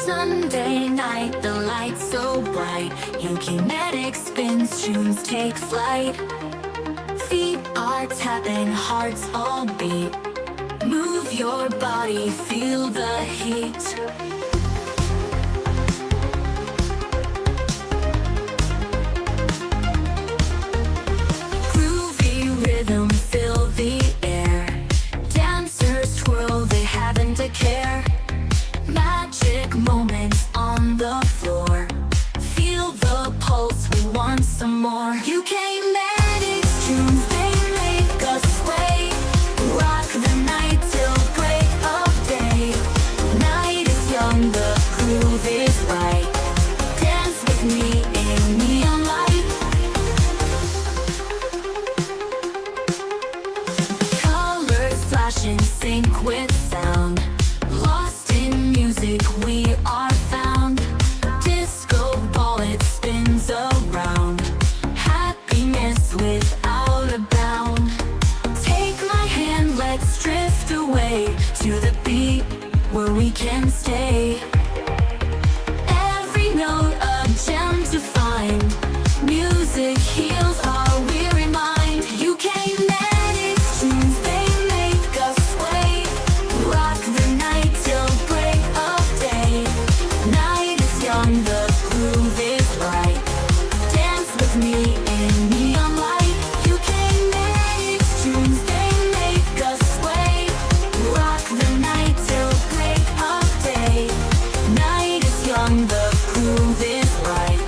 Sunday night, the lights so bright, your kinetic spins, tunes take flight. Feet are tapping, hearts all beat. Move your body, feel the heat. Groovy rhythm, fill the air. Dancers twirl, they haven't a care. Magic moments on the floor. Feel the pulse, we want some more. UK-medics, tunes, they make us sway. Rock the night till break of day. Night is young, the groove is right. Dance with me in neon light. Colors flashing, sync with sound. Lost in music, we are found. Disco ball, it spins around. Happiness without a bound. Take my hand, let's drift away to the beat where we can stay. Every note a gem to find. Music heals our weary mind. UK-medics, tunes, they make us sway. Rock the night till break of day. Night is young, the groove is right. Dance with me in neon light. UK-medics, tunes, they make us sway. Rock the night till break of day. Night is young, the groove is right.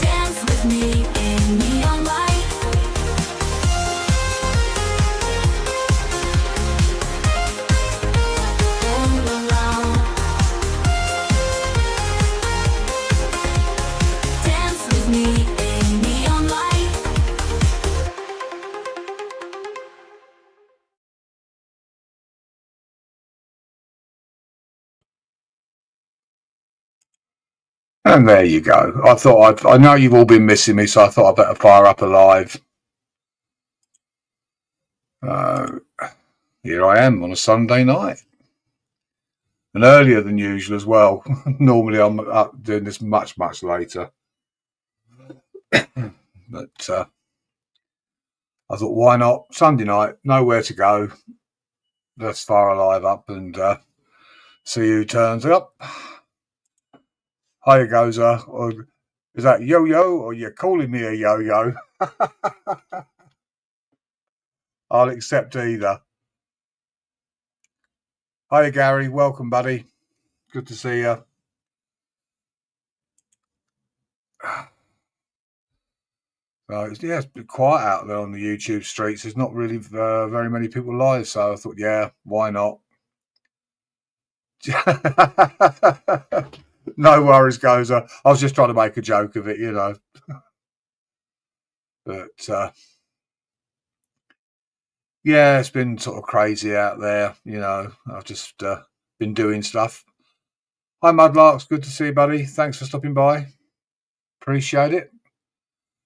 Dance with me in neon light. All around. Dance with me in neon light. And there you go. I know you've all been missing me, so I thought I'd better fire up a live. Here I am on a Sunday night. And earlier than usual as well. Normally I'm up doing this much, much later. But I thought, why not? Sunday night, nowhere to go. Let's fire a live up and see who turns up. Hiya, Gozer. Or is that yo-yo, or you're calling me a yo-yo? I'll accept either. Hiya, Gary. Welcome, buddy. Good to see you. Yeah, it's been quiet out there on the YouTube streets. There's not really very many people live, so I thought, yeah, why not? No worries, Gozer. I was just trying to make a joke of it, you know. But yeah, it's been sort of crazy out there, you know. I've just been doing stuff. Hi, Mudlarks. Good to see you, buddy. Thanks for stopping by. Appreciate it.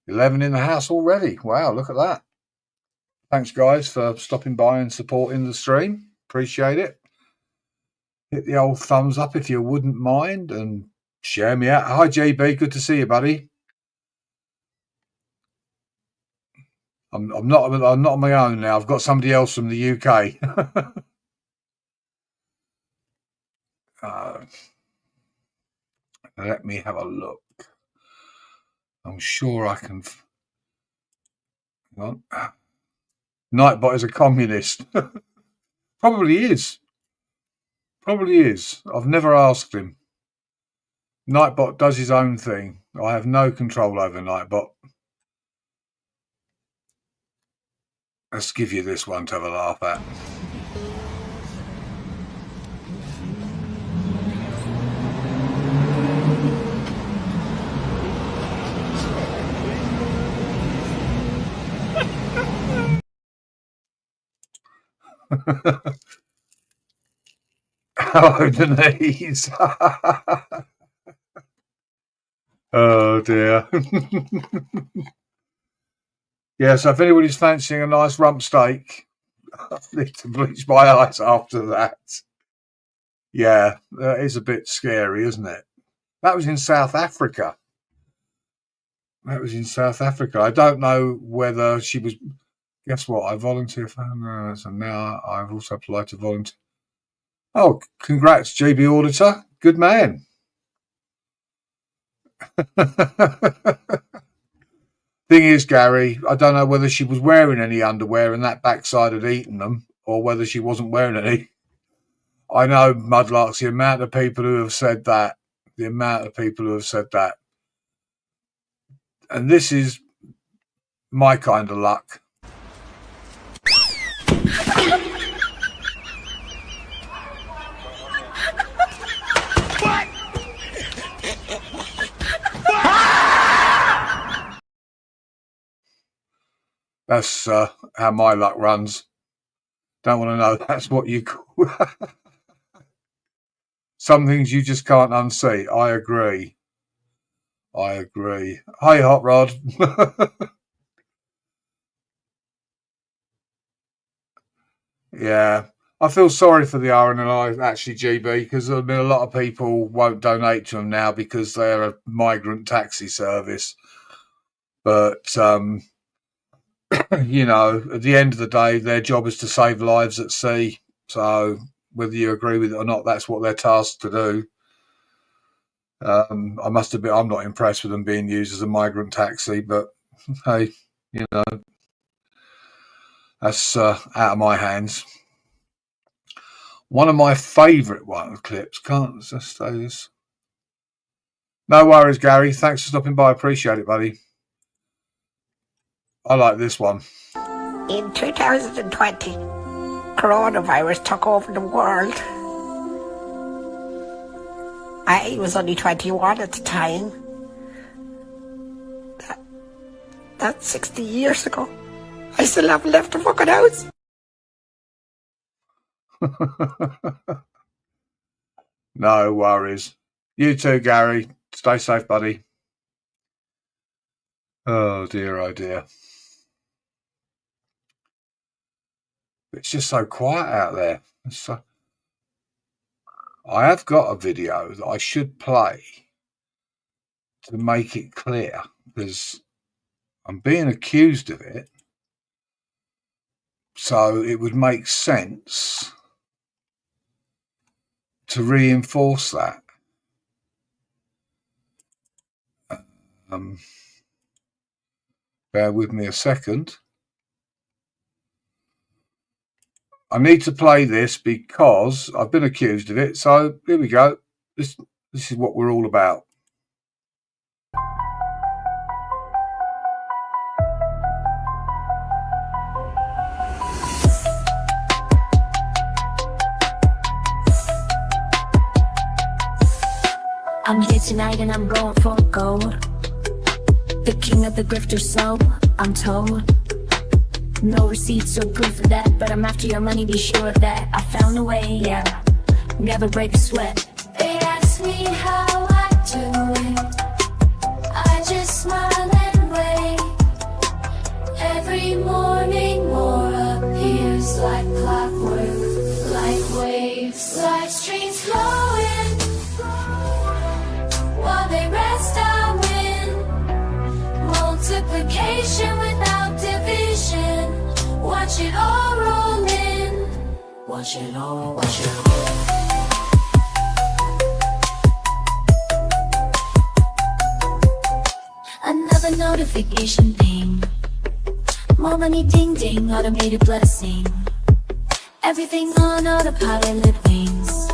11 in the house already. Wow, look at that. Thanks, guys, for stopping by and supporting the stream. Appreciate it. Hit the old thumbs up if you wouldn't mind, and share me out. Hi, JB. Good to see you, buddy. I'm not on my own now. I've got somebody else from the UK. Let me have a look. I'm sure I can. Hang on. Nightbot is a communist. Probably is. Probably is. I've never asked him. Nightbot does his own thing. I have no control over Nightbot. Let's give you this one to have a laugh at. Hello, Denise. Oh dear. Yeah, so if anybody's fancying a nice rump steak, I need to bleach my eyes after that. Yeah, that is a bit scary, isn't it? That was in South Africa. That was in South Africa. I don't know whether she was. Guess what? I volunteer for her, so now I've also applied to volunteer. Oh, congrats, GB Auditor. Good man. Thing is, Gary, I don't know whether she was wearing any underwear and that backside had eaten them, or whether she wasn't wearing any. I know, Mudlarks, the amount of people who have said that. The amount of people who have said that. And this is my kind of luck. That's how my luck runs. Don't want to know. That's what you call. Some things you just can't unsee. I agree. I agree. Hi, Hot Rod. Yeah. I feel sorry for the RNLI, actually, GB, because I mean, a lot of people won't donate to them now because they're a migrant taxi service. But, you know, at the end of the day, their job is to save lives at sea. So whether you agree with it or not, that's what they're tasked to do. I must admit, I'm not impressed with them being used as a migrant taxi, but hey, you know, that's out of my hands. One of my favourite clips. Can't just say this. No worries, Gary. Thanks for stopping by. Appreciate it, buddy. I like this one. In 2020, coronavirus took over the world. I was only 21 at the time. That's 60 years ago. I still haven't left the fucking house. No worries. You too, Gary. Stay safe, buddy. Oh dear, oh dear. It's just so quiet out there. I have got a video that I should play to make it clear, because I'm being accused of it. So it would make sense to reinforce that. Bear with me a second. I need to play this because I've been accused of it. So here we go. This is what we're all about. I'm here tonight and I'm going for gold. The king of the grifter, so I'm told. No receipts or proof of that, but I'm after your money, be sure of that. I found a way, yeah, never break a sweat. They ask me how I do it, I just smile and wait. Every morning more appears like clockwork, like waves, like streams flowing. While they rest I win, multiplication without division. Watch it all roll in. Watch it all, watch it all. Another notification ping. More money ding ding, automated blessing. Everything on autopilot, lit wings.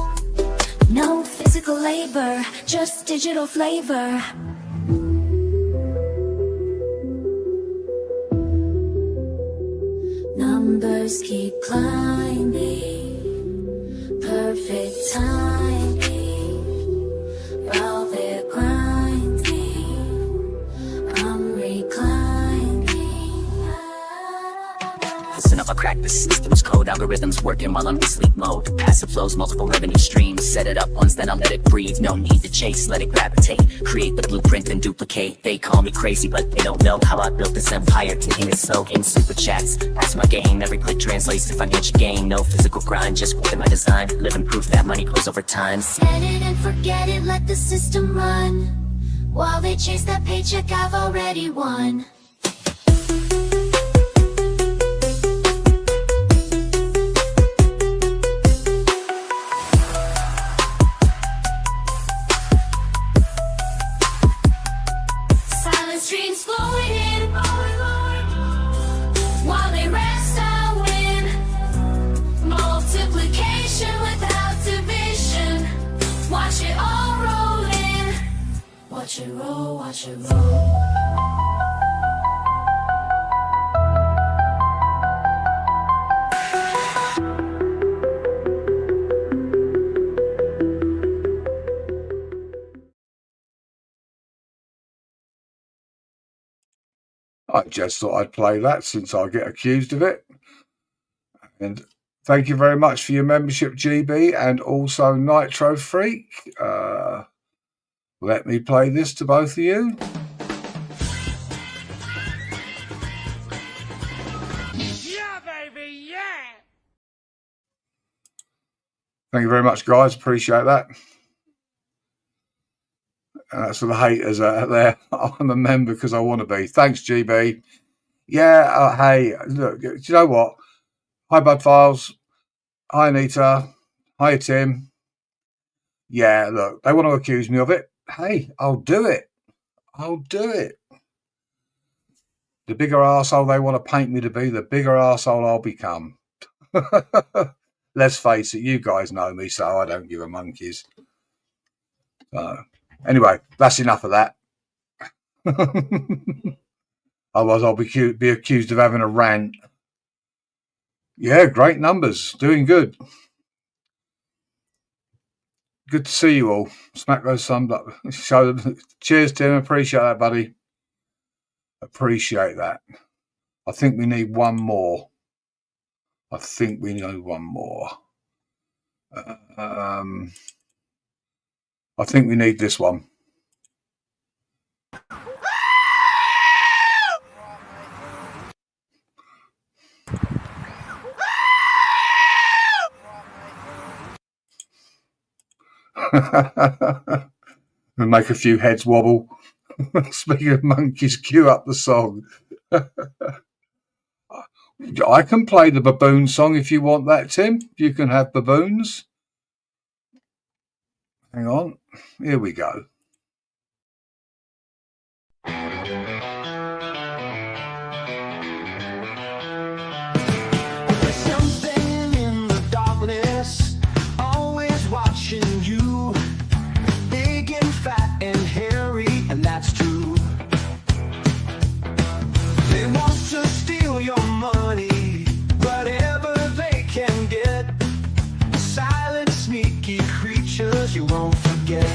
No physical labor, just digital flavor. Numbers keep climbing, perfect timing. While they're grinding, I'm reclining. Listen up, I'll crack the system's code. Algorithms working while I'm in sleep mode. Passive flows, multiple revenue streams. Set it up once, then I'll let it breathe. No need to chase, let it gravitate. Create the blueprint and duplicate. They call me crazy, but they don't know how I built this empire. Taking it slow in super chats. That's my game, every click translates to financial gain. No physical grind, just working my design. Living proof that money grows over time. Set it and forget it, let the system run. While they chase that paycheck, I've already won. Silent streams flowing in, while they rest I win. Multiplication without division. Watch it all roll in. Watch it roll, watch it roll. I just thought I'd play that since I get accused of it. And thank you very much for your membership, GB, and also Nitro Freak. Let me play this to both of you. Yeah, baby, yeah! Thank you very much, guys. Appreciate that. And that's for the haters out there. I'm a member because I want to be. Thanks, GB. Yeah, hey, look, do you know what? Hi, Bud Files. Hi, Anita. Hi, Tim. Yeah, look, they want to accuse me of it. Hey, I'll do it. I'll do it. The bigger arsehole they want to paint me to be, the bigger arsehole I'll become. Let's face it, you guys know me, so I don't give a monkeys. Anyway, that's enough of that. Otherwise, I'll be accused of having a rant. Yeah, great numbers. Doing good. Good to see you all. Smack those thumbs up. Show them. Cheers, Tim. Appreciate that, buddy. Appreciate that. I think we need one more. I think we need one more. I think we need this one. And make a few heads wobble. Speaking of monkeys, cue up the song. I can play the baboon song if you want that, Tim. You can have baboons. Hang on. Here we go. There's something in the darkness, always watching you. Big and fat and hairy, and that's true. They want to steal your money, whatever they can get. Silent, sneaky creatures you won't forget.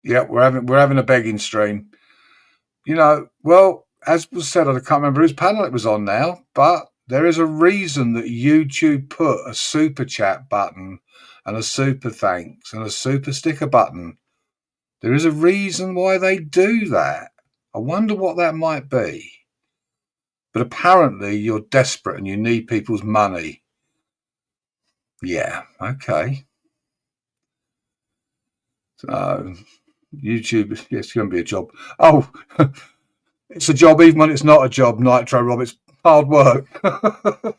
Yeah, we're having a begging stream. You know, well, as was said, I can't remember whose panel it was on now, but there is a reason that YouTube put a super chat button and a super thanks and a super sticker button. There is a reason why they do that. I wonder what that might be. But apparently you're desperate and you need people's money. Yeah, okay. So YouTube, yeah, it's going to be a job. Oh, it's a job even when it's not a job, Nitro Rob. It's hard work. And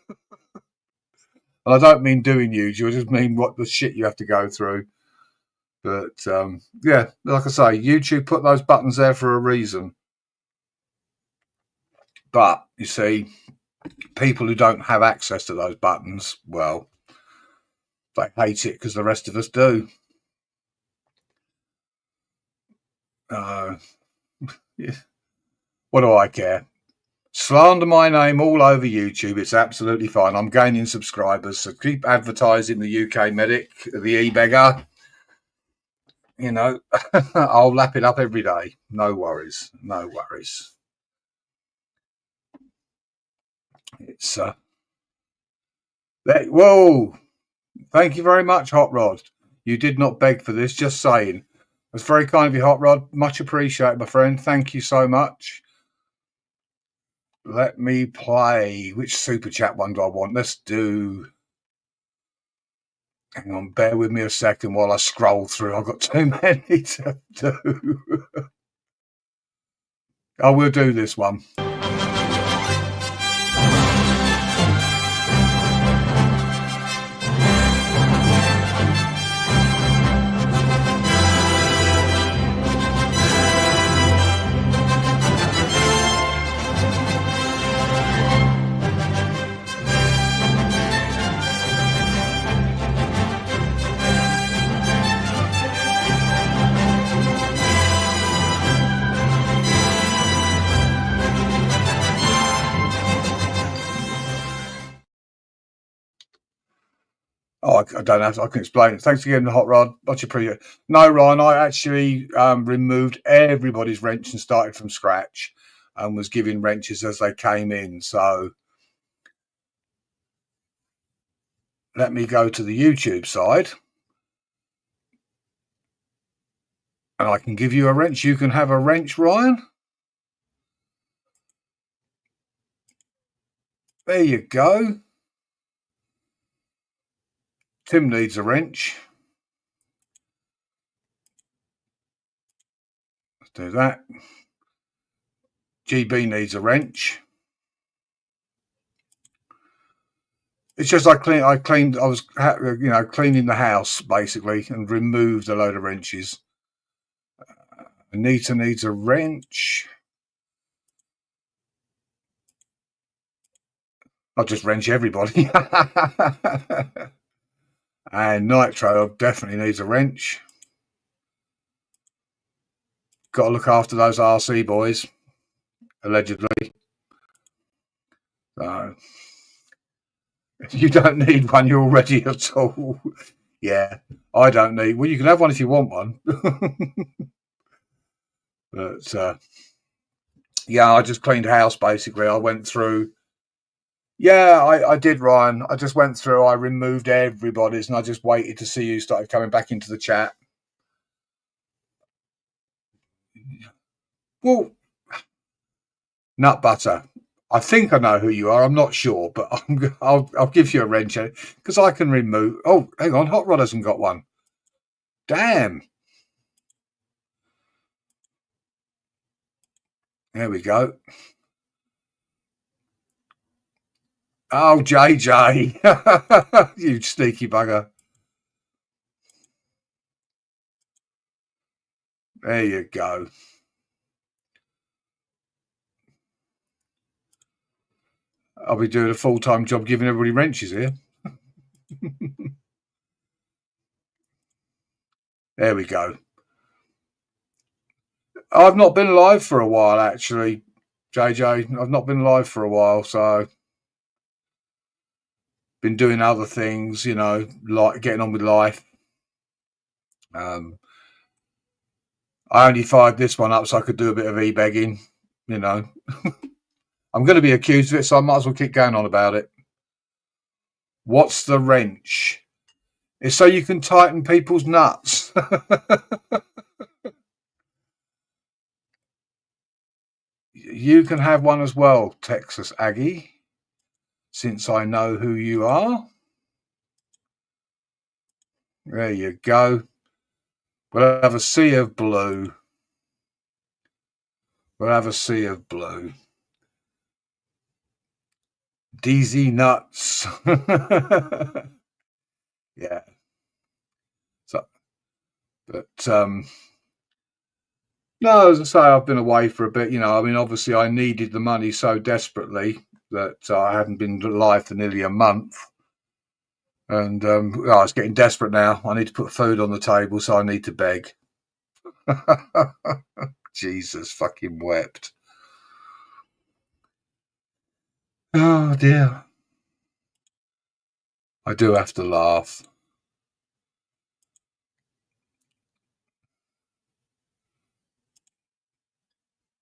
I don't mean doing YouTube, I just mean what the shit you have to go through. But yeah, like I say, YouTube put those buttons there for a reason. But you see, people who don't have access to those buttons, well, they hate it because the rest of us do. Yeah. What do I care? Slander my name all over YouTube. It's absolutely fine. I'm gaining subscribers, so keep advertising the UK medic, the e-beggar. You know, I'll lap it up every day. No worries. No worries. It's whoa! Thank you very much, Hot Rod. You did not beg for this. Just saying. That's very kind of you, Hot Rod. Much appreciated, my friend. Thank you so much. Let me play. Which super chat one do I want? Let's do. Hang on, bear with me a second while I scroll through. I've got too many to do. I will do this one. Oh, I don't have to, I can explain it. Thanks again, the Hot Rod. Much appreciated. No, Ryan, I actually removed everybody's wrench and started from scratch and was giving wrenches as they came in. So let me go to the YouTube side and I can give you a wrench. You can have a wrench, Ryan. There you go. Tim needs a wrench. Let's do that. GB needs a wrench. It's just I was cleaning the house basically and removed a load of wrenches. Anita needs a wrench. I'll just wrench everybody. And Nitro definitely needs a wrench. Got to look after those RC boys, allegedly. So you don't need one, you're already a tool. Yeah, I don't need. Well, you can have one if you want one. But yeah, I just cleaned house basically. I went through. Yeah, I did, Ryan. I just went through. I removed everybody's, and I just waited to see who started coming back into the chat. Well, nut butter. I think I know who you are. I'm not sure, but I'll give you a wrench because I can remove. Oh, hang on, Hot Rod hasn't got one. Damn. There we go. Oh, JJ, you sneaky bugger. There you go. I'll be doing a full-time job giving everybody wrenches here. There we go. I've not been live for a while, actually, JJ. I've not been live for a while, so been doing other things, you know, like getting on with life. I only fired this one up so I could do a bit of e-begging, you know. I'm going to be accused of it, so I might as well keep going on about it. What's the wrench? It's so you can tighten people's nuts. You can have one as well, Texas Aggie, since I know who you are. There you go. We'll have a sea of blue. We'll have a sea of blue. DZ nuts. Yeah. So, but no, as I say, I've been away for a bit. You know, I mean, obviously, I needed the money so desperately that I hadn't been live for nearly a month, and I was getting desperate now. I need to put food on the table, so I need to beg. Jesus fucking wept. Oh dear. I do have to laugh.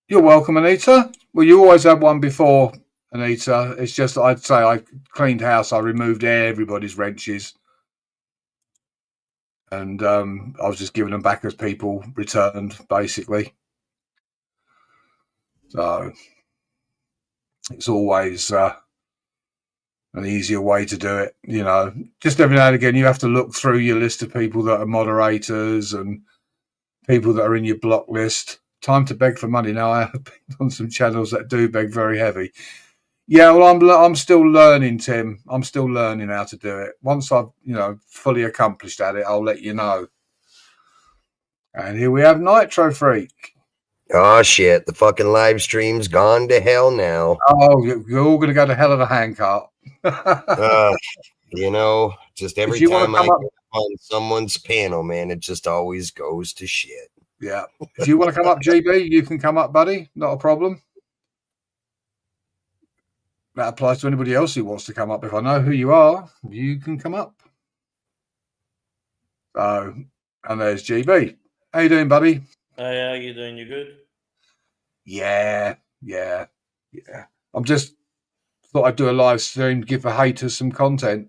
You're welcome, Anita. Well, you always had one before, Anita. It's just I'd say I cleaned house. I removed everybody's wrenches, and I was just giving them back as people returned, basically. So it's always an easier way to do it. You know, just every now and again, you have to look through your list of people that are moderators and people that are in your block list. Time to beg for money. Now I have been on some channels that do beg very heavy. Yeah, well, I'm still learning, Tim. I'm still learning how to do it. Once I've, fully accomplished at it, I'll let you know. And here we have Nitro Freak. Oh shit! The fucking live stream's gone to hell now. Oh, you're all going to go to hell in a handcart. Just every time I get on someone's panel, man, it just always goes to shit. Yeah. If you want to come up, GB, you can come up, buddy. Not a problem. That applies to anybody else who wants to come up. If I know who you are, you can come up. So, and there's GB. How you doing, buddy? Hey, how you doing? You good? Yeah. I'm just thought I'd do a live stream, give the haters some content.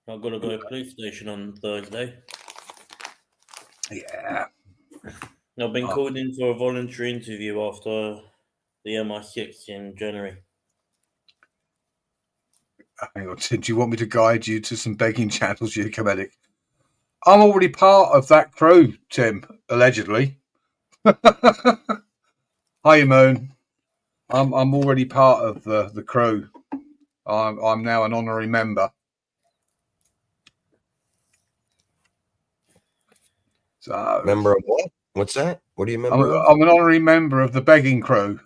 I've got to go to the police station on Thursday. Yeah. I've been called in for a voluntary interview after the MI6 in January. Hang on, do you want me to guide you to some begging channels, you comedic? I'm already part of that crew, Tim, allegedly. Hi, Moon. I'm already part of the crew. I'm now an honorary member. So, member of what? What's that? What do you remember? I'm an honorary member of the begging crew.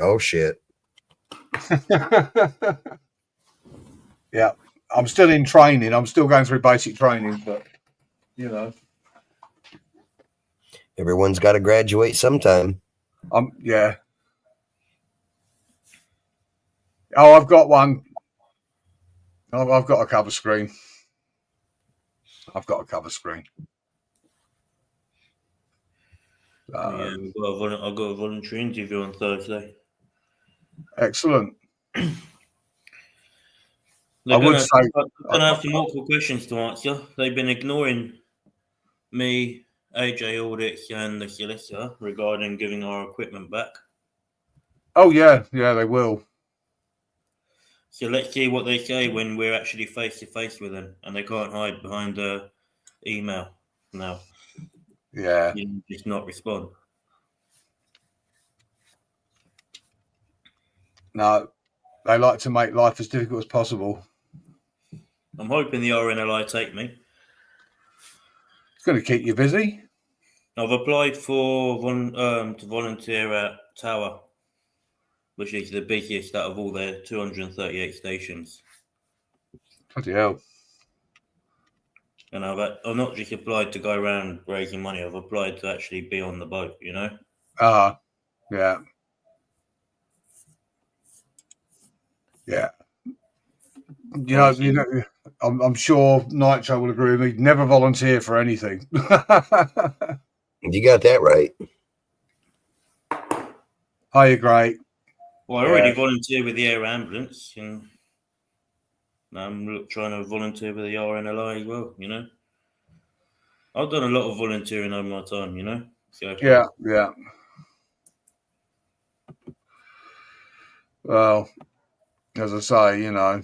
Oh shit! Yeah, I'm still in training. I'm still going through basic training, but everyone's got to graduate sometime. Yeah. Oh, I've got one. I've got a cover screen. Yeah, I've got a voluntary interview on Thursday. Excellent. I'm going to have some awkward questions to answer. They've been ignoring me, AJ Audits, and the solicitor regarding giving our equipment back. Oh, yeah, they will. So let's see what they say when we're actually face to face with them, and they can't hide behind the email now. Yeah. You just not respond. No, they like to make life as difficult as possible. I'm hoping the RNLI take me. It's going to keep you busy. I've applied for to volunteer at Tower, which is the busiest out of all their 238 stations. Bloody hell. And I've not just applied to go around raising money, I've applied to actually be on the boat, Yeah. Yeah. I'm sure Nitro will agree with me. Never volunteer for anything. You got that right. Hiya, great. Well, I already volunteer with the air ambulance, and I'm trying to volunteer with the RNLI as well. You know, I've done a lot of volunteering over my time. You know, so Yeah. Well, as I say, you know,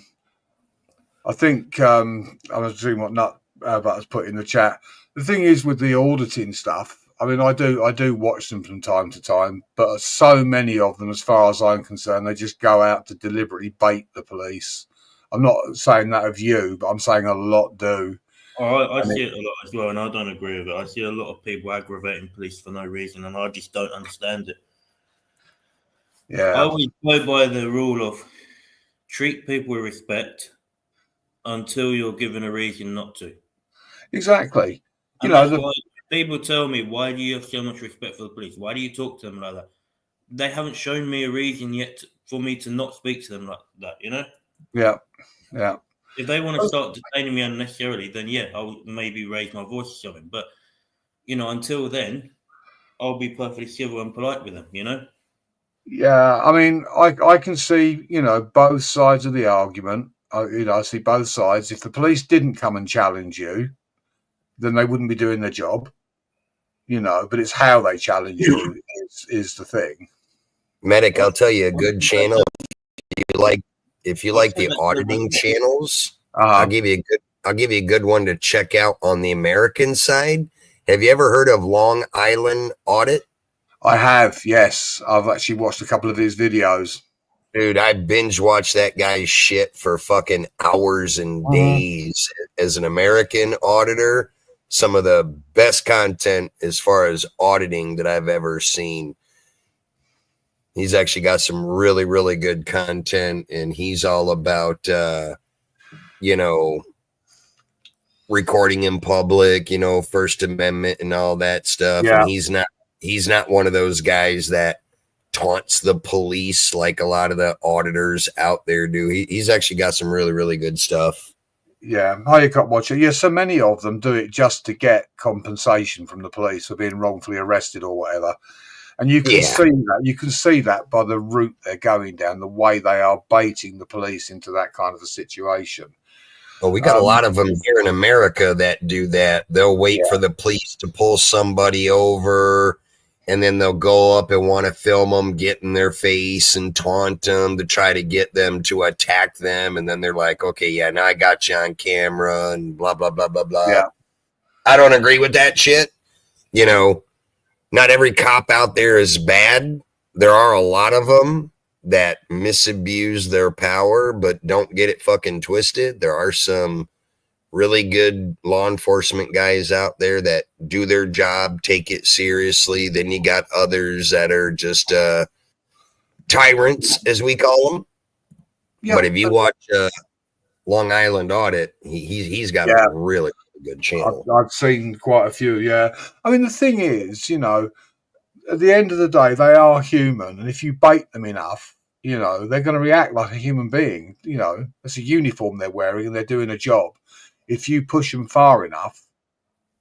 I think I was doing what Nut has put in the chat. The thing is with the auditing stuff. I mean, I do watch them from time to time, but so many of them, as far as I'm concerned, they just go out to deliberately bait the police. I'm not saying that of you, but I'm saying a lot do. I see it a lot as well, and I don't agree with it. I see a lot of people aggravating police for no reason, and I just don't understand it. Yeah, I always go by the rule of treat people with respect until you're given a reason not to. exactly. And that's why people tell me, why do you have so much respect for the police? Why do you talk to them like that? They haven't shown me a reason yet for me to not speak to them like that, you know? Yeah. If they want to start detaining me unnecessarily, then yeah, I'll maybe raise my voice or something. But, you know, until then, I'll be perfectly civil and polite with them, you know? Yeah, I mean, I can see, you know, both sides of the argument. I see both sides. If the police didn't come and challenge you, then they wouldn't be doing their job, you know. But it's how they challenge you is the thing. Medic, I'll tell you a good channel. If you like the auditing channels, I'll give you a good one to check out on the American side. Have you ever heard of Long Island Audit? I have, yes. I've actually watched a couple of his videos. Dude, I binge watched that guy's shit for fucking hours and days. As an American auditor, some of the best content as far as auditing that I've ever seen. He's actually got some really, really good content, and he's all about, you know, recording in public, you know, First Amendment and all that stuff. Yeah. And he's not one of those guys that taunts the police like a lot of the auditors out there do. He's actually got some really, really good stuff. Yeah, Hiya Cop Watcher. Yeah, so many of them do it just to get compensation from the police for being wrongfully arrested or whatever. And you can see that. You can see that by the route they're going down, the way they are baiting the police into that kind of a situation. Well, we got a lot of them here in America that do that. They'll wait for the police to pull somebody over, and then they'll go up and want to film them, get in their face and taunt them to try to get them to attack them. And then they're like, okay, yeah, now I got you on camera and blah, blah, blah, blah, blah. Yeah. I don't agree with that shit. You know, not every cop out there is bad. There are a lot of them that misabuse their power, but don't get it fucking twisted. There are some really good law enforcement guys out there that do their job, take it seriously. Then you got others that are just tyrants, as we call them. Yeah, but if you watch Long Island Audit, he's got a really good channel. I've seen quite a few. Yeah, I mean the thing is, you know, at the end of the day, they are human, and if you bait them enough, you know, they're going to react like a human being. You know, it's a uniform they're wearing, and they're doing a job. If you push them far enough,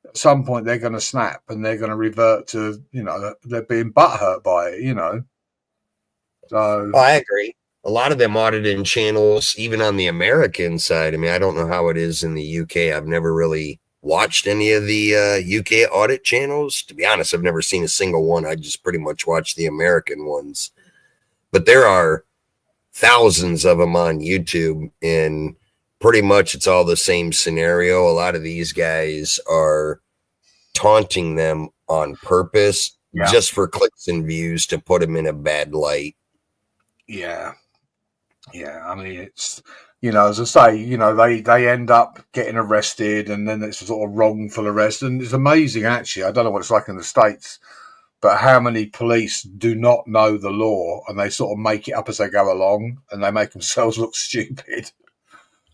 at some point they're going to snap and they're going to revert to, you know, they're being butthurt by it, you know. So I agree. A lot of them auditing channels, even on the American side. I mean, I don't know how it is in the UK. I've never really watched any of the UK audit channels. To be honest, I've never seen a single one. I just pretty much watch the American ones. But there are thousands of them on YouTube, and pretty much it's all the same scenario. A lot of these guys are taunting them on purpose just for clicks and views to put them in a bad light. Yeah. I mean, it's, you know, as I say, you know, they end up getting arrested, and then it's a sort of wrongful arrest. And it's amazing, actually. I don't know what it's like in the States, but how many police do not know the law, and they sort of make it up as they go along, and they make themselves look stupid.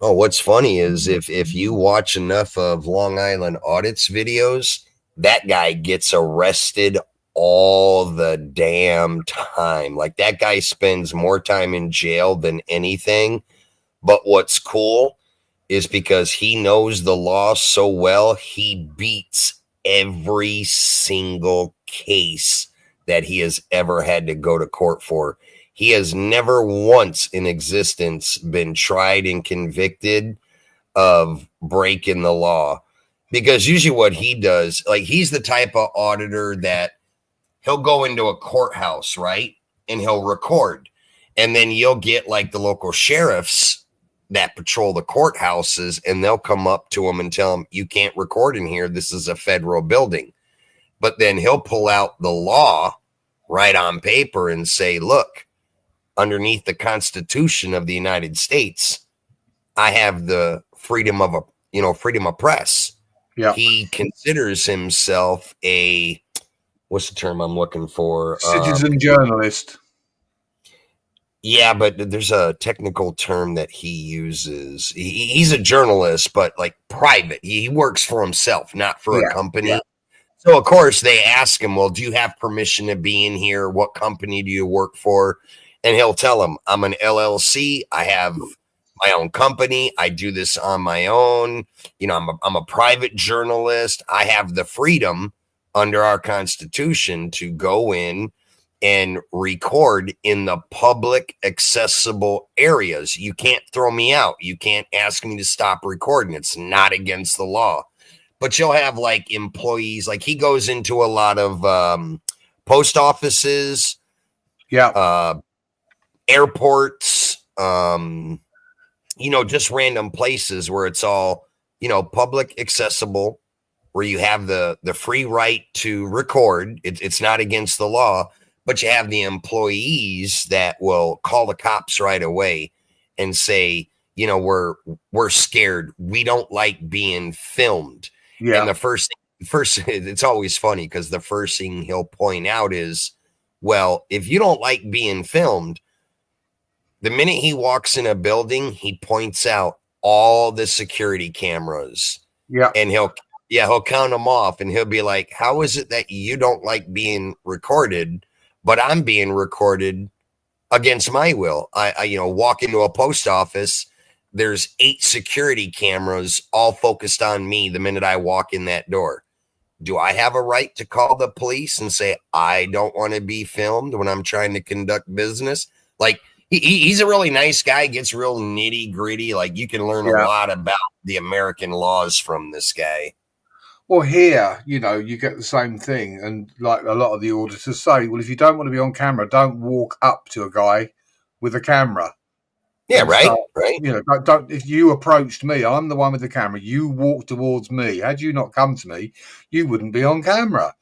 Oh, what's funny is if you watch enough of Long Island Audit's videos, that guy gets arrested all the damn time. Like, that guy spends more time in jail than anything. But what's cool is because he knows the law so well, he beats every single case that he has ever had to go to court for. He has never once in existence been tried and convicted of breaking the law. Because usually what he does, like he's the type of auditor that he'll go into a courthouse, right? And he'll record. And then you'll get like the local sheriffs that patrol the courthouses, and they'll come up to him and tell him, you can't record in here. This is a federal building. But then he'll pull out the law right on paper and say, look, underneath the Constitution of the United States, I have the freedom of freedom of press. Yeah. He considers himself a, what's the term I'm looking for? Citizen journalist. Yeah, but there's a technical term that he uses. He's a journalist, but like private. He works for himself, not for a company. Yeah. So, of course, they ask him, well, do you have permission to be in here? What company do you work for? And he'll tell them, I'm an LLC. I have my own company. I do this on my own. You know, I'm a private journalist. I have the freedom under our Constitution to go in and record in the public accessible areas. You can't throw me out. You can't ask me to stop recording. It's not against the law. But you'll have like employees, like he goes into a lot of post offices, airports, just random places where it's all, public accessible, where you have the free right to record. It's not against the law, but you have the employees that will call the cops right away and say, we're scared. We don't like being filmed. Yeah. And the first, it's always funny because the first thing he'll point out is, well, if you don't like being filmed, the minute he walks in a building, he points out all the security cameras. Yeah. And he'll count them off and he'll be like, how is it that you don't like being recorded, but I'm being recorded against my will? I walk into a post office, there's 8 security cameras all focused on me the minute I walk in that door. Do I have a right to call the police and say, I don't want to be filmed when I'm trying to conduct business? Like, he's a really nice guy, gets real nitty gritty. Like, you can learn a lot about the American laws from this guy. Well, here, you get the same thing. And like a lot of the auditors say, well, if you don't want to be on camera, don't walk up to a guy with a camera. Yeah, right. Right. Don't. If you approached me, I'm the one with the camera. You walk towards me. Had you not come to me, you wouldn't be on camera.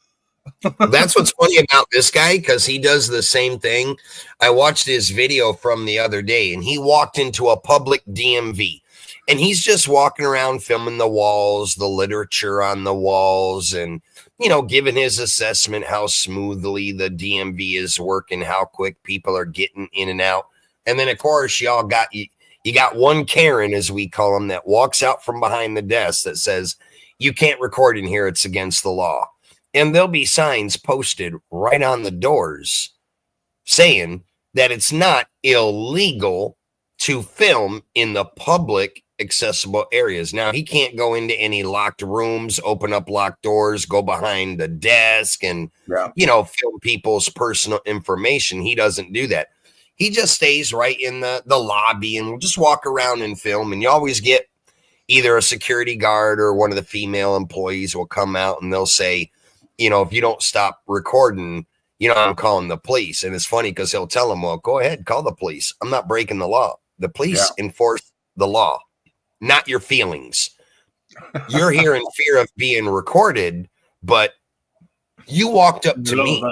That's what's funny about this guy, because he does the same thing. I watched his video from the other day, and he walked into a public DMV, and he's just walking around filming the walls, the literature on the walls, and giving his assessment how smoothly the DMV is working, how quick people are getting in and out. And then, of course, you got one Karen, as we call them, that walks out from behind the desk that says, you can't record in here. It's against the law. And there'll be signs posted right on the doors saying that it's not illegal to film in the public accessible areas. Now, he can't go into any locked rooms, open up locked doors, go behind the desk and, film people's personal information. He doesn't do that. He just stays right in the lobby and will just walk around and film. And you always get either a security guard or one of the female employees will come out and they'll say, if you don't stop recording, I'm calling the police. And it's funny because he'll tell them, well, go ahead, call the police. I'm not breaking the law. The police enforce the law, not your feelings. You're here in fear of being recorded, but you walked up to me.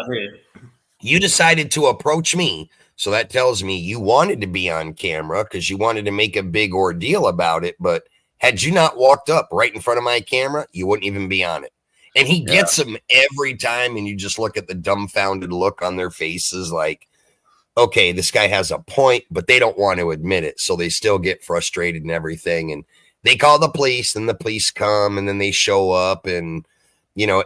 You decided to approach me. So that tells me you wanted to be on camera because you wanted to make a big ordeal about it. But had you not walked up right in front of my camera, you wouldn't even be on it. And he gets them every time. And you just look at the dumbfounded look on their faces like, okay, this guy has a point, but they don't want to admit it. So they still get frustrated and everything. And they call the police and the police come and then they show up. And,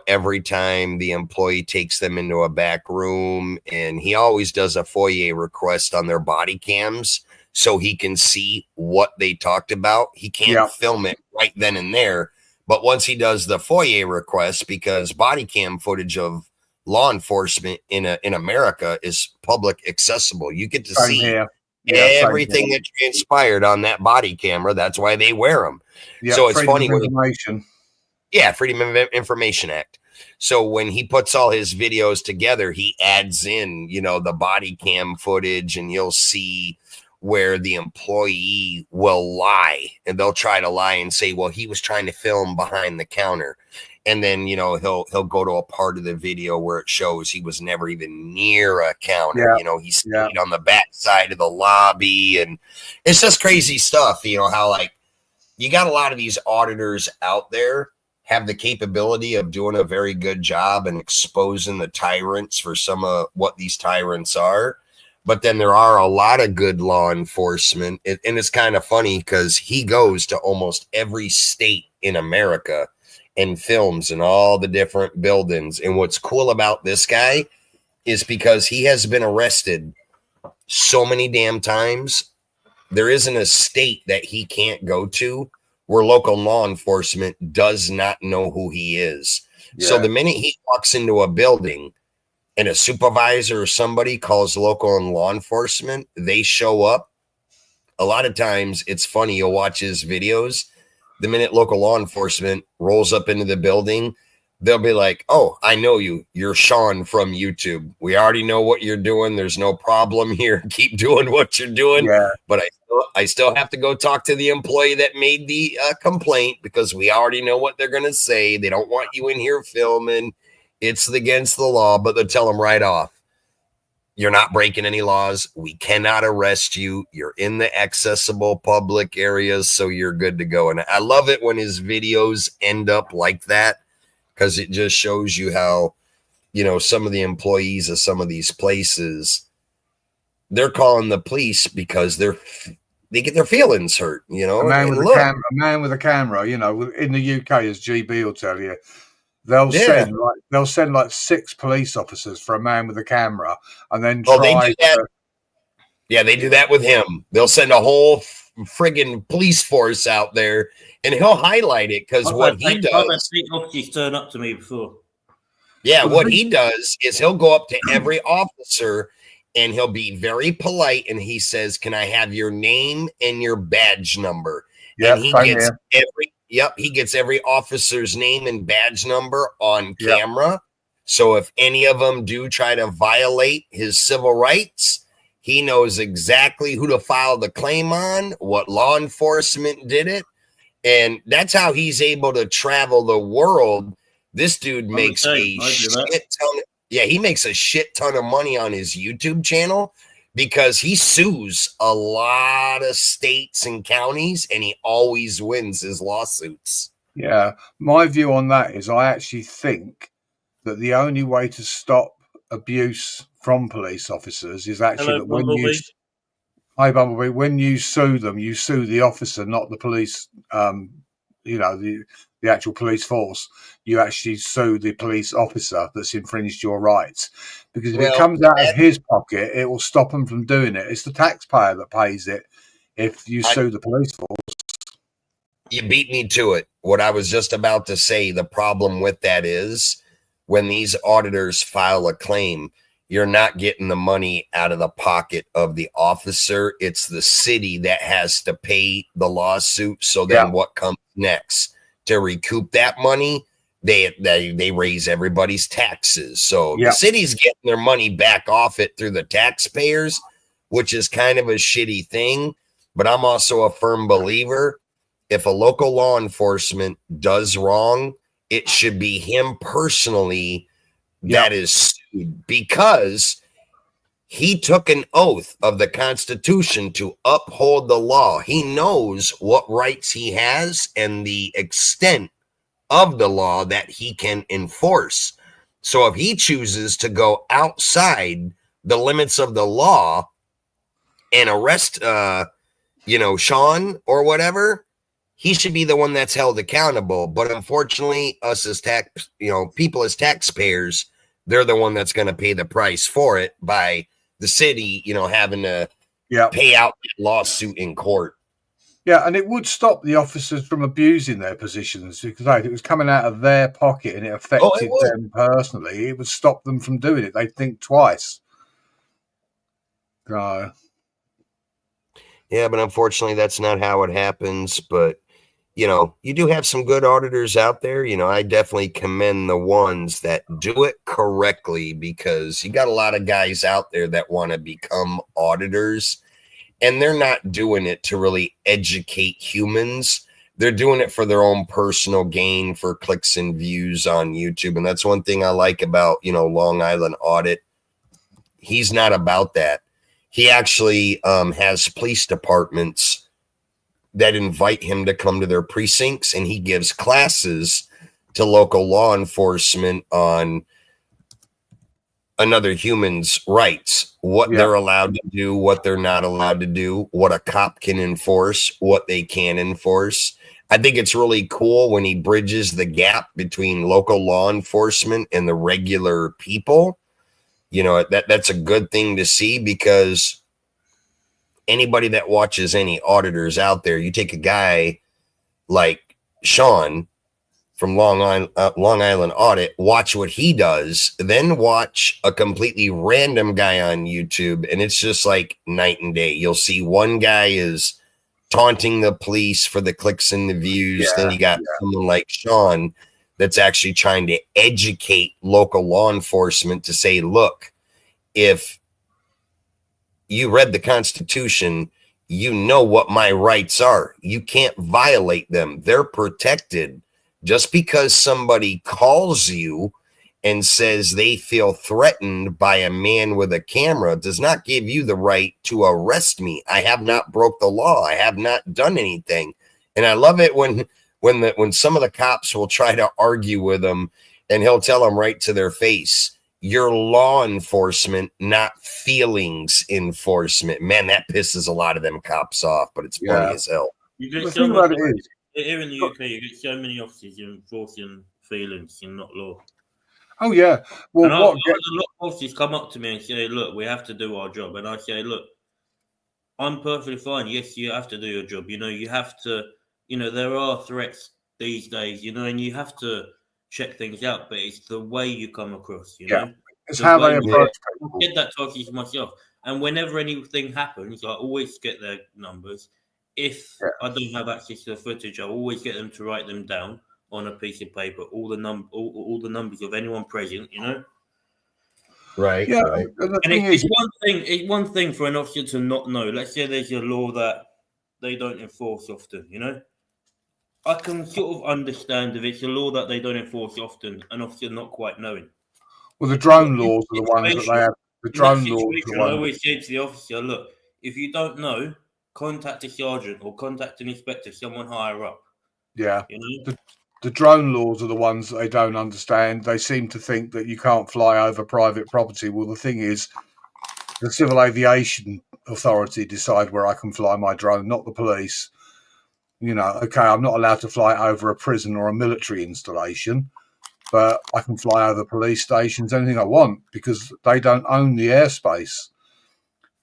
every time the employee takes them into a back room, and he always does a FOIA request on their body cams so he can see what they talked about. He can't film it right then and there. But once he does the FOIA request, because body cam footage of law enforcement in America is public accessible, you get to see everything that transpired on that body camera. That's why they wear them. So it's funny when Freedom of Information Act. So when he puts all his videos together, he adds in, the body cam footage, and you'll see where the employee will lie, and they'll try to lie and say, well, he was trying to film behind the counter. And then, he'll go to a part of the video where it shows he was never even near a counter. He stayed on the back side of the lobby, and it's just crazy stuff. How like you got a lot of these auditors out there have the capability of doing a very good job and exposing the tyrants for some of what these tyrants are. But then there are a lot of good law enforcement. And it's kind of funny because he goes to almost every state in America and films in all the different buildings. And what's cool about this guy is because he has been arrested so many damn times, there isn't a state that he can't go to where local law enforcement does not know who he is. So the minute he walks into a building and a supervisor or somebody calls local and law enforcement, they show up. A lot of times it's funny. You'll watch his videos. The minute local law enforcement rolls up into the building, they'll be like, oh, I know you. You're Sean from YouTube. We already know what you're doing. There's no problem here. Keep doing what you're doing. But I still have to go talk to the employee that made the complaint, because we already know what they're going to say. They don't want you in here filming. It's against the law, but they'll tell them right off, you're not breaking any laws. We cannot arrest you. You're in the accessible public areas, so you're good to go. And I love it when his videos end up like that, because it just shows you how, some of the employees of some of these places, they're calling the police because they get their feelings hurt, A man with a camera, in the UK, as GB will tell you, they'll send like 6 police officers for a man with a camera, and then they do that. They do that with him. They'll send a whole friggin' police force out there, and he'll highlight it because what he does. I've had state officers turn up to me before. Yeah, what he does is he'll go up to every officer and he'll be very polite, and he says, "Can I have your name and your badge number?" And he gets every officer's name and badge number on camera. So if any of them do try to violate his civil rights, he knows exactly who to file the claim on, what law enforcement did it. And that's how he's able to travel the world. This dude makes he makes a shit ton of money on his YouTube channel because he sues a lot of states and counties, and he always wins his lawsuits. Yeah, my view on that is I actually think that the only way to stop abuse from police officers is actually when you sue them, you sue the officer, not the police. The actual police force. You actually sue the police officer that's infringed your rights, because if it comes out of his pocket, it will stop him from doing it. It's the taxpayer that pays it if you sue the police force. You beat me to it. What I was just about to say, the problem with that is when these auditors file a claim, you're not getting the money out of the pocket of the officer. It's the city that has to pay the lawsuit. So then what comes next? To recoup that money, they raise everybody's taxes. So the city's getting their money back off it through the taxpayers, which is kind of a shitty thing. But I'm also a firm believer, if a local law enforcement does wrong, it should be him personally that is sued, because he took an oath of the Constitution to uphold the law. He knows what rights he has and the extent of the law that he can enforce. So if he chooses to go outside the limits of the law and arrest, Sean or whatever, he should be the one that's held accountable. But unfortunately, us as people as taxpayers, they're the one that's going to pay the price for it by the city, having to Yeah. pay out that lawsuit in court. Yeah, and it would stop the officers from abusing their positions because if it was coming out of their pocket and it affected would. them personally, it would stop them from doing it. They'd think twice. So, Yeah, but unfortunately, that's not how it happens. But, you know, you do have some good auditors out there. You know, I definitely commend the ones that do it correctly, because you got a lot of guys out there that want to become auditors, and they're not doing it to really educate humans. They're doing it for their own personal gain, for clicks and views on YouTube. And that's one thing I like about, you know, Long Island Audit. He's not about that. He actually has police departments that invite him to come to their precincts, and he gives classes to local law enforcement on another human's rights, what they're allowed to do, what they're not allowed to do, what a cop can enforce, what they can enforce. I think it's really cool when he bridges the gap between local law enforcement and the regular people. You know, that's a good thing to see, because anybody that watches any auditors out there, you take a guy like Sean from Long Island Audit, watch what he does, then watch a completely random guy on YouTube, and it's just like night and day. You'll see one guy is taunting the police for the clicks and the views. Then you got someone like Sean that's actually trying to educate local law enforcement to say, look, if you read the Constitution, you know what my rights are. You can't violate them. They're protected. Just because somebody calls you and says they feel threatened by a man with a camera does not give you the right to arrest me. I have not broke the law. I have not done anything. And I love it when some of the cops will try to argue with him, and he'll tell them right to their face, you're law enforcement, not feelings enforcement. Man, that pisses a lot of them cops off, but it's funny as hell. You get so much, here in the UK, you get so many officers enforcing feelings and not law. Oh, yeah. Well, a lot of officers come up to me and say, look, we have to do our job. And I say, look, I'm perfectly fine. Yes, you have to do your job. You know, you have to, you know, there are threats these days, you know, and you have to check things out, but it's the way you come across, you know. It's how they approach people. I get that talking myself. And whenever anything happens, I always get their numbers. If I don't have access to the footage, I always get them to write them down on a piece of paper, all the numbers of anyone present, you know. Right. Yeah. Right. And it's one thing for an officer to not know. Let's say there's a law that they don't enforce often, you know. I can sort of understand if it's a law that they don't enforce often, an officer not quite knowing. Well, the drone laws are the ones that they have. The drone laws are the ones. I always say to the officer, look, if you don't know, contact a sergeant or contact an inspector, someone higher up. Yeah. You know? The drone laws are the ones that they don't understand. They seem to think that you can't fly over private property. Well, the thing is, the Civil Aviation Authority decide where I can fly my drone, not the police. You know, okay, I'm not allowed to fly over a prison or a military installation, but I can fly over police stations, anything I want, because they don't own the airspace.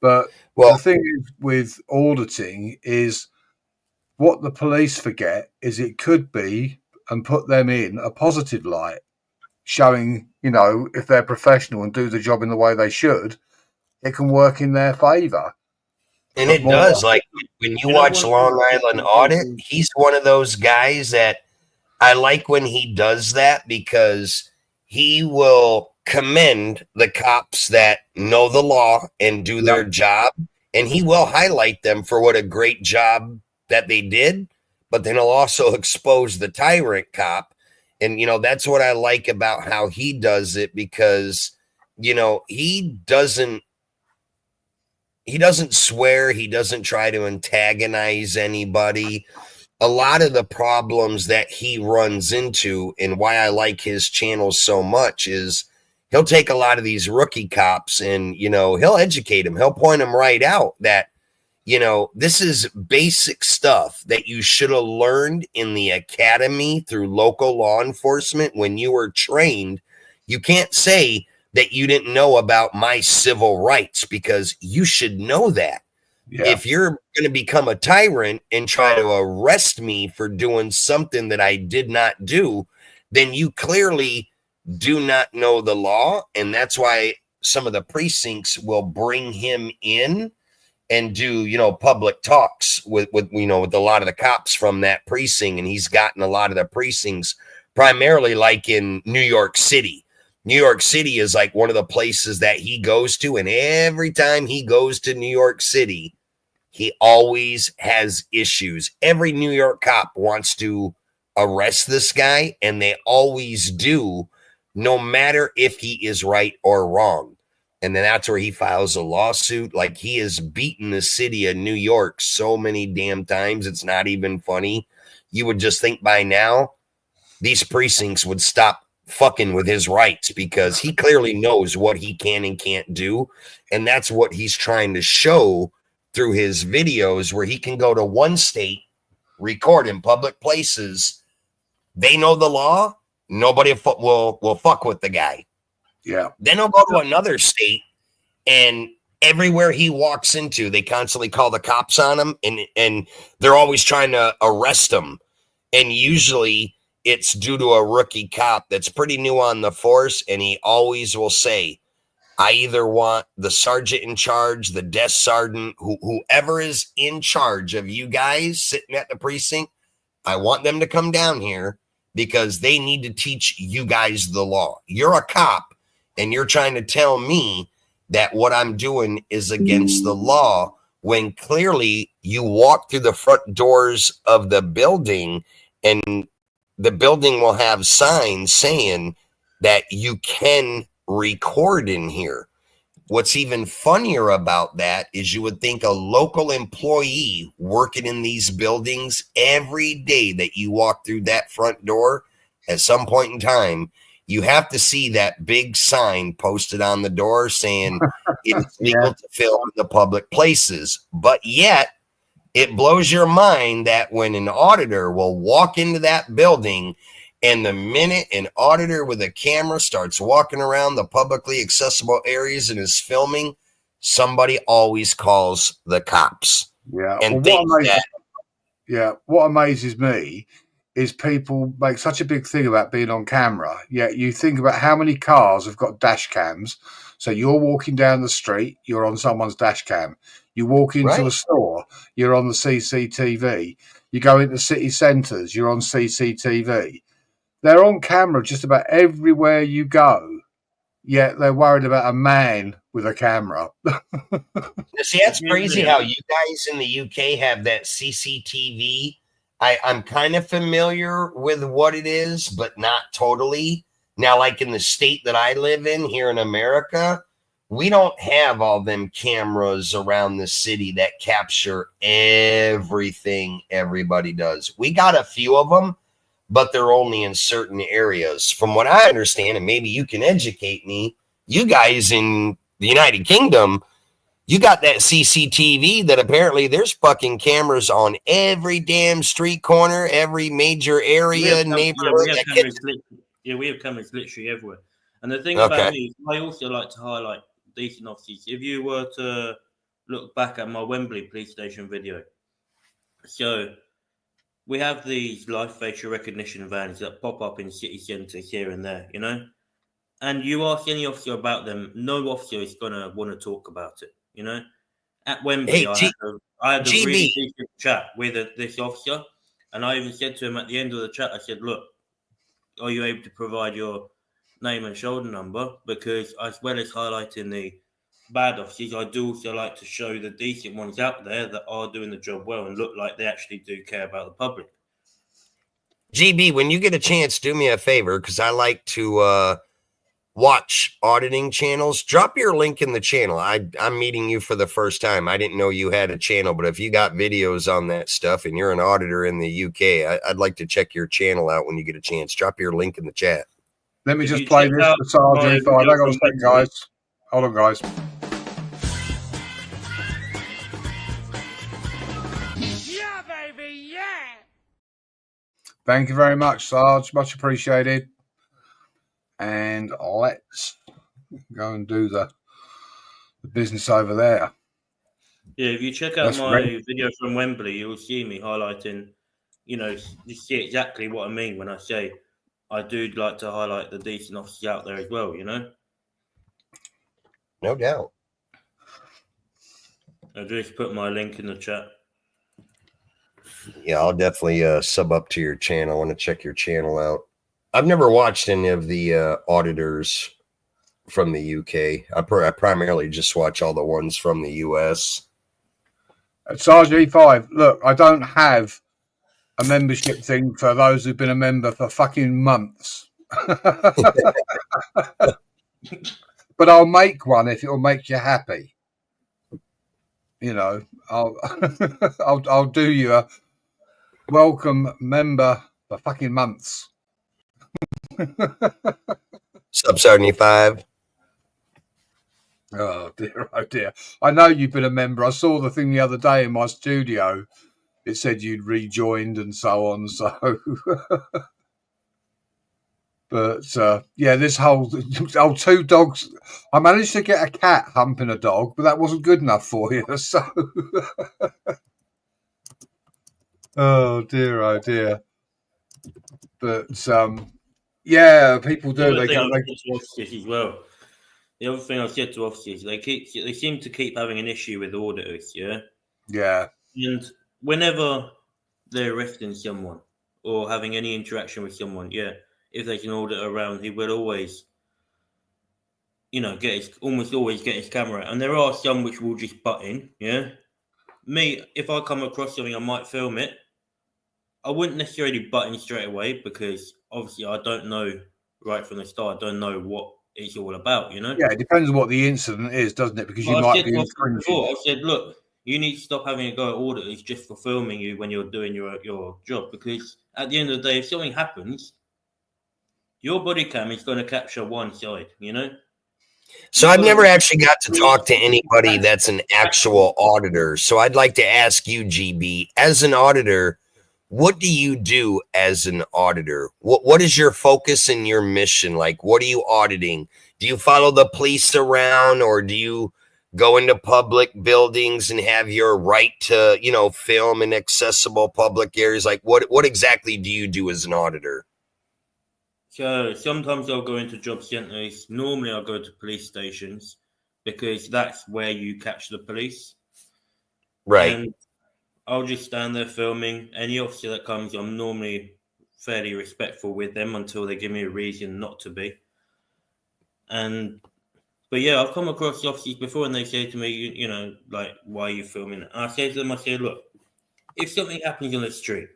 But the thing is with auditing is what the police forget is it could be and put them in a positive light, showing, you know, if they're professional and do the job in the way they should, it can work in their favor. And it does. Like when you watch Long Island Audit, he's one of those guys that I like when he does that, because he will commend the cops that know the law and do their job, and he will highlight them for what a great job that they did, but then he'll also expose the tyrant cop. And, you know, that's what I like about how he does it, because, you know, he doesn't swear. He doesn't try to antagonize anybody. A lot of the problems that he runs into, and why I like his channel so much, is he'll take a lot of these rookie cops and, you know, he'll educate them. He'll point them right out that, you know, this is basic stuff that you should have learned in the academy through local law enforcement when you were trained. You can't say that you didn't know about my civil rights, because you should know that. Yeah. If you're going to become a tyrant and try to arrest me for doing something that I did not do, then you clearly do not know the law. And that's why some of the precincts will bring him in and do, you know, public talks with you know, with a lot of the cops from that precinct. And he's gotten a lot of the precincts, primarily like in New York City. New York City is like one of the places that he goes to. And every time he goes to New York City, he always has issues. Every New York cop wants to arrest this guy, and they always do, no matter if he is right or wrong. And then that's where he files a lawsuit. Like, he has beaten the city of New York so many damn times, it's not even funny. You would just think by now these precincts would stop fucking with his rights, because he clearly knows what he can and can't do. And that's what he's trying to show through his videos, where he can go to one state, record in public places. They know the law. Nobody will fuck with the guy. Yeah. Then he'll go to another state, and everywhere he walks into, they constantly call the cops on him, and they're always trying to arrest him. And usually it's due to a rookie cop that's pretty new on the force, and he always will say, I either want the sergeant in charge, the desk sergeant, whoever is in charge of you guys sitting at the precinct, I want them to come down here, because they need to teach you guys the law. You're a cop, and you're trying to tell me that what I'm doing is against the law, when clearly you walk through the front doors of the building, and the building will have signs saying that you can record in here. What's even funnier about that is you would think a local employee working in these buildings every day that you walk through that front door, at some point in time, you have to see that big sign posted on the door saying it's legal to film in the public places. But yet, it blows your mind that when an auditor will walk into that building, and the minute an auditor with a camera starts walking around the publicly accessible areas and is filming, somebody always calls the cops. Yeah. And What amazes me is people make such a big thing about being on camera. Yet you think about how many cars have got dash cams. So you're walking down the street, you're on someone's dash cam. You walk into a store, you're on the CCTV. You go into city centres, you're on CCTV. They're on camera just about everywhere you go. Yet they're worried about a man with a camera. See, that's crazy how you guys in the UK have that CCTV. I'm kind of familiar with what it is, but not totally. Now, like in the state that I live in here in America, we don't have all them cameras around the city that capture everything everybody does. We got a few of them, but they're only in certain areas. From what I understand, and maybe you can educate me, you guys in the United Kingdom, you got that CCTV that apparently there's fucking cameras on every damn street corner, every major area, neighborhood. We have cameras literally everywhere. And the thing about me, I also like to highlight decent officers. If you were to look back at my Wembley police station video, so we have these live facial recognition vans that pop up in city centres here and there, you know? And you ask any officer about them, no officer is going to want to talk about it, you know? At Wembley, I had a really decent chat with this officer, and I even said to him at the end of the chat, I said, look, are you able to provide your name and shoulder number? Because as well as highlighting the bad officers, I do also like to show the decent ones out there that are doing the job well and look like they actually do care about the public. GB, when you get a chance, do me a favor, because I like to watch auditing channels. Drop your link in the channel. I'm meeting you for the first time. I didn't know you had a channel, but if you got videos on that stuff and you're an auditor in the UK, I'd like to check your channel out when you get a chance. Drop your link in the chat. Let me just play this for Sergeant. Hang on a second, guys. Hold on, guys. Yeah, baby, yeah! Thank you very much, Sarge. Much appreciated. And let's go and do the business over there. Yeah, if you check out That's my great. video from Wembley, you'll see me highlighting, you see exactly what I mean when I say I do like to highlight the decent officers out there as well, No doubt. I just put my link in the chat. Yeah, I'll definitely sub up to your channel. I want to check your channel out. I've never watched any of the auditors from the UK. I primarily just watch all the ones from the US. Sarge E5, look, I don't have a membership thing for those who've been a member for fucking months. But I'll make one if it'll make you happy. I'll I'll do you a welcome member for fucking months. Sub 75. Oh dear. I know you've been a member. I saw the thing the other day in my studio. It said you'd rejoined and so on. So, but yeah, this whole two dogs. I managed to get a cat humping a dog, but that wasn't good enough for you. So, oh dear. But yeah, people do. The They other go. thing I said to officers as well. The other thing I said to officers, they seem to keep having an issue with auditors, yeah. Yeah. And whenever they're arresting someone or having any interaction with someone, yeah, if there's an auditor around, he will always, almost always get his camera out. And there are some which will just butt in, yeah. Me, if I come across something, I might film it. I wouldn't necessarily butt in straight away because obviously I don't know right from the start. I don't know what it's all about, Yeah, it depends on what the incident is, doesn't it? Because you Well, I might said be to officers infringing. before, I said, look, you need to stop having a go at auditors just for filming you when you're doing your job, because at the end of the day, if something happens, your body cam is going to capture one side, So I've never actually got to talk to anybody that's an actual auditor. So I'd like to ask you, GB, as an auditor, what do you do as an auditor? What is your focus and your mission? Like, what are you auditing? Do you follow the police around, or do you go into public buildings and have your right to, film in accessible public areas? Like, what exactly do you do as an auditor? So sometimes I'll go into job centres. Normally I'll go to police stations because that's where you catch the police. Right. And I'll just stand there filming. Any officer that comes, I'm normally fairly respectful with them until they give me a reason not to be. But yeah, I've come across officers before and they say to me, like, why are you filming? And I say to them, look, if something happens on the street,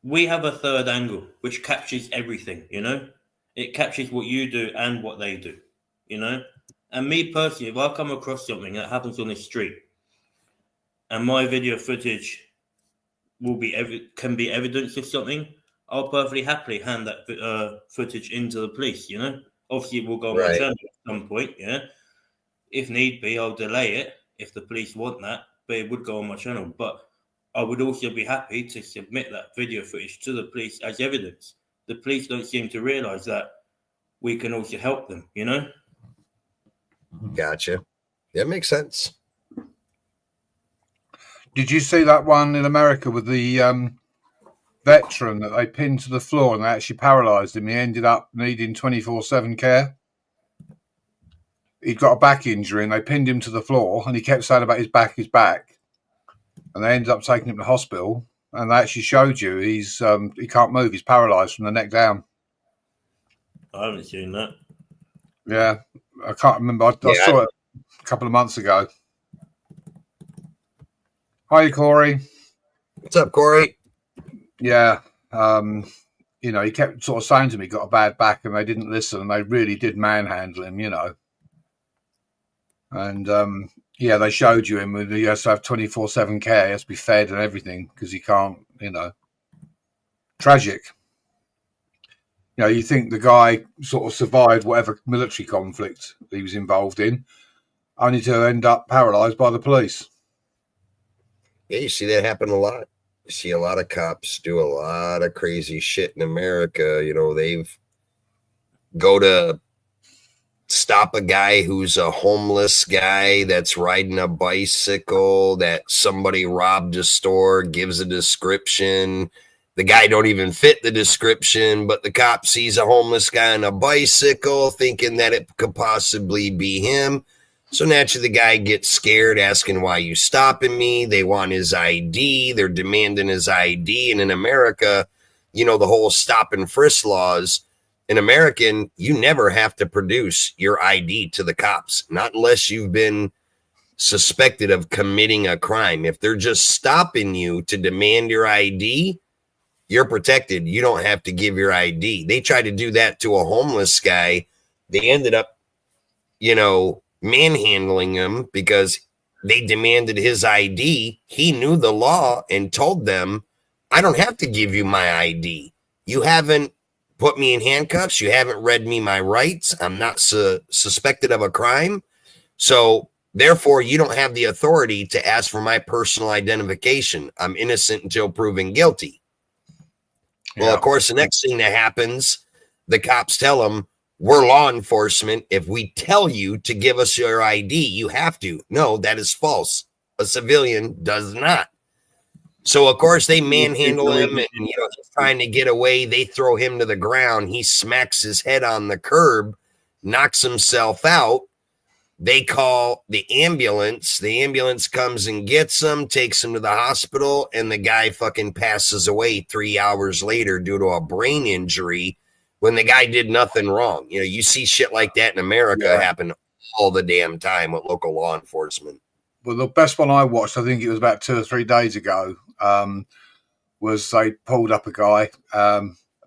we have a third angle which captures everything, it captures what you do and what they do, and me personally, if I come across something that happens on the street and my video footage can be evidence of something, I'll perfectly happily hand that footage into the police, obviously it will go on my channel at some point, if need be, I'll delay it if the police want that, but it would go on my channel. But I would also be happy to submit that video footage to the police as evidence. The police don't seem to realize that we can also help them, Gotcha. That makes sense. Did you see that one in America with the veteran that they pinned to the floor and they actually paralysed him? He ended up needing 24/7 care. He'd got a back injury and they pinned him to the floor and he kept saying about his back. And they ended up taking him to hospital and they actually showed you he can't move. He's paralysed from the neck down. I haven't seen that. Yeah, I can't remember. I saw it a couple of months ago. Hi, Corey. What's up, Corey? Yeah. He kept sort of saying to me, got a bad back, and they didn't listen, and they really did manhandle him, And yeah, they showed you him with he has to have 24/7 care, he has to be fed and everything because he can't, Tragic. You think the guy sort of survived whatever military conflict he was involved in, only to end up paralysed by the police. Yeah, you see that happen a lot. You see a lot of cops do a lot of crazy shit in America. They've go to stop a guy who's a homeless guy that's riding a bicycle, that somebody robbed a store, gives a description. The guy don't even fit the description, but the cop sees a homeless guy on a bicycle thinking that it could possibly be him. So naturally the guy gets scared, asking, why you stopping me? They want his ID. They're demanding his ID. And in America, you know, the whole stop and frisk laws, in American, you never have to produce your ID to the cops, not unless you've been suspected of committing a crime. If they're just stopping you to demand your ID, you're protected. You don't have to give your ID. They tried to do that to a homeless guy. They ended up, you know, manhandling him because they demanded his ID. He knew the law and told them, I don't have to give you my ID. You haven't put me in handcuffs. You haven't read me my rights. I'm not suspected of a crime. So therefore, you don't have the authority to ask for my personal identification. I'm innocent until proven guilty. Yeah. Well, of course, the next thing that happens, the cops tell them, we're law enforcement. If we tell you to give us your ID, you have to. No, that is false. A civilian does not. So, of course, they manhandle him, and, you know, he's trying to get away. They throw him to the ground. He smacks his head on the curb, knocks himself out. They call the ambulance. The ambulance comes and gets him, takes him to the hospital, and the guy fucking passes away 3 hours later due to a brain injury when the guy did nothing wrong. You know, you see shit like that in America happen all the damn time with local law enforcement. Well, the best one I watched, I think it was about 2 or 3 days ago, was they pulled up a guy,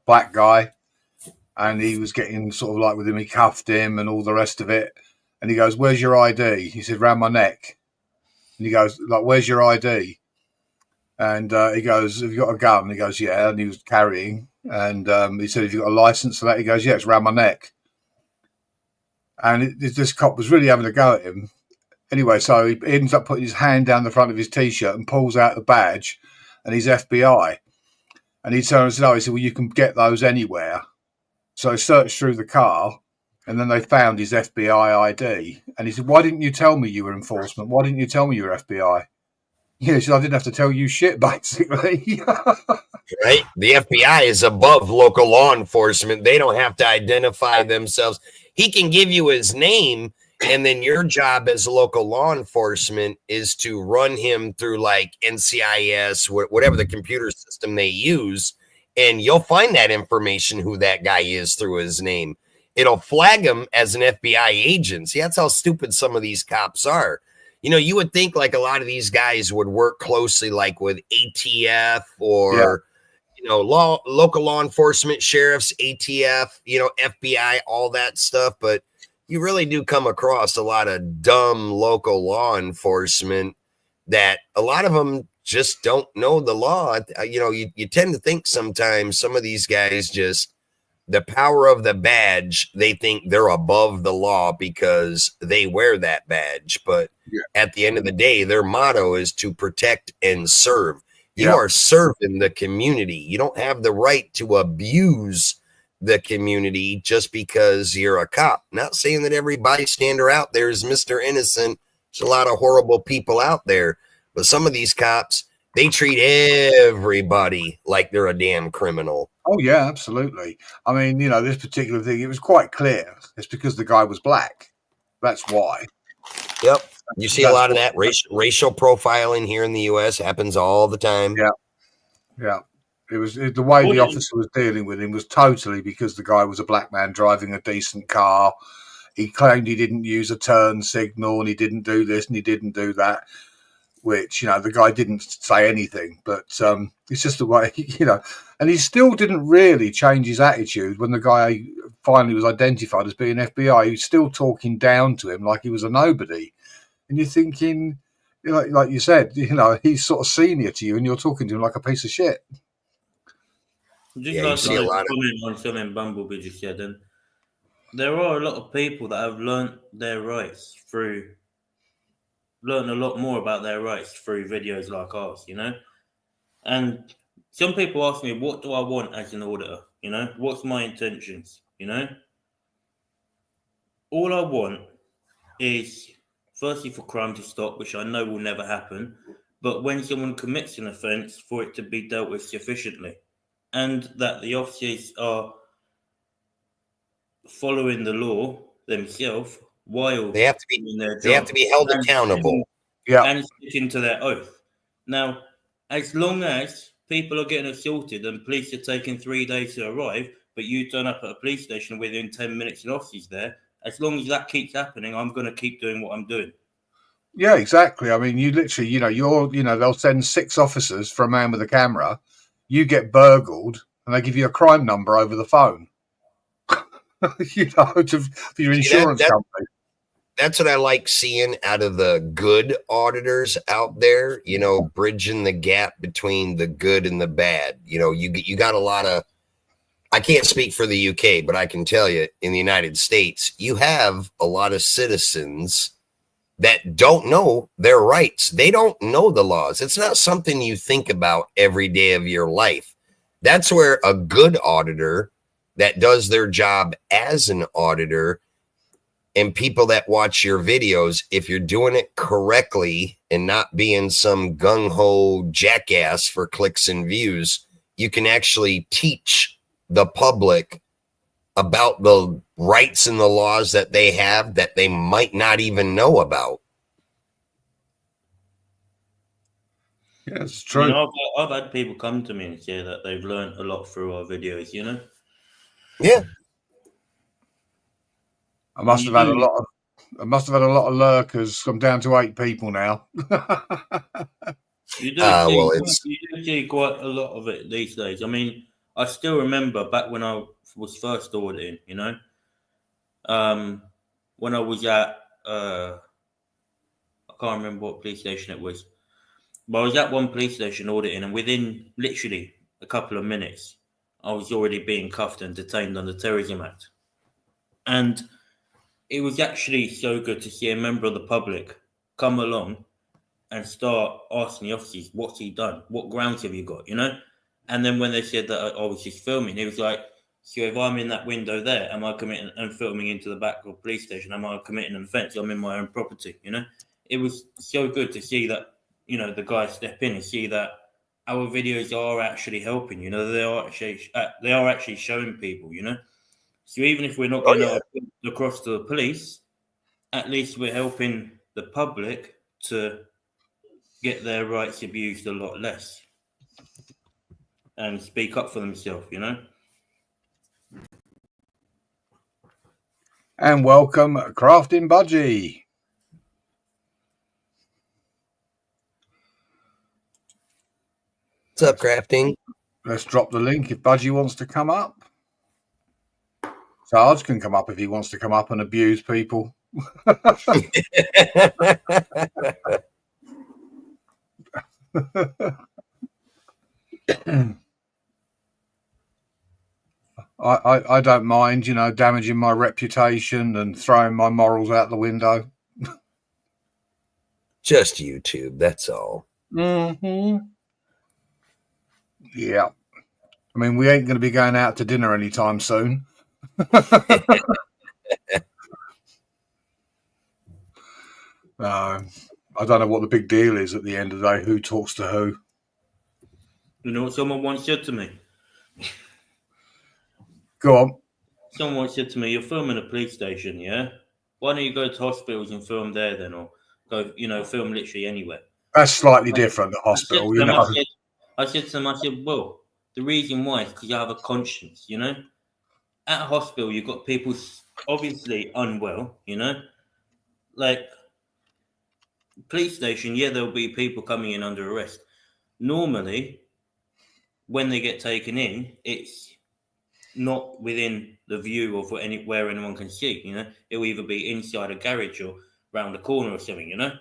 black guy, and he was getting sort of like with him, he cuffed him and all the rest of it. And he goes, where's your ID? He said, round my neck. And he goes, like, where's your ID? And he goes, have you got a gun? And he goes, yeah. And he was carrying. And he said, have you got a license for that? He goes, yeah, it's round my neck. And this cop was really having a go at him. Anyway, so he ends up putting his hand down the front of his T-shirt and pulls out the badge, and he's FBI. And he turned and said, oh, he said, well, you can get those anywhere. So he searched through the car, and then they found his FBI ID. And he said, why didn't you tell me you were enforcement? Why didn't you tell me you were FBI? Yeah, he said, I didn't have to tell you shit, basically. Right? The FBI is above local law enforcement. They don't have to identify themselves. He can give you his name, and then your job as local law enforcement is to run him through like NCIS, whatever the computer system they use, and you'll find that information, who that guy is, through his name. It'll flag him as an FBI agent. See, that's how stupid some of these cops are. You know, you would think like a lot of these guys would work closely like with ATF or, you know, local law enforcement, sheriffs, ATF, you know, FBI, all that stuff. But you really do come across a lot of dumb local law enforcement that a lot of them just don't know the law. You know, you tend to think sometimes some of these guys just, the power of the badge, they think they're above the law because they wear that badge. But at the end of the day, their motto is to protect and serve. You are serving the community. You don't have the right to abuse the community just because you're a cop. Not saying that every bystander out there is Mr. Innocent. There's a lot of horrible people out there. But some of these cops, they treat everybody like they're a damn criminal. Oh, yeah, absolutely. I mean, you know, this particular thing, it was quite clear. It's because the guy was black. That's why. Yep. You see a lot of that racial profiling here in the U.S. happens all the time. Yeah. Yeah. It was the way the officer was dealing with him was totally because the guy was a black man driving a decent car. He claimed he didn't use a turn signal and he didn't do this and he didn't do that, which, you know, the guy didn't say anything, but it's just the way, you know, and he still didn't really change his attitude when the guy finally was identified as being FBI. He was still talking down to him like he was a nobody. And you're thinking, you know, like you said, you know, he's sort of senior to you and you're talking to him like a piece of shit. Just like see a lot on something Bumblebee just said, and there are a lot of people that have learnt their rights learn a lot more about their rights through videos like ours, you know? And some people ask me, what do I want as an auditor? You know, what's my intentions? You know, all I want is firstly for crime to stop, which I know will never happen, but when someone commits an offence, for it to be dealt with sufficiently, and that the officers are following the law themselves while They have to be doing their they have job to be held and accountable. Yeah. and sticking to their oath. Now, as long as people are getting assaulted and police are taking 3 days to arrive, but you turn up at a police station within 10 minutes and officers there, as long as that keeps happening, I'm going to keep doing what I'm doing. Yeah, exactly. I mean, you literally, they'll send 6 officers for a man with a camera. You get burgled, and they give you a crime number over the phone. For your See, insurance company. that's what I like seeing out of the good auditors out there, bridging the gap between the good and the bad. You got a lot of, I can't speak for the UK, but I can tell you in the United States, you have a lot of citizens that don't know their rights. They don't know the laws. It's not something you think about every day of your life. That's where a good auditor that does their job as an auditor, and people that watch your videos, if you're doing it correctly and not being some gung-ho jackass for clicks and views, you can actually teach the public about the rights and the laws that they have that they might not even know about. Yeah, it's true. I've had people come to me and say that they've learned a lot through our videos, Yeah. I must have had a lot of lurkers. I'm down to 8 people now. You do, you do see quite a lot of it these days. I mean, I still remember back when I was first auditing, when I was at, I can't remember what police station it was, but I was at one police station auditing, and within literally a couple of minutes, I was already being cuffed and detained on the Terrorism Act. And it was actually so good to see a member of the public come along and start asking the officers, what's he done? What grounds have you got, And then when they said that I was just filming, it was like, so if I'm in that window there, am I committing and filming into the back of the police station? Am I committing an offence? I'm in my own property, It was so good to see that, the guys step in and see that our videos are actually helping, they are actually showing people, So even if we're not getting across to the police, at least we're helping the public to get their rights abused a lot less and speak up for themselves, And welcome, Crafting Budgie. What's up, Crafting? Let's drop the link if Budgie wants to come up. Sarge can come up if he wants to come up and abuse people. I don't mind, damaging my reputation and throwing my morals out the window. Just YouTube, that's all. Mm-hmm. Yeah. I mean, we ain't going to be going out to dinner anytime soon. I don't know what the big deal is at the end of the day, who talks to who. You know what someone once said to me? Go on. Someone once said to me, you're filming a police station, yeah? Why don't you go to hospitals and film there then, or go, film literally anywhere? That's slightly different at hospital, I said to them, well, the reason why is because you have a conscience, At a hospital, you've got people obviously unwell, Like, police station, yeah, there'll be people coming in under arrest. Normally, when they get taken in, it's not within the view of where anyone can see, It'll either be inside a garage or round the corner or something, Yeah,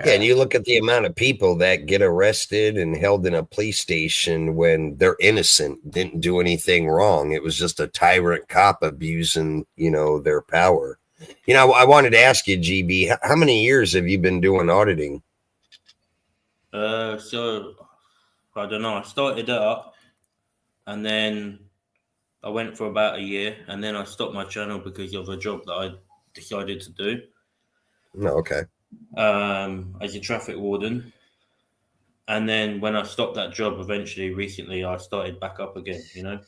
and you look at the amount of people that get arrested and held in a police station when they're innocent, didn't do anything wrong. It was just a tyrant cop abusing, their power. I wanted to ask you, GB, how many years have you been doing auditing? So I don't know. I started it up, and then I went for about a year, and then I stopped my channel because of a job that I decided to do No, okay. as a traffic warden. And then when I stopped that job, eventually, recently, I started back up again. You know,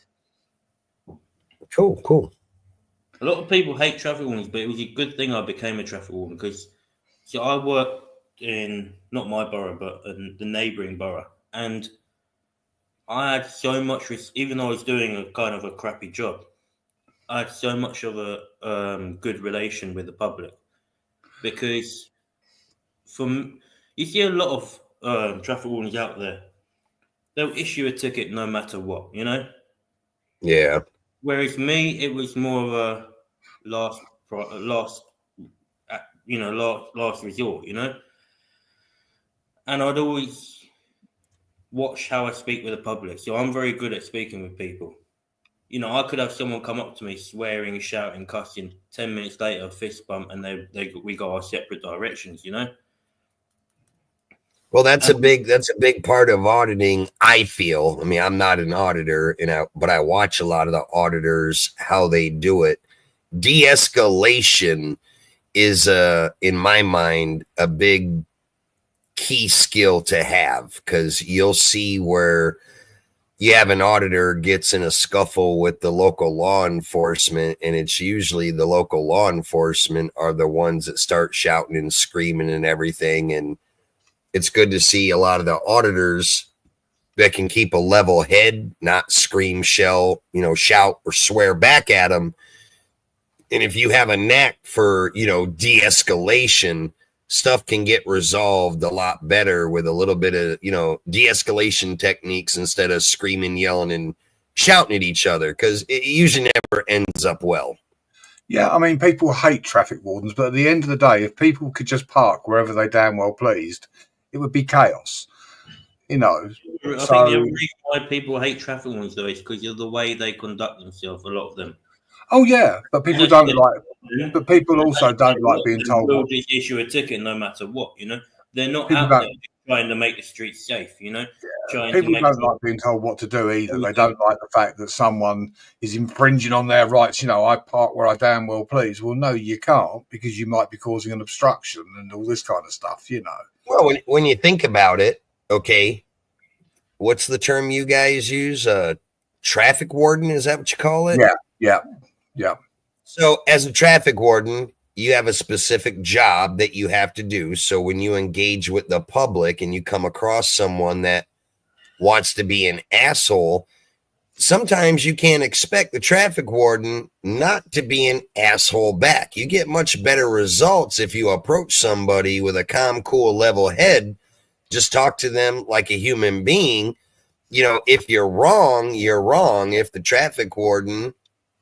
Cool. a lot of people hate traffic wardens, but it was a good thing I became a traffic warden because, see, I worked in not my borough, but in the neighbouring borough, and I had so much, even though I was doing a kind of a crappy job, I had so much of a good relation with the public because from you see a lot of traffic wardens out there, they'll issue a ticket no matter what, you know. Yeah. Whereas me, it was more of a last, last resort, you know. And I'd always watch how I speak with the public, so I'm very good at speaking with people. You know, I could have someone come up to me swearing, shouting, cussing. 10 minutes later, fist bump, and we go our separate directions. You know. Well, that's a big part of auditing. I feel. I mean, I'm not an auditor, but I watch a lot of the auditors how they do it. De-escalation is in my mind, a big key skill to have, because you'll see where you have an auditor gets in a scuffle with the local law enforcement, and it's usually the local law enforcement are the ones that start shouting and screaming and everything. And it's good to see a lot of the auditors that can keep a level head, not scream, shout or swear back at them. And if you have a knack for, de-escalation, stuff can get resolved a lot better with a little bit of, de-escalation techniques instead of screaming, yelling, and shouting at each other, because it usually never ends up well. Yeah, I mean, people hate traffic wardens, but at the end of the day, if people could just park wherever they damn well pleased, it would be chaos. I think the other reason why people hate traffic wardens, though, is because of the way they conduct themselves. A lot of them. Oh yeah, but people But people also don't like being told. They'll just issue a ticket no matter what. You know, they're not out there trying to make the streets safe. You know, people don't like being told what to do either. They don't like the fact that someone is infringing on their rights. I park where I damn well please. Well, no, you can't, because you might be causing an obstruction and all this kind of stuff. Well, when you think about it, okay, what's the term you guys use? Traffic warden, is that what you call it? Yeah. So as a traffic warden, you have a specific job that you have to do. So when you engage with the public and you come across someone that wants to be an asshole, sometimes you can't expect the traffic warden not to be an asshole back. You get much better results if you approach somebody with a calm, cool, level head. Just talk to them like a human being. If you're wrong, you're wrong. If the traffic warden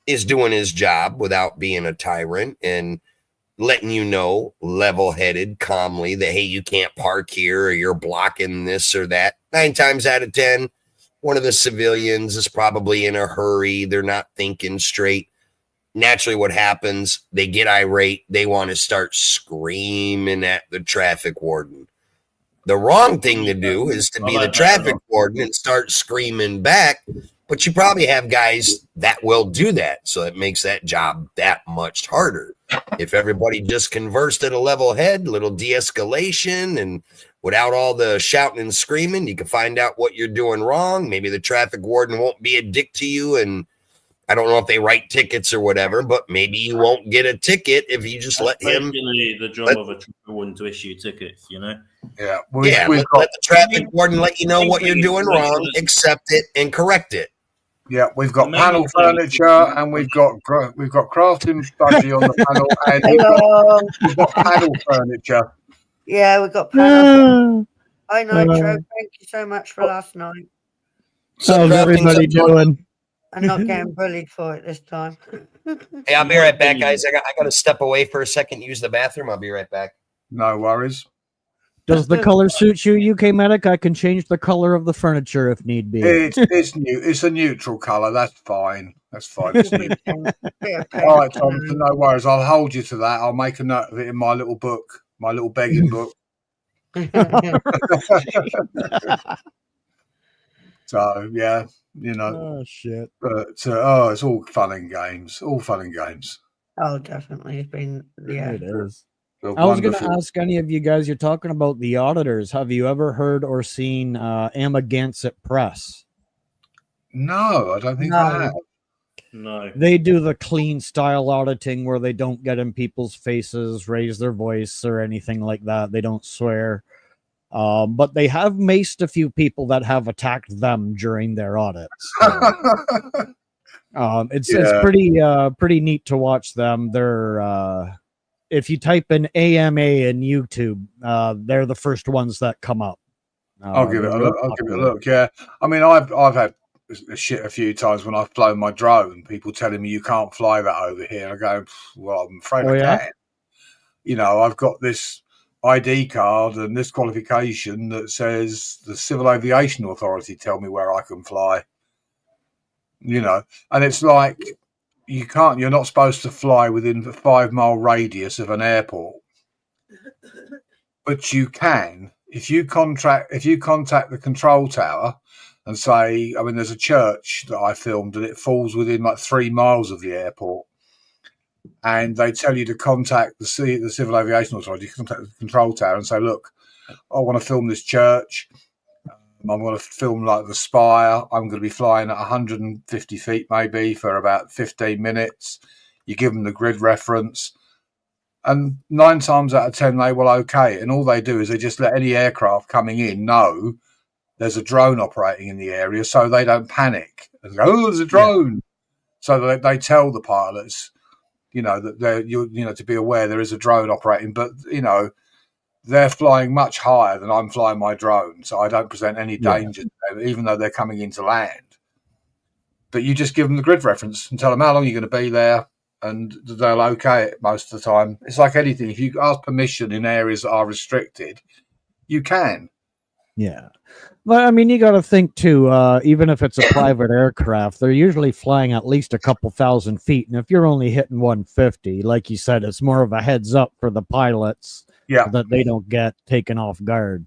is doing his job without being a tyrant and letting level-headed, calmly, that, hey, you can't park here, or you're blocking this or that, 9 times out of 10, one of the civilians is probably in a hurry. They're not thinking straight. Naturally, what happens, they get irate. They want to start screaming at the traffic warden. The wrong thing to do is to be the traffic warden and start screaming back. But you probably have guys that will do that. So it makes that job that much harder. If everybody just conversed at a level head, little de-escalation, and without all the shouting and screaming, you can find out what you're doing wrong. Maybe the traffic warden won't be a dick to you. And I don't know if they write tickets or whatever, but maybe you won't get a ticket if you just let him. The job of a traffic warden to issue tickets, Yeah. Let the traffic warden let you know what you're doing wrong, accept it, and correct it. Yeah, we've got panel furniture, and we've got crafting budgie on the panel, and we've got panel furniture. Yeah, we've got panel. I know, Joe. Thank you so much for last night. How's everybody doing? I'm not getting bullied for it this time. Hey, I'll be right back, guys. I got to step away for a second, use the bathroom. I'll be right back. No worries. Does the color suit you, UK Medic? I can change the color of the furniture if need be. It's new. It's a neutral color. That's fine. It's neutral. All right, Thompson. No worries. I'll hold you to that. I'll make a note of it in my little book, my little begging book. So yeah, Oh shit! but it's all fun and games. All fun and games. Oh, definitely. It's been, yeah. It is. A I was going to wonderful. ask any of you guys. You're talking about the auditors. Have you ever heard or seen Amagansett Press? No, I don't think I have. No. They do the clean style auditing where they don't get in people's faces, raise their voice, or anything like that. They don't swear. But they have maced a few people that have attacked them during their audits. It's pretty neat to watch them. They're if you type in AMA in YouTube, they're the first ones that come up. I'll give it a they're look. real I'll give it a popular. look. Yeah, I mean, I've had shit a few times when I've flown my drone. People telling me you can't fly that over here. I go, well, I'm afraid Oh, I yeah? can. I've got this ID card and this qualification that says the Civil Aviation Authority tell me where I can fly. And it's like you're not supposed to fly within a 5-mile radius of an airport, but you can if you contact the control tower and say, I mean, there's a church that I filmed and it falls within like 3 miles of the airport, and they tell you to contact the Civil Aviation Authority, contact the control tower and say, look, I want to film this church. I'm going to film like the spire. I'm going to be flying at 150 feet maybe for about 15 minutes. You give them the grid reference, and 9 times out of 10 they will okay it. And all they do is they just let any aircraft coming in know there's a drone operating in the area, so they don't panic and go, oh, there's a drone. Yeah. So they tell the pilots, that they're to be aware there is a drone operating, but they're flying much higher than I'm flying my drone, so I don't present any danger to them, even though they're coming into land. But you just give them the grid reference and tell them how long you're going to be there, and they'll okay it most of the time. It's like anything. If you ask permission in areas that are restricted, you can. Yeah. But I mean, you got to think too, even if it's a private aircraft, they're usually flying at least a couple thousand feet. And if you're only hitting 150, like you said, it's more of a heads up for the pilots. Yeah, that they don't get taken off guard.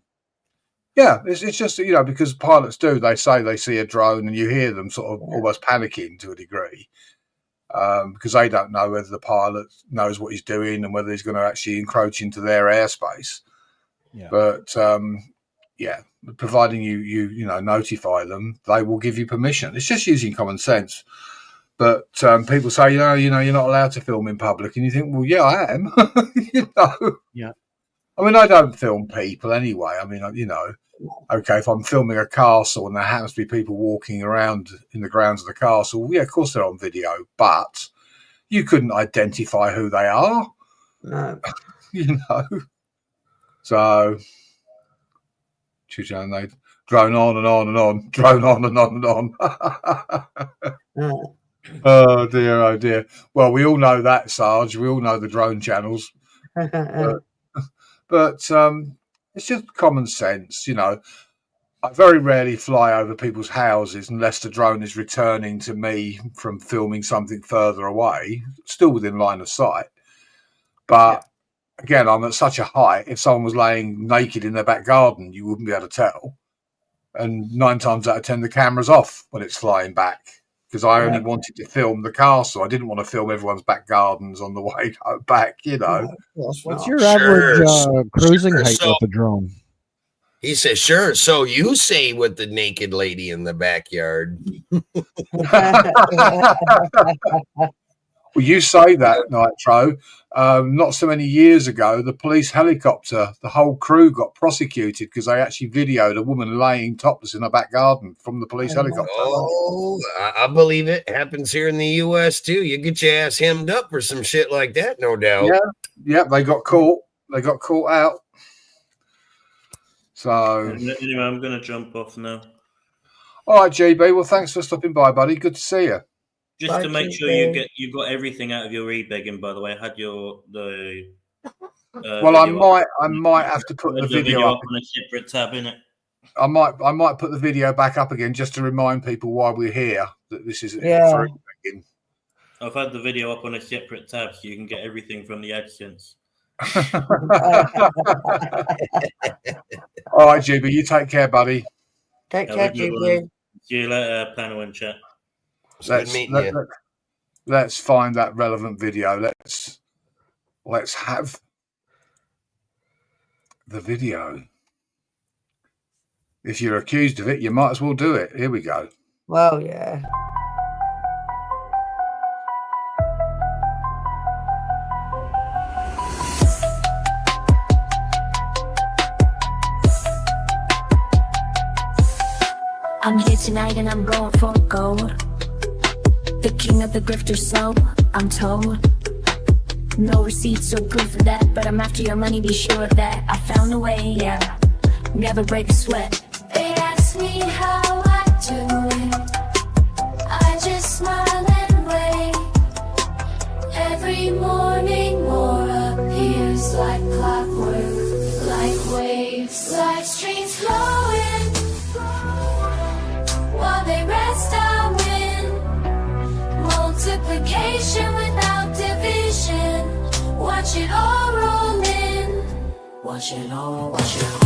Yeah, it's just because pilots they say they see a drone and you hear them sort of almost panicking to a degree because they don't know whether the pilot knows what he's doing and whether he's going to actually encroach into their airspace. Yeah. But providing you notify them, they will give you permission. It's just using common sense. But people say you're not allowed to film in public, and you think, well, yeah, I am. Yeah. I mean, I don't film people anyway. I mean, okay, if I'm filming a castle and there happens to be people walking around in the grounds of the castle, yeah, of course they're on video, but you couldn't identify who they are. No. So, they drone on and on and on, drone on and on and on. Oh, dear. Well, we all know that, Sarge. We all know the drone channels. But it's just common sense, I very rarely fly over people's houses unless the drone is returning to me from filming something further away, still within line of sight. But again, I'm at such a height, if someone was laying naked in their back garden, you wouldn't be able to tell. And 9 times out of 10, the camera's off when it's flying back. Because I only wanted to film the castle. I didn't want to film everyone's back gardens on the way back, What's your average cruising height with a drone? He says, sure. So you say with the naked lady in the backyard. Well, you say that, Nitro. Not so many years ago, the police helicopter, the whole crew got prosecuted because they actually videoed a woman laying topless in her back garden from the police helicopter. Oh, I believe it happens here in the U.S. too. You get your ass hemmed up for some shit like that, no doubt. Yeah, they got caught. They got caught out. So anyway, I'm going to jump off now. All right, GB. Well, thanks for stopping by, buddy. Good to see you. Just to make sure you got everything out of your e-begging, by the way. I had well, I might have to put the video up on a separate tab, innit? I might put the video back up again just to remind people why we're here. That this is for e-begging. I've had the video up on a separate tab, so you can get everything from the AdSense. All right, GB. You take care, buddy. Take care, GB. See you later, panel and chat. It's good meeting you. Let's find that relevant video. Let's have the video. If you're accused of it, you might as well do it. Here we go. Well, yeah. I'm here tonight and I'm going for gold. The king of the grifter, so I'm told. No receipts, so good for that. But I'm after your money, be sure of that. I found a way, yeah. Never break a sweat. They ask me how I do it. I just smile and wave. Every morning more appears like clockwork, like waves, like streams flowing. While they rest, I win. Multiplication without division. Watch it all roll in. Watch it all, watch it all.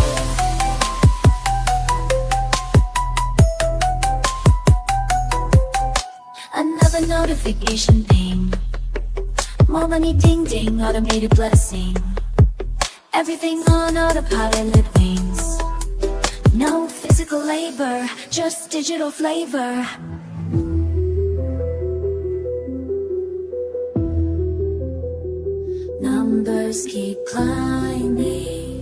Another notification ping. More money ding ding, automated blessing. Everything on autopilot wings. No physical labor, just digital flavor. Numbers keep climbing,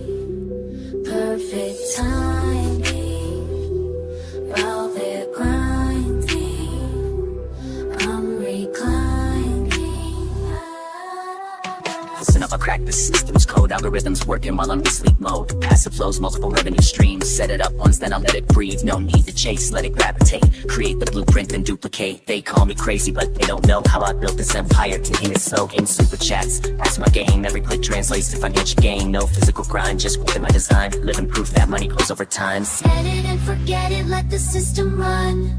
perfect timing. While they're grinding, I'm reclining. Listen up, I crack the system's code. Algorithms working while I'm in sleep mode. Passive flows, multiple revenue streams. Set it up once, then I'll let it breathe. No need to chase, let it gravitate. Create the blueprint and duplicate. They call me crazy, but they don't know how I built this empire. Contain it so in super chats. That's my game, every click translates to financial gain. No physical grind, just within my design. Living proof that money grows over time. Set it and forget it, let the system run.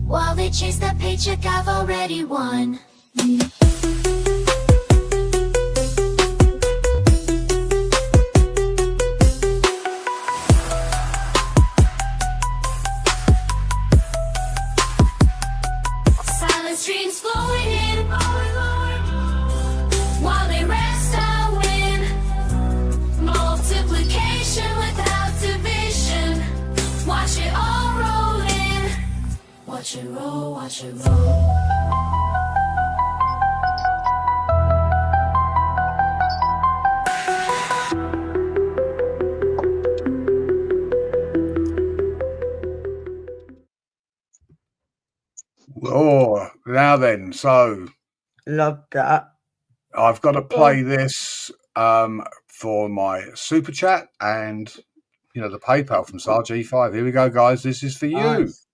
While they chase that paycheck, I've already won. Silent streams flowing in. While they rest, I win. Multiplication without division. Watch it all roll in. Watch it roll, watch it roll. Oh, now then. So Love that. I've got to play this for my super chat and the PayPal from SAR-G5. Here we go, guys. This is for you. Nice.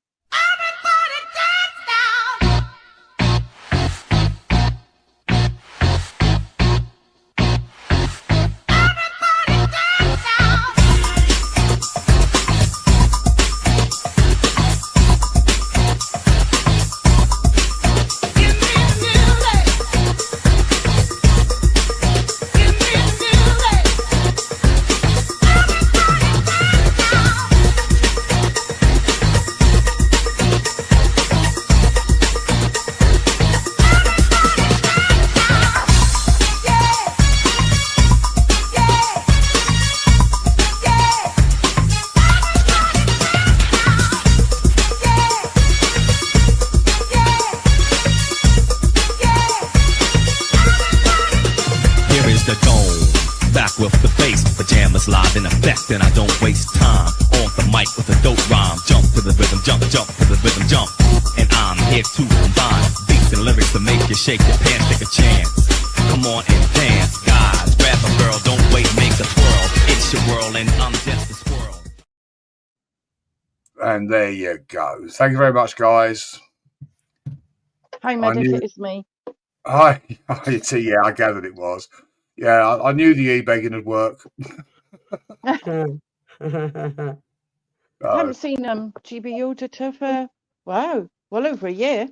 With the bass, pajamas live in effect, and I don't waste time on the mic with a dope rhyme. Jump to the rhythm, jump, jump to the rhythm, jump. And I'm here to combine beats and lyrics to make you shake your pants, take a chance. Come on and dance, guys. Grab a girl, don't wait, make a twirl. It's your world, and I'm just a squirrel. And there you go. Thank you very much, guys. Hi, Medic, it is me. Hi. Yeah, I gathered it was. Yeah, I knew the e-begging would work. I haven't seen GB Auditor for, well over a year.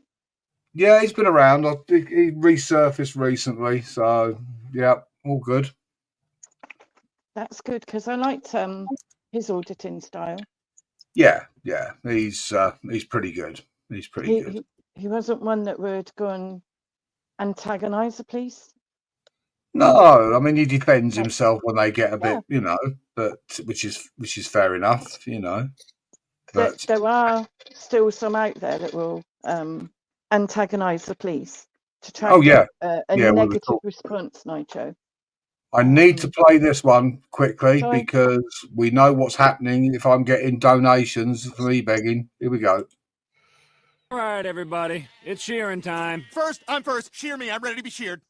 Yeah, he's been around. He resurfaced recently. So, yeah, all good. That's good, because I liked his auditing style. Yeah, he's pretty good. He's pretty good. He wasn't one that would go and antagonise the police. No, I mean he defends himself when they get a bit, but which is fair enough, But There are still some out there that will antagonise the police to try and get a negative response, Nitro. I need to play this one quickly because we know what's happening if I'm getting donations for me begging. Here we go. All right, everybody, it's shearing time. I'm first. Shear me. I'm ready to be sheared.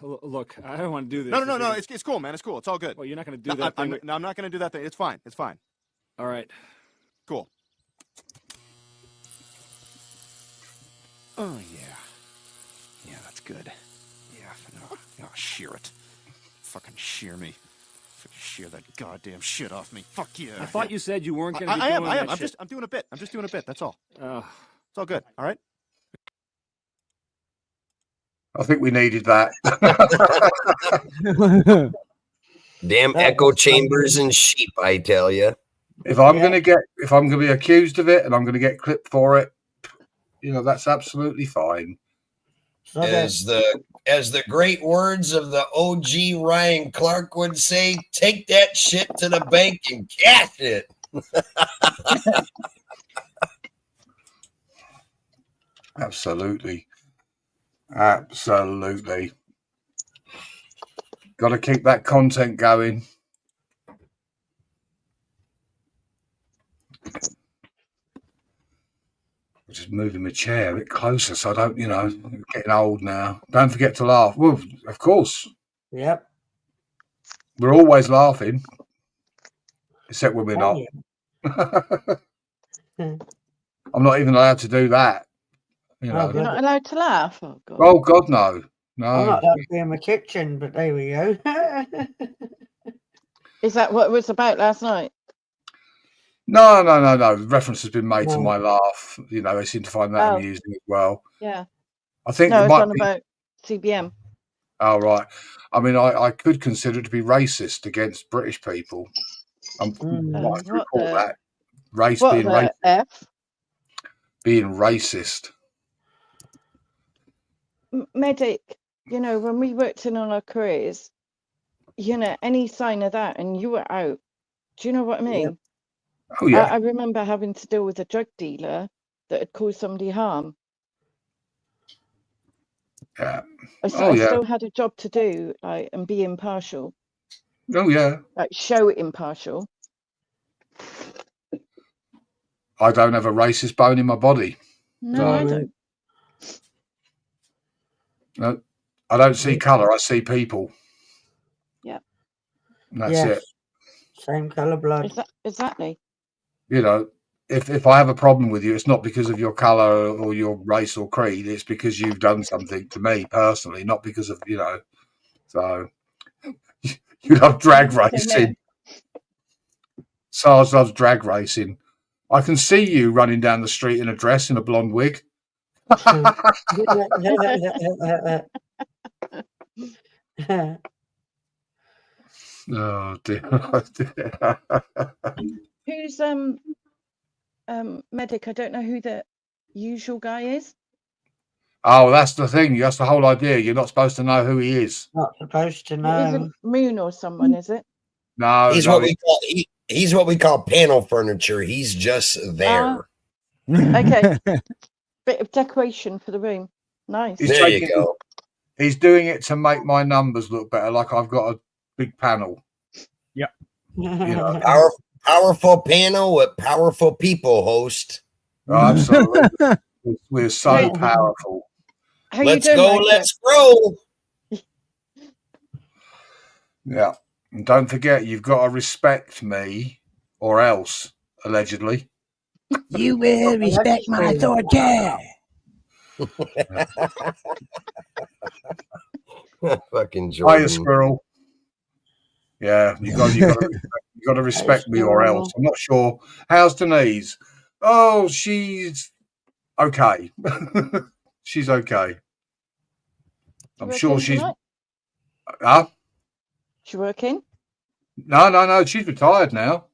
Look, I don't want to do this. No. It's cool, man. It's cool. It's all good. Well, you're not going to do that thing. I'm not going to do that thing. It's fine. All right. Cool. Oh, yeah. Yeah, that's good. Yeah, no, shear it. Fucking shear me. Fucking shear that goddamn shit off me. Fuck yeah. I thought you said you weren't going to be doing I am. that shit. I'm doing a bit. I'm just doing a bit. That's all. It's all good. All right? I think we needed that. Damn echo chambers and sheep, I tell you. If I'm going to be accused of it and I'm going to get clipped for it, that's absolutely fine. As the great words of the OG Ryan Clark would say, take that shit to the bank and cash it. Absolutely. Got to keep that content going. I'm just moving my chair a bit closer so I don't, I'm getting old now. Don't forget to laugh. Well, of course. Yep. We're always laughing. Except when we're not. I'm not even allowed to do that. You're not allowed to laugh? Oh, God. Oh, God, no. No. I'm not allowed to be in my kitchen, but there we go. Is that what it was about last night? No. Reference has been made to my laugh. They seem to find that amusing as well. Yeah. I think it's on about CBM. Oh, right. I mean, I could consider it to be racist against British people. What that. Race being racist. F? Being racist. Medic, when we worked in on our careers, any sign of that and you were out. Do you know what I mean? Yeah. Oh, yeah. I remember having to deal with a drug dealer that had caused somebody harm. Yeah. I still had a job to do, and be impartial. Oh, yeah. Show impartial. I don't have a racist bone in my body. No, I don't. No, I don't see colour. I see people. Yeah. And that's it. Same colour blood. Exactly. If I have a problem with you, it's not because of your colour or your race or creed. It's because you've done something to me personally, not because of, So, you love drag racing. SARS loves drag racing. I can see you running down the street in a dress in a blonde wig. Oh dear. Who's Medic? I don't know who the usual guy is. Oh, that's the thing. That's the whole idea. You're not supposed to know who he is. Not supposed to know. It isn't Moon or someone, is it? No, he's what we call panel furniture. He's just there. Okay. Bit of decoration for the room. Nice. There you go. He's doing it to make my numbers look better, like I've got a big panel. Yep. Powerful panel with powerful people, host. Oh, absolutely. We're so powerful. Let's go, let's grow. Yeah. And don't forget, you've got to respect me or else, allegedly. You will respect my authority. Fucking Jordan. Hiya, squirrel. Yeah, you got to respect me or else. I'm not sure. How's Denise? Oh, she's okay. She's okay. I'm sure she's. She working? No. She's retired now.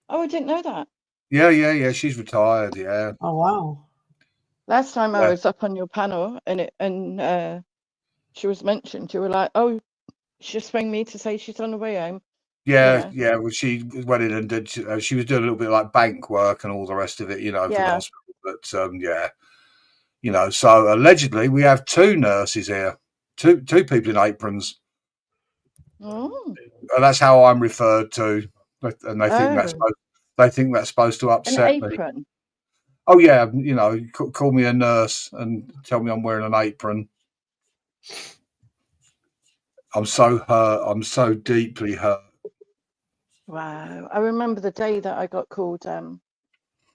Oh, I didn't know that. Yeah. She's retired. Yeah. Oh wow. Last time I Yeah. was up on your panel and she was mentioned, you were like, "Oh, she just rang me to say she's on the way home." Yeah. Well, she went in and did. She was doing a little bit like bank work and all the rest of it, for the Yeah. hospital. But yeah, so allegedly we have 2 nurses here, two people in aprons, Oh, and that's how I'm referred to. And they think that's supposed to an upset me. apron. Oh yeah, call me a nurse and tell me I'm wearing an apron. I'm so hurt. I'm so deeply hurt. Wow. I remember the day that I got called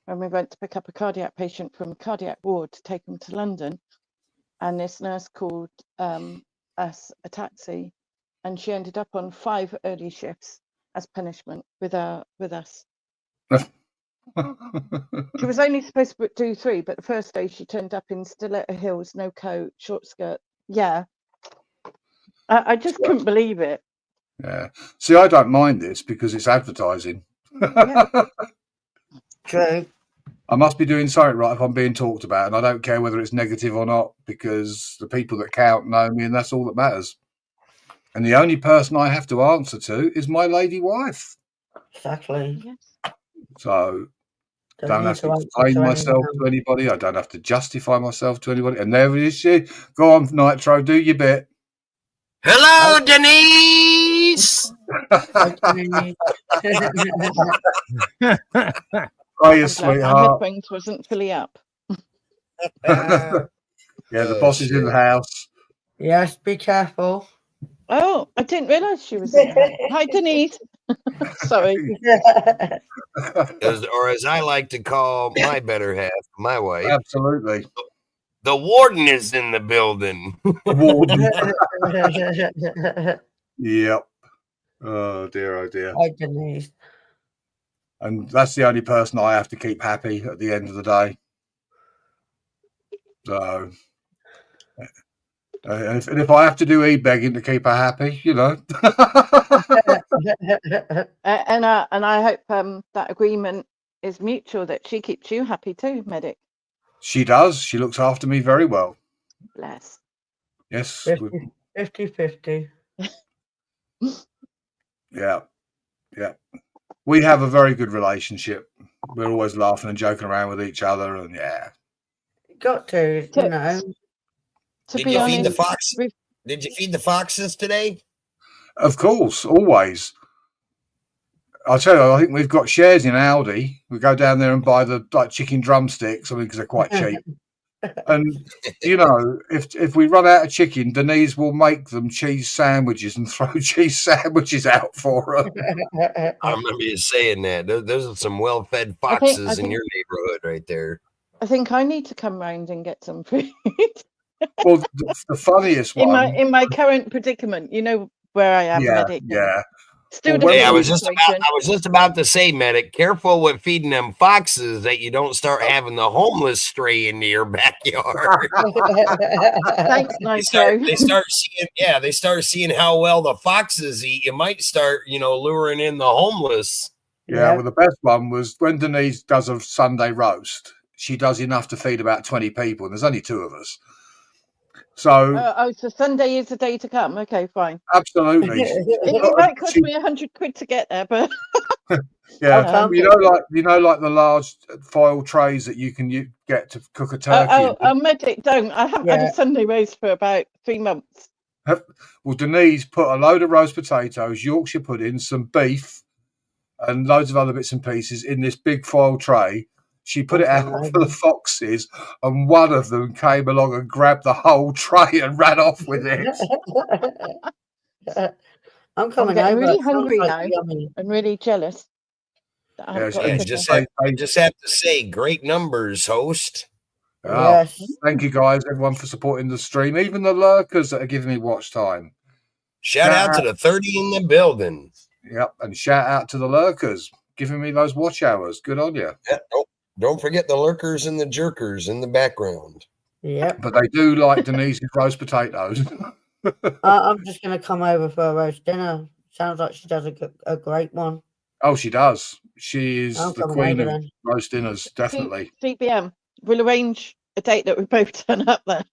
when we went to pick up a cardiac patient from a cardiac ward to take him to London, and this nurse called us a taxi, and she ended up on 5 early shifts as punishment with us. She was only supposed to do 3, but the first day she turned up in stiletto heels, no coat, short skirt. Yeah. I just couldn't believe it. Yeah. See, I don't mind this because it's advertising. Yeah. True. I must be doing something right if I'm being talked about, and I don't care whether it's negative or not, because the people that count know me, and that's all that matters. And the only person I have to answer to is my lady wife. Exactly. Yes. So don't have to explain myself to anybody. I don't have to justify myself to anybody. And there is she. Go on, Nitro, do your bit. Hello, Denise. Hiya, sweetheart. My headphones wasn't fully up. Yeah, the boss is in the house. Yes, be careful. Oh, I didn't realise she was in the house. Hi, Denise. Sorry. Or as I like to call my better half, my wife. Absolutely. The warden is in the building. Warden. Yep. Oh dear. Hi, Denise. And that's the only person I have to keep happy at the end of the day. So, and if I have to do e-begging to keep her happy, and I hope that agreement is mutual, that she keeps you happy too, Medic. She does. She looks after me very well. Bless. Yes. 50-50. Yeah. We have a very good relationship. We're always laughing and joking around with each other, and yeah. Got to, you know. Did you feed the fox? Did you feed the foxes today? Of course, always. I'll tell you, I think we've got shares in Aldi. We go down there and buy the chicken drumsticks, because they're quite cheap. And if we run out of chicken, Denise will make them cheese sandwiches and throw cheese sandwiches out for them. I remember you saying that. Those are some well-fed foxes in your neighborhood right there. I think I need to come round and get some food. Well, the funniest one in my current predicament, where I am, Medic. Yeah. I was just about to say, Medic, careful with feeding them foxes that you don't start having the homeless stray into your backyard. Thanks, Nitro. They start seeing how well the foxes eat. You might start, luring in the homeless. Yeah, well, the best one was when Denise does a Sunday roast. She does enough to feed about 20 people, and there's only 2 of us. So, so Sunday is the day to come. Okay, fine. Absolutely. It might cost me 100 quid to get there, but yeah, like the large foil trays that you can get to cook a turkey. Medic, don't. I haven't had a Sunday roast for about 3 months. Well, Denise put a load of roast potatoes, Yorkshire pudding, some beef, and loads of other bits and pieces in this big foil tray. She put it out for the foxes, and one of them came along and grabbed the whole tray and ran off with it. I'm coming over. I'm really hungry now. I'm really jealous. I just have to say, great numbers, host. Oh, yes. Thank you, guys, everyone, for supporting the stream, even the lurkers that are giving me watch time. Shout out to the 30 in the building. Yep, and shout out to the lurkers giving me those watch hours. Good on you. Yeah, don't forget the lurkers and the jerkers in the background. Yeah, but they do like Denise's roast potatoes. I'm just going to come over for a roast dinner. Sounds like she does a great one. Oh, she does. She is I'm the coming queen over of then. roast dinners, definitely. CBM. We'll arrange a date that we both turn up there.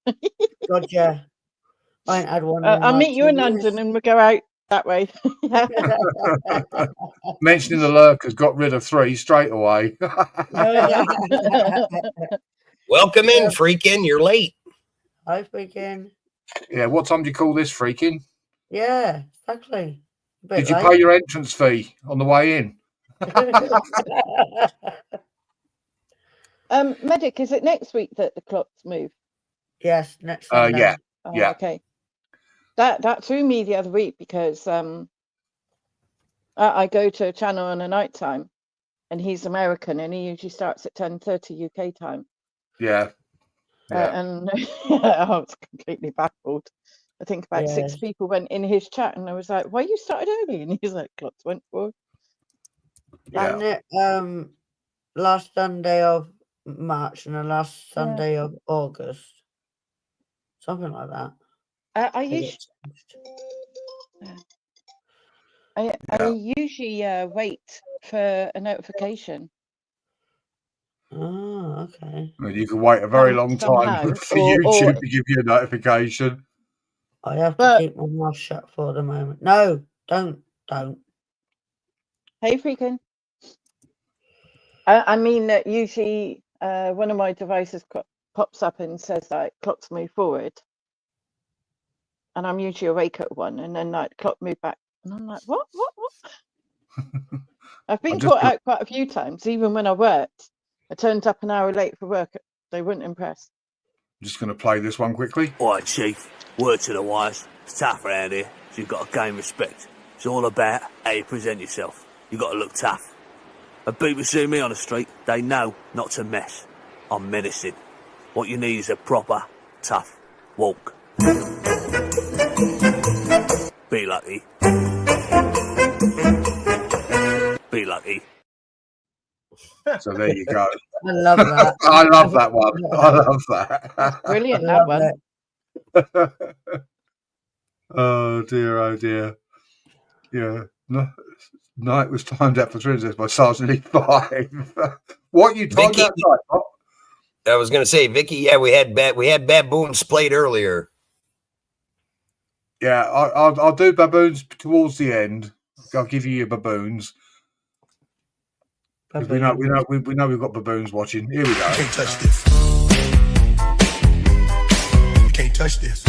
God, yeah. I ain't had one in I'll like meet you 2 in years. London and we'll go out that way. Yeah. Mentioning the lurkers got rid of 3 straight away. Welcome in, freaking. You're late. Hi, freaking. Yeah, what time do you call this, freaking? Yeah, exactly. Did you pay your entrance fee on the way in? Medic, is it next week that the clocks move? Yes, next Sunday. Yeah. Oh, Yeah. okay. That threw me the other week because I go to a channel on a night time, and he's American, and he usually starts at 10:30 UK time. Yeah. And I was completely baffled. I think about 6 people went in his chat, and I was like, "Why you started early?" And he's like, "Clocks went forward." Isn't it last Sunday of March and the last Sunday of August? Something like that. I usually wait for a notification. Oh, okay. I mean, you can wait a very long somehow, time for or- YouTube to give you a notification. I have to keep my mouth shut for the moment. No, don't. Hey, freaking. I mean, usually one of my devices pops up and says like clocks move forward, and I'm usually awake at 1, and then like clock move back, and I'm like, what? I've been caught out quite a few times, even when I worked. I turned up an hour late for work. They weren't impressed. I'm just going to play this one quickly. All right, Chief. Word to the wise. It's tough around here, so you've got to gain respect. It's all about how you present yourself. You've got to look tough. When people see me on the street, they know not to mess. I'm menacing. What you need is a proper, tough walk. Be lucky. Be lucky. So there you go. I love that. I love that one. I love that. That's brilliant, that one. Oh dear. Yeah. No, night was timed out for twins by Sergeant Lee 5. What you timed Vicky, out night? What? I was going to say, Vicky. Yeah, we had baboons played earlier. Yeah, I'll do baboons towards the end. I'll give you your baboons. We know we've got baboons watching. Here we go. You can't touch this. You can't touch this.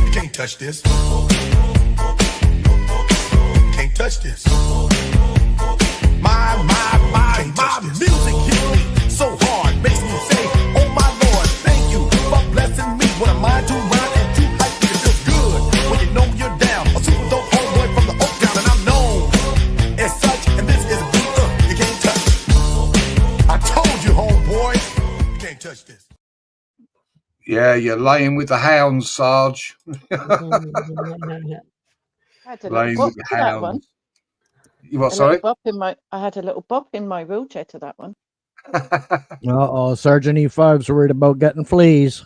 You can't touch this. Can't touch this. My music hits me so hard, makes me say, oh my Lord, thank you for blessing me. What am I to rhyme and too hype? It feels good when you know you're down. A super dope homeboy from the Oak Town, and I'm known as such, and this is a beat you can't touch. I told you, homeboy, you can't touch this. Yeah, you're laying with the hounds, Sarge. Laying with the hounds. You what? Sorry. I had a little bop in my wheelchair to that one. Sergeant E5's worried about getting fleas.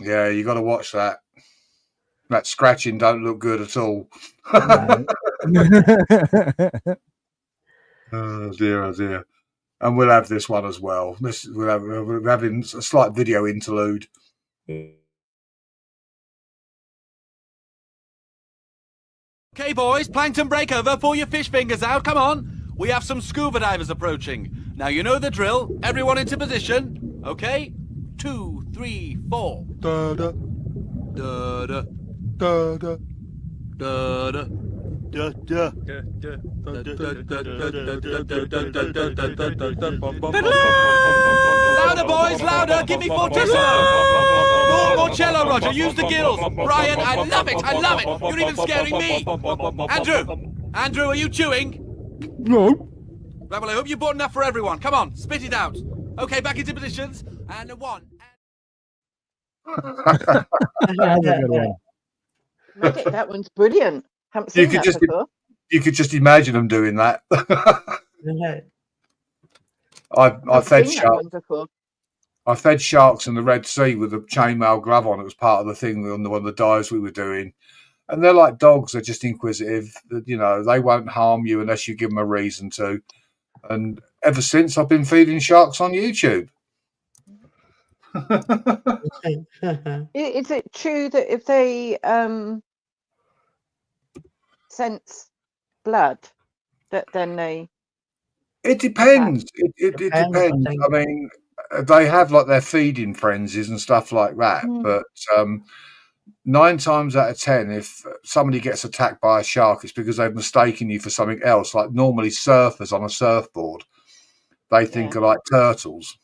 Yeah, you got to watch that. That scratching don't look good at all. Oh dear. And we'll have this one as well. We're having a slight video interlude. Okay, boys, plankton breakover. Pull your fish fingers out. Come on. We have some scuba divers approaching. Now, you know the drill. Everyone into position. Okay? 2, 3, 4. Da-da. Da-da. Da-da. Da-da. Da-da. Louder, boys, louder. Give me fortissimo. More cello, Roger. Use the gills. Brian, I love it. You're even scaring me. Andrew, are you chewing? No. Right, well, I hope you bought enough for everyone. Come on, spit it out. Okay, back into positions. And 1. Medic, that one's brilliant. Haven't seen that before. You could just imagine them doing that. I fed Sharp. I fed sharks in the Red Sea with a chainmail glove on. It was part of the thing on one of the dives we were doing. And they're like dogs. They're just inquisitive. You know, they won't harm you unless you give them a reason to. And ever since, I've been feeding sharks on YouTube. Is it true that if they sense blood, that then they? It depends. It depends. I mean, they have like their feeding frenzies and stuff like that. But 9 times out of 10, if somebody gets attacked by a shark, it's because they've mistaken you for something else. Like normally surfers on a surfboard, they think are like turtles.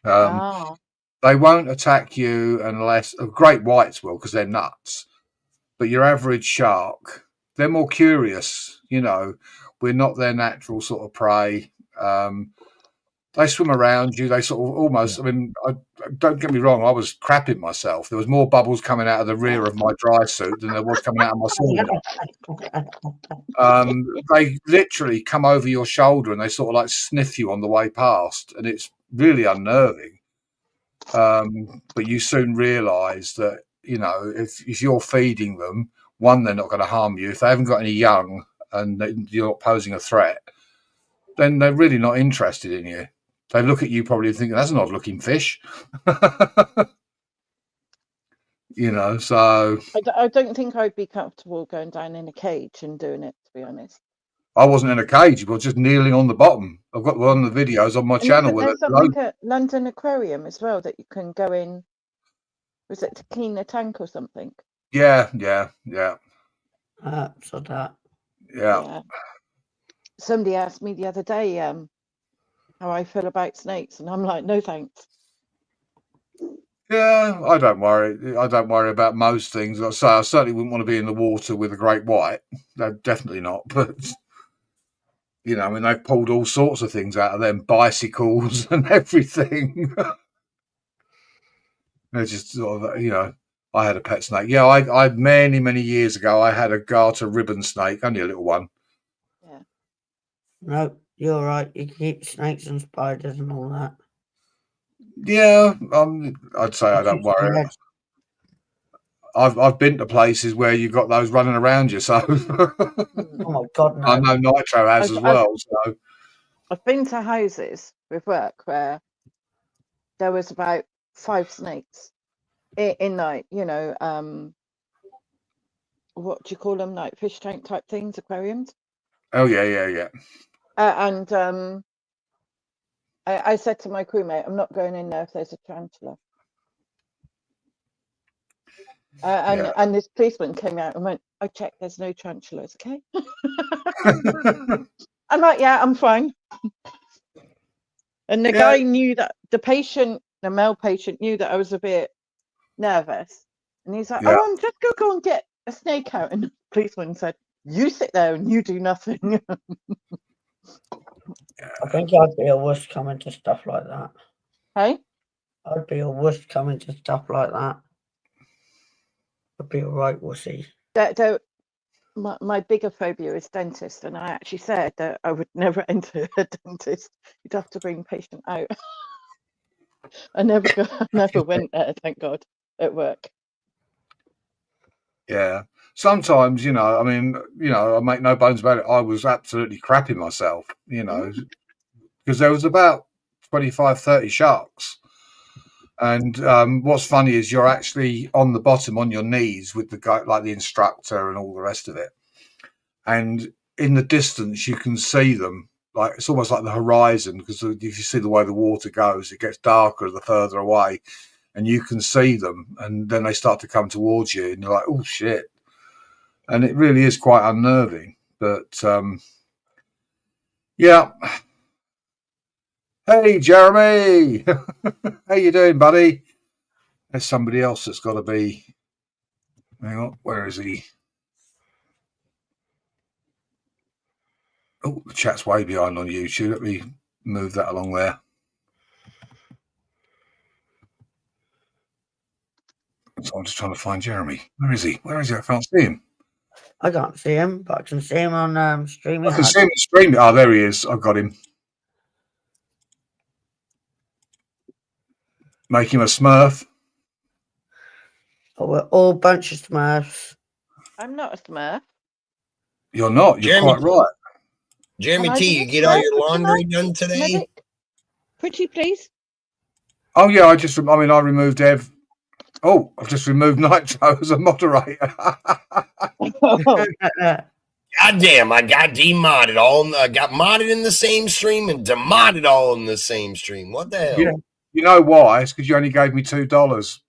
They won't attack you unless great whites will, because they're nuts. But your average shark, they're more curious. You know, we're not their natural sort of prey. They swim around you. They sort of almost. I mean, don't get me wrong. I was crapping myself. There was more bubbles coming out of the rear of my dry suit than there was coming out of my sauna. They literally come over your shoulder and they sort of like sniff you on the way past, and it's really unnerving. But you soon realise that, you know, if you're feeding them, one, they're not going to harm you. If they haven't got any young and you're not posing a threat, then they're really not interested in you. They look at you probably thinking, that's an odd looking fish. You know, so. I don't think I'd be comfortable going down in a cage and doing it, to be honest. I wasn't in a cage, but just kneeling on the bottom. I've got one of the videos on my channel. There's something at London Aquarium as well that you can go in. Was it to clean the tank or something? Yeah. So that. Yeah. Somebody asked me the other day how I feel about snakes, and I'm like, no thanks. Yeah, I don't worry. I don't worry about most things. Like I say, I certainly wouldn't want to be in the water with a great white. No, definitely not. But you know, I mean, they've pulled all sorts of things out of them, bicycles and everything. They're just sort of, you know. I had a pet snake. Yeah, I many years ago, I had a garter ribbon snake, only a little one. Yeah. No, you're right. You keep snakes and spiders and all that. Yeah, I'd say I don't worry. I've been to places where you've got those running around you, so. Oh my God, no. I know Nitro has as well. So I've been to houses with work where there was about 5 snakes in like, you know, what do you call them, like fish tank type things, aquariums? Oh yeah. And I said to my crewmate, I'm not going in there if there's a tarantula. And this policeman came out and went, I checked, there's no tarantulas, okay? I'm like, yeah, I'm fine. And the guy knew that the male patient knew that I was a bit nervous. And he's like, oh, I'm just going to go and get a snake out. And the policeman said, you sit there and you do nothing. I think I'd be a wuss coming to stuff like that. Hey? I'd be a wuss coming to stuff like that. I'd be a right wussy. My bigger phobia is dentist, and I actually said that I would never enter a dentist. You'd have to bring patient out. I never went there, thank God, at work. Yeah. Sometimes, you know, I mean, you know, I make no bones about it. I was absolutely crapping myself, you know, because there was about 25, 30 sharks. And what's funny is you're actually on the bottom on your knees with the guy, like the instructor and all the rest of it. And in the distance, you can see them. Like it's almost like the horizon, because if you see the way the water goes, it gets darker the further away, and you can see them. And then they start to come towards you, and you're like, oh shit. And it really is quite unnerving. But yeah. Hey, Jeremy. How you doing, buddy? There's somebody else that's got to be. Hang on, where is he? Oh, the chat's way behind on YouTube. Let me move that along there. So I'm just trying to find Jeremy. Where is he? Where is he? I can't see him. I can't see him, but I can see him on streaming. I can see him on streaming. Oh, there he is. I've got him. Make him a Smurf. Oh, we're all a bunch of Smurfs. I'm not a Smurf. You're not. You're Jeremy, quite right. Jeremy Can I T, be you a get all Smurf, your Mr. laundry done today? Medic? Pretty please. Oh yeah, I removed Ev. Oh, I've just removed Nitro as a moderator. Goddamn, I got demodded I got modded in the same stream and demodded all in the same stream. What the hell? Yeah. You know why? It's because you only gave me $2.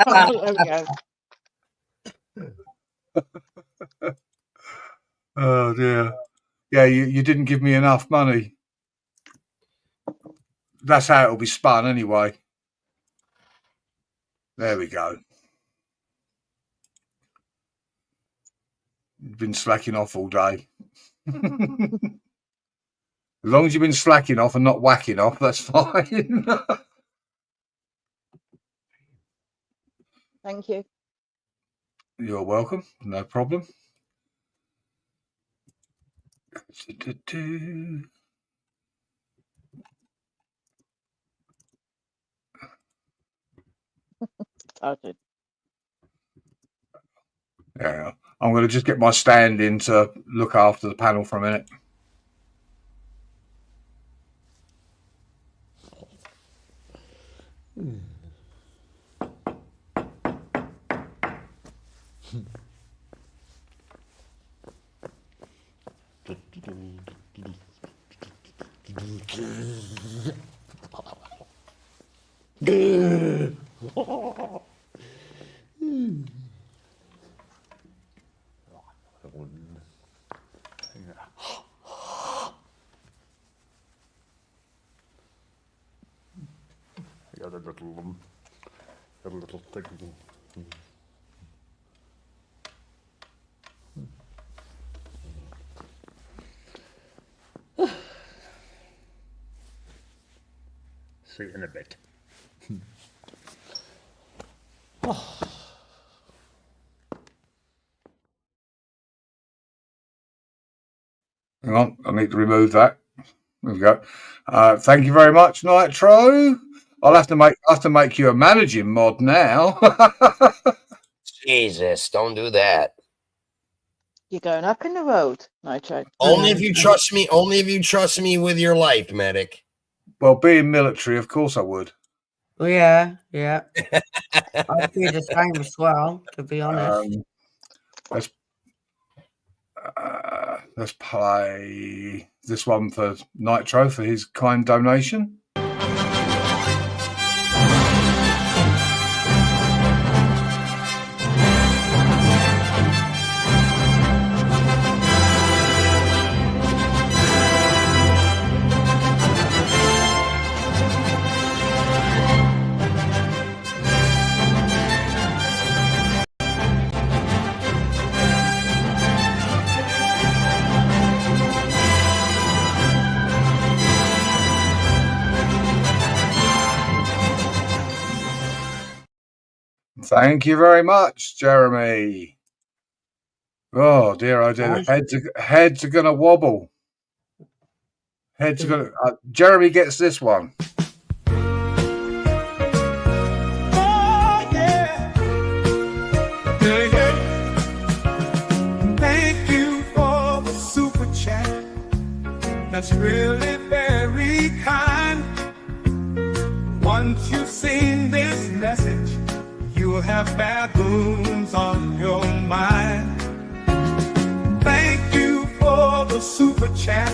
There we go. Oh dear. Yeah, you didn't give me enough money. That's how it'll be spun anyway. There we go. You've been slacking off all day. As long as you've been slacking off and not whacking off, that's fine. Thank you. You're welcome. No problem. Started. Yeah, I'm going to just get my stand in to look after the panel for a minute. Got a little thing. See you in a bit. Hang on, I need to remove that. There we go. Thank you very much, Nitro. I'll have to make you a managing mod now. Jesus, don't do that. You're going up in the road, Nitro. Only if you trust me. Only if you trust me with your life, medic. Well, being military, of course I would. Well, yeah. I'd be the same as well, to be honest. Let's play this one for Nitro for his kind donation. Thank you very much, Jeremy. Oh dear, the heads are going to wobble. Heads are going to. Jeremy gets this one. Thank you for the super chat. That's really very kind. Once you've seen this message, you'll have baboons on your mind. Thank you for the super chat.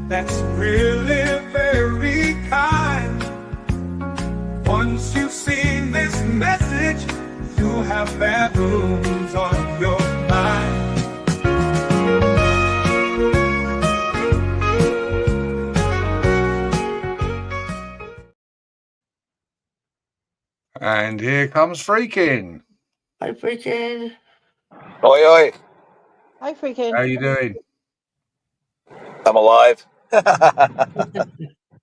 That's really very kind. Once you've seen this message, you'll have baboons on your mind. And here comes Freaking. Hi, Freaking. Oi, oi. Hi, Freaking. How you doing? I'm alive.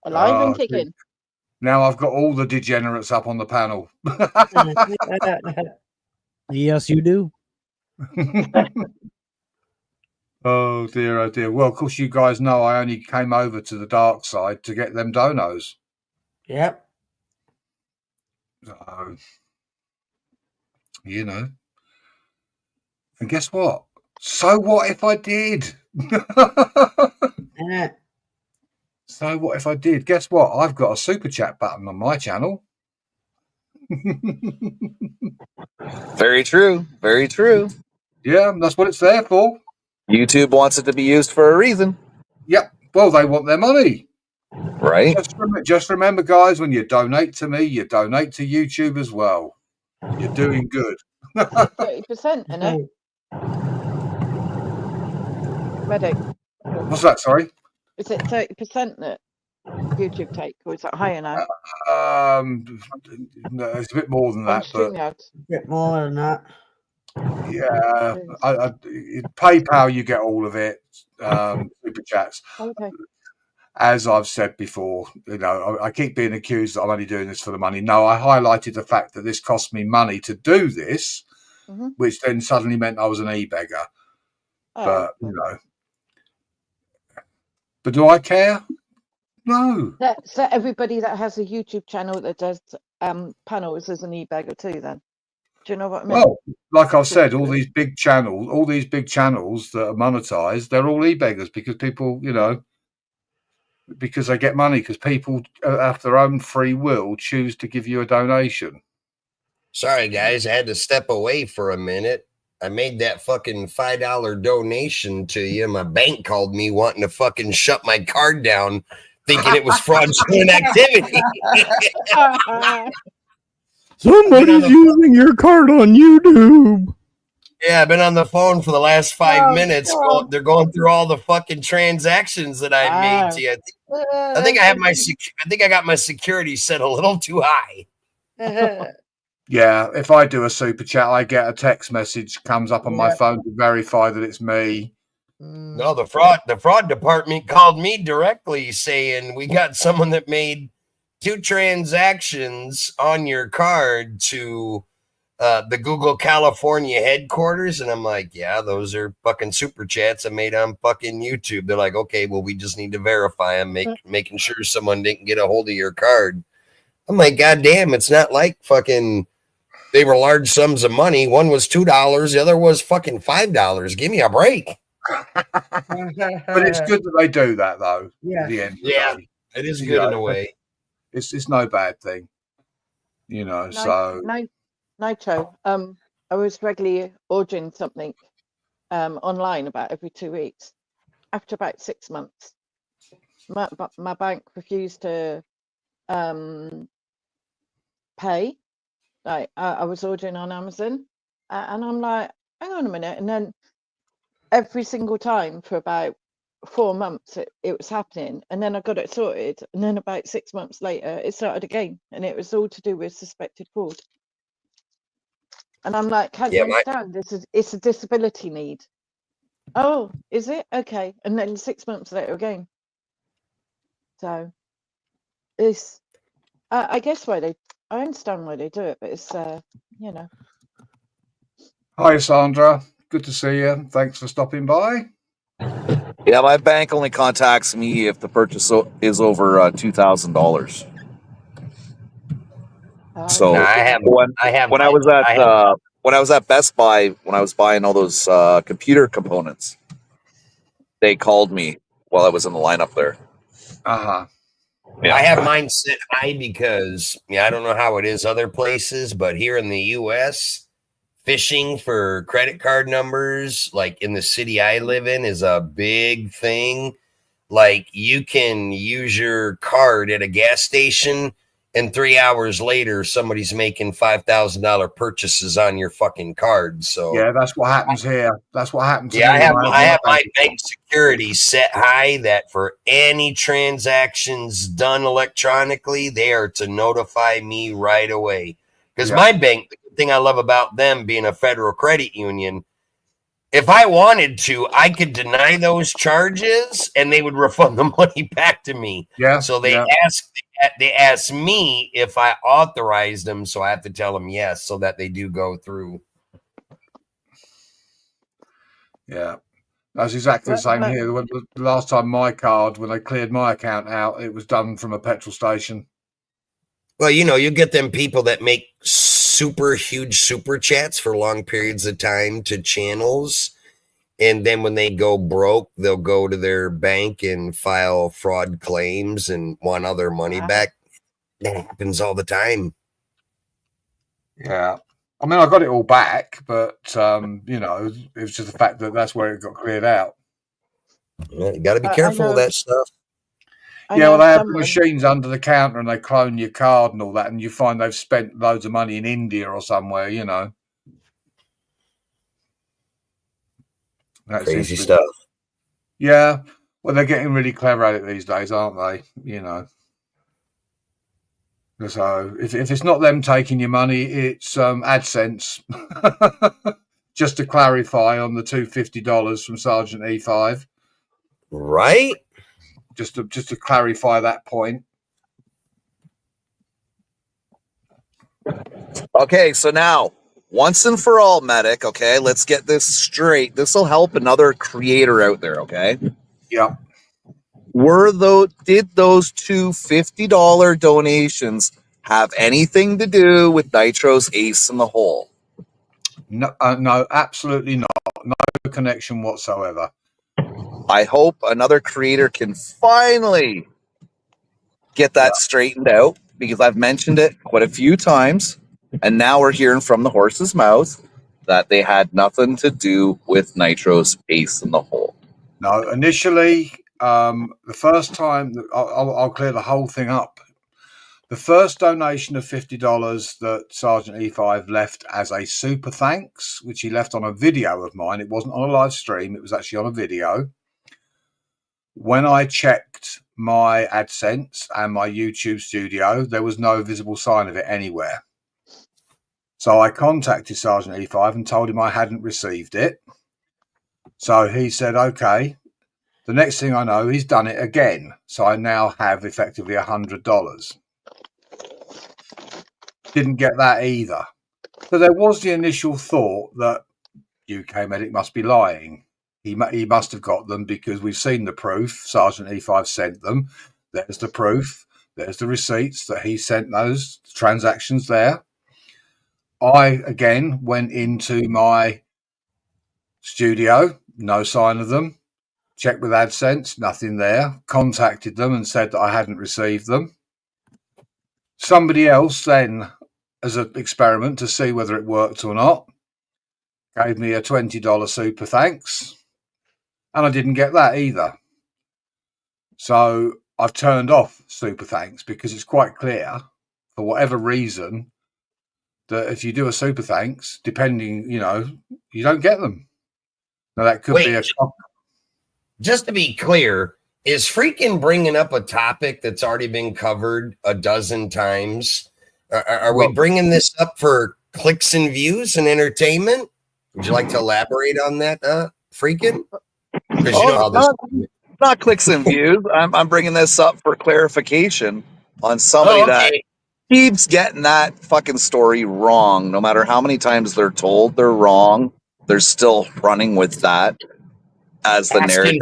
Alive and kicking. Now I've got all the degenerates up on the panel. Yes, you do. Oh dear, oh dear. Well, of course, you guys know I only came over to the dark side to get them donos. Yep. So, you know. And guess what? So what if I did? So what if I did? Guess what? I've got a super chat button on my channel. Very true. Very true. Yeah, that's what it's there for. YouTube wants it to be used for a reason. Yep. Well, they want their money. Right. Just remember, guys, when you donate to me, you donate to YouTube as well. You're doing good. 30%, isn't it? Ready? What's that? Sorry. Is it 30% that YouTube take, or is that higher now? No, it's a bit more than On that, but StreamYard. A bit more than that. yeah, PayPal, you get all of it. Super chats. Okay. As I've said before, you know, I keep being accused that I'm only doing this for the money. No, I highlighted the fact that this cost me money to do this, which then suddenly meant I was an e-beggar. But, you know, but do I care? No. So everybody that has a YouTube channel that does panels is an e-beggar too, then? Do you know what I mean? Well, like I've said, all these big channels that are monetized, they're all e-beggars because people, you know, because they get money, because people, after their own free will, choose to give you a donation. Sorry, guys, I had to step away for a minute. I made that fucking $5 donation to you. My bank called me wanting to fucking shut my card down, thinking it was fraudulent activity. Somebody's using your card on YouTube. Yeah, I've been on the phone for the last 5 minutes. They're going through all the fucking transactions that I made to you. I think I have I think I got my security set a little too high. Yeah, if I do a super chat, I get a text message comes up on my phone to verify that it's me. No, the fraud department called me directly saying we got someone that made 2 transactions on your card to the Google California headquarters, and I'm like, yeah, those are fucking super chats I made on fucking YouTube. They're like, okay, well, we just need to verify them, making sure someone didn't get a hold of your card. I'm like, God damn, it's not like fucking they were large sums of money. One was $2, the other was fucking $5. Give me a break. But it's good that they do that, though. Yeah. At the end of the day. It is good in a way. It's no bad thing, you know. So Nitro. I was regularly ordering something online about every 2 weeks. After about 6 months, my bank refused to pay. Like I was ordering on Amazon, and I'm like, hang on a minute, and then every single time for about 4 months it was happening, and then I got it sorted, and then about 6 months later it started again, and it was all to do with suspected fraud. And I'm like, can't you understand? It's a disability need. Oh, is it? Okay. And then 6 months later again. So it's I guess I understand why they do it, but it's you know. Hi, Sandra. Good to see you. Thanks for stopping by. Yeah, my bank only contacts me if the purchase is over $2,000. So when I was at Best Buy, when I was buying all those computer components, they called me while I was in the lineup there. I have mine set high because I don't know how it is other places, but here in the US, phishing for credit card numbers, like in the city I live in, is a big thing. Like you can use your card at a gas station, and 3 hours later, somebody's making $5,000 purchases on your fucking card. So yeah, that's what happens here. That's what happens. Yeah, I have my bank security set high that for any transactions done electronically, they are to notify me right away. Because my bank, the good thing I love about them being a federal credit union, if I wanted to, I could deny those charges and they would refund the money back to me. Yeah. So they ask me if I authorized them, so I have to tell them yes, so that they do go through. Yeah, that's exactly the same here. The last time my card, when they cleared my account out, it was done from a petrol station. Well, you get them people that make super huge super chats for long periods of time to channels. And then when they go broke, they'll go to their bank and file fraud claims and want all their money back. That happens all the time. Yeah. I mean, I got it all back, but, it was just the fact that that's where it got cleared out. You got to be careful with that stuff. Yeah, well, they have the machines under the counter and they clone your card and all that, and you find they've spent loads of money in India or somewhere, That Crazy stuff. Yeah. Well, they're getting really clever at it these days, aren't they? So if it's not them taking your money, it's AdSense. Just to clarify on the $250 from Sergeant E5. Right? Just to clarify that point. Okay, so now, once and for all, Medic, okay, let's get this straight. This will help another creator out there, okay? Yeah. Did those two $50 donations have anything to do with Nitro's Ace in the Hole? No, absolutely not. No connection whatsoever. I hope another creator can finally get that straightened out, because I've mentioned it quite a few times, and now we're hearing from the horse's mouth that they had nothing to do with Nitro's Ace in the Hole. No, initially, the first time, I'll clear the whole thing up. The first donation of $50 that Sergeant E5 left as a super thanks, which he left on a video of mine. It wasn't on a live stream. It was actually on a video. When I checked my AdSense and my YouTube studio, there was no visible sign of it anywhere. So I contacted Sergeant E5 and told him I hadn't received it. So he said, okay. The next thing I know, he's done it again. So I now have effectively $100. Didn't get that either. So there was the initial thought that UK Medic must be lying. He must have got them because we've seen the proof. Sergeant E5 sent them. There's the proof. There's the receipts that he sent those transactions there. I, again, went into my studio. No sign of them. Checked with AdSense. Nothing there. Contacted them and said that I hadn't received them. Somebody else then, as an experiment to see whether it worked or not, gave me a $20 super thanks. And I didn't get that either. So I've turned off super thanks because it's quite clear, for whatever reason, that if you do a super thanks, depending, you don't get them. Now that could be a shock. Just to be clear, is freaking bringing up a topic that's already been covered a dozen times? Are we bringing this up for clicks and views and entertainment? Would you like to elaborate on that, freaking? Because you know how this. Not clicks and views. I'm bringing this up for clarification on somebody that keeps getting that fucking story wrong. No matter how many times they're told they're wrong, they're still running with that as the narrative.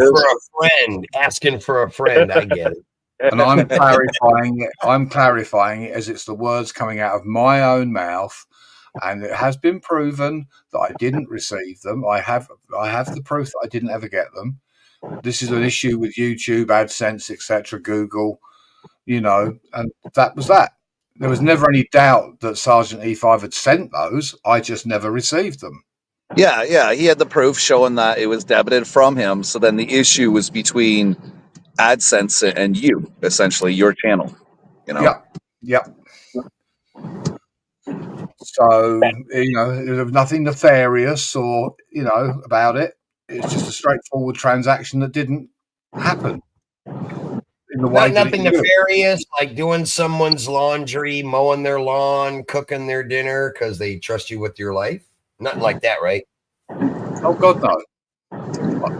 Asking for a friend. I get it. And I'm clarifying it. I'm clarifying it as it's the words coming out of my own mouth. And it has been proven that I didn't receive them. I have the proof that I didn't ever get them. This is an issue with YouTube, AdSense, etc., Google, and that was that. There was never any doubt that Sergeant E5 had sent those. I just never received them. Yeah, he had the proof showing that it was debited from him. So then the issue was between AdSense and you, essentially your channel. Yep. So, there was nothing nefarious or, about it. It's just a straightforward transaction that didn't happen. In the way nothing nefarious, like doing someone's laundry, mowing their lawn, cooking their dinner because they trust you with your life. Nothing like that, right? Oh God, no.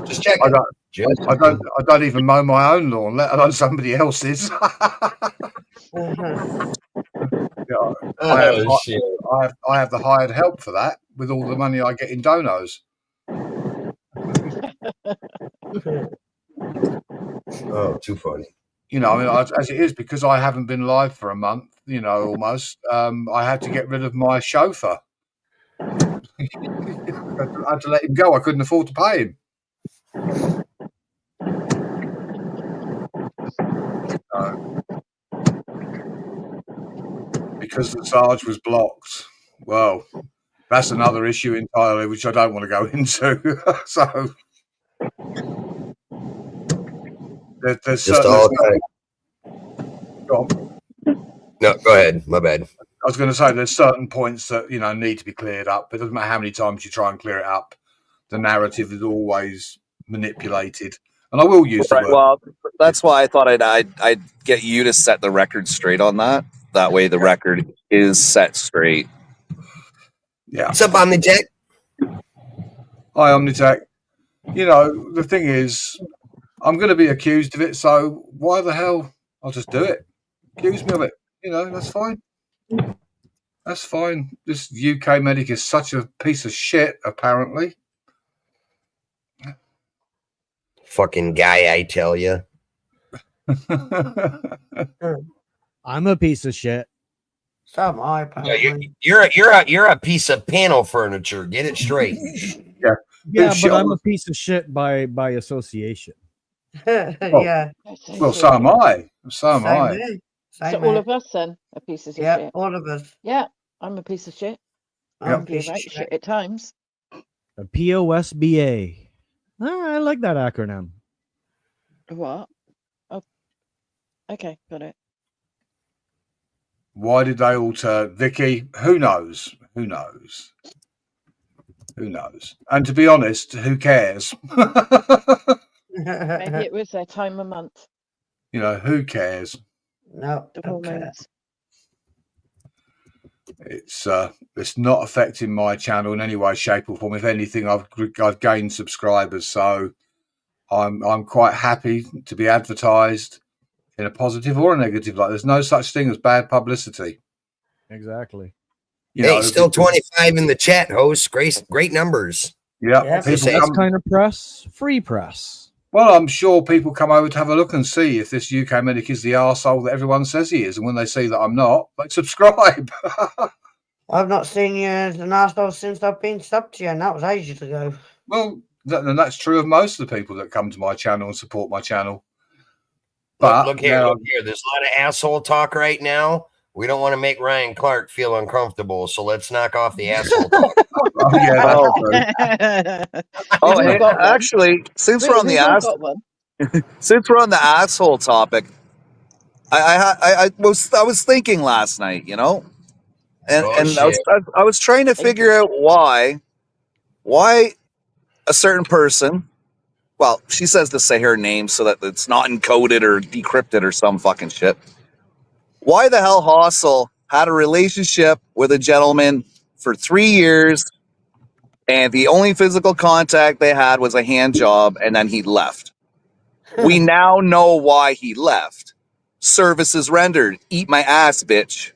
Just check. I don't even mow my own lawn, let alone somebody else's. I have the hired help for that with all the money I get in donos. Oh, too funny. you know, I mean, as it is, because I haven't been live for a month, you know, almost, I had to get rid of my chauffeur. I had to let him go. I couldn't afford to pay him. Because the Sarge was blocked. Well, that's another issue entirely, which I don't want to go into. So there's Just certain. all Go on. No, go ahead. My bad. I was going to say there's certain points that, you know, need to be cleared up. It doesn't matter how many times you try and clear it up. The narrative is always manipulated, and I will use the Right. word. Well, that's why I thought I'd get you to set the record straight on that. That way, the record is set straight. Yeah. What's up, Omnitech? Hi, Omnitech. You know, the thing is, I'm going to be accused of it, so why the hell? I'll just do it. Accuse me of it. You know, that's fine. That's fine. This UK medic is such a piece of shit, apparently. Fucking guy, I tell you. I'm a piece of shit. So am I, apparently. You're a piece of panel furniture. Get it straight. Yeah, but I'm a piece of shit by association. Yeah. Well, so am I. So am I. So all of us then are pieces of Yeah, shit. all of us. Yeah, I'm a piece of shit. Yep. I'm a right shit at times. A POSBA. I like that acronym. What? Oh, okay, got it. Why did they alter Vicky? Who knows? Who knows? Who knows? And to be honest, who cares? Maybe it was their time of month. You know, who cares? No, The hormones. It's not affecting my channel in any way, shape, or form. If anything, I've gained subscribers, so I'm quite happy to be advertised in a positive or a negative light. There's no such thing as bad publicity. Exactly. You know, still 25 in the chat, host. Great numbers. Yeah, People kind of press, free press. Well, I'm sure people come over to have a look and see if this UK medic is the arsehole that everyone says he is. And when they see that I'm not, they subscribe. I've not seen you as an arsehole since I've been subbed to you, and that was ages ago. Well, and that's true of most of the people that come to my channel and support my channel. But look here. There's a lot of asshole talk right now. We don't want to make Ryan Clark feel uncomfortable, so let's knock off the asshole talk. Hey, actually, since we're on the asshole topic, I was thinking last night, you know, and I was trying to figure out why a certain person. Well, she says to say her name so that it's not encoded or decrypted or some fucking shit. Why the hell Hossel had a relationship with a gentleman for 3 years, and the only physical contact they had was a hand job, and then he left. We now know why he left. Services rendered. Eat my ass, bitch.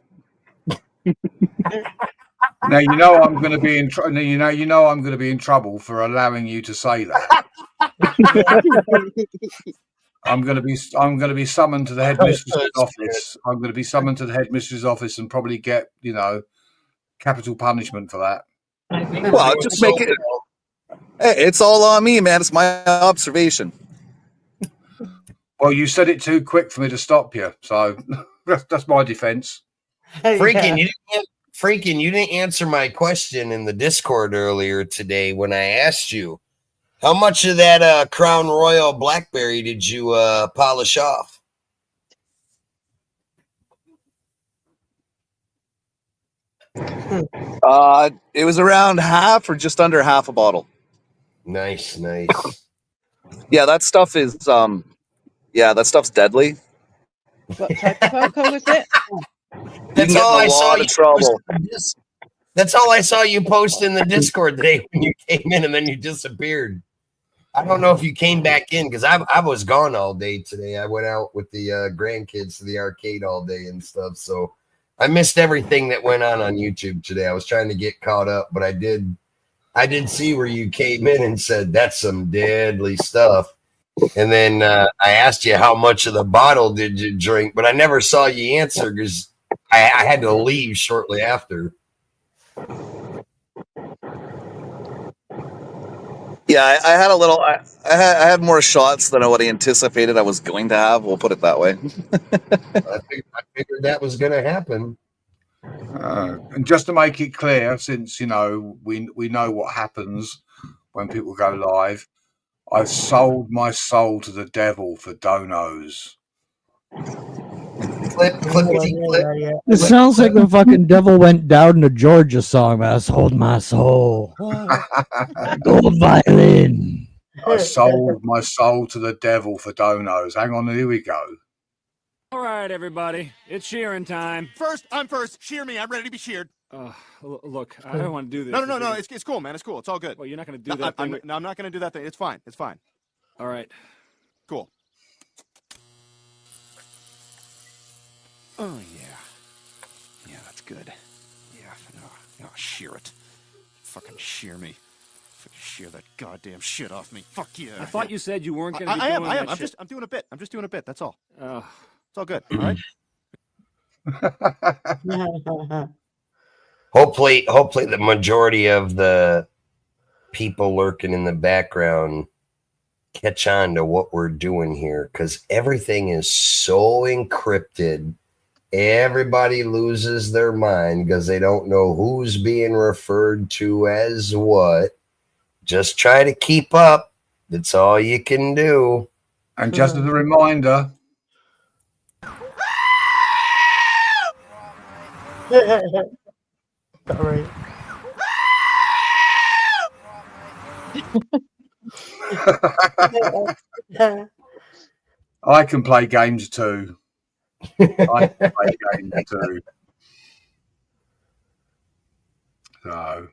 Now you know I'm going to be in trouble. You know I'm going to be in trouble for allowing you to say that. I'm going to be summoned to the headmistress's office. I'm going to be summoned to the headmistress's office and probably get, you know, capital punishment for that. Well, just make it. Hey, it's all on me, man. It's my observation. Well, you said it too quick for me to stop you, so that's my defense. Freaking, you didn't answer my question in the Discord earlier today when I asked you how much of that Crown Royal Blackberry did you polish off? It was around half or just under half a bottle. Nice. Yeah, that stuff is that stuff's deadly. What type of alcohol was it? That's all I saw. That's all I saw you post in the Discord today when you came in and then you disappeared. I don't know if you came back in because I was gone all day today. I went out with the grandkids to the arcade all day and stuff. So I missed everything that went on YouTube today. I was trying to get caught up, but I did see where you came in and said that's some deadly stuff. And then I asked you how much of the bottle did you drink, but I never saw you answer because I had to leave shortly after. Yeah, I had a little. I had more shots than what I anticipated I was going to have. We'll put it that way. I figured that was going to happen. And just to make it clear, since we know what happens when people go live, I've sold my soul to the devil for donos. It sounds like the fucking devil went down to Georgia song. I sold my soul. Gold violin. I sold my soul to the devil for donos. Hang on, here we go. All right, everybody, it's shearing time. I'm first. Shear me. I'm ready to be sheared. Look, I don't want to do this. No. It's cool, man. It's cool. It's all good. Well, you're not going to do that. I'm not going to do that thing. It's fine. It's fine. All right. Cool. Oh, yeah. Yeah, that's good. Yeah, no, shear it. Fucking shear me. Fucking shear that goddamn shit off me. Fuck yeah. I thought you said you weren't going to be I doing am. that I'm doing a bit. I'm just doing a bit. That's all. Oh. It's all good. All right? Hopefully the majority of the people lurking in the background catch on to what we're doing here, because everything is so encrypted. Everybody loses their mind because they don't know who's being referred to as what. Just try to keep up. That's all you can do. And just as a reminder, Sorry. I can play games too. I can play games too. So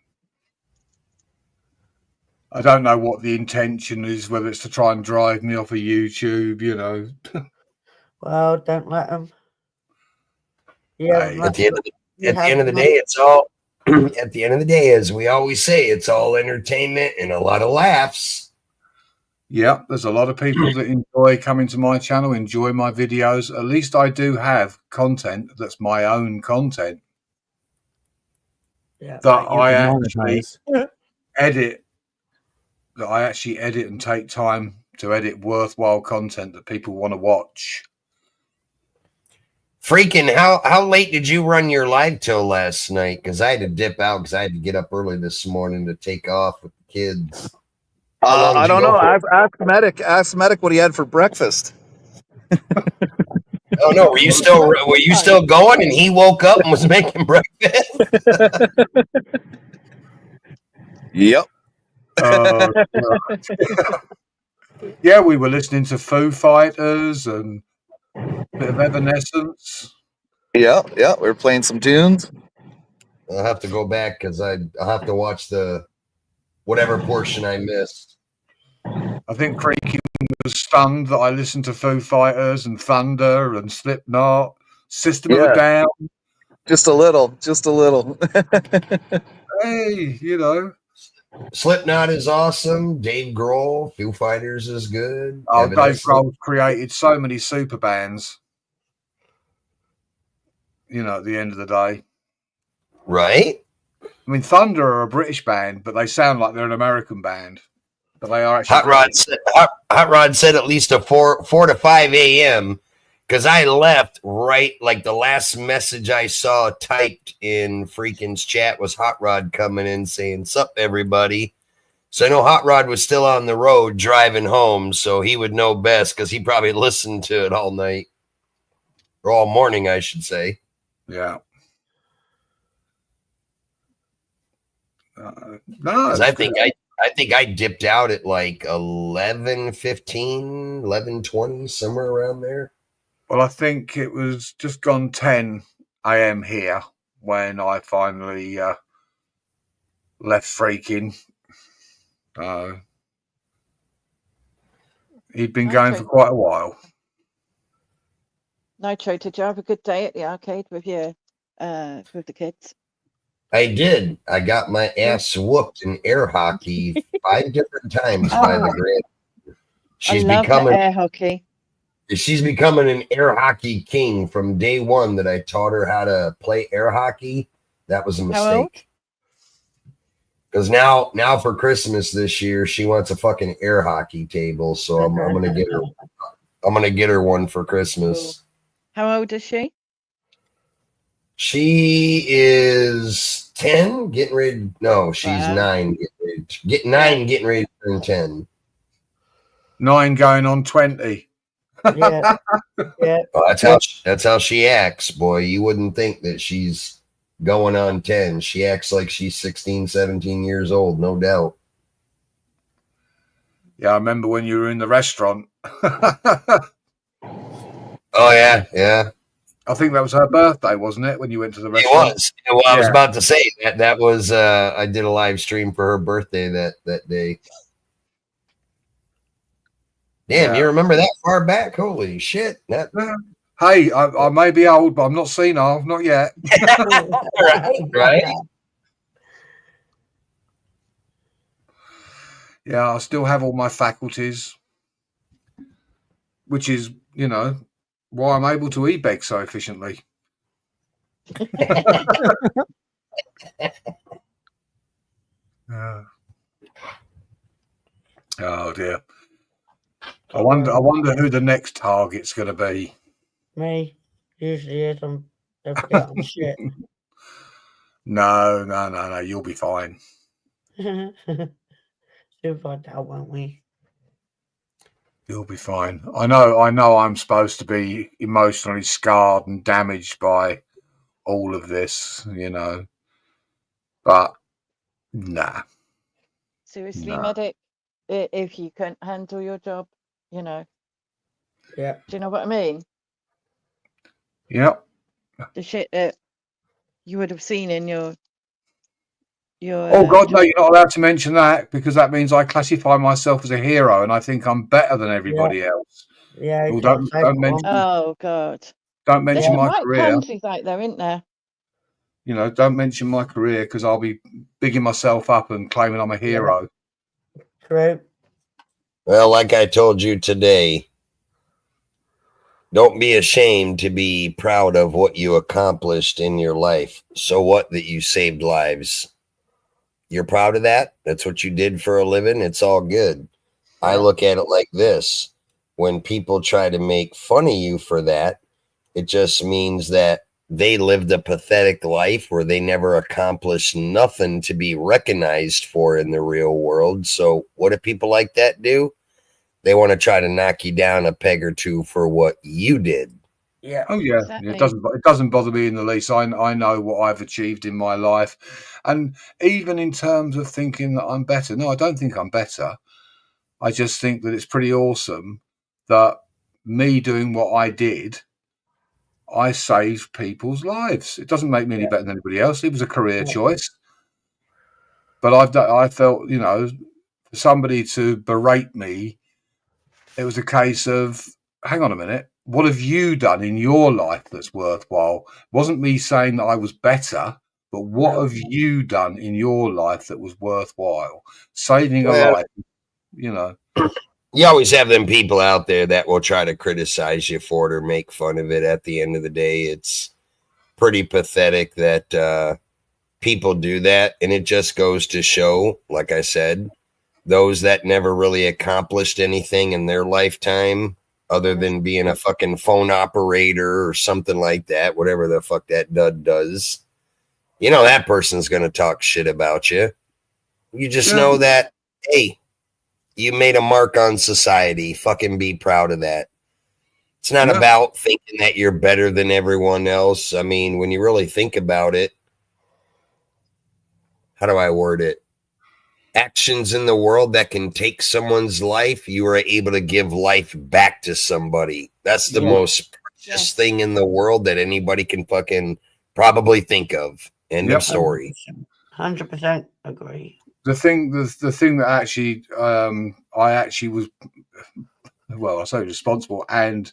I don't know what the intention is, whether it's to try and drive me off of YouTube, Well, don't let them. Yeah. At the end of the day, it's all. At the end of the day, as we always say, it's all entertainment and a lot of laughs. Yeah, there's a lot of people that enjoy coming to my channel, enjoy my videos. At least I do have content that's my own content that I actually edit. That I actually edit and take time to edit worthwhile content that people want to watch. Freaking, how late did you run your live till last night? Because I had to dip out because I had to get up early this morning to take off with the kids. I don't know. Ask Medic what he had for breakfast. Oh no, were you still going? And he woke up and was making breakfast. Yep. Yeah, we were listening to Foo Fighters and a bit of Evanescence. Yeah, we were playing some tunes. I'll have to go back because I'll have to watch the whatever portion I missed. I think Creaking was stunned that I listened to Foo Fighters and Thunder and Slipknot, System of a Down. Just a little. Hey, Slipknot is awesome. Dave Grohl, Foo Fighters is good. Oh, Dave Grohl created so many super bands. At the end of the day. Right? I mean, Thunder are a British band, but they sound like they're an American band. But they are actually. Hot Rod said at least a 4 to 5 a.m. because I left right, like the last message I saw typed in Freakin's chat was Hot Rod coming in saying, "Sup, everybody." So I know Hot Rod was still on the road driving home, so he would know best because he probably listened to it all night. Or all morning, I should say. Yeah. No, I think I dipped out at like 11:15, 11:20, somewhere around there. Well, I think it was just gone 10 a.m. here when I finally left Freaking. He'd been going for quite a while. Nitro, did you have a good day at the arcade with the kids? I did. I got my ass whooped in air hockey 5 different times by the grand. She's love the becoming air hockey. she's becoming an air hockey king from day one that I taught her how to play air hockey. That was a How old? mistake. Because now for Christmas this year, she wants a fucking air hockey table. So I'm gonna get her one for Christmas. How old is she? She is 10, getting ready. No, she's Wow. 9, getting ready to turn 10. 9 going on 20. Yeah. Yeah. Well, that's how she acts, boy. You wouldn't think that she's going on 10. She acts like she's 16, 17 years old, no doubt. Yeah, I remember when you were in the restaurant. Oh yeah, yeah. I think that was her birthday, wasn't it? When you went to the It restaurant. was. Well, I was about to say that was I did a live stream for her birthday that day. Damn, you remember that far back? Holy shit. Hey, I may be old, but I'm not senile, not yet. right. Yeah, I still have all my faculties, which is, why I'm able to e-beg so efficiently. Oh dear. I wonder who the next target's going to be. Me. Usually is. I'm forgetting shit. No. You'll be fine. We'll find out, won't we? You'll be fine. I know I'm supposed to be emotionally scarred and damaged by all of this, but nah. Seriously, No. medic, if you can't handle your job, Yeah. Do you know what I mean? Yep. The shit that you would have seen in your Oh God, no! You're not allowed to mention that because that means I classify myself as a hero and I think I'm better than everybody else. Yeah. Well, don't mention. Oh God. Don't mention my right career. pansies out there, isn't there? Don't mention my career because I'll be bigging myself up and claiming I'm a hero. True. Well, like I told you today, don't be ashamed to be proud of what you accomplished in your life. So what that you saved lives? You're proud of that? That's what you did for a living? It's all good. I look at it like this. When people try to make fun of you for that, it just means that they lived a pathetic life where they never accomplished nothing to be recognized for in the real world. So what do people like that do? They want to try to knock you down a peg or two for what you did. Yeah. Oh yeah. Exactly. It doesn't bother me in the least. I know what I've achieved in my life, and even in terms of thinking that I'm better. No, I don't think I'm better. I just think that it's pretty awesome that me doing what I did, I saved people's lives. It doesn't make me any better than anybody else. It was a career choice, but I felt for somebody to berate me, it was a case of, hang on a minute, what have you done in your life that's worthwhile? It wasn't me saying that I was better, but what have you done in your life that was worthwhile? Saving a life, You always have them people out there that will try to criticize you for it or make fun of it. At the end of the day, it's pretty pathetic that people do that. And it just goes to show, like I said, those that never really accomplished anything in their lifetime other than being a fucking phone operator or something like that, whatever the fuck that dud does, that person's going to talk shit about you. You just know that, hey, you made a mark on society. Fucking be proud of that. It's not about thinking that you're better than everyone else. I mean, when you really think about it, how do I word it? Actions in the world that can take someone's life, you are able to give life back to somebody. That's the most precious thing in the world that anybody can fucking probably think of. End of story. 100% agree. The thing that actually I actually was, I say responsible and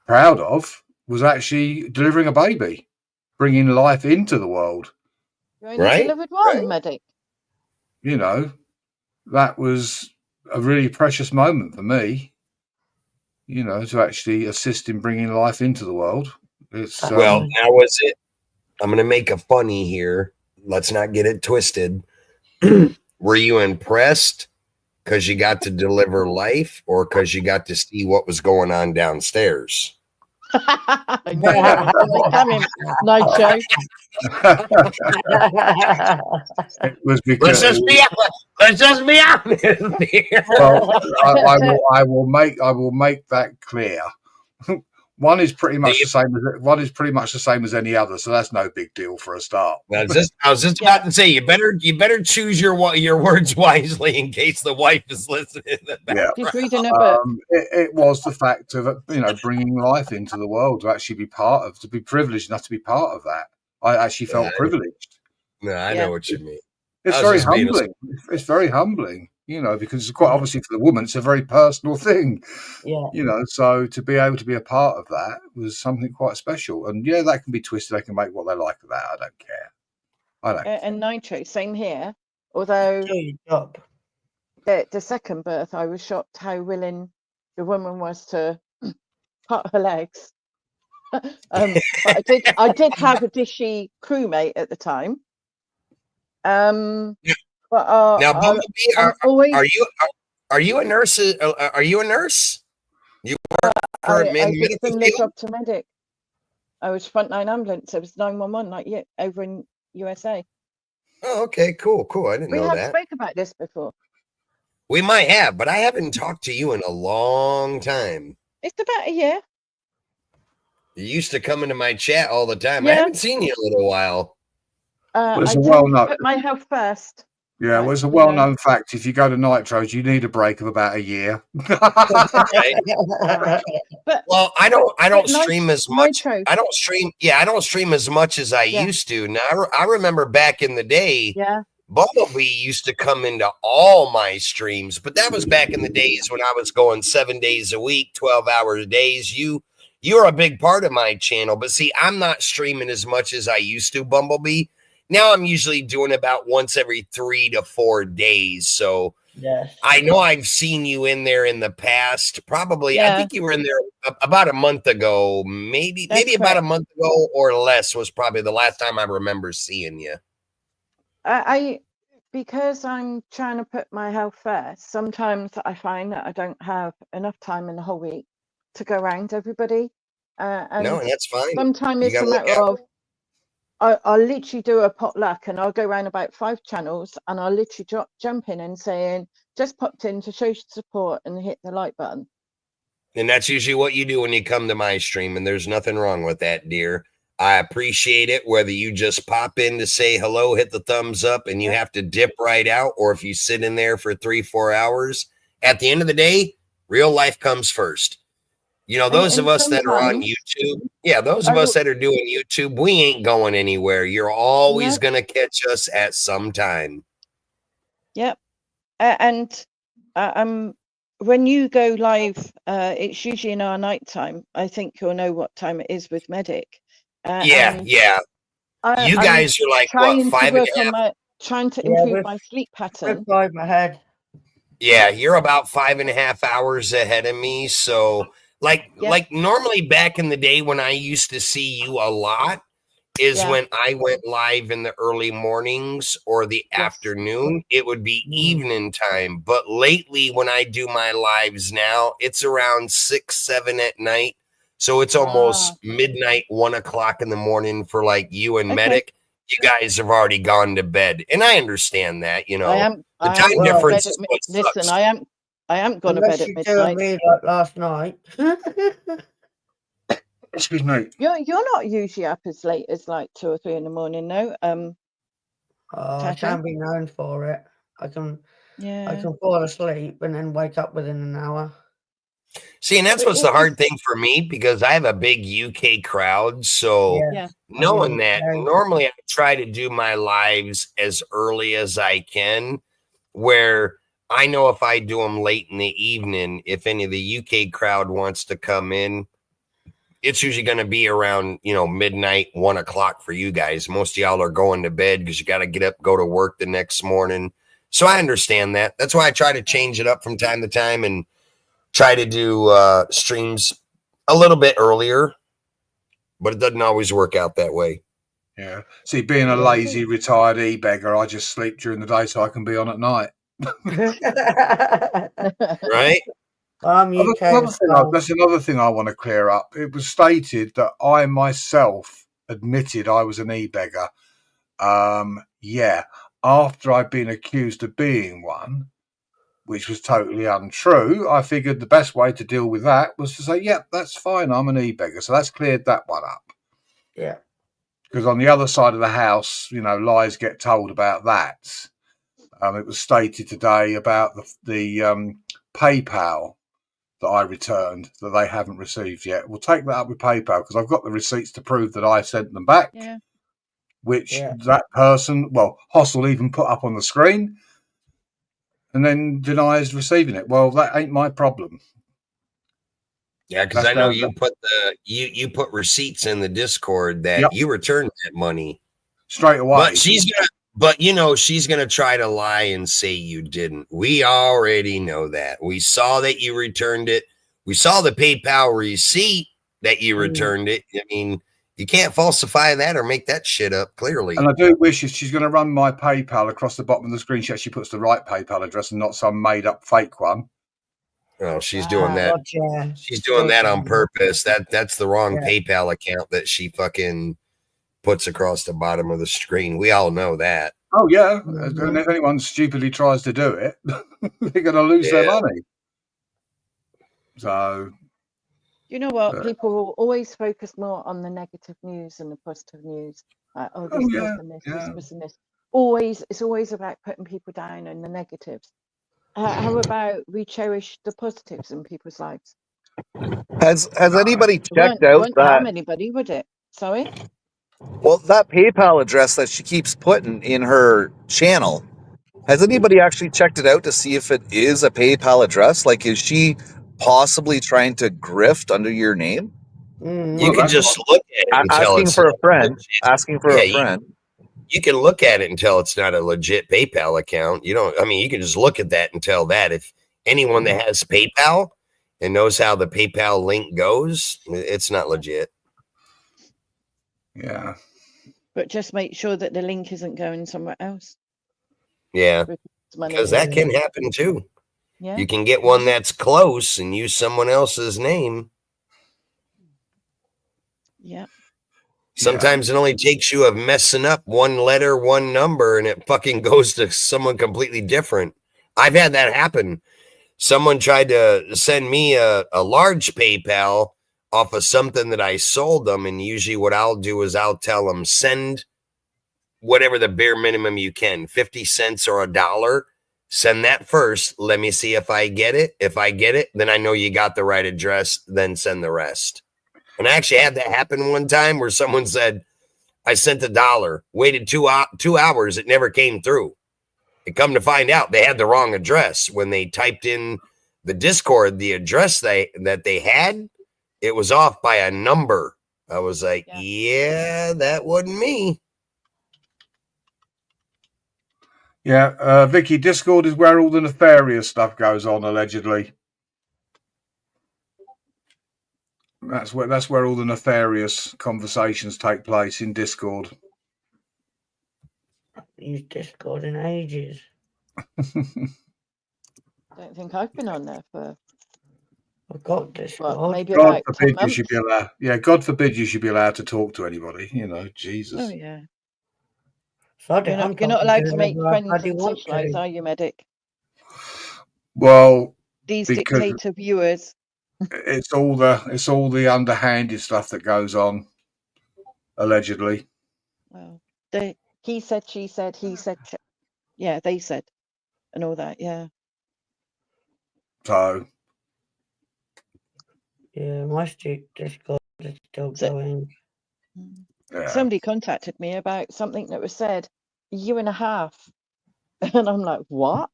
proud of was actually delivering a baby, bringing life into the world. You only delivered one, medic. That was a really precious moment for me, you know, to actually assist in bringing life into the world. It's Well, now was it? I'm going to make a funny here. Let's not get it twisted. Were you impressed because you got to deliver life, or because you got to see what was going on downstairs? Coming, Nitro. It was because let's just be honest here. well, I will make that clear. One is pretty much the same as any other, so that's no big deal for a start. I was just about to say you better choose your words wisely in case the wife is listening. She's reading a book. It was the fact of bringing life into the world, to actually be to be privileged enough to be part of that. I actually felt privileged. No, I know what you mean. It's very humbling. It's very humbling, you know, because it's quite obviously for the woman, it's a very personal thing. Yeah. You know, so to be able to be a part of that was something quite special. And yeah, that can be twisted. They can make what they like of that. I don't care. And Nitro, same here. Although the second birth, I was shocked how willing the woman was to cut her legs. But I did have a dishy crewmate at the time. But Now, Bumblebee, are you a nurse? Are you a nurse? You work for I did a similar job to medic. I was frontline ambulance. It was 911, like over in USA. Oh, okay, cool. I didn't know We have that. spoke about this before. We might have, but I haven't talked to you in a long time. It's about a year. You used to come into my chat all the time. Yeah. I haven't seen you in a little while. I it's a tend to well-known. put my health first. Yeah, well, it's a well-known fact. If you go to Nitros, you need a break of about a year. Well, I don't but stream as much. I don't stream as much as I used to. Now I remember back in the day, Bumblebee used to come into all my streams, but that was back in the days when I was going 7 days a week, 12-hour days. You're a big part of my channel, but see, I'm not streaming as much as I used to, Bumblebee. Now I'm usually doing about once every 3 to 4 days. So I know I've seen you in there in the past. Probably, I think you were in there about a month ago, maybe about a month ago or less was probably the last time I remember seeing you. Because I'm trying to put my health first, sometimes I find that I don't have enough time in the whole week to go around everybody. And that's fine. Sometimes it's a matter of I'll literally do a potluck and I'll go around about 5 channels and I'll literally jump in and saying, just popped in to show support and hit the like button. And that's usually what you do when you come to my stream. And there's nothing wrong with that, dear. I appreciate it. Whether you just pop in to say hello, hit the thumbs up, and you have to dip right out, or if you sit in there for 3-4 hours, at the end of the day, real life comes first. You know, those of us that are on YouTube, those of us that are doing YouTube, we ain't going anywhere. You're always going to catch us at some time. Yep. And when you go live, it's usually in our night time. I think you'll know what time it is with Medic. You guys are like, what, 5.5? Trying to improve my sleep pattern. Inside my head. Yeah, you're about 5.5 hours ahead of me. So like normally back in the day when I used to see you a lot is when I went live in the early mornings or the afternoon, it would be evening time. But lately when I do my lives now, it's around 6, 7 at night. So it's almost midnight, 1 o'clock in the morning for like you and Medic. You guys have already gone to bed. And I understand that, you know. The time difference is what sucks. Listen, I am gone to bed at midnight. Me like last night. Excuse me. You're not usually up as late as like 2 or 3 in the morning, no? I can be known for it. I can fall asleep and then wake up within an hour. See, and that's what's the hard thing for me because I have a big UK crowd. So knowing that, normally I try to do my lives as early as I can, where I know if I do them late in the evening, if any of the UK crowd wants to come in, it's usually going to be around, midnight, 1 o'clock for you guys. Most of y'all are going to bed because you got to get up, go to work the next morning. So I understand that. That's why I try to change it up from time to time and try to do streams a little bit earlier, but it doesn't always work out that way. Yeah. See, being a lazy retired e-beggar, I just sleep during the day so I can be on at night. Right? That's another thing I want to clear up. It was stated that I myself admitted I was an e-beggar. Yeah, after I'd been accused of being one, which was totally untrue, I figured the best way to deal with that was to say, yep, that's fine, I'm an e-beggar. So that's cleared that one up. Yeah. Because on the other side of the house, you know, lies get told about that. It was stated today about the PayPal that I returned that they haven't received yet. We'll take that up with PayPal because I've got the receipts to prove that I sent them back. Yeah. Which that person, well, Hostel even put up on the screen and then denies receiving it. Well, that ain't my problem. Yeah, because I know you put you put receipts in the Discord that you returned that money straight away. But she's gonna try to lie and say you didn't. We already know that. We saw that you returned it. We saw the PayPal receipt that you returned it. I mean, you can't falsify that or make that shit up, clearly. And I do wish if she's going to run my PayPal across the bottom of the screen, she actually puts the right PayPal address and not some made-up fake one. Oh, she's doing that. She's doing that on purpose. That's the wrong PayPal account that she fucking puts across the bottom of the screen. We all know that. Oh, yeah. And if anyone stupidly tries to do it, they're going to lose their money. So... You know what? People will always focus more on the negative news than the positive news. Like, this person, this person, this. It's always about putting people down in the negatives. How about we cherish the positives in people's lives? Has anybody checked out that? Harm anybody, would it? Sorry? Well, that PayPal address that she keeps putting in her channel, has anybody actually checked it out to see if it is a PayPal address? Like, is she possibly trying to grift under your name? You can just look at it and tell asking it's for a friend. Asking for a friend. You can look at it until it's not a legit PayPal account. You can just look at that and tell that. If anyone that has PayPal and knows how the PayPal link goes, it's not legit. Yeah. But just make sure that the link isn't going somewhere else. Yeah. Because that can happen too. Yeah. You can get one that's close and use someone else's name. Yeah. Sometimes it only takes you of messing up one letter, one number, and it fucking goes to someone completely different. I've had that happen. Someone tried to send me a large PayPal off of something that I sold them, and usually what I'll do is I'll tell them, send whatever the bare minimum you can, 50 cents or $1. Send that first. Let me see if I get it. If I get it, then I know you got the right address. Then send the rest. And I actually had that happen one time where someone said, I sent $1, waited 2 hours. It never came through. And come to find out they had the wrong address. When they typed in the Discord, the address that they had, it was off by a number. I was like, yeah that wasn't me. Yeah, Vicky, Discord is where all the nefarious stuff goes on, allegedly. That's where all the nefarious conversations take place, in Discord. I've used Discord in ages. Don't think I've been on there for. I've got Discord. Maybe God about 10 forbid you months. should be allowed. Yeah, God forbid you should be allowed to talk to anybody. Jesus. Oh yeah. Sorry, You're not allowed to make friends and socialise, are you, Medic? Well, These because dictator viewers. it's all the underhanded stuff that goes on, allegedly. Well, he said, she said, he said, yeah, they said, and all that, yeah. So. Yeah, my Discord is still going. Yeah. Somebody contacted me about something that was said a year and a half, and I'm like, what?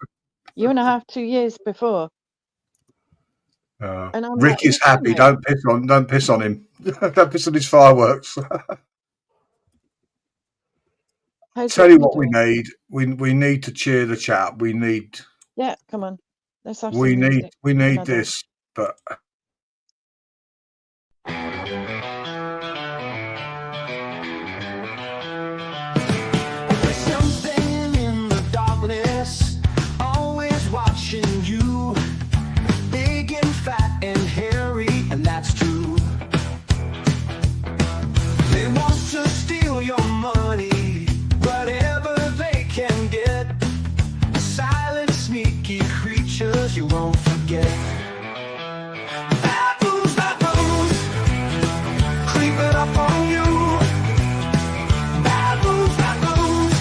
Year and a half, 2 years before. And I'm Rick like, is happy. Don't piss on him. Don't piss on his fireworks. How's Tell you Ricky what we doing? need. We need to cheer the chat. We need Yeah, come on. Let's have some music. we need Another- this. But There's something in the darkness, always watching you. Big and fat and hairy, and that's true. They want to steal your money, whatever they can get. Silent, sneaky creatures you won't forget. Baboons, baboons, creeping up on you. Baboons, baboons,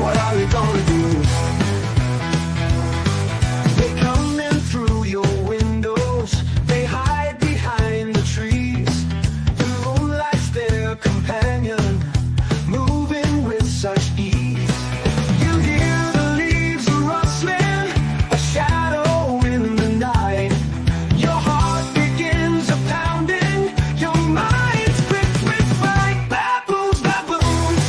what are you gonna do? They come in through your windows, they hide behind the trees. The moonlight's their companion, moving with such ease. You hear the leaves rustling, a shadow in the night. Your heart begins a pounding, your mind's gripped with fright. Baboons, baboons,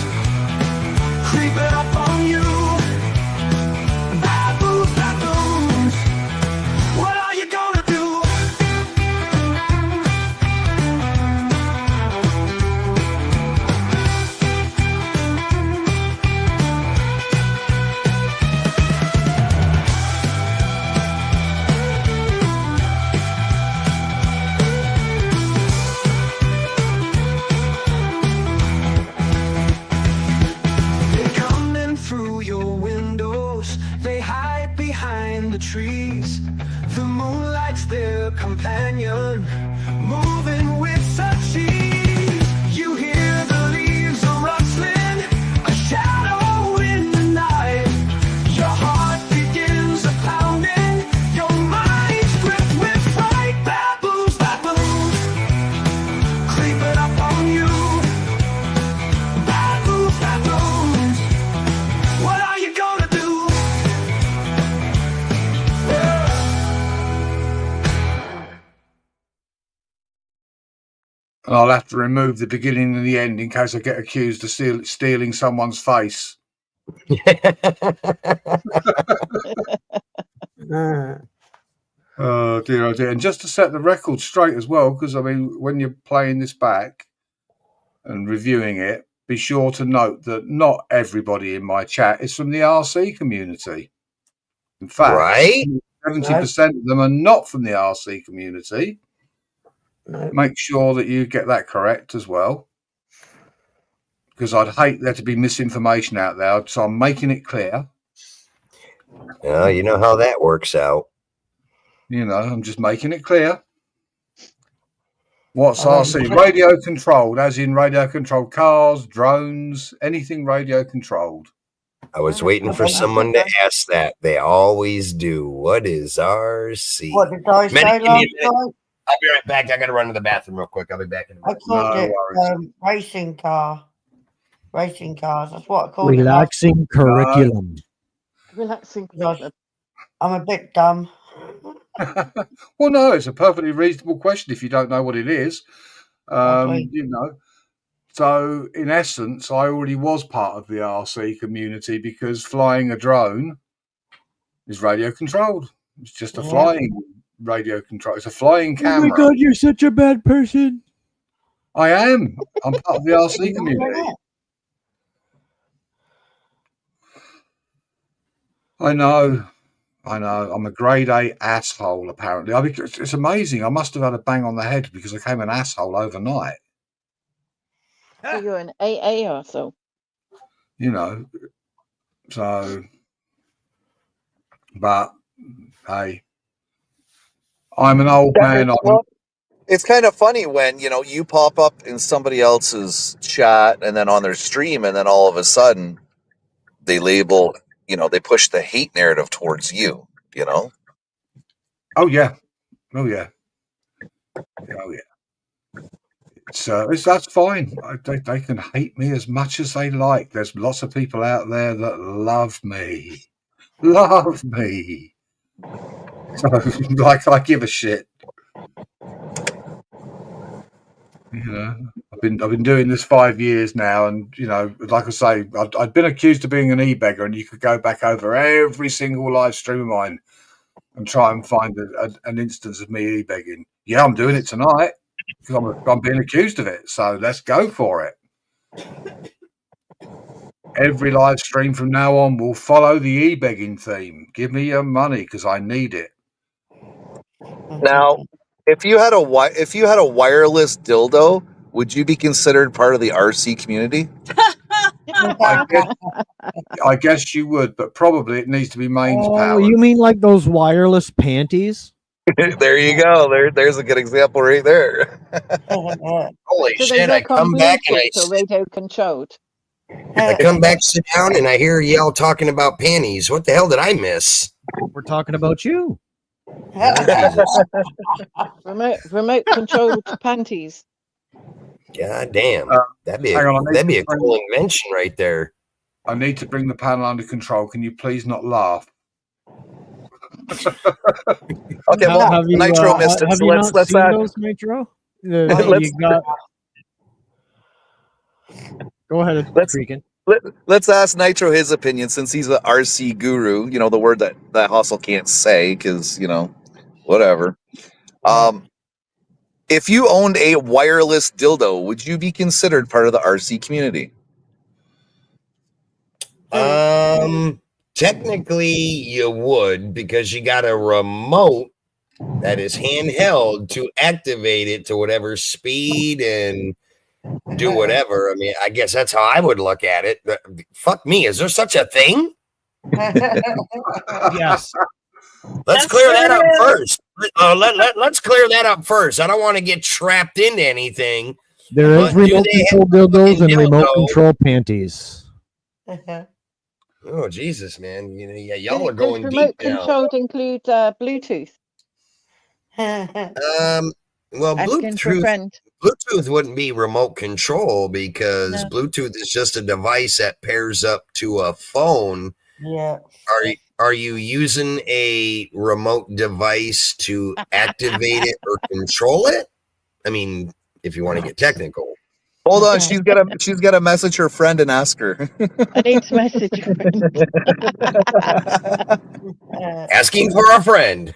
creeping up on you. Baboons, baboons, what are you gonna do? They come in through your windows, they hide behind the trees. The moonlight's their companion, moving with such ease. You hear the leaves rustling, a shadow in the night. Your heart begins a pounding, your mind's gripped with fright. Baboons, baboons, creeping up on you. Baboons, baboons, what are you gonna do? and I'll have to remove the beginning and the end in case I get accused of stealing someone's face. Oh dear, oh dear. And just to set the record straight as well, because I mean, when you're playing this back and reviewing it, be sure to note that not everybody in my chat is from the RC community. In fact, Right? 70% of them are not from the RC community. No. Make sure that you get that correct as well, because I'd hate there to be misinformation out there. So I'm making it clear. Well, you know how that works out. You know, I'm just making it clear. What's Oh, RC? yeah. Radio controlled, as in radio controlled cars, drones, anything radio controlled. I was waiting for someone to ask that. They always do. What is RC? What did I Minute, say give me a last minute. night? I'll be right back. I got to run to the bathroom real quick. I'll be back in a I minute. called No it worries. racing car. Racing cars. That's what I called Relaxing curriculum. Relaxing. it last night. I'm a bit dumb. Well, no, it's a perfectly reasonable question if you don't know what it is. Okay. You know, so in essence, I already was part of the RC community because flying a drone is radio controlled. It's just a Yeah. flying radio control. It's a flying Oh my camera. god, you're such a bad person. I am. I'm part of the RC You know community. that? I know. I'm a grade A asshole, apparently. It's amazing. I must have had a bang on the head because I became an asshole overnight. So you're an AA arsehole. You know. So, but hey, I'm an old man. It's kind of funny when, you know, you pop up in somebody else's chat and then on their stream, and then all of a sudden they label, you know, they push the hate narrative towards you, you know? Oh, yeah. Oh, yeah. Oh, yeah. That's fine. They can hate me as much as they like. There's lots of people out there that love me. Love me. So, like, I give a shit. You know, I've been doing this 5 years now, and you know, like I say, I'd been accused of being an e-beggar, and you could go back over every single live stream of mine and try and find an instance of me e-begging. Yeah, I'm doing it tonight because I'm being accused of it. So let's go for it. Every live stream from now on will follow the e-begging theme. Give me your money because I need it. Now, if you had a wireless dildo, would you be considered part of the RC community? I guess you would, but probably it needs to be mains Oh, powered. you mean like those wireless panties? There you go. There's a good example right there. Holy Do they shit! I work on come back and Bluetooth or radio controlled? I come back, sit down, and I hear y'all talking about panties. What the hell did I miss? We're talking about you. Oh, Remote controlled panties. God damn. That'd be hang on, that'd be a cool invention right there. I need to bring the panel under control. Can you please not laugh? Okay, well, Nitro missed it, have so you let's not seen add. those, Nitro? Let's- You got. Go ahead, Creakin. Let's ask Nitro his opinion since he's an RC guru. You know, the word that Hustle can't say because, you know, whatever. If you owned a wireless dildo, would you be considered part of the RC community? Technically you would, because you got a remote that is handheld to activate it to whatever speed and do whatever. I mean, I guess that's how I would look at it. Fuck me, is there such a thing? Yes. Let's clear that up first. Let's clear that up first. I don't want to get trapped into anything. There is But do remote they control dildos and remote dildo? control panties. Oh Jesus, man! You know, yeah, Does y'all are going remote deep now. controlled include Bluetooth? Well, Asking for a friend. Bluetooth wouldn't be remote control because Bluetooth is just a device that pairs up to a phone. Yeah. Are you using a remote device to activate it or control it? I mean, if you want to get technical. Hold on, she's got to message her friend and ask her. I need to message a friend. Asking for a friend.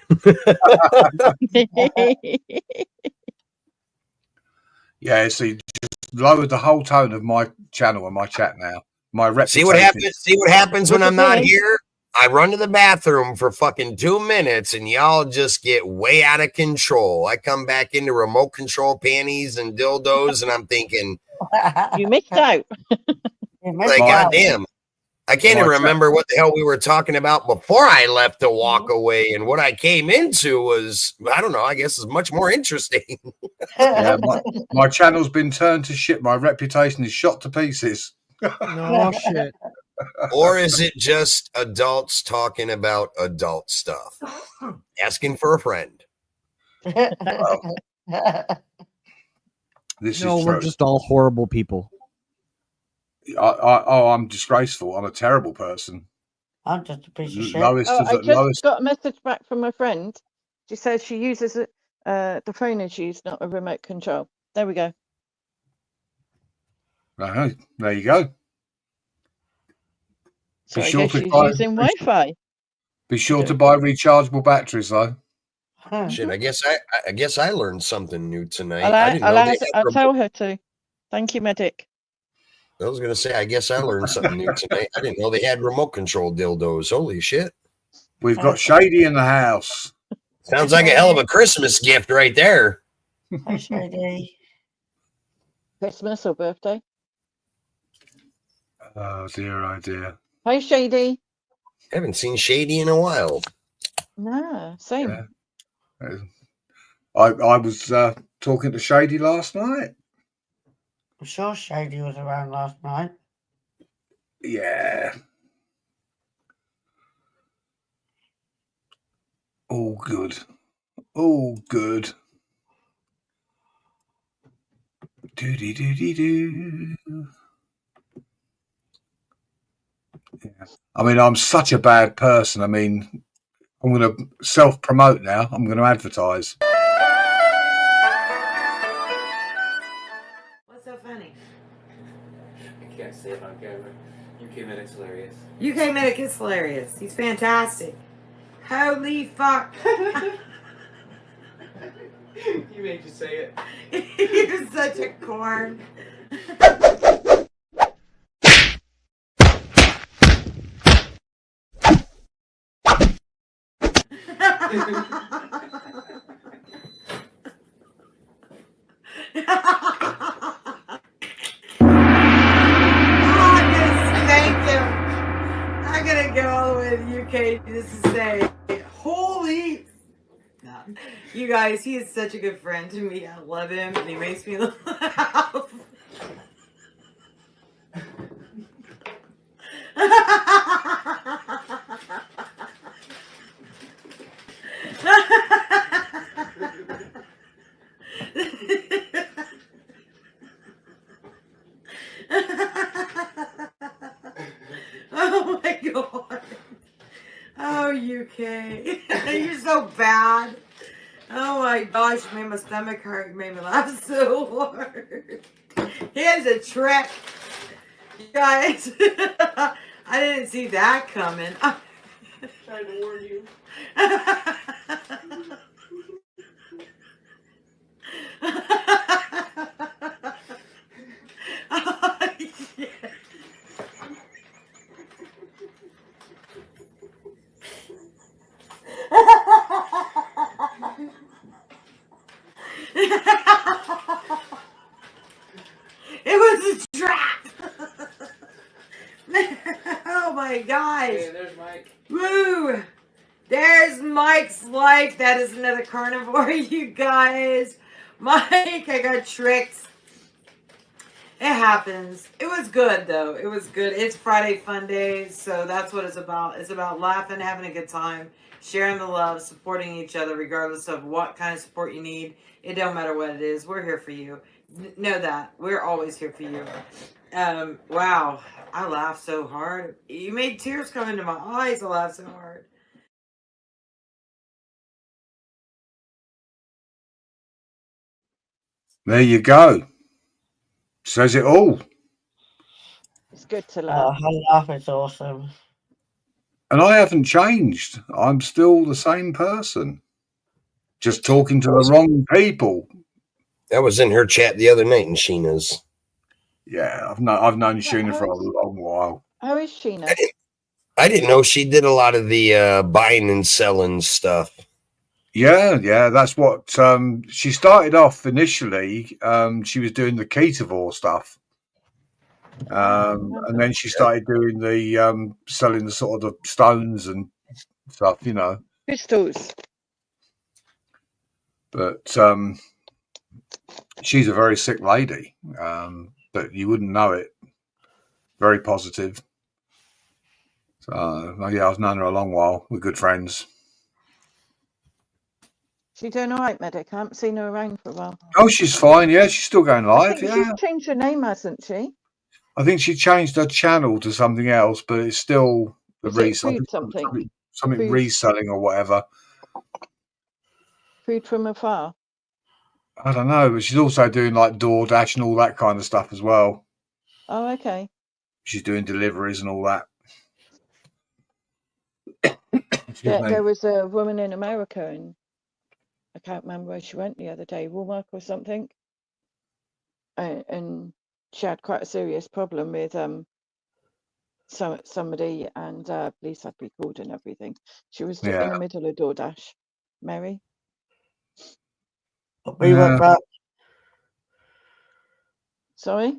Yeah, so you just lowered the whole tone of my channel and my chat now. My reputation. See what happens when What's I'm the not point? here? I run to the bathroom for fucking 2 minutes and y'all just get way out of control. I come back into remote control panties and dildos and I'm thinking, You missed out. like, goddamn. I can't even remember what the hell we were talking about before I left to walk away. And what I came into was, I don't know, I guess is much more interesting. Yeah, my channel's been turned to shit. My reputation is shot to pieces. No shit. Or is it just adults talking about adult stuff? Asking for a friend. This No, is we're true. just all horrible people. I'm disgraceful. I'm a terrible person. I'm just a piece of shit. Lois Oh, does I it. just Lois, got a message back from a friend. She says she uses the phone is used, not a remote control. There we go. there you go. So I sure guess to she's buy- using Wi-Fi. Be sure to buy rechargeable batteries, though. Shit, I guess I learned something new tonight. I didn't know they had I'll remote- tell her to. Thank you, medic. I was gonna say, I guess I learned something new tonight. I didn't know they had remote control dildos. Holy shit. We've got Shady in the house. Sounds like a hell of a Christmas gift right there. Hi, Shady. Christmas or birthday? Oh dear. Hi, Shady. Haven't seen Shady in a while. No, same. Yeah. I was talking to Shady last night. I'm sure Shady was around last night. Yeah. All good. All good. Do. Yeah. I mean, I'm such a bad person. I mean, I'm going to self-promote now. I'm going to advertise. UK Medic is hilarious. He's fantastic. Holy fuck. You made you say it. You're such a corn. I'm gonna go all the way to the UK just to say, holy. You guys, he is such a good friend to me. I love him, and he makes me laugh. Oh my god. Oh, UK. You're so bad. Oh my gosh, you made my stomach hurt. You made me laugh so hard. Here's a trick. You guys, I didn't see that coming. Trying to warn you. Oh, yeah. It was a trap. Oh my gosh. Hey, there's Mike. Woo. There's Mike's life. That is another carnivore, you guys. Mike, I got tricked. It happens. It was good, though. It was good. It's Friday Fun Day, so that's what it's about. It's about laughing, having a good time, sharing the love, supporting each other, regardless of what kind of support you need. It don't matter what it is. We're here for you. Know that. We're always here for you. Wow. I laughed so hard. You made tears come into my eyes. I laughed so hard. There you go. Says it all. It's good to laugh. I laugh. It's awesome. And I haven't changed. I'm still the same person. Just talking to the wrong people. That was in her chat the other night in Sheena's. Yeah, I've known Sheena for a long while. How is Sheena? I didn't know she did a lot of the buying and selling stuff. Yeah, that's what she started off initially. She was doing the Ketavore stuff. And then she started doing the selling the sort of the stones and stuff, you know. Crystals. But she's a very sick lady, but you wouldn't know it. Very positive. So yeah, I've known her a long while. We're good friends. She doing all right, Medic? I haven't seen her around for a while. Oh, she's fine. Yeah, she's still going I live. think Yeah, she's changed her name, hasn't she? I think she changed her channel to something else, but it's still the Is it resale, food something? something Food. reselling or whatever. Food from afar. I don't know, but she's also doing like DoorDash and all that kind of stuff as well. Oh, okay. She's doing deliveries and all that. There was a woman in America, and I can't remember where she went the other day, Walmart or something, and she had quite a serious problem with somebody, and police had to be called and everything. She was in the middle of DoorDash. Mary? I'll be right back. Sorry?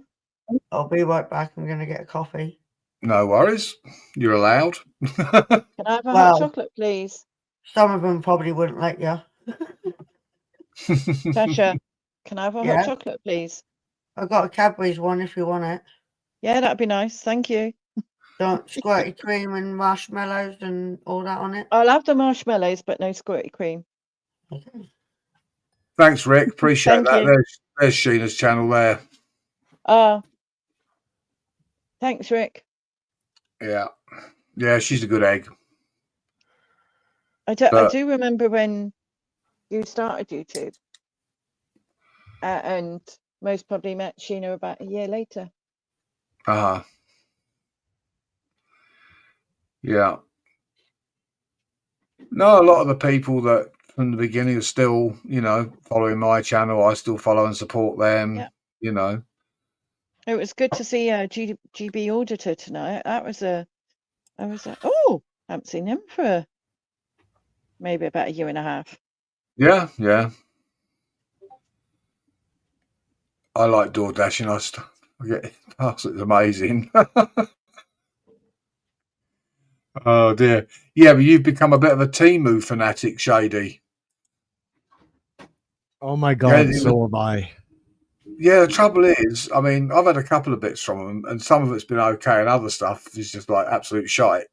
I'll be right back. I'm going to get a coffee. No worries. You're allowed. Can I have a hot chocolate, please? Some of them probably wouldn't let you. Tasha, can I have a hot chocolate, please? I've got a Cadbury's one if you want it. Yeah, that'd be nice. Thank you. Don't squirty cream and marshmallows and all that on it. I'll have the marshmallows, but no squirty cream. Okay. Thanks, Rick. Appreciate Thank that. you. There's Sheena's channel there. Thanks, Rick. Yeah, she's a good egg. I do remember when you started YouTube, and most probably met Sheena about a year later. Yeah. No, a lot of the people that from the beginning are still, following my channel. I still follow and support them. Yeah. It was good to see GB Auditor tonight. I haven't seen him for maybe about a year and a half. Yeah, yeah. I like door dashing. I get it's amazing. Oh dear. Yeah, but you've become a bit of a Temu fanatic, Shady. Oh my God, so have I. Yeah, the trouble is, I mean, I've had a couple of bits from them, and some of it's been okay, and other stuff is just like absolute shite.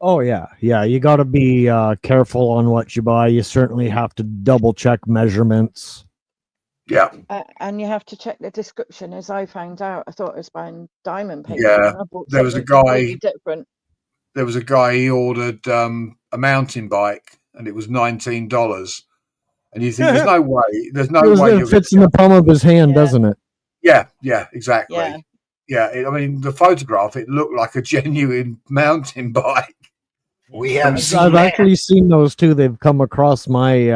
Oh yeah, you got to be careful on what you buy. You certainly have to double check measurements. Yeah, and you have to check the description. As I found out, I thought I was buying diamond paper. Yeah, and I bought there was a something guy. completely different. There was a guy. He ordered a mountain bike, and it was $19. And you think there's no way. There's no way. It fits in the palm of his hand, doesn't it? Yeah, exactly. Yeah. Yeah, I mean, the photograph, it looked like a genuine mountain bike. I've actually seen those too. They've come across my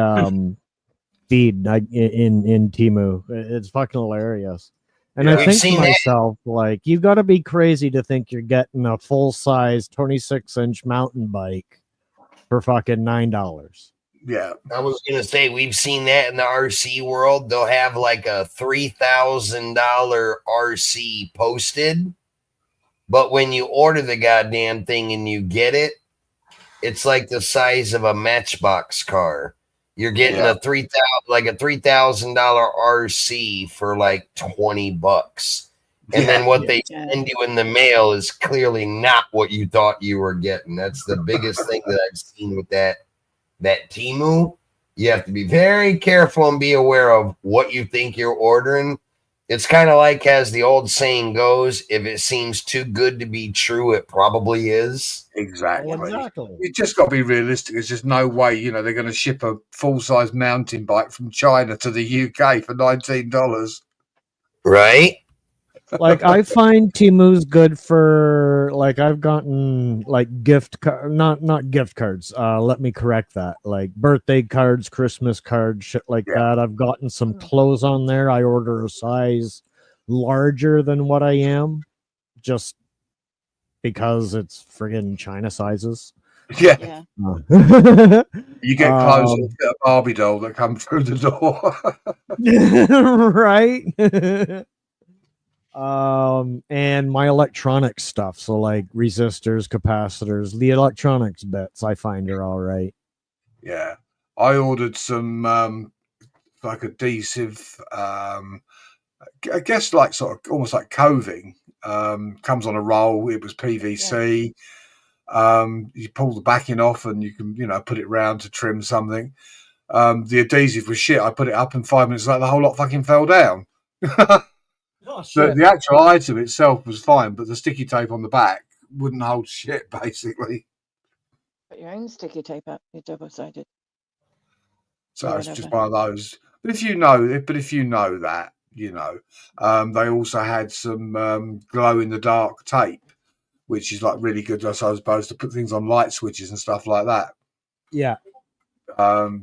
feed in Temu. It's fucking hilarious. And I think to myself, like, you got to be crazy to think you're getting a full size 26-inch mountain bike for fucking $9. Yeah, I was gonna say we've seen that in the RC world. They'll have like a $3,000 RC posted, but when you order the goddamn thing and you get it, it's like the size of a Matchbox car. You're getting a $3,000 RC for like $20, and then what they send you in the mail is clearly not what you thought you were getting. That's the biggest thing that I've seen with that Temu. You have to be very careful and be aware of what you think you're ordering. It's kind of like, as the old saying goes, if it seems too good to be true, it probably is. Exactly. You just got to be realistic. There's just no way, they're going to ship a full-size mountain bike from China to the UK for $19. Right? Like, I find Temu's good for, like, I've gotten like not gift cards. Let me correct that. Like birthday cards, Christmas cards, shit like that. I've gotten some clothes on there. I order a size larger than what I am, just because it's friggin' China sizes. Yeah. You get clothes and get a Barbie doll that come through the door. Right? And my electronic stuff, so like resistors, capacitors, the electronics bits I find are all right. Yeah, I ordered some like adhesive, I guess like sort of almost like coving. Comes on a roll. It was PVC. You pull the backing off and you can put it round to trim something. The adhesive was shit. I put it up and 5 minutes later the whole lot fucking fell down. Oh, the actual item itself was fine, but the sticky tape on the back wouldn't hold shit, basically. Put your own sticky tape up. You're double-sided. So it's just one of those. But if you know that, they also had some glow-in-the-dark tape, which is like really good, I suppose, to put things on light switches and stuff like that. Yeah. About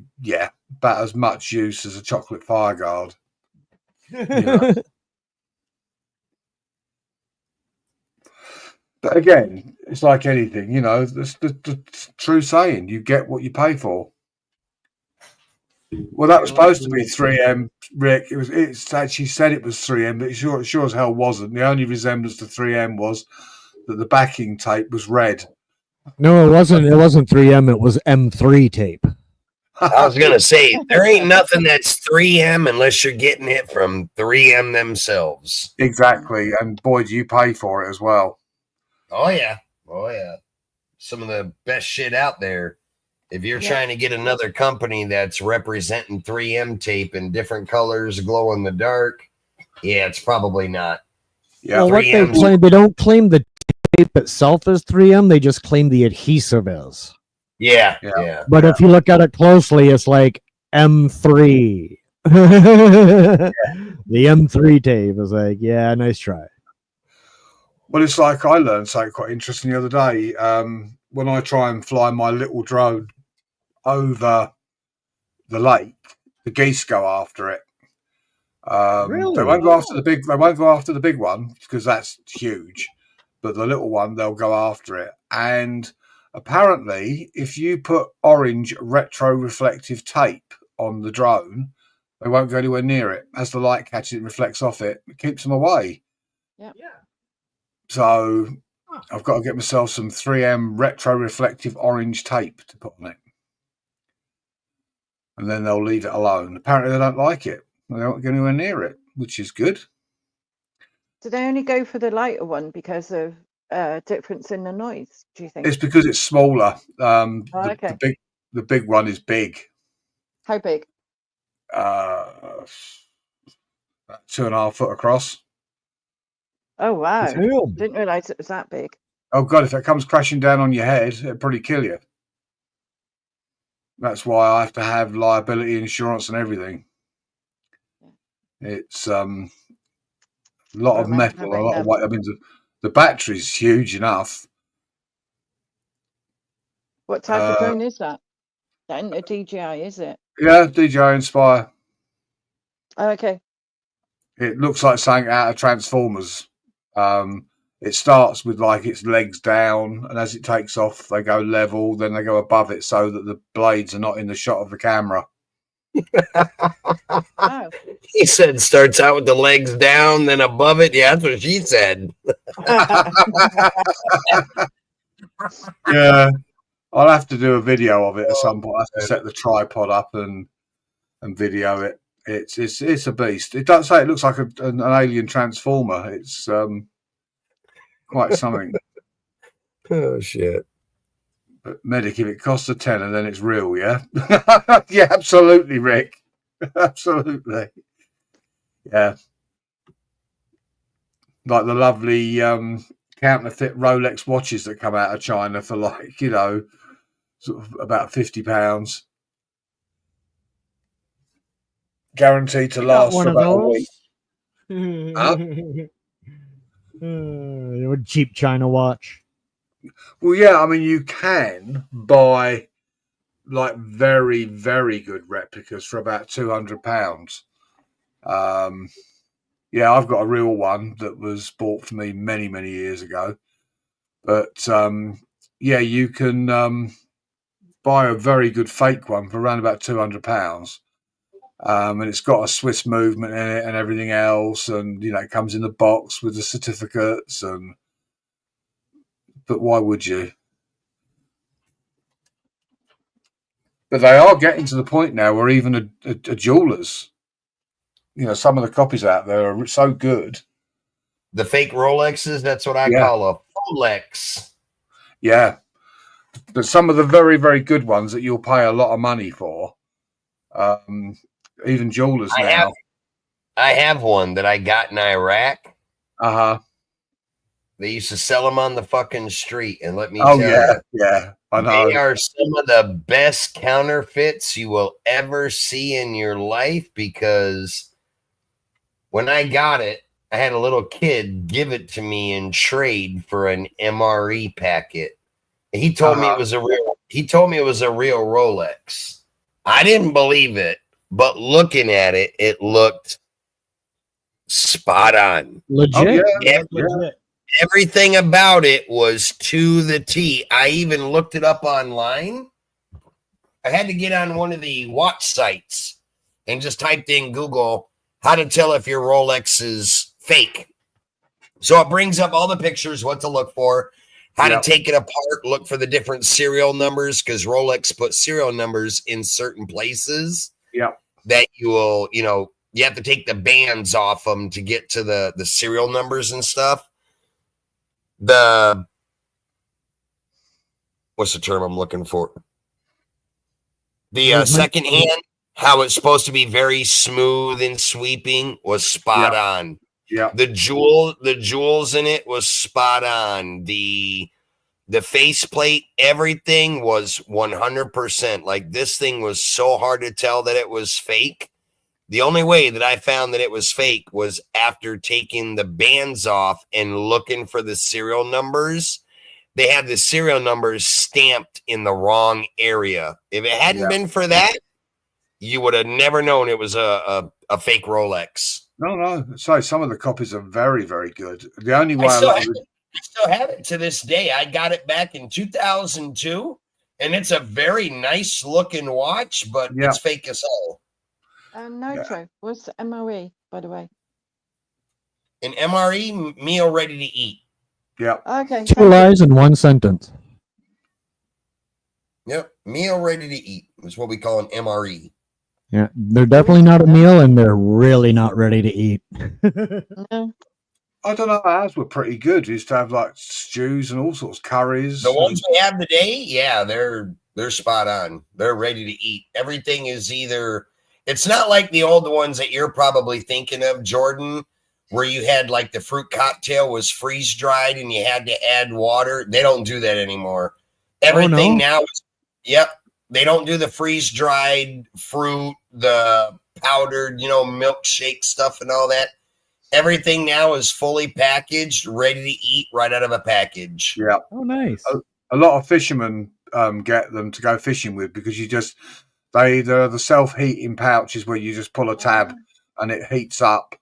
as much use as a chocolate fire guard. But again, it's like anything, the true saying, you get what you pay for. Well, that was supposed to be 3M, Rick. It's actually said it was 3M, but it sure as hell wasn't. The only resemblance to 3M was that the backing tape was red. No, it wasn't 3M, it was M3 tape. I was gonna say there ain't nothing that's 3M unless you're getting it from 3M themselves. Exactly, and boy, do you pay for it as well. Oh yeah. Some of the best shit out there. If you're trying to get another company that's representing 3M tape in different colors, glow in the dark, it's probably not. Yeah, well, what they claim, they don't claim the tape itself as 3M, they just claim the adhesive is. Yeah. But if you look at it closely, it's like M3. The M3 tape is like, nice try. Well, it's like I learned something quite interesting the other day. When I try and fly my little drone over the lake, the geese go after it. They won't go after the big. They won't go after the big one because that's huge. But the little one, they'll go after it. And apparently, if you put orange retro-reflective tape on the drone, they won't go anywhere near it. As the light catches it, reflects off it. It keeps them away. Yeah. So I've got to get myself some 3M retro-reflective orange tape to put on it. And then they'll leave it alone. Apparently, they don't like it. They won't go anywhere near it, which is good. Do they only go for the lighter one because of difference in the noise? Do you think? It's because it's smaller. Okay. The big one is big. How big? 2.5 foot across. Oh wow! It's real big. Didn't realise it was that big. Oh God! If it comes crashing down on your head, it'll probably kill you. That's why I have to have liability insurance and everything. It's a lot of metal, a lot of weight. I mean, the battery's huge enough. What type of drone is that? That isn't a DJI, is it? Yeah, DJI Inspire. Oh, okay. It looks like something out of Transformers. It starts with like its legs down, and as it takes off, they go level. Then they go above it so that the blades are not in the shot of the camera. Wow. He said starts out with the legs down, then above it. Yeah, that's what she said. Yeah, I'll have to do a video of it at some point. I have to set the tripod up and video it. It's a beast. It does say it looks like an alien transformer. It's quite something. Oh shit! But Medic, if it costs a tenner, then it's real. Yeah, yeah, absolutely, Rick. Absolutely. Yeah, like the lovely counterfeit Rolex watches that come out of China for like sort of about £50. Guaranteed to last for about a week. A cheap China watch. Well, yeah, I mean, you can buy like very, very good replicas for about £200. Yeah, I've got a real one that was bought for me many, many years ago. But yeah, you can buy a very good fake one for around about £200. And it's got a Swiss movement in it and everything else, and it comes in the box with the certificates. But why would you? But they are getting to the point now where even a jeweler's, some of the copies out there are so good. The fake Rolexes, that's what I call a Rolex. Yeah. But some of the very, very good ones that you'll pay a lot of money for, even jewelers now. I have one that I got in Iraq. Uh-huh. They used to sell them on the fucking street, and let me tell you. Yeah, I know. They are some of the best counterfeits you will ever see in your life, because when I got it, I had a little kid give it to me in trade for an MRE packet. He told me it was a real Rolex. I didn't believe it, but looking at it, it looked spot on. Legit. Oh, yeah. Legit. Everything about it was to the T. I even looked it up online. I had to get on one of the watch sites and just typed in Google how to tell if your Rolex is fake. So it brings up all the pictures, what to look for, how to take it apart, look for the different serial numbers, because Rolex put serial numbers in certain places. Yeah. That you will, you have to take the bands off them to get to the serial numbers and stuff. What's the term I'm looking for? The second hand, how it's supposed to be very smooth and sweeping, was spot on. Yeah. The jewels in it was spot on. The faceplate, everything was 100%. Like, this thing was so hard to tell that it was fake. The only way that I found that it was fake was after taking the bands off and looking for the serial numbers. They had the serial numbers stamped in the wrong area. If it hadn't been for that, you would have never known it was a fake Rolex. No. So some of the copies are very, very good. The only way I still have it to this day. I got it back in 2002, and it's a very nice looking watch, but it's fake as hell. Nitro, what's the MOE, by the way? An MRE, meal ready to eat. Yeah. Okay. 2 lies in 1 sentence. Yep. Meal ready to eat is what we call an MRE. Yeah, they're definitely not a meal, and they're really not ready to eat. No. I don't know. Ours were pretty good. We used to have like stews and all sorts of curries. The ones we have today, yeah, they're spot on. They're ready to eat. Everything is either. It's not like the old ones that you're probably thinking of, Jordan, where you had like the fruit cocktail was freeze dried and you had to add water. They don't do that anymore. Everything now is, they don't do the freeze dried fruit, the powdered, milkshake stuff and all that. Everything now is fully packaged, ready to eat right out of a package. Yeah. Oh, nice. A lot of fishermen get them to go fishing with because they're the self-heating pouches where you just pull a tab and it heats up.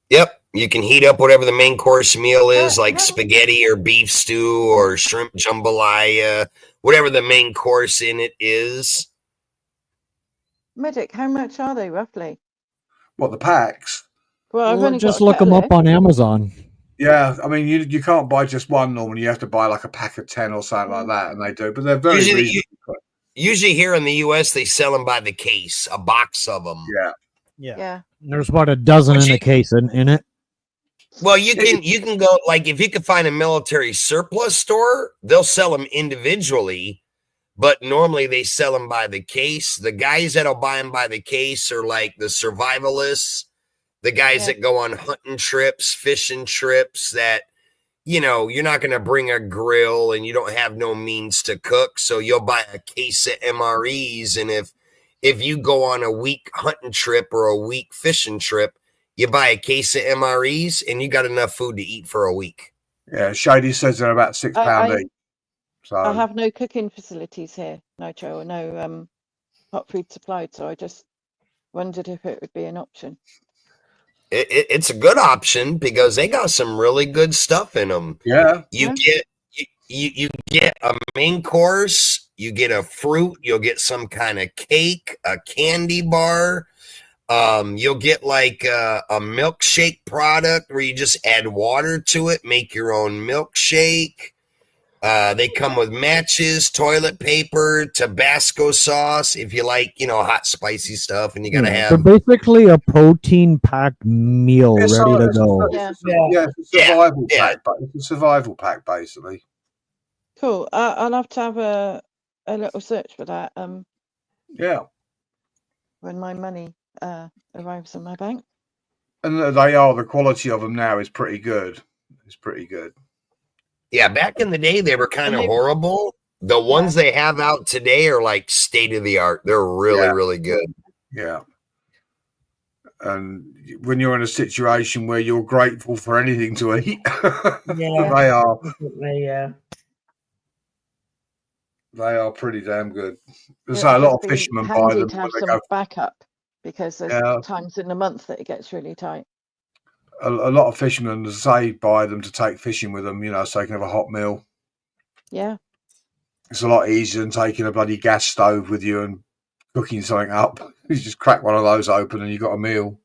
Yep. You can heat up whatever the main course meal is, like spaghetti or beef stew or shrimp jambalaya, whatever the main course in it is. Medic, how much are they roughly? What, the packs? Well, I've only just got a look them kettle up on Amazon. Yeah, I mean, you can't buy just one normally. You have to buy like a pack of 10 or something like that, and they do. But they're very reasonable. Usually here in the U.S., they sell them by the case, a box of them. Yeah. There's about a dozen in a case in it. Well, you can go, like, if you can find a military surplus store, they'll sell them individually, but normally they sell them by the case. The guys that'll buy them by the case are like the survivalists, the guys that go on hunting trips, fishing trips that, you're not going to bring a grill and you don't have no means to cook. So you'll buy a case of MREs. And if you go on a week hunting trip or a week fishing trip, you buy a case of MREs and you got enough food to eat for a week. Yeah, Shady says they're about £6 each. So I have no cooking facilities here, Nitro, or no hot food supplied, so I just wondered if it would be an option. It's a good option because they got some really good stuff in them. Yeah. You get a main course, you get a fruit, you'll get some kind of cake, a candy bar. You'll get like a milkshake product where you just add water to it, make your own milkshake. They come with matches, toilet paper, Tabasco sauce. If you like, hot, spicy stuff, and you gotta have. They're basically a protein-packed meal ready to go. It's a survival pack. It's a survival pack, basically. Cool. I'll have to have a little search for that. Yeah. When my money arrives in my bank. And the quality of them now is pretty good. It's pretty good. Yeah, back in the day, they were kind of horrible. The ones they have out today are like state of the art. They're really, really good. Yeah. And when you're in a situation where you're grateful for anything to eat, they are. Yeah. They are pretty damn good. There's a lot of fishermen buy them. To have some backup because there's times in the month that it gets really tight. A lot of fishermen say buy them to take fishing with them, so they can have a hot meal. Yeah. It's a lot easier than taking a bloody gas stove with you and cooking something up. You just crack one of those open and you got a meal.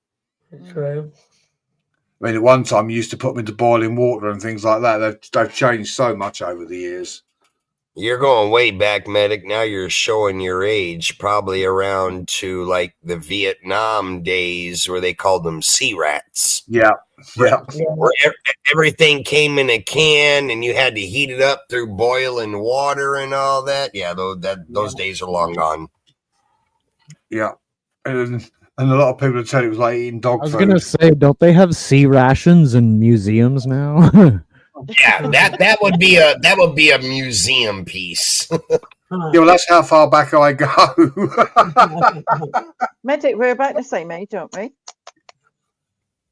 True. I mean, at one time you used to put them into boiling water and things like that. They've changed so much over the years. You're going way back, Medic. Now you're showing your age, probably around to like the Vietnam days where they called them sea rats. Yeah. Where everything came in a can and you had to heat it up through boiling water and all that. Yeah, those days are long gone. Yeah. And a lot of people would tell it was like eating dog food. I was going to say, don't they have sea rations in museums now? Yeah, that would be a museum piece. Yeah, well, that's how far back I go. Medic, we're about the same age, aren't we?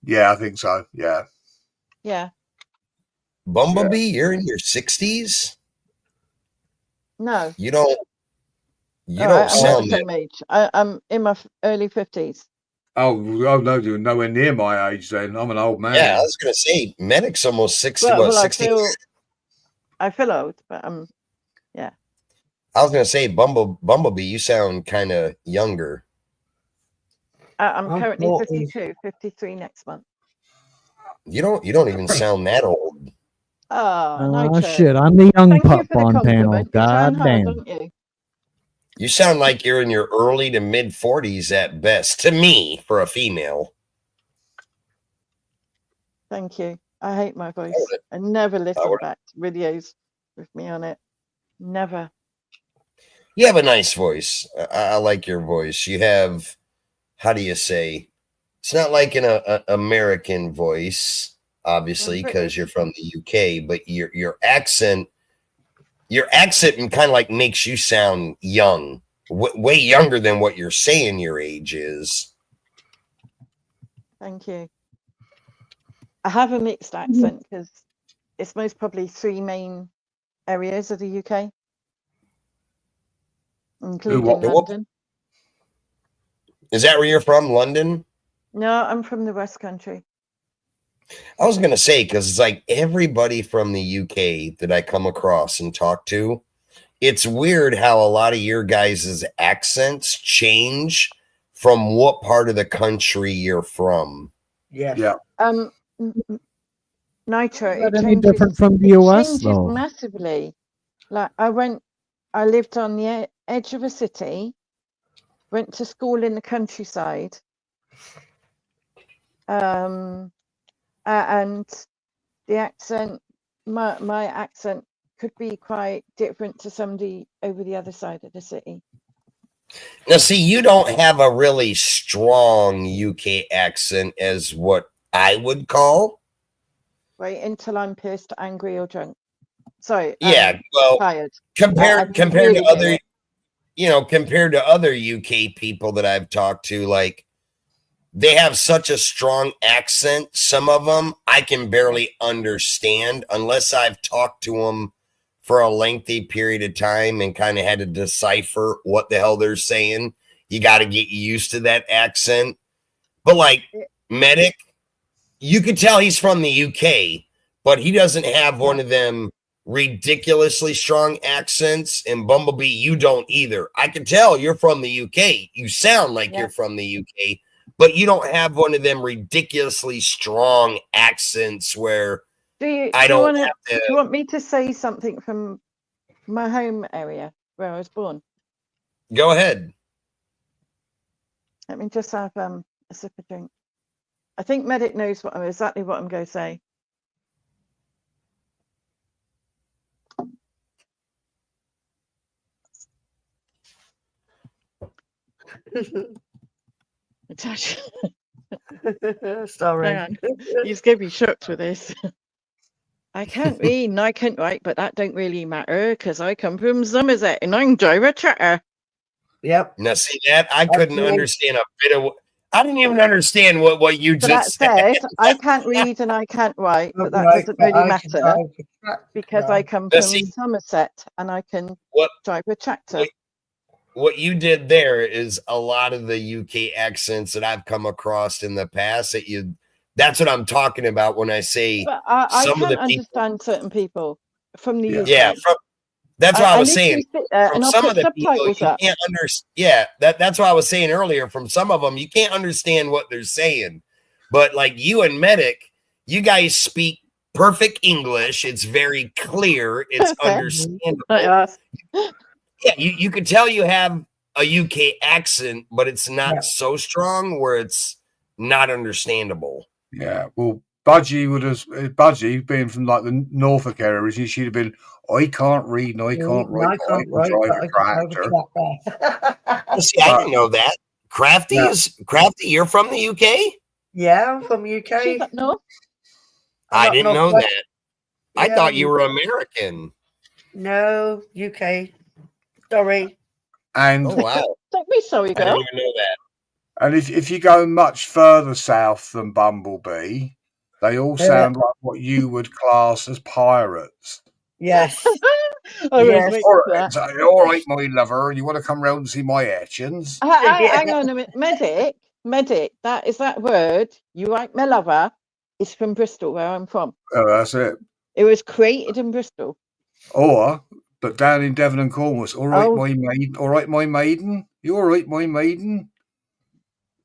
Yeah, I think so. Yeah. Yeah. Bumblebee, you're in your 60s? No. You don't I'm not the sound that. same age. I'm in my early 50s. Oh no, you're nowhere near my age then. I'm an old man. Yeah, I was going to say, Medic's almost 60. Well, what, I 60? feel old, but yeah. I was going to say, Bumblebee, you sound kind of younger. I'm currently 52, 53 next month. You don't even sound that old. Oh, Oh, shit. I'm the young pup on panel. God damn. Don't you? You sound like you're in your early to mid 40s at best, to me, for a female. Thank you. I hate my voice. I never listen back to videos with me on it. Never. You have a nice voice. I like your voice. You have, how do you say? It's not like an American voice, obviously, because you're from the UK, but your accent kind of like makes you sound young, way younger than what you're saying your age is. Thank you. I have a mixed accent because it's most probably 3 main areas of the UK, including London. Is that where you're from, London? No, I'm from the West Country. I was going to say, because it's like everybody from the UK that I come across and talk to, it's weird how a lot of your guys' accents change from what part of the country you're from. Yeah. Nitro, Is that any different from the US, changes though? massively. Like I lived on the edge of a city, went to school in the countryside, and the accent, my accent could be quite different to somebody over the other side of the city. Now, see, you don't have a really strong UK accent as what I would call. Right, until I'm pissed, angry, or drunk. Sorry. Yeah, well, tired. compared really to other, compared to other UK people that I've talked to, like, they have such a strong accent. Some of them I can barely understand unless I've talked to them for a lengthy period of time and kind of had to decipher what the hell they're saying. You got to get used to that accent. But like Medic, you could tell he's from the UK, but he doesn't have one of them ridiculously strong accents. And Bumblebee, you don't either. I can tell you're from the UK. You sound like you're from the UK, but you don't have one of them ridiculously strong accents where Do you want me to say something from my home area where I was born? Go ahead. Let me just have a sip of drink. I think Medic knows exactly what I'm going to say. Sorry. Hang on. He's going to be shocked with this. I can't read and I can't write, but that don't really matter because I come from Somerset and I'm driver chatter. Yep. Now, see that? I couldn't understand a bit of I didn't even understand what you just said. I can't read and I can't write, but that doesn't really matter because I come from Somerset and I can drive a tractor. What you did there is a lot of the UK accents that I've come across in the past that's what I'm talking about when I say I can't understand certain people from the UK. Yeah, that's what I was saying. From some of the people, you can't understand. Yeah, that's what I was saying earlier. From some of them, you can't understand what they're saying. But like you and Medic, you guys speak perfect English. It's very clear. It's understandable. Yeah, you can tell you have a UK accent, but it's not so strong where it's not understandable. Yeah, well, Budgie being from like the Norfolk area, she'd have been, I can't read and I can't write, but I can drive a tractor. See, I didn't know that. Crafty, you're from the UK? Yeah, I'm from UK. No, I didn't know that. I thought you were American. No, UK. Sorry. And Oh wow! Don't be sorry, I girl. didn't even know that. and if you go much further south than Bumblebee, they all sound like what you would class as pirates. Yes. I was Yes. waiting All for right, that. so, all right, my lover, you want to come round and see my actions? Hang on a minute. Medic, that is that word, you right, my lover, is from Bristol, where I'm from. Oh, that's it. It was created in Bristol. Or, but down in Devon and Cornwall, all right, Oh. my maiden. All right, my maiden. You all right, my maiden?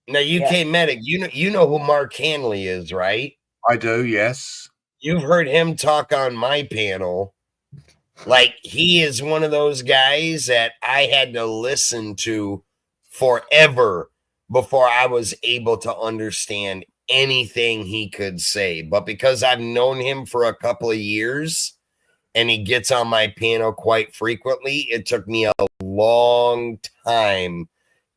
Now, UK medic, you know who Mark Hanley is, right? I do, yes. You've heard him talk on my panel. Like, he is one of those guys that I had to listen to forever before I was able to understand anything he could say. But because I've known him for a couple of years and he gets on my panel quite frequently, it took me a long time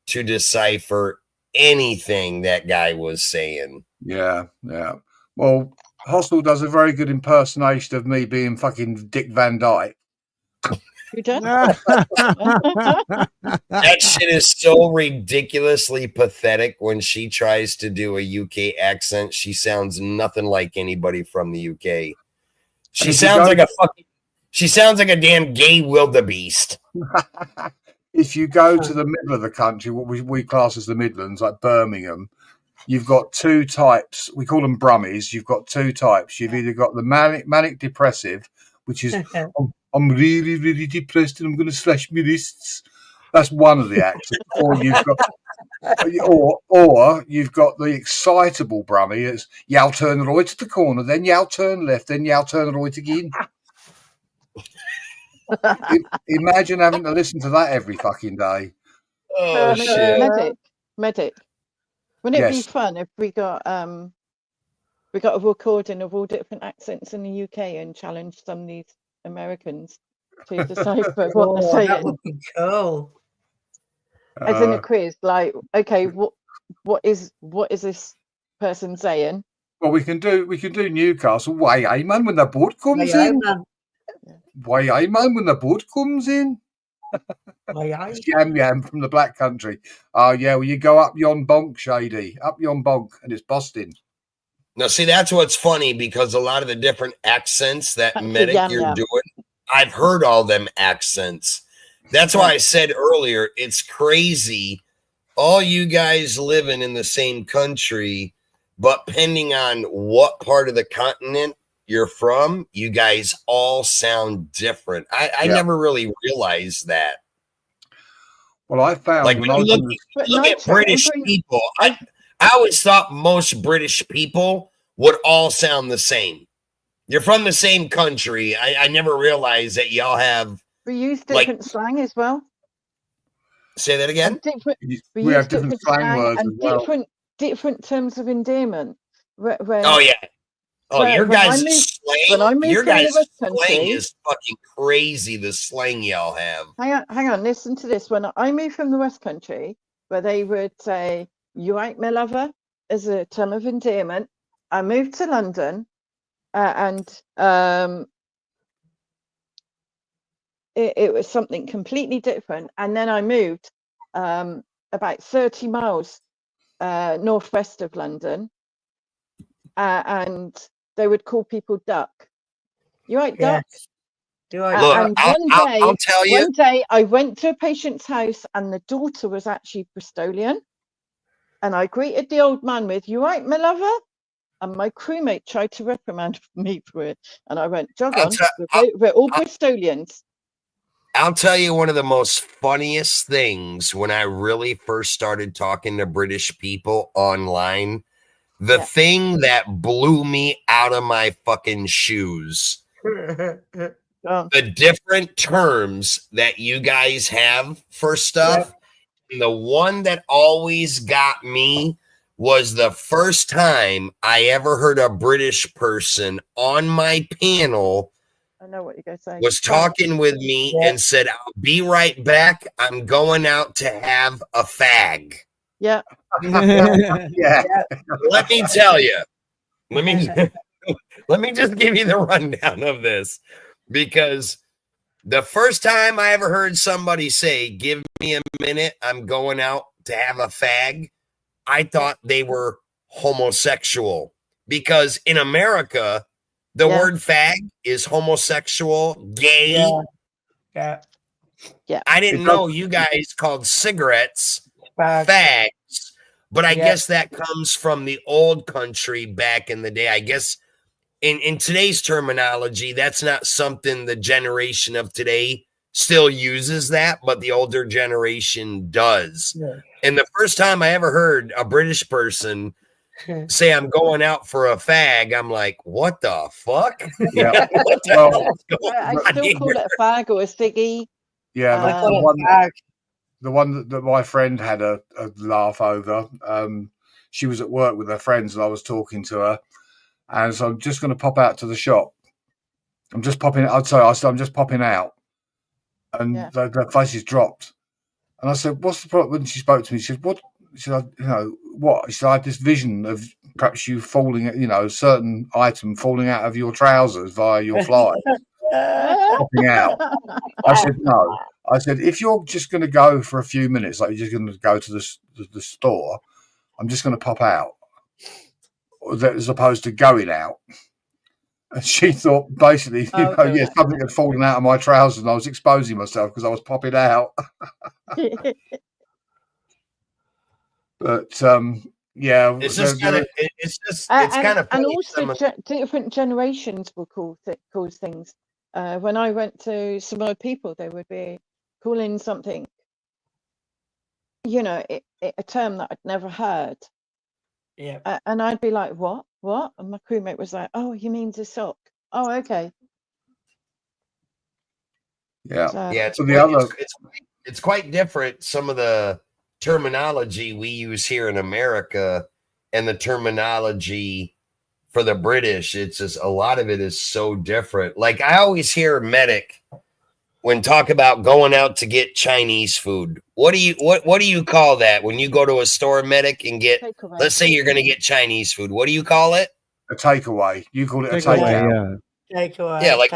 to decipher anything that guy was saying. Yeah, yeah. Well, Hostel does a very good impersonation of me being fucking Dick Van Dyke. Who does? That shit is so ridiculously pathetic when she tries to do a UK accent. She sounds nothing like anybody from the UK. She sounds like a damn gay wildebeest. If you go to the middle of the country, what we class as the Midlands, like Birmingham, you've got two types. We call them Brummies. You've got two types. You've either got the manic depressive, which is I'm really, really depressed and I'm going to slash my wrists. That's one of the accents. Or you've got the excitable Brummie. It's y'all turn right at the corner, then y'all turn left, then y'all turn right again. Imagine having to listen to that every fucking day. Oh shit! Medic. Wouldn't it be fun if we got a recording of all different accents in the UK and challenged some of these Americans to decipher what they're saying? That would be cool. As in a quiz, like, okay, what is this person saying? Well, we can do Newcastle. Why, aye, man, when the boat comes in. Why, aye, man, when the boat comes in. Yam from the Black Country. Oh, yeah, well, you go up yon bonk, Shady. Up yon bonk, and it's busting. Now, see, that's what's funny, because a lot of the different accents that medic you're doing, I've heard all them accents. That's why I said earlier, it's crazy. All you guys living in the same country, but depending on what part of the continent you're from, you guys all sound different. I never really realized that. Well, I found like when you look at British people, I always thought most British people would all sound the same. You're from the same country. I never realized that y'all have. We use different slang as well. Say that again. We have different slang words and as well. different terms of endearment. Oh yeah. Oh, your guys' slang. Your guys' slang is fucking crazy. The slang y'all have. Hang on. Listen to this. When I moved from the West Country, where they would say "you right, my lover" as a term of endearment, I moved to London, and it was something completely different. And then I moved about 30 miles northwest of London, and they would call people duck. You right, duck? Yes. Look, and I'll tell you. One day I went to a patient's house and the daughter was actually Bristolian. And I greeted the old man with, "You right, my lover?" And my crewmate tried to reprimand me for it. And I went, "Jog on, we're all Bristolians." I'll tell you one of the most funniest things when I really first started talking to British people online. The thing that blew me out of my fucking shoes. The different terms that you guys have for stuff. And the one that always got me was the first time I ever heard a British person on my panel I know what you're going to say. was talking with me and said, "I'll be right back. I'm going out to have a fag." Yeah. Yeah. Let me tell you. Let me just give you the rundown of this, because The first time I ever heard somebody say, "Give me a minute, I'm going out to have a fag," I thought they were homosexual, because in America, the word fag is homosexual, gay. Yeah. I didn't know you guys called cigarettes fags, but I guess that comes from the old country back in the day. I guess in today's terminology, that's not something the generation of today still uses that, but the older generation does. Yeah. And the first time I ever heard a British person say, "I'm going out for a fag," I'm like, what the fuck? Yeah. What the Well, hell's going I on still call here? it a fag or a ciggy. Yeah, the one that my friend had a laugh over. She was at work with her friends, and I was talking to her, and so I'm just going to pop out to the shop. I'm just popping. I'd say I'm just popping out, and their faces dropped. And I said, "What's the problem?" When she spoke to me, she said, "What?" She said, "You know what?" She said, "I had this vision of perhaps you falling, certain item falling out of your trousers via your fly." Popping out. I said, "No." I said, "If you're just going to go for a few minutes, like you're just going to go to the store, I'm just going to pop out, as opposed to going out." And she thought basically, something had fallen out of my trousers, and I was exposing myself because I was popping out. But it's just kind of it's kind of and funny. also different generations will call things. When I went to some other people, they would be calling something, a term that I'd never heard. Yeah. And I'd be like, what? And my crewmate was like, "Oh, he means a sock." Oh, okay. Yeah. Yeah, So the other, it's quite different. Some of the terminology we use here in America and the terminology for the British, it's just a lot of it is so different. Like I always hear medic when talk about going out to get Chinese food. What do you call that when you go to a store, medic, and get, let's say you're going to get Chinese food? What do you call it? a takeaway. You call it a Takeaway, takeout. Takeaway. Yeah, like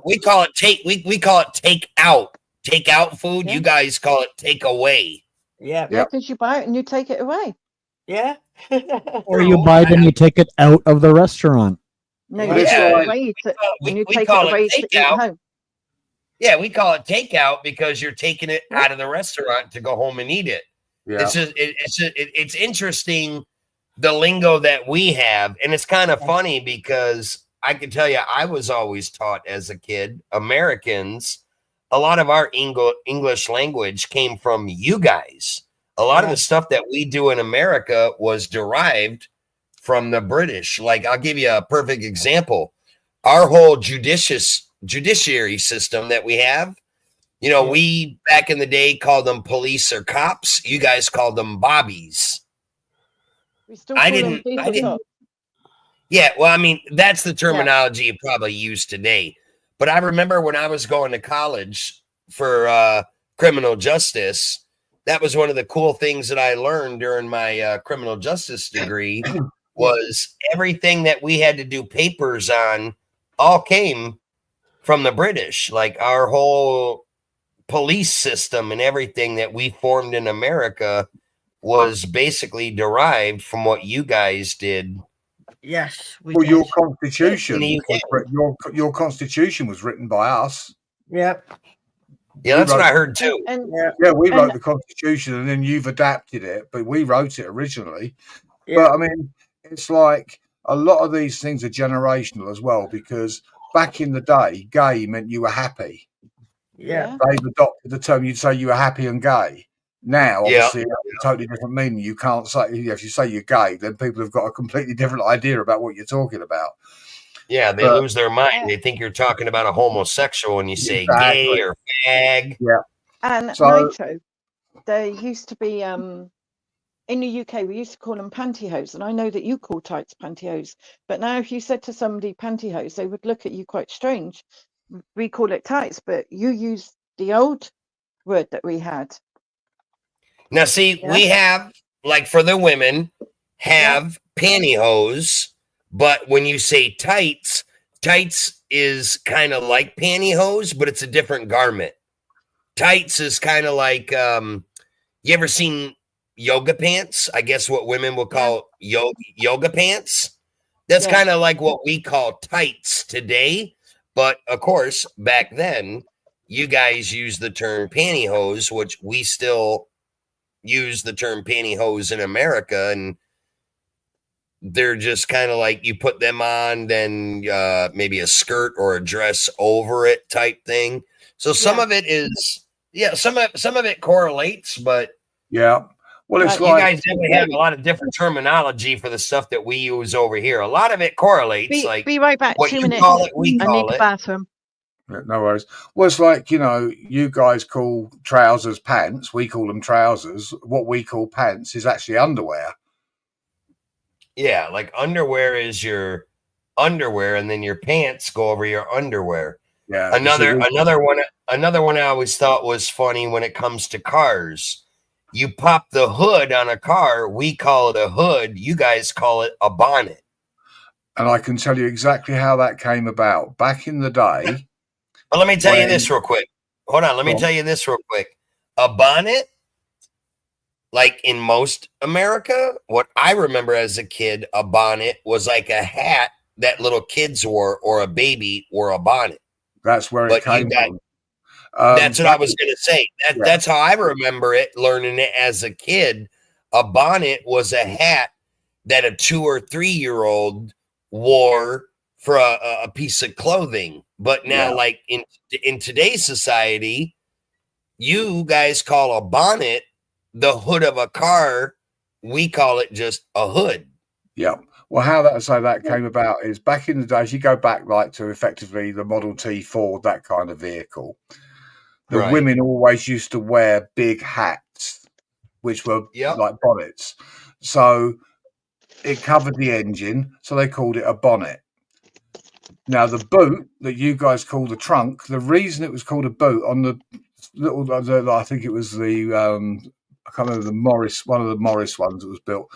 we call it we call it take out. Take out food. Yeah. You guys call it take away. Yeah. Yeah, because you buy it and you take it away. Yeah. Or you buy it and you take it out of the restaurant. No, Well, you take yeah, it away and you we take call it away it to eat takeout. home. Yeah, we call it takeout because you're taking it out of the restaurant to go home and eat it. Yeah. It's interesting the lingo that we have, and it's kind of funny because I can tell you I was always taught as a kid, Americans, a lot of our English language came from you guys. A lot of the stuff that we do in America was derived from the British. Like I'll give you a perfect example. Our whole judiciary system that we have, we back in the day called them police or cops. You guys called them bobbies. We still call them people. Yeah, well, I mean, that's the terminology you probably use today. But I remember when I was going to college for criminal justice, that was one of the cool things that I learned during my criminal justice degree was everything that we had to do papers on all came from the British. Like our whole police system and everything that we formed in America was basically derived from what you guys did. Yes. Well, your constitution, your constitution was written by us. Yep. Yeah, that's what I heard too. Yeah, we wrote the constitution, and then you've adapted it, but we wrote it originally. But I mean, it's like a lot of these things are generational as well, because back in the day, gay meant you were happy. Yeah. They've adopted the term. You'd say you were happy and gay. Now, obviously, it's a totally different meaning. You can't say, if you say you're gay, then people have got a completely different idea about what you're talking about. Yeah, they lose their mind. They think you're talking about a homosexual when you say gay or fag. Yeah. And Nitro, there used to be in the UK we used to call them pantyhose, and I know that you call tights pantyhose, but now if you said to somebody pantyhose, they would look at you quite strange. We call it tights, but you use the old word that we had. Now, see, we have, like for the women, have pantyhose, but when you say tights, tights is kind of like pantyhose, but it's a different garment. Tights is kind of like you ever seen yoga pants? I guess what women would call yoga pants. That's kind of like what we call tights today. But of course, back then, you guys use the term pantyhose, which we still use the term pantyhose in America. And they're just kind of like you put them on, then maybe a skirt or a dress over it type thing. So some of it is, some of it correlates, but well, it's you like guys definitely have a lot of different terminology for the stuff that we use over here. A lot of it correlates. Be right back. What 2 you minutes. call it, we I call need the it. bathroom. no worries. Well, it's like, you guys call trousers pants. We call them trousers. What we call pants is actually underwear. Yeah, like underwear is your underwear, and then your pants go over your underwear. Yeah. Another one I always thought was funny when it comes to cars. You pop the hood on a car, we call it a hood. You guys call it a bonnet. And I can tell you exactly how that came about. Back in the day. But let me tell you this real quick. Hold on. Let me tell you this real quick. A bonnet, like in most America, what I remember as a kid, a bonnet was like a hat that little kids wore, or a baby wore a bonnet. That's where it came from. That's what I was going to say. That's how I remember it, learning it as a kid. A bonnet was a hat that a 2 or 3 year old wore for a piece of clothing. But now, like in today's society, you guys call a bonnet the hood of a car. We call it just a hood. Yeah. Well, how that came about is back in the days, you go back like to effectively the Model T Ford, that kind of vehicle. The women always used to wear big hats, which were like bonnets. So it covered the engine, so they called it a bonnet. Now, the boot that you guys call the trunk, the reason it was called a boot on the little, I think it was the, I can't remember one of the Morris ones that was built.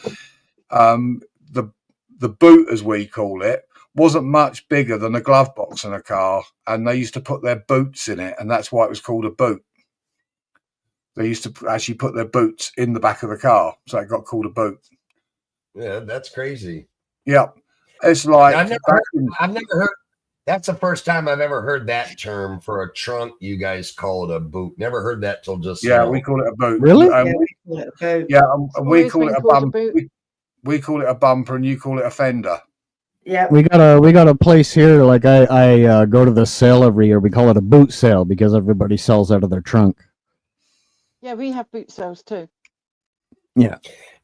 The boot, as we call it, wasn't much bigger than a glove box in a car, and they used to put their boots in it, and that's why it was called a boot. They used to actually put their boots in the back of the car, so it got called a boot. Yeah, that's crazy. Yeah, it's like I've never heard. That's the first time I've ever heard that term for a trunk. You guys call it a boot. Never heard that till just now. we call it a boot. Really? And we call it a bumper. We call it a bumper, and you call it a fender. Yeah, we got a place here. Like I go to the sale every year. We call it a boot sale because everybody sells out of their trunk. Yeah, we have boot sales too. Yeah.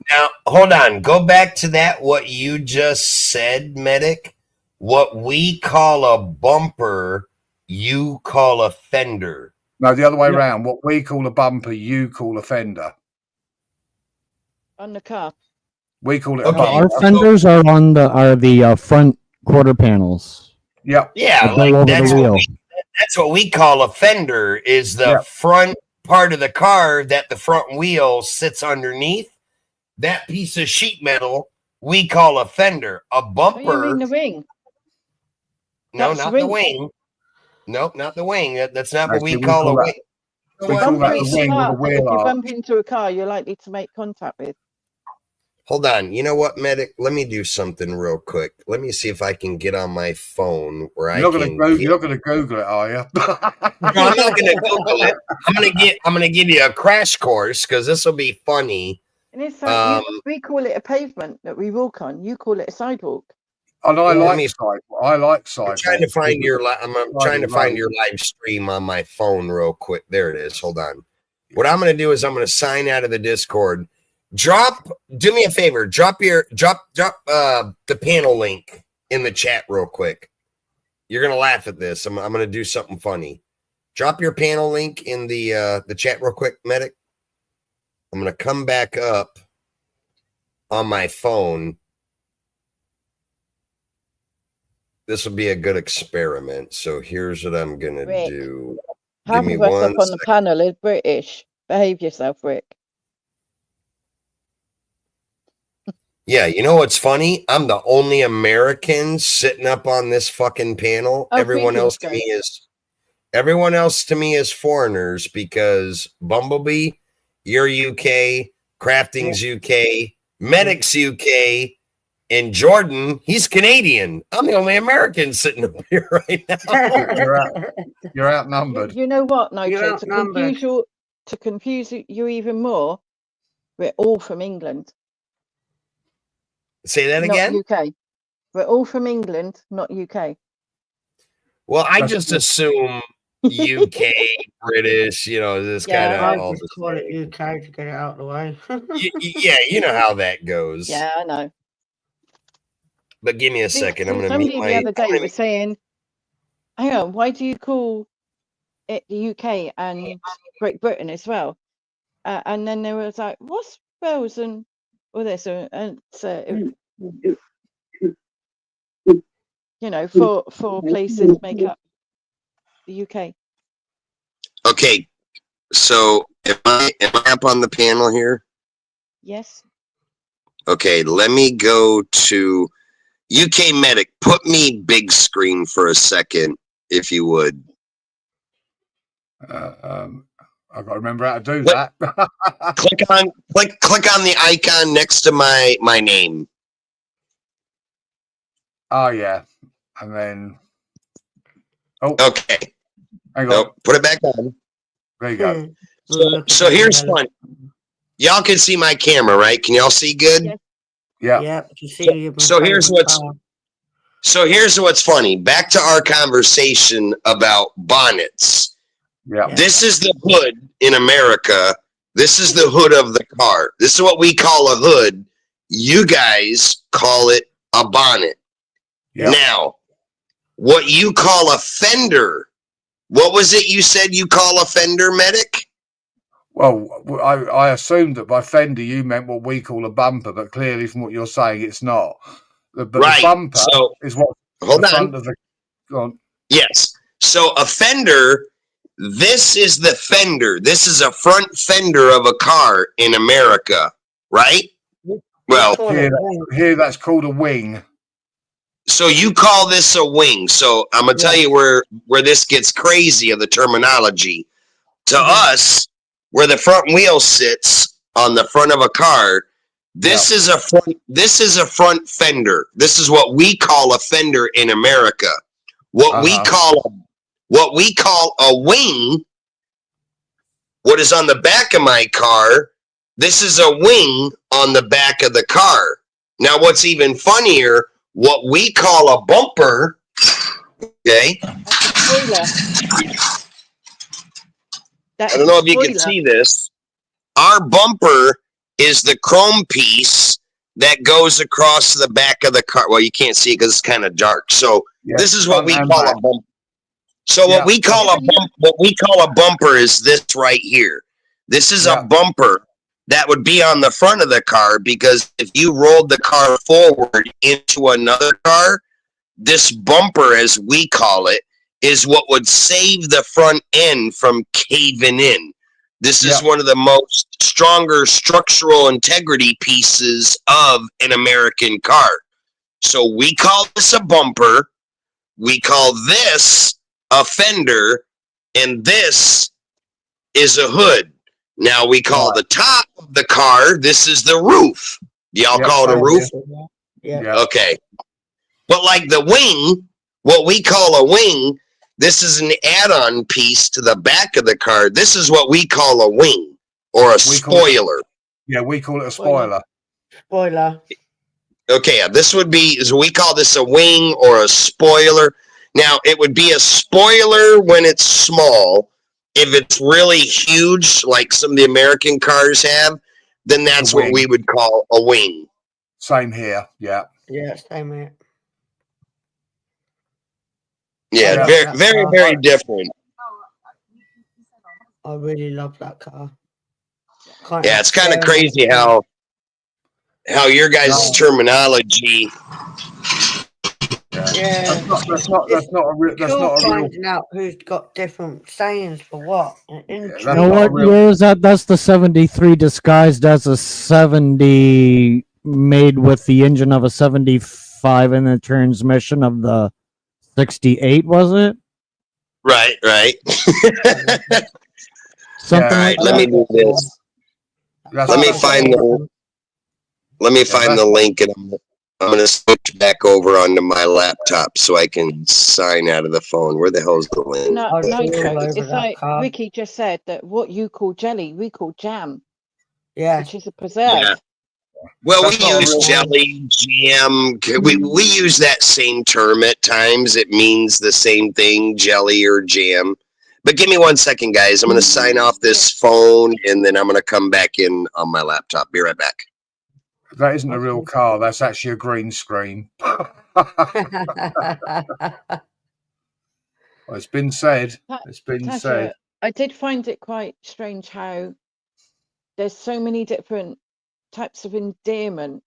Now hold on. Go back to that. What you just said, Medic. What we call a bumper, you call a fender. No, the other way around. What we call a bumper, you call a fender. On the car. We call it a bumper. Our fenders are on the front quarter panels. Yeah. Yeah, like that's what we call a fender, is the front part of the car that the front wheel sits underneath. That piece of sheet metal we call a fender. A bumper. Oh, you mean the wing? No, not the wing. Nope, not the wing. That's not what we call a wing. We call that the wing with a If wheel you arch. bump into a car, you're likely to make contact with. Hold on. You know what, Medic? Let me do something real quick. Let me see if I can get on my phone where You're I not can. You're not going to Google it, are you? No, I'm not going to Google it. I'm going to give you a crash course because this will be funny. And it's like we call it a pavement that we walk on. You call it a sidewalk. And I like sidewalk. I'm trying to find your. I'm trying to find your live stream on my phone real quick. There it is. Hold on. What I'm going to do is I'm going to sign out of the Discord. Do me a favor. Drop the panel link in the chat real quick. You're going to laugh at this. I'm going to do something funny. Drop your panel link in the chat real quick, Medic. I'm going to come back up on my phone. This will be a good experiment. So here's what I'm going to do. Half of us up on the panel is British. Behave yourself, Rick. Yeah, you know what's funny? I'm the only American sitting up on this fucking panel. Oh, Everyone greetings, else to me is foreigners because Bumblebee, you're UK, Crafting's UK, Medic's UK, and Jordan, he's Canadian. I'm the only American sitting up here right now. You're outnumbered. You know what, You're Nitro? outnumbered. To confuse you even more, we're all from England. Say that not again? UK. We're all from England, not UK. Well, I just assume UK, British, this kind of I all just the call it UK to get it out of the way. yeah, you know how that goes. Yeah, I know. But give me a second. I'm going to Somebody meet the other day was saying, hang on, why do you call it the UK and Great Britain as well? And then there was like, what's Wales and all this? And so, four places make up the UK. Okay, so am I up on the panel here? Yes. Okay, let me go to UK Medic. Put me big screen for a second, if you would. I've got to remember how to do that. click on the icon next to my name. Oh yeah, and then okay. Hang on. Nope, put it back on. There you go. So here's fun. Y'all can see my camera, right? Can y'all see good? Yeah. Yeah. You see So here's what's funny. Back to our conversation about bonnets. Yeah. This is the hood in America. This is the hood of the car. This is what we call a hood. You guys call it a bonnet. Yep. Now, what you call a fender, what was it you said you call a fender, Medic? Well, I assumed that by fender you meant what we call a bumper, but clearly from what you're saying, it's not. But Right. the bumper is what Hold the on. front of the. Go on. Yes. So a fender, this is the fender. This is a front fender of a car in America, right? Well, here that's called a wing. So you call this a wing. So I'm gonna tell you where this gets crazy of the terminology. To us, where the front wheel sits on the front of a car, this is a front fender. This is what we call a fender in America. What we call a wing, what is on the back of my car, this is a wing on the back of the car. Now what's even funnier, what we call a bumper, okay? I don't know if you can see this. Our bumper is the chrome piece that goes across the back of the car. Well, you can't see it because it's kind of dark. So this is what we call a bumper. So what we call a bumper is this right here. This is a bumper that would be on the front of the car, because if you rolled the car forward into another car, this bumper, as we call it, is what would save the front end from caving in. This is one of the most stronger structural integrity pieces of an American car. So we call this a bumper, we call this a fender, and this is a hood. Now we call the top of the car, this is the roof. Y'all call it a roof? Yeah. Okay. But like the wing, what we call a wing, this is an add-on piece to the back of the car. This is what we call a wing or a spoiler. We call it a spoiler. Spoiler. Okay, this would be, so we call this a wing or a spoiler. Now, it would be a spoiler when it's small. If it's really huge, like some of the American cars have, then that's what we would call a wing. Same here, yeah. Yeah, same here. Yeah, very, very different. I really love that car. Yeah, it's kind of crazy how your guys' terminology. Yeah, that's not a real. Finding out who's got different sayings for what. You know what year is that? That's the 73 disguised as a 70 made with the engine of a 75 and the transmission of the 68, was it? Right. Something All right, like let me do this. Let me find the link, and I'm going to switch back over onto my laptop so I can sign out of the phone. Where the hell's the link? No, I'd be all Nitro, over it's that like car. Ricky just said that what you call jelly, we call jam, Yeah. which is a preserve. Yeah. Well, That's we not a use real- jelly, jam. We use that same term at times. It means the same thing, jelly or jam. But give me 1 second, guys. I'm going to sign off this phone, and then I'm going to come back in on my laptop. Be right back. That isn't a real car. That's actually a green screen. It's been said. It's been Tasha, said. I did find it quite strange how there's so many different types of endearment.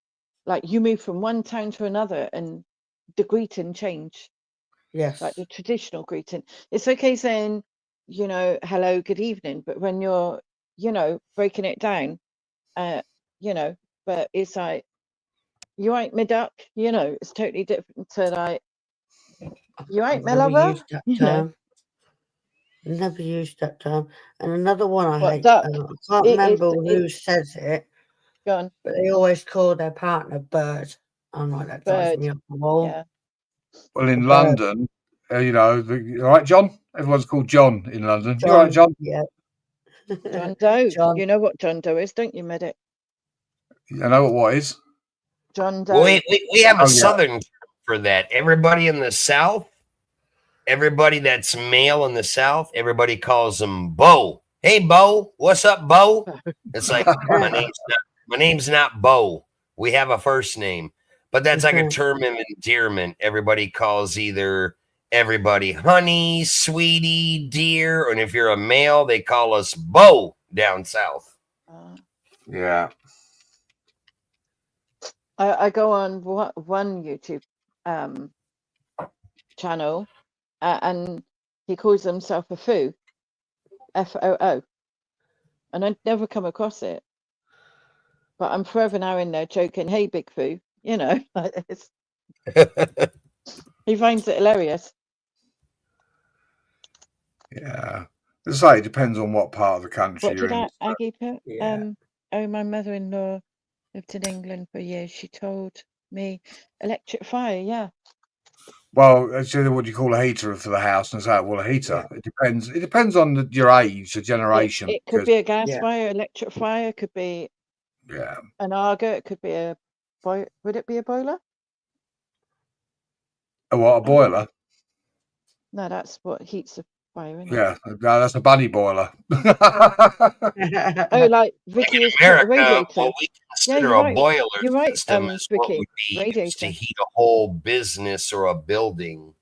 Like you move from one town to another and the greeting change. Yes. Like the traditional greeting. It's okay saying, you know, hello, good evening, but when you're, you know, breaking it down, you know, but it's like, you ain't me duck, you know, it's totally different to like, you ain't my Never lover, used that you know. term. Never used that term. And another one I What, hate, duck? I can't remember who It, says it, go on. but they always call their partner bird. I'm like, that drives Bird. me up the wall. Yeah. Well, in Bird. London, you know, all right, John? Everyone's called John in London. You all right, John, John? yeah. John Doe. John. You know what John Doe is, don't you, Medic? I know what is. John Doe. Well, we have a Oh, yeah. southern term for that. Everybody in the South, everybody that's male in the South, everybody calls them Bo. Hey, Bo, what's up, Bo? It's like my name's not Bo. We have a first name, but that's like a term of endearment. Everybody calls either everybody honey, sweetie, dear, and if you're a male, they call us Bo down south. Yeah. I go on one YouTube channel and he calls himself a foo, FOO, and I'd never come across it. But I'm forever now in there joking, hey, big foo, you know, it's, he finds it hilarious. Yeah. As I say, it depends on what part of the country What you're did in. Aggie put? Yeah. Oh, my mother-in-law lived in England for years. She told me electric fire, yeah. Well, actually, what do you call a heater for the house? And say, well, a heater. Yeah. It depends. It depends on your age, the generation. It could be a gas fire, electric fire. Could be an Argo. It could be a would it be a boiler? A what? A boiler? No, that's what heats a fire, isn't it? Yeah, no, that's a bunny boiler. Oh, like Vicky is America, a radiator. what we consider you're a right. boiler You're right, system is what Vicky. would be Radiator. used to heat a whole business or a building.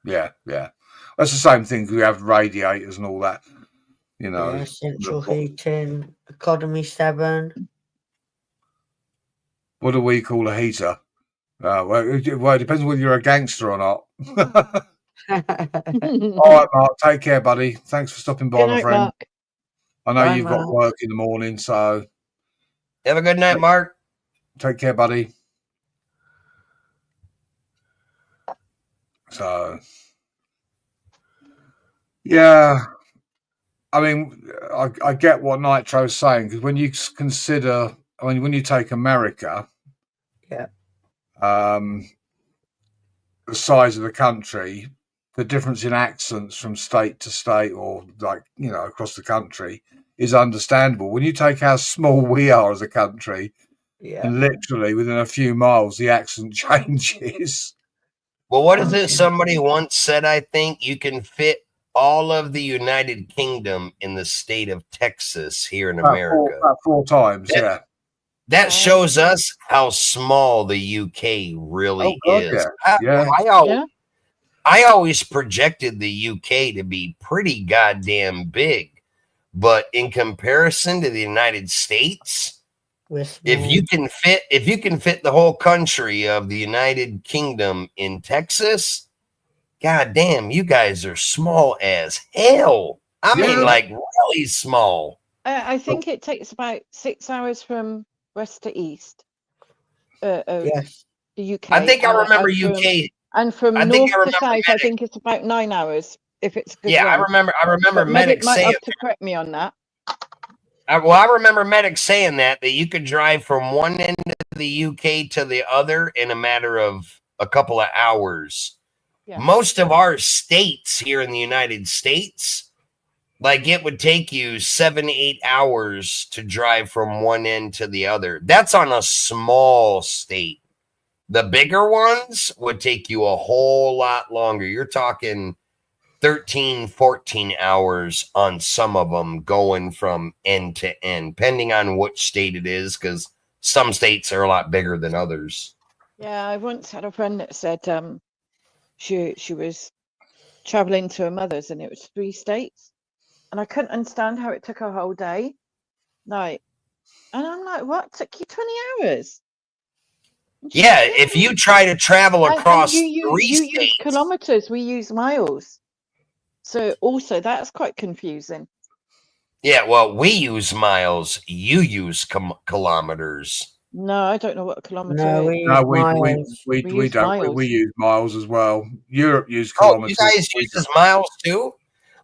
Yeah. That's the same thing. We have radiators and all that. You know, yeah, central heating, economy 7. What do we call a heater? Well, it depends whether you're a gangster or not. All right, Mark. Take care, buddy. Thanks for stopping by, Good my night, friend. Mark. I know Bye, you've got Mark. work in the morning, so have a good night, Mark. Take care, buddy. So, yeah. I mean, I get what Nitro's saying, because when you consider, I mean, when you take America, yeah, the size of the country, the difference in accents from state to state, or like, you know, across the country, is understandable. When you take how small we are as a country, and literally within a few miles, the accent changes. Well, what is it? Somebody once said, I think you can fit all of the United Kingdom in the state of Texas here in America. About four times, yeah. That shows us how small the UK really is. Yeah. I always projected the UK to be pretty goddamn big, but in comparison to the United States, if you can fit the whole country of the United Kingdom in Texas, goddamn, you guys are small as hell. I mean, like really small. I think it takes about 6 hours from west to east of Yes. the UK. I think I remember and from, UK. And from I think north I to remember south, I Medic. think it's about 9 hours if it's a good Yeah, I road. remember But Medic might saying. have to correct me on that. I remember Medic saying that you could drive from one end of the UK to the other in a matter of a couple of hours. Yeah. Most of our states here in the United States, like it would take you 7 to 8 hours to drive from one end to the other. That's on a small state. The bigger ones would take you a whole lot longer. You're talking 13, 14 hours on some of them going from end to end, depending on which state it is, because some states are a lot bigger than others. Yeah, I once had a friend that said she was traveling to her mother's and it was 3 states. And I couldn't understand how it took a whole day. Like, and I'm like, what? It took you 20 hours? Yeah, if you try to travel across and you 3 use states. kilometers, we use miles. So also that's quite confusing. Yeah, well, we use miles. You use kilometers. No, I don't know what a kilometer No, is. we we don't. miles. We use miles as well. Europe use Oh, kilometers. you guys use miles too?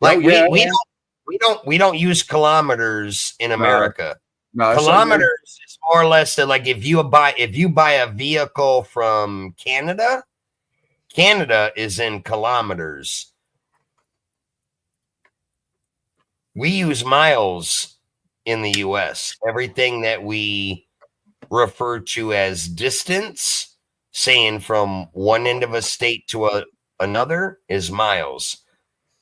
Like yeah. we don't use kilometers in America. No, kilometers is more or less like if you buy a vehicle from Canada, Canada is in kilometers. We use miles in the US. Everything that we refer to as distance, saying from one end of a state to another, is miles.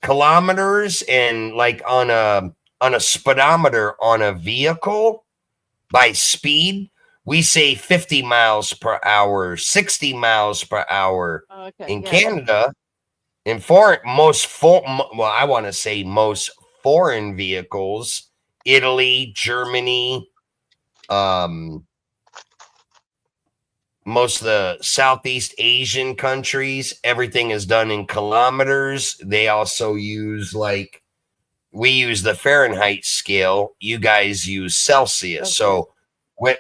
Kilometers, and like on a speedometer on a vehicle by speed, we say 50 miles per hour, 60 miles per hour. In Canada, in most foreign vehicles, Italy, Germany, most of the Southeast Asian countries, everything is done in kilometers. They also use we use the Fahrenheit scale. You guys use Celsius. Okay. So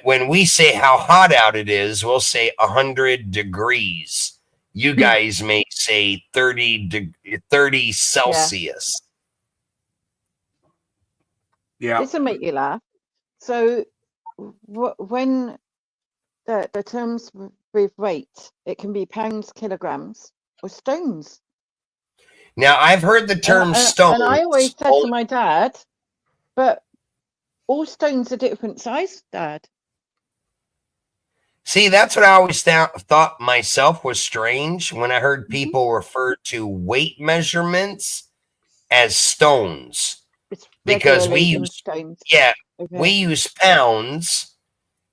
when we say how hot out it is, we'll say 100 degrees. You guys may say 30 Celsius. Yeah. This will make you laugh. So when the terms with weight, it can be pounds, kilograms, or stones. Now, I've heard the term stones. And I always said to my dad, but all stones are different size, Dad. See, that's what I always thought myself was strange when I heard people refer to weight measurements as stones. Because we use stones. Yeah, we use pounds.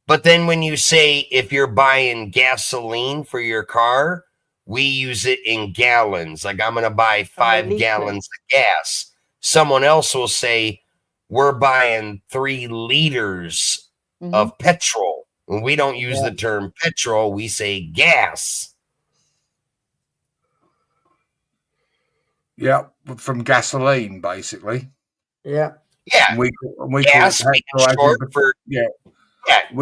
But then when you say if you're buying gasoline for your car, we use it in gallons. Like I'm going to buy 5 gallons of gas. Someone else will say we're buying 3 liters of petrol. And we don't use the term petrol. We say gas. Yeah, from gasoline, basically. Yeah. Yeah. We gas call it being short for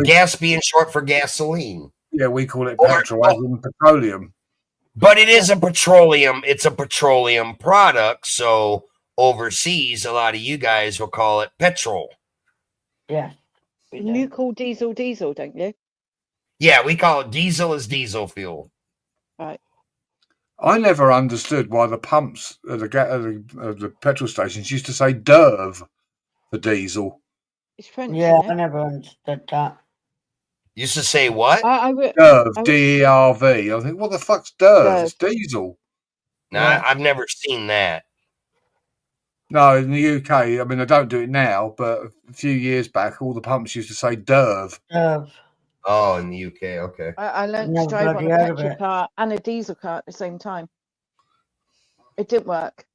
gas being short for gasoline. Yeah, we call it petrol, as in petroleum. But it is a petroleum. It's a petroleum product. So overseas, a lot of you guys will call it petrol. Yeah. You call diesel, don't you? Yeah, we call it diesel as diesel fuel. Right. I never understood why the pumps at the petrol stations used to say DERV for diesel. It's French. Yeah, I never understood that. Used to say what? DERV, D-E-R-V. I think, what the fuck's DERV? It's diesel. No, I've never seen that. No, in the UK, I mean, they don't do it now, but a few years back, all the pumps used to say DERV. DERV. Oh, in the UK, okay. I learned to drive on a petrol car and a diesel car at the same time. It didn't work.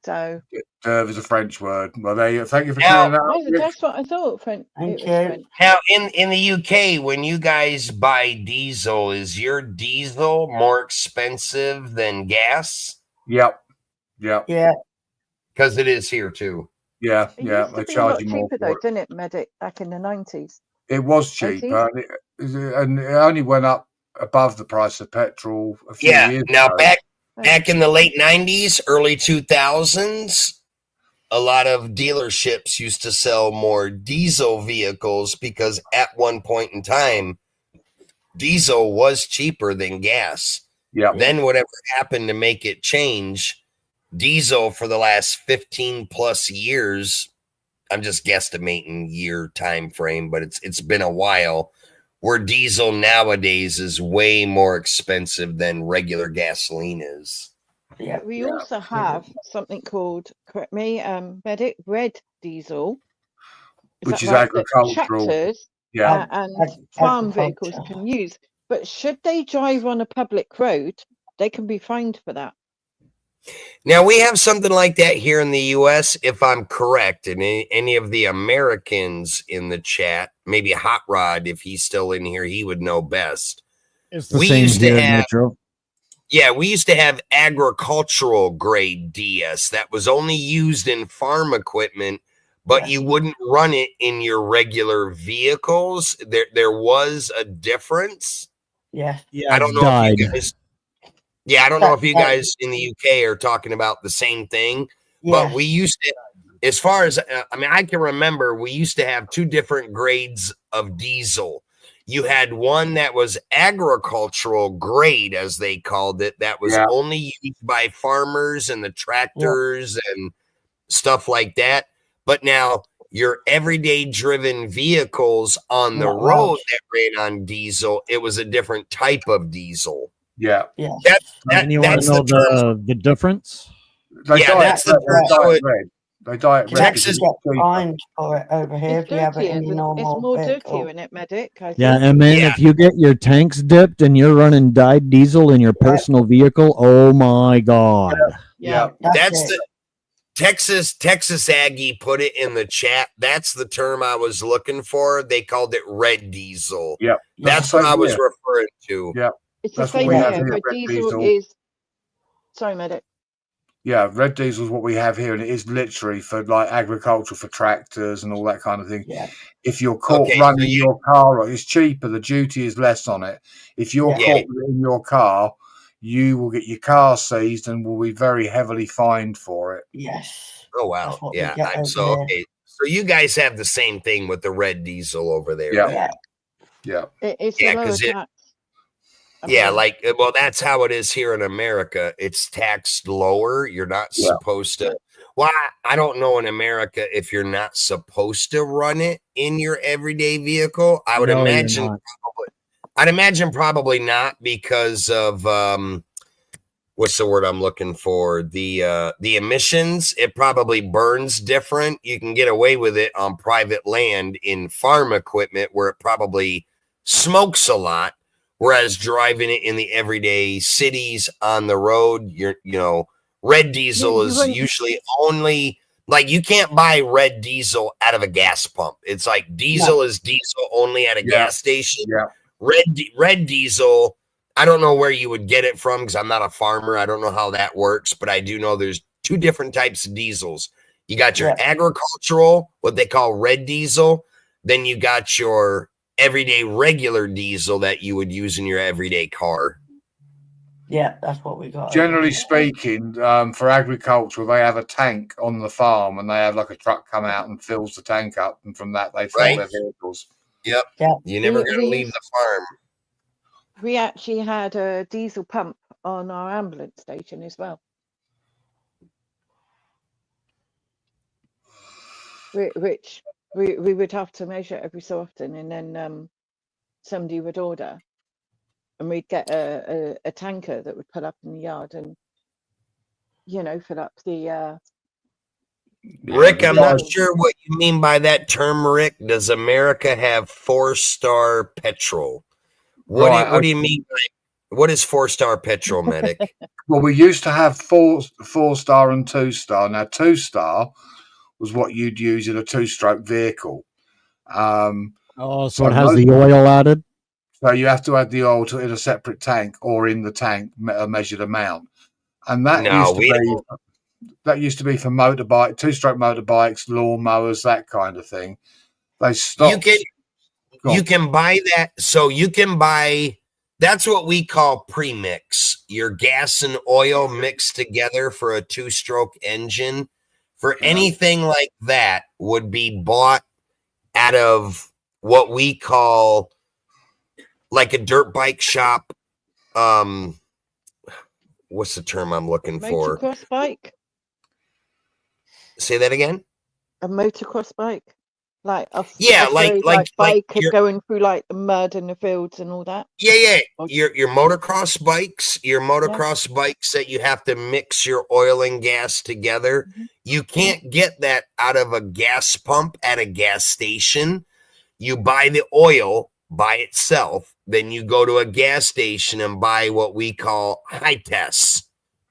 So DERV is a French word. Well, thank you for clearing that up. That's what I thought. French. Now, in the UK, when you guys buy diesel, is your diesel more expensive than gas? Yep. Yeah. Because it is here too. Yeah, It yeah, used to they be a charge lot you more cheaper for though, it. didn't it, Medic, back in the 90s? It was 80s? cheaper, and it only went up above the price of petrol a few Yeah. years Now ago. back in the late 90s, early 2000s, a lot of dealerships used to sell more diesel vehicles because at one point in time, diesel was cheaper than gas. Yeah. Then whatever happened to make it change, diesel for the last 15 plus years, I'm just guesstimating year time frame, but it's been a while, where diesel nowadays is way more expensive than regular gasoline is. Yeah. We also have something called, correct me, Medic, red diesel. Which that is right? That agricultural. tractors Yeah. and farm vehicles Agriculture. can use. But should they drive on a public road, they can be fined for that. Now, we have something like that here in the U.S., if I'm correct, and any of the Americans in the chat, maybe Hot Rod, if he's still in here, he would know best. It's the same here, Metro. Yeah, we used to have agricultural grade DS that was only used in farm equipment, but you wouldn't run it in your regular vehicles. There was a difference. Yeah. I don't know if you guys. Yeah, I don't know if you guys in the UK are talking about the same thing, but we used to, as far as, I mean, I can remember we used to have two different grades of diesel. You had one that was agricultural grade, as they called it, that was only used by farmers and the tractors and stuff like that. But now your everyday driven vehicles on the road that ran on diesel, it was a different type of diesel. Yeah. And you want to know the difference? That's the term. So they dye it red. Texas get fined for it over here if you have it in your normal It's more vehicle. dirtier in it, Medic. I Yeah, think. and man, if you get your tanks dipped and you're running dyed diesel in your personal vehicle, oh my god. Yeah, that's the Texas Aggie put it in the chat. That's the term I was looking for. They called it red diesel. Yeah, that's what I was referring to. Yeah, It's the same here. Red diesel is. Sorry, Medic. Yeah, red diesel is what we have here, and it is literally for like agriculture, for tractors and all that kind of thing. Yeah. If you're caught running your car, it's cheaper. The duty is less on it. If you're caught in your car, you will get your car seized and will be very heavily fined for it. Yes. Oh wow. what we Yeah. get over So there. okay. So you guys have the same thing with the red diesel over there. Yeah. then. Yeah. It's Yeah, a lower 'cause tax. Yeah, like, well, that's how it is here in America. It's taxed lower. You're not supposed to. Well, I don't know in America if you're not supposed to run it in your everyday vehicle. I would No, you're imagine not. I'd imagine probably not because of what's the word I'm looking for? The emissions. It probably burns different. You can get away with it on private land in farm equipment where it probably smokes a lot. Whereas driving it in the everyday cities on the road, red diesel is usually only like you can't buy red diesel out of a gas pump. It's like diesel is diesel only at a gas station. Yeah. Red diesel, I don't know where you would get it from because I'm not a farmer. I don't know how that works, but I do know there's two different types of diesels. You got your agricultural, what they call red diesel. Then you got your everyday regular diesel that you would use in your everyday car. Yeah, that's what we got. Generally speaking, for agriculture, they have a tank on the farm, and they have like a truck come out and fills the tank up, and from that they fill their vehicles. Yep. Yeah. You never got to leave the farm. We actually had a diesel pump on our ambulance station as well. Which we would have to measure every so often, and then somebody would order, and we'd get a tanker that would pull up in the yard and fill up the. Rick, I'm not sure what you mean by that term, Rick. Does America have 4-star petrol? What do you mean by what is 4-star petrol, Medic? Well, we used to have 4-star and 2-star. Now, 2-star was what you'd use in a 2-stroke vehicle. So it has the oil added? So you have to add the oil in a separate tank or in the tank, a measured amount. And that used to be... that used to be for motorbike, two-stroke motorbikes, lawnmowers, that kind of thing. They stopped. You can buy that. So you can buy, that's what we call premix. Your gas and oil mixed together for a two-stroke engine. For anything like that would be bought out of what we call like a dirt bike shop. What's the term I'm looking for? Motocross bike. Say that again. A motocross bike, like like bike going through like the mud in the fields and all that. Yeah. Your motocross bikes, bikes that you have to mix your oil and gas together. You can't get that out of a gas pump at a gas station. You buy the oil by itself, then you go to a gas station and buy what we call high tests.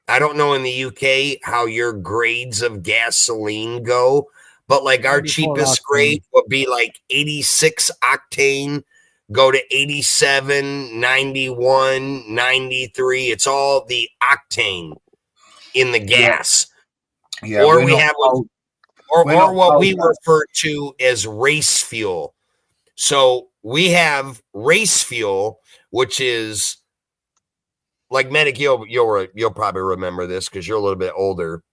I don't know in the UK how your grades of gasoline go, but like our cheapest grade would be like 86 octane, go to 87, 91, 93. It's all the octane in the gas. Yeah, or we have what we refer to as race fuel. So we have race fuel, which is like Medic. You'll probably remember this because you're a little bit older.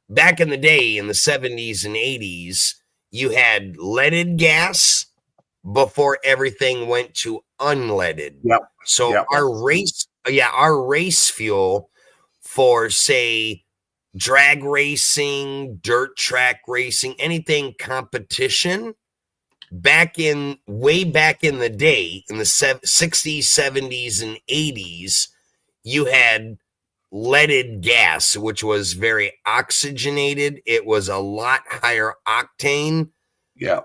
Back in the day, in the 70s and 80s, you had leaded gas before everything went to unleaded. So our race fuel for, say, drag racing, dirt track racing, anything competition, way back in the day, in the 60s, 70s, and 80s, you had leaded gas, which was very oxygenated. It was a lot higher octane.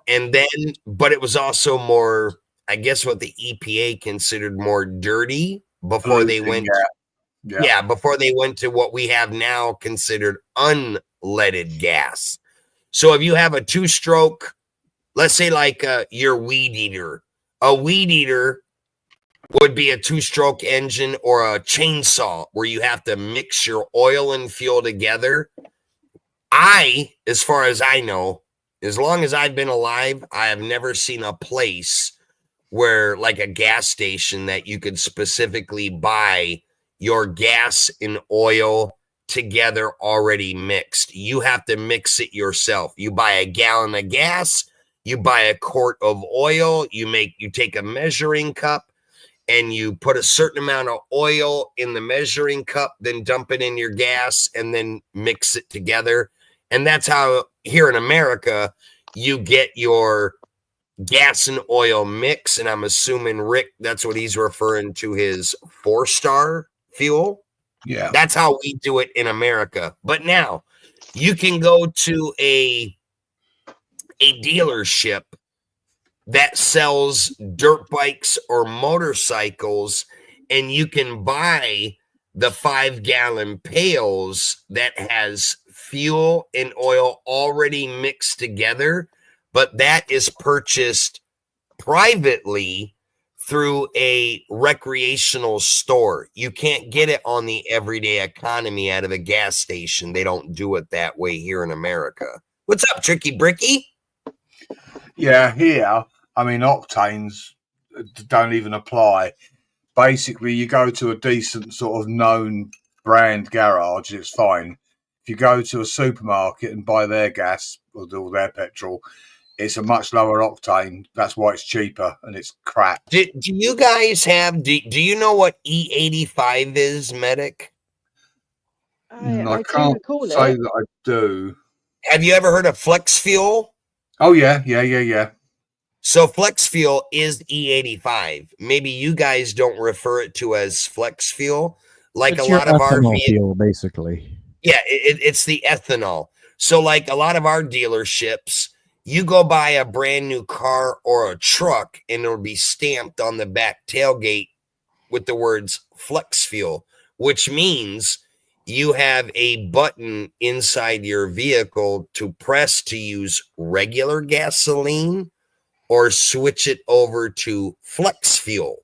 And then, but it was also more, I guess, what the EPA considered more dirty before they went. Before they went to what we have now considered unleaded gas. So if you have a two-stroke, let's say like your weed eater, a weed eater would be a two-stroke engine, or a chainsaw where you have to mix your oil and fuel together. As far as I know, as long as I've been alive, I have never seen a place where, like a gas station, that you could specifically buy your gas and oil together already mixed. You have to mix it yourself. You buy a gallon of gas, you buy a quart of oil, you take a measuring cup, and you put a certain amount of oil in the measuring cup, then dump it in your gas, and then mix it together. And that's how, here in America, you get your gas and oil mix. And I'm assuming, Rick, that's what he's referring to, his 4-star fuel. Yeah. That's how we do it in America. But now you can go to a dealership that sells dirt bikes or motorcycles, and you can buy the 5-gallon pails that has fuel and oil already mixed together, but that is purchased privately through a recreational store. You can't get it on the everyday economy out of a gas station. They don't do it that way here in America. What's up, Tricky Bricky? Yeah, here, I mean, octanes don't even apply. Basically, you go to a decent sort of known brand garage, it's fine. If you go to a supermarket and buy their gas or their petrol, it's a much lower octane. That's why it's cheaper, and it's crap. Do you guys have, do you know what E85 is, Medic? I can't say that I do. Have you ever heard of Flex Fuel? Oh, yeah. So Flex Fuel is E85. Maybe you guys don't refer it to as Flex Fuel. Like It's a lot of our fuel, basically. Yeah, it's the ethanol. So like a lot of our dealerships, you go buy a brand new car or a truck, and it'll be stamped on the back tailgate with the words Flex Fuel, which means you have a button inside your vehicle to press to use regular gasoline or switch it over to Flex Fuel.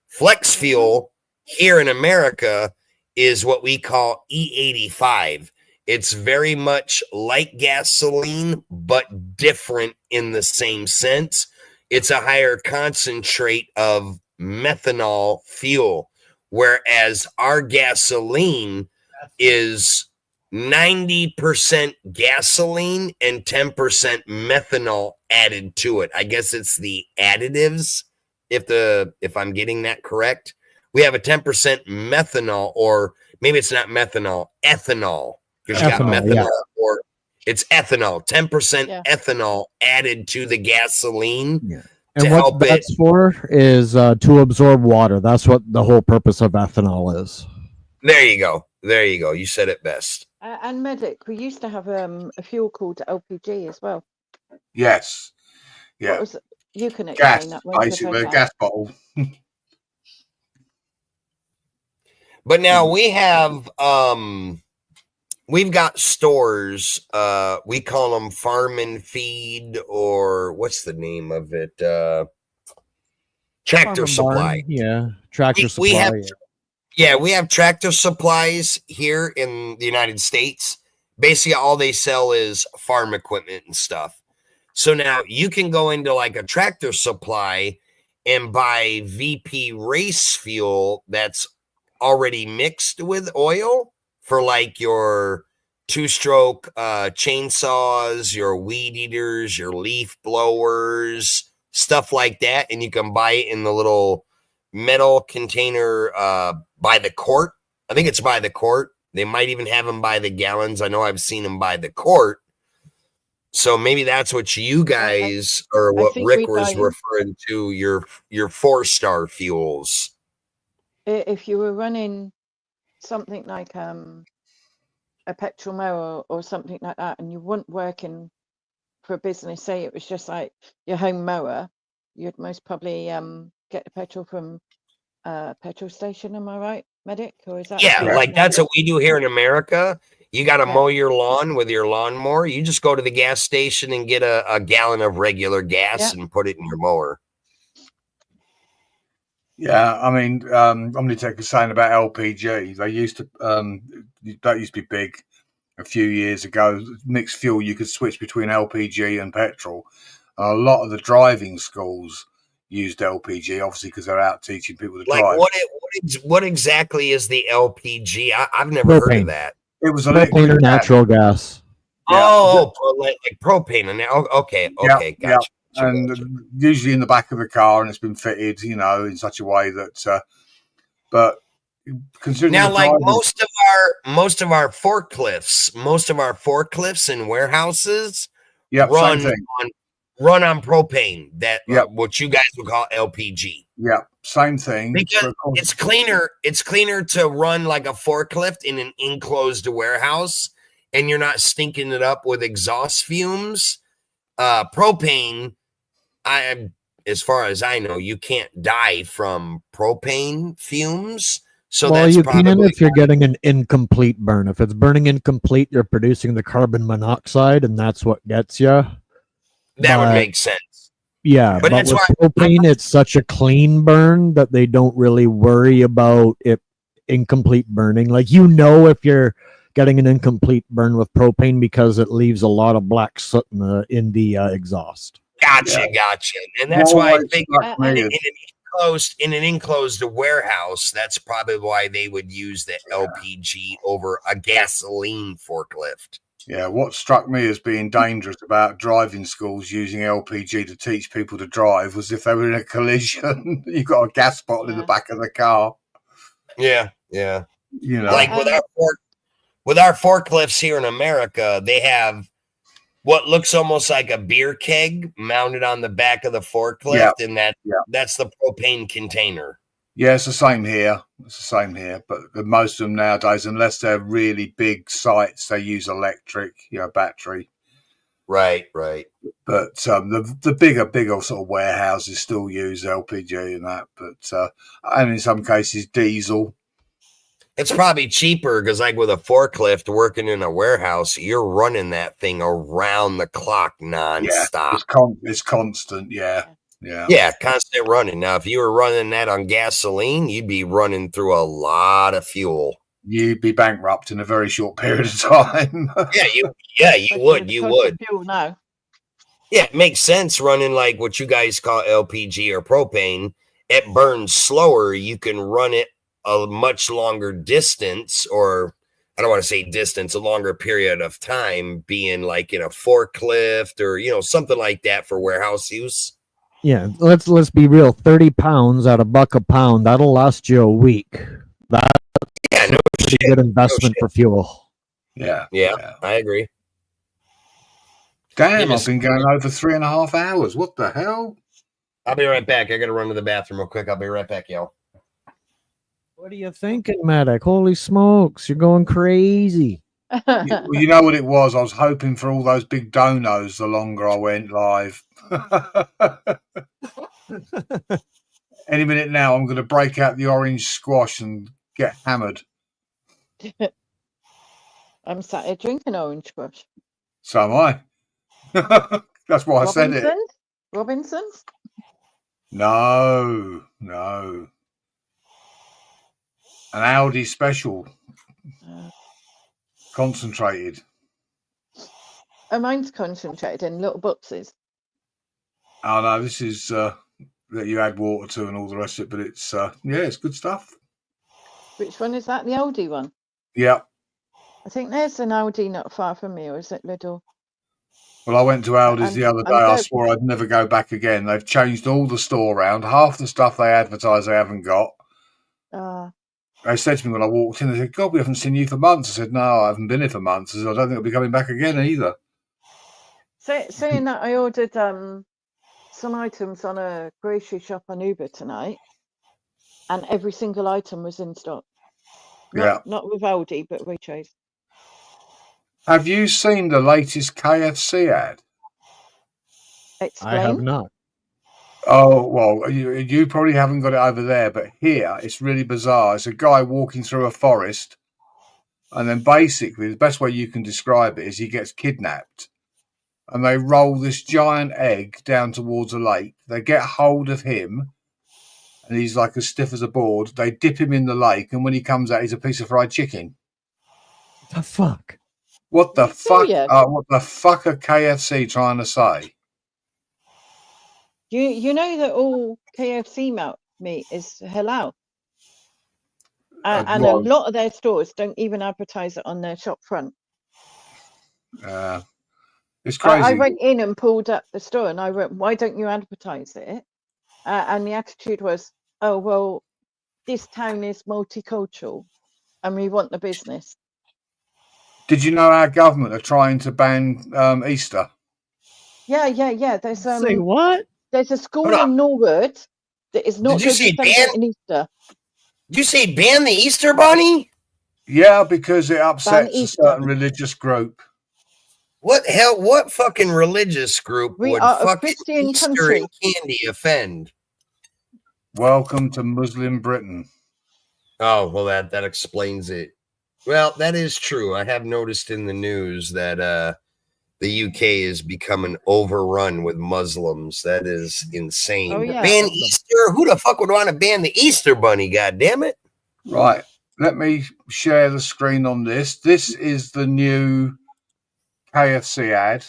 Flex Fuel here in America is what we call E85. It's very much like gasoline, but different in the same sense. It's a higher concentrate of methanol fuel, whereas our gasoline is 90% gasoline and 10% methanol added to it. I guess it's the additives, if I'm getting that correct. We have a 10% methanol, or maybe it's not methanol, ethanol. Because you got methanol, or it's ethanol, 10% ethanol added to the gasoline. Yeah. And what that's for is to absorb water. That's what the whole purpose of ethanol is. There you go. There you go. You said it best. And Medic, we used to have a fuel called LPG as well. Yes. Yeah. What was it? You can explain that one. Basically, a gas bottle. But now we have we've got stores, we call them farm and feed, or what's the name of it? Tractor Supply. Yeah, Tractor Supply. We have Tractor Supplies here in the United States. Basically, all they sell is farm equipment and stuff. So now you can go into like a Tractor Supply and buy VP race fuel that's already mixed with oil for like your two-stroke chainsaws, your weed eaters, your leaf blowers, stuff like that. And you can buy it in the little metal container by the quart. I think it's by the quart. They might even have them by the gallons. I know I've seen them by the quart. So maybe that's what you guys, or what Rick was referring to, your 4-star fuels. If you were running something like a petrol mower or something like that, and you weren't working for a business, say it was just like your home mower, you'd most probably get the petrol from a petrol station. Am I right, Medic? Or is that? Yeah, like that's what we do here in America. You got to mow your lawn with your lawnmower. You just go to the gas station and get a gallon of regular gas and put it in your mower. Yeah, I mean, Omnitech is saying about LPG. They used to that used to be big a few years ago. Mixed fuel, you could switch between LPG and petrol. A lot of the driving schools used LPG, obviously, because they're out teaching people to drive. What exactly is the LPG? I've never heard of that. It was a propane or natural gas. Oh, like propane. Okay, gotcha. And usually in the back of the car, and it's been fitted, in such a way that. But considering now, like most of our forklifts in warehouses, run on propane. That what you guys would call LPG. Yeah, same thing. Because it's cleaner. It's cleaner to run like a forklift in an enclosed warehouse, and you're not stinking it up with exhaust fumes. Propane. As far as I know, you can't die from propane fumes. So that's you probably can if you're getting an incomplete burn. If it's burning incomplete, you're producing the carbon monoxide, and that's what gets you. That would make sense. Yeah, but with propane, it's such a clean burn that they don't really worry about it incomplete burning. Like, if you're getting an incomplete burn with propane because it leaves a lot of black soot in the exhaust. Gotcha. And that's why I think in an enclosed warehouse, that's probably why they would use the LPG over a gasoline forklift. Yeah, what struck me as being dangerous about driving schools using LPG to teach people to drive was if they were in a collision, you got a gas bottle in the back of the car. Yeah. Like with our forklifts here in America, they have what looks almost like a beer keg mounted on the back of the forklift, and that's the propane container. Yeah, it's the same here. But most of them nowadays, unless they're really big sites, they use electric, battery. Right. But the bigger sort of warehouses still use LPG and that, but and in some cases diesel. It's probably cheaper because, like with a forklift working in a warehouse, you're running that thing around the clock nonstop. Yeah, it's constant. Yeah, constant running. Now, if you were running that on gasoline, you'd be running through a lot of fuel. you'd be bankrupt in a very short period of time. You would. Fuel now. Yeah, it makes sense running like what you guys call LPG or propane. It burns slower. You can run it a much longer distance, or I don't want to say distance, a longer period of time, being like in a forklift or something like that for warehouse use. Yeah, let's be real. 30 pounds at $1 a pound, that'll last you a week. That's a pretty good investment for fuel. Yeah, I agree. Damn, I've been going over 3.5 hours. What the hell? I'll be right back. I gotta run to the bathroom real quick. I'll be right back, y'all. What are you thinking, Medic? Holy smokes, you're going crazy. Well, you know what it was? I was hoping for all those big donos the longer I went live. Any minute now, I'm going to break out the orange squash and get hammered. I'm sat here drinking orange squash. So am I. That's why I said it. Robinson's? No. An Audi special. Concentrated. Oh, mine's concentrated in little boxes. Oh no, this is that you add water to and all the rest of it, but it's it's good stuff. Which one is that? The Aldi one? Yeah. I think there's an Aldi not far from me, or is it Lidl? Well, I went to Aldi's the other day. I swore I'd never go back again. They've changed all the store around. Half the stuff they advertise they haven't got. They said to me when I walked in, they said, God, we haven't seen you for months. I said, no, I haven't been here for months. I said, I don't think I'll be coming back again either. Saying that, I ordered some items on a grocery shop on Uber tonight, and every single item was in stock. Not with Aldi, but Waitrose. Have you seen the latest KFC ad? Explain. I have not. Oh, well, you probably haven't got it over there, but here it's really bizarre. It's a guy walking through a forest, and then basically the best way you can describe it is he gets kidnapped, and they roll this giant egg down towards a lake. They get hold of him, and he's like as stiff as a board. They dip him in the lake, and when he comes out, he's a piece of fried chicken. The fuck? What the fuck? What the fuck are KFC trying to say? You know that all KFC meat is halal, and a lot of their stores don't even advertise it on their shop front. It's crazy. I went in and pulled up the store, and I went, "Why don't you advertise it?" And the attitude was, "Oh well, this town is multicultural, and we want the business." Did you know our government are trying to ban Easter? Yeah. There's Say what? There's a school in Norwood that is not going to celebrate Easter. Did you say ban the Easter Bunny? Yeah, because it upsets a certain religious group. What hell? What fucking religious group would fucking Christian Easter country. and candy offend? Welcome to Muslim Britain. Oh, well, that explains it. Well, that is true. I have noticed in the news that the UK is becoming overrun with Muslims. That is insane. Oh, yeah. Ban Easter? Who the fuck would want to ban the Easter Bunny? God damn it! Right. Let me share the screen on this. This is the new KFC ad.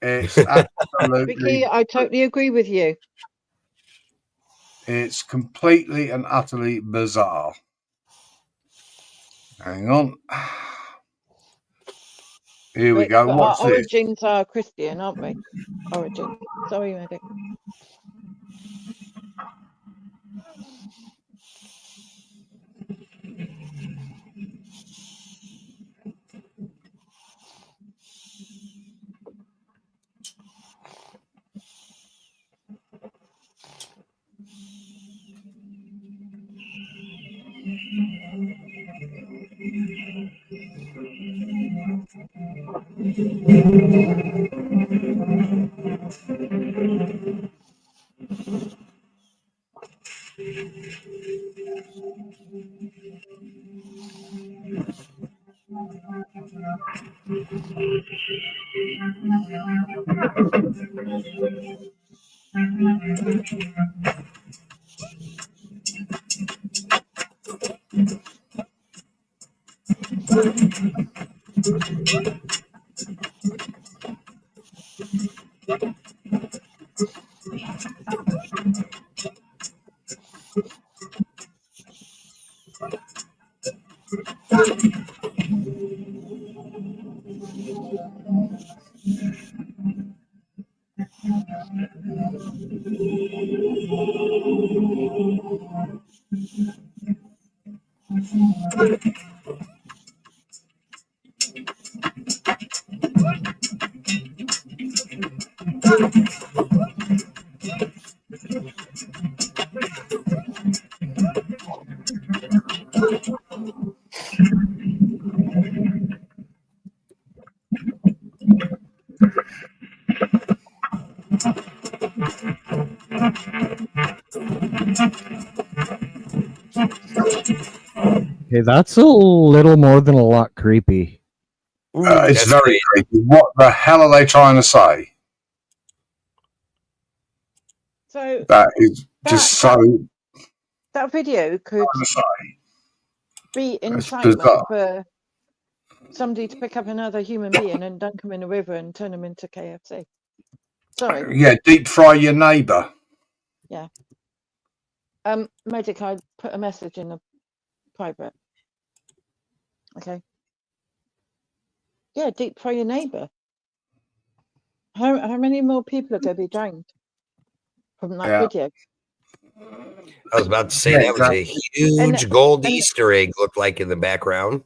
It's absolutely. Vicky, I totally agree with you. It's completely and utterly bizarre. Hang on. Here we go. But What's our this? origins are Christian, aren't we? Origin. Sorry, Medic. Okay, that's a little more than a lot creepy. It's very creepy. What the hell are they trying to say? So That is just so that video could trying to say. be It's incitement bizarre. for somebody to pick up another human being and dunk them in a river and turn them into KFC. Sorry. Yeah, deep fry your neighbour. Yeah. Medic, I put a message in the private. Okay. Yeah, deep fry your neighbour. How many more people are going to be drowned from that video? I was about to say Yeah, that was a exactly. huge gold Easter egg looked like in the background.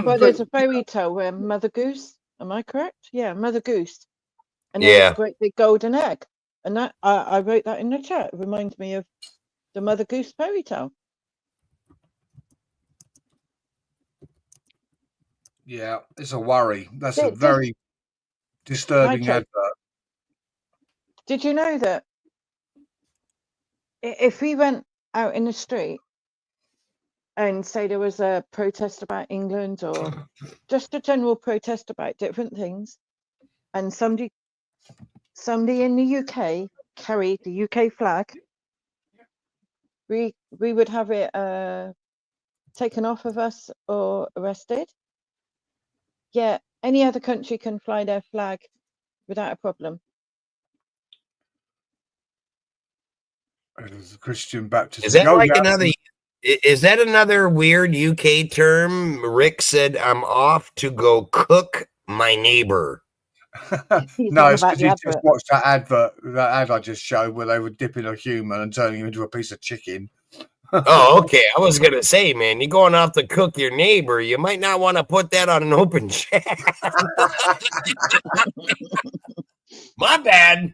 Well, there's a fairy tale where Mother Goose, am I correct? Yeah, Mother Goose. And there's Yeah. a great big golden egg. And that I wrote that in the chat. It reminds me of the Mother Goose fairy tale. Yeah, it's a worry. That's a very disturbing Nitro, advert. did you know that if we went out in the street and say there was a protest about England or just a general protest about different things, and somebody in the UK carried the UK flag, we would have it taken off of us or arrested. Yeah, any other country can fly their flag without a problem. It's a Christian Baptist. Is that like another? Is that another weird UK term? Rick said, "I'm off to go cook my neighbor." No, it's because he just watched that advert, that ad I just showed, where they were dipping a human and turning him into a piece of chicken. Oh, okay. I was gonna say, man, you're going off to cook your neighbor. You might not want to put that on an open chat. My bad.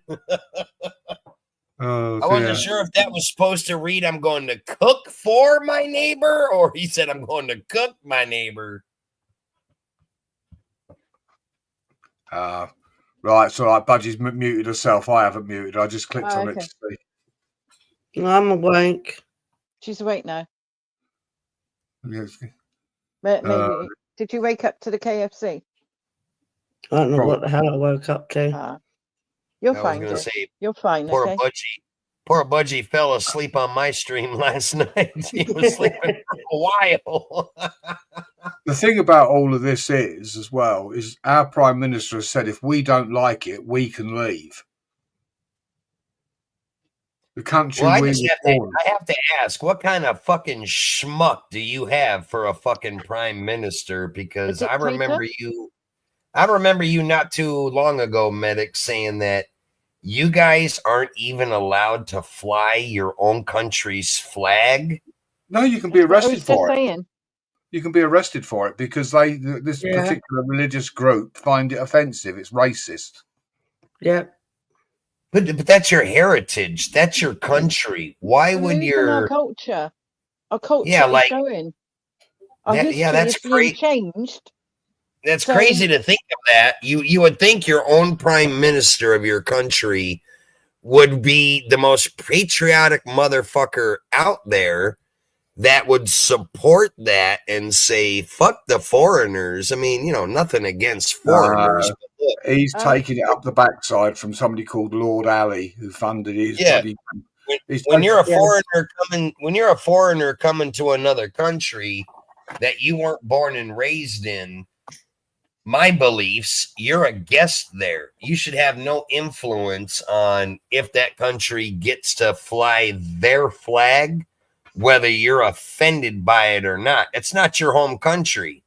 Oh, I wasn't sure if that was supposed to read, "I'm going to cook for my neighbor," or he said, "I'm going to cook my neighbor." Right, so like Budgie's muted herself. I haven't muted. I just clicked on it to see. I'm awake. She's awake now. Yes. Maybe. Did you wake up to the KFC? I don't know what the hell I woke up to. You'll I find was gonna it. say, You'll find poor okay? Poor Budgie fell asleep on my stream last night. He was sleeping for a while. The thing about all of this is, as well, is our Prime Minister has said if we don't like it, we can leave. The country Well, we I have to ask, what kind of fucking schmuck do you have for a fucking prime minister? Because I remember you not too long ago, Medic, saying that you guys aren't even allowed to fly your own country's flag. No, you can be arrested for it. Saying. You can be arrested for it because this particular religious group find it offensive. It's racist. Yeah. But that's your heritage. That's your country. Why would our culture? Our culture is going. Our history that's is being changed. That's crazy to think of that. You would think your own prime minister of your country would be the most patriotic motherfucker out there that would support that and say, fuck the foreigners. I mean, nothing against foreigners. He's taking it up the backside from somebody called Lord Ali, who funded his bloody. When you're a foreigner coming to another country that you weren't born and raised in, my beliefs, you're a guest there. You should have no influence on if that country gets to fly their flag, whether you're offended by it or not. It's not your home country.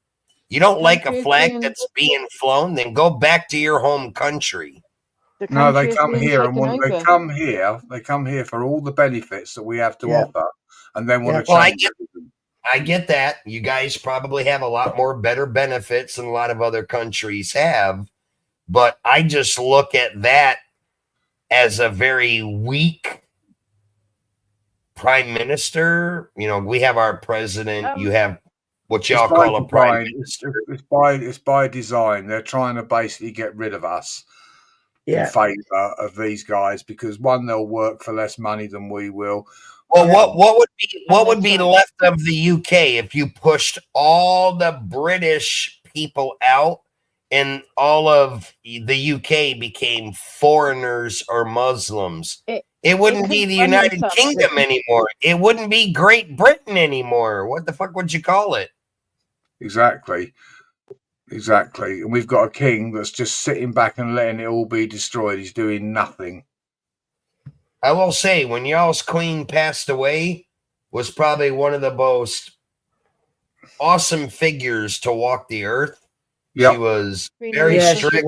You don't like a flag that's being flown, then go back to your home country. No, they come here and want, they come here for all the benefits that we have to offer, and then want to Well, change everything. I get that. You guys probably have a lot more better benefits than a lot of other countries have, but I just look at that as a very weak prime minister. You know, we have our president, you have what y'all call a prime minister. It's by design. They're trying to basically get rid of us in favor of these guys because one, they'll work for less money than we will. Well, what would be left of the UK if you pushed all the British people out and all of the UK became foreigners or Muslims? It wouldn't be the United Kingdom anymore. It wouldn't be Great Britain anymore. What the fuck would you call it? Exactly. And we've got a king that's just sitting back and letting it all be destroyed. He's doing nothing. I will say, when y'all's queen passed away, was probably one of the most awesome figures to walk the earth. Yep. She was very strict.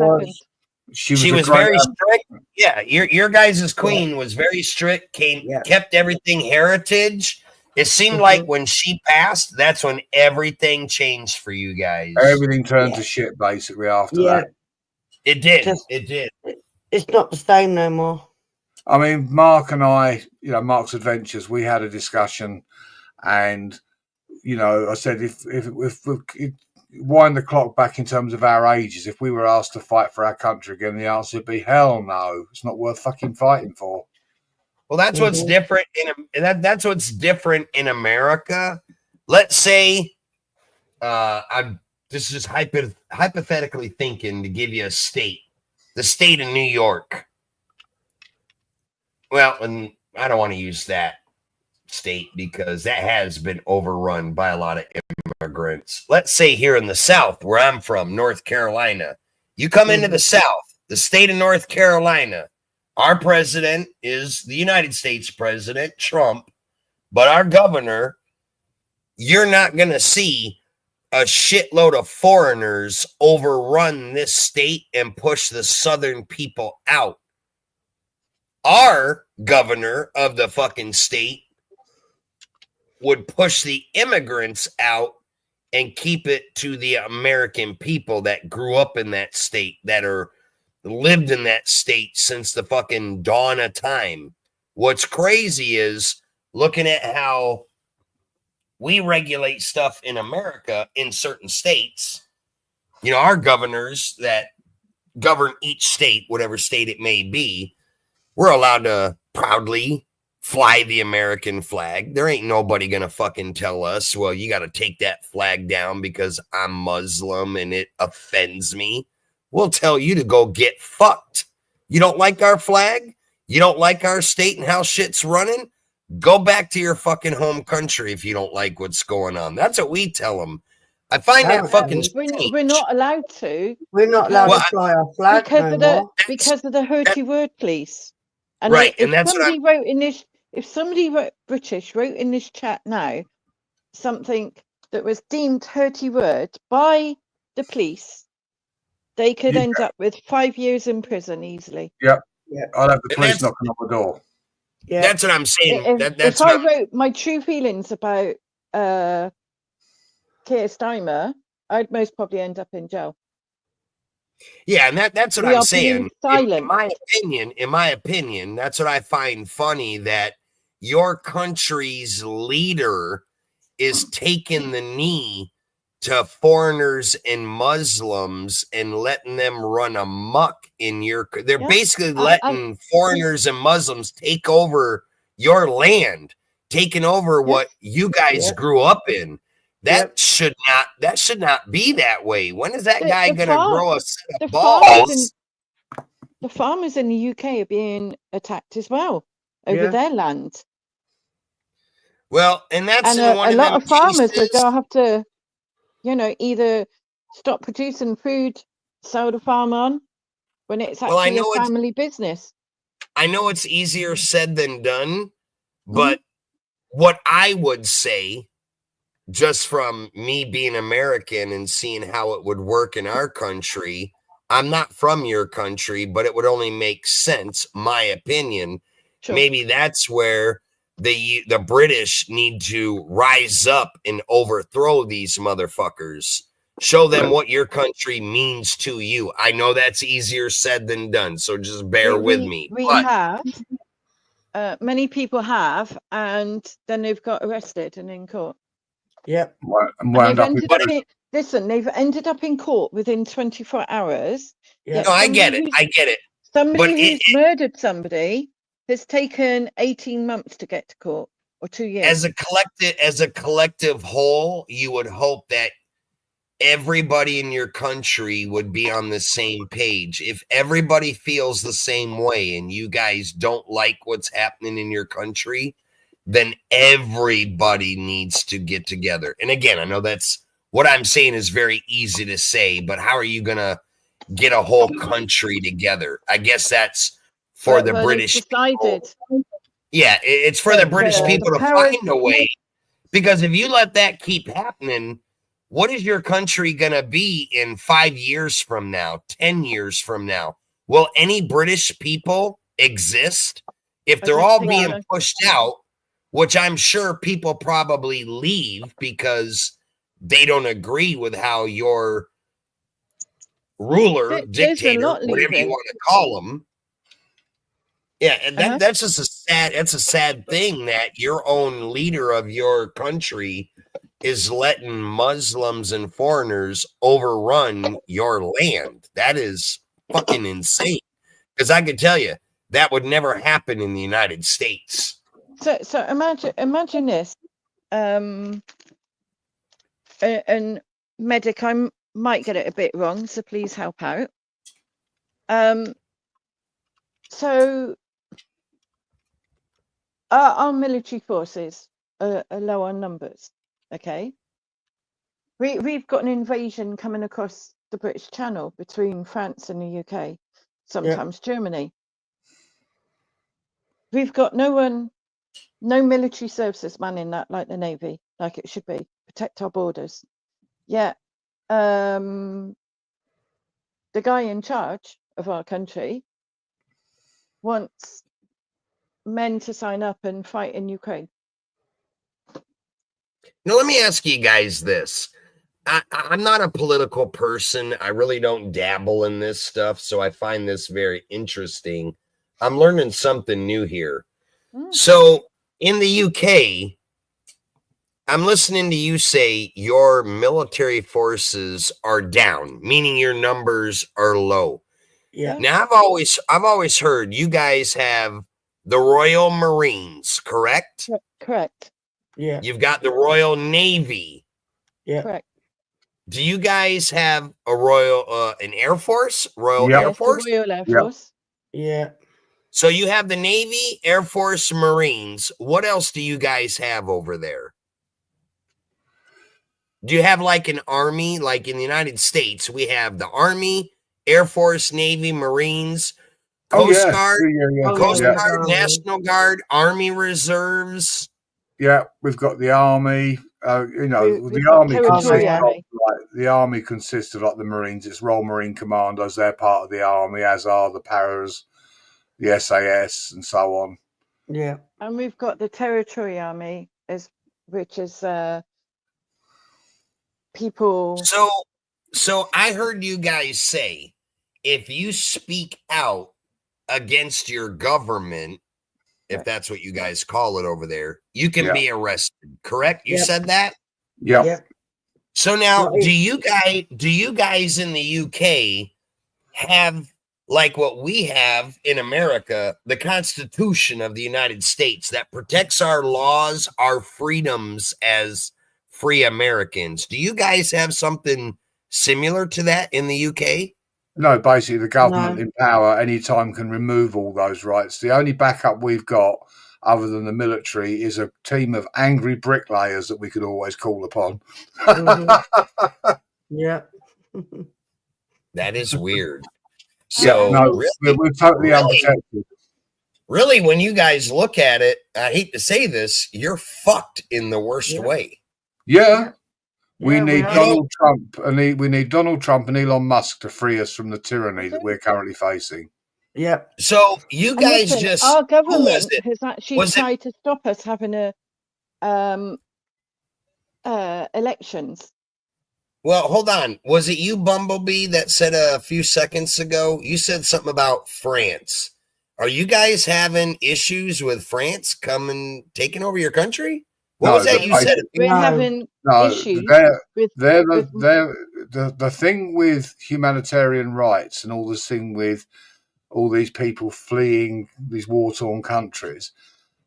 She was very strict. Yeah, your guys' queen was very strict, kept everything heritage. It seemed like when she passed, that's when everything changed for you guys. Everything turned to shit basically after that. It did. It did. It's not the same no more. I mean, Mark and I, you know, Mark's Adventures, we had a discussion, and you know, I said if we wind the clock back in terms of our ages, if we were asked to fight for our country again, the answer would be hell no. It's not worth fucking fighting for. Well, that's what's different that's what's different in America. Let's say, this is just hypothetically thinking to give you a state, the state of New York. Well, and I don't want to use that state because that has been overrun by a lot of immigrants. Let's say here in the South, where I'm from, North Carolina, you come into the South, the state of North Carolina. Our president is the United States president, Trump, but our governor, you're not going to see a shitload of foreigners overrun this state and push the Southern people out. Our governor of the fucking state would push the immigrants out and keep it to the American people that grew up in that state, that are lived in that state since the fucking dawn of time. What's crazy is looking at how we regulate stuff in America in certain states. You know, our governors that govern each state, whatever state it may be, we're allowed to proudly fly the American flag. There ain't nobody gonna fucking tell us, well, you got to take that flag down because I'm Muslim and it offends me. We'll tell you to go get fucked. You don't like our flag? You don't like our state and how shit's running? Go back to your fucking home country if you don't like what's going on. That's what we tell them. I find that fucking strange. We're not allowed to. We're not allowed to fly our flag because of the hurty word police. And right, if and that's somebody wrote in this, if somebody British wrote in this chat now something that was deemed hurty word by the police, they could end up with 5 years in prison easily. Yep. I'll have the police knocking on the door. Yeah. That's what I'm saying. If I wrote my true feelings about Keir Starmer, I'd most probably end up in jail. Yeah, and that's what We I'm are saying. being silent. In my opinion, that's what I find funny, that your country's leader is taking the knee to foreigners and Muslims and letting them run amok in your. They're basically letting foreigners and Muslims take over your land, taking over what you guys grew up in. That should not be that way. When is that guy going to grow a set of balls? The farmers in the UK are being attacked as well over their land. Well, and that's a lot of farmers are going to have to, you know, either stop producing food, sell the farm on, when it's Well, actually a family business. I know it's easier said than done, but what I would say, just from me being American and seeing how it would work in our country, I'm not from your country, but it would only make sense, my opinion. Sure. Maybe that's where the British need to rise up and overthrow these motherfuckers. Show them what your country means to you. I know that's easier said than done, so just bear with me. We But have, many people have, and then they've got arrested and in court. Yep. And they've ended up in, listen, they've ended up in court within 24 hours. Yeah. No, I get it. I get it. Somebody who's murdered somebody has taken 18 months to get to court, or 2 years. As a collective whole, you would hope that everybody in your country would be on the same page. If everybody feels the same way and you guys don't like what's happening in your country, then everybody needs to get together. And again, I know that's what I'm saying is very easy to say, but how are you going to get a whole country together? I guess that's for the British people. Yeah, it's for the British people to find a way, because if you let that keep happening, what is your country going to be in 5 years from now, 10 years from now? Will any British people exist? If they're all being pushed out, which I'm sure people probably leave because they don't agree with how your ruler, dictator, whatever you want to call them. Yeah, and that's just a sad thing that your own leader of your country is letting Muslims and foreigners overrun your land. That is fucking insane. Because I can tell you, that would never happen in the United States. So imagine this, and Medic, I might get it a bit wrong, so please help out. So our military forces are low on numbers. Okay, we've got an invasion coming across the British Channel between France and the UK, sometimes Germany. We've got no military services manning that like the Navy, like it should be, protect our borders. Yeah, the guy in charge of our country wants men to sign up and fight in Ukraine. Now, let me ask you guys this. I'm not a political person. I really don't dabble in this stuff, so I find this very interesting. I'm learning something new here. So in the UK, I'm listening to you say your military forces are down, meaning your numbers are low. Yeah. Now, I've always heard you guys have the Royal Marines, correct? Correct. Yeah. You've got the Royal Navy. Yeah. Correct. Do you guys have a an Air Force? Air Force? Royal Air Force. Yeah. So you have the Navy, Air Force, Marines. What else do you guys have over there? Do you have like an army? Like in the United States, we have the Army, Air Force, Navy, Marines, Coast Guard, Coast Guard, National Guard, Army Reserves. Yeah, we've got the Army. The Army consists of like the Marines. It's Royal Marine Commandos. They're part of the Army, as are the Paras, the SAS, and so on. Yeah. And we've got the Territory Army, which is people. So I heard you guys say, if you speak out against your government, if that's what you guys call it over there, you can be arrested. Correct? You said that? Yeah. So now, do you guys in the UK have, like what we have in America, the Constitution of the United States that protects our laws, our freedoms as free Americans? Do you guys have something similar to that in the UK? No, basically the government in power anytime can remove all those rights. The only backup we've got, other than the military, is a team of angry bricklayers that we could always call upon. Yeah. That is weird. Yeah, So no, really, we're totally unprotected. really, when you guys look at it, I hate to say this, you're fucked in the worst way. Yeah. We Yeah, we need are. Donald Trump we need Donald Trump and Elon Musk to free us from the tyranny that we're currently facing. Yep. So you And guys listen, just our who was government it? has actually Was it tried to stop us having elections. Well, hold on. Was it you, Bumblebee, that said a few seconds ago? You said something about France. Are you guys having issues with France taking over your country? What was that you said? We're having No, issues they're the thing with humanitarian rights and all this thing with all these people fleeing these war-torn countries.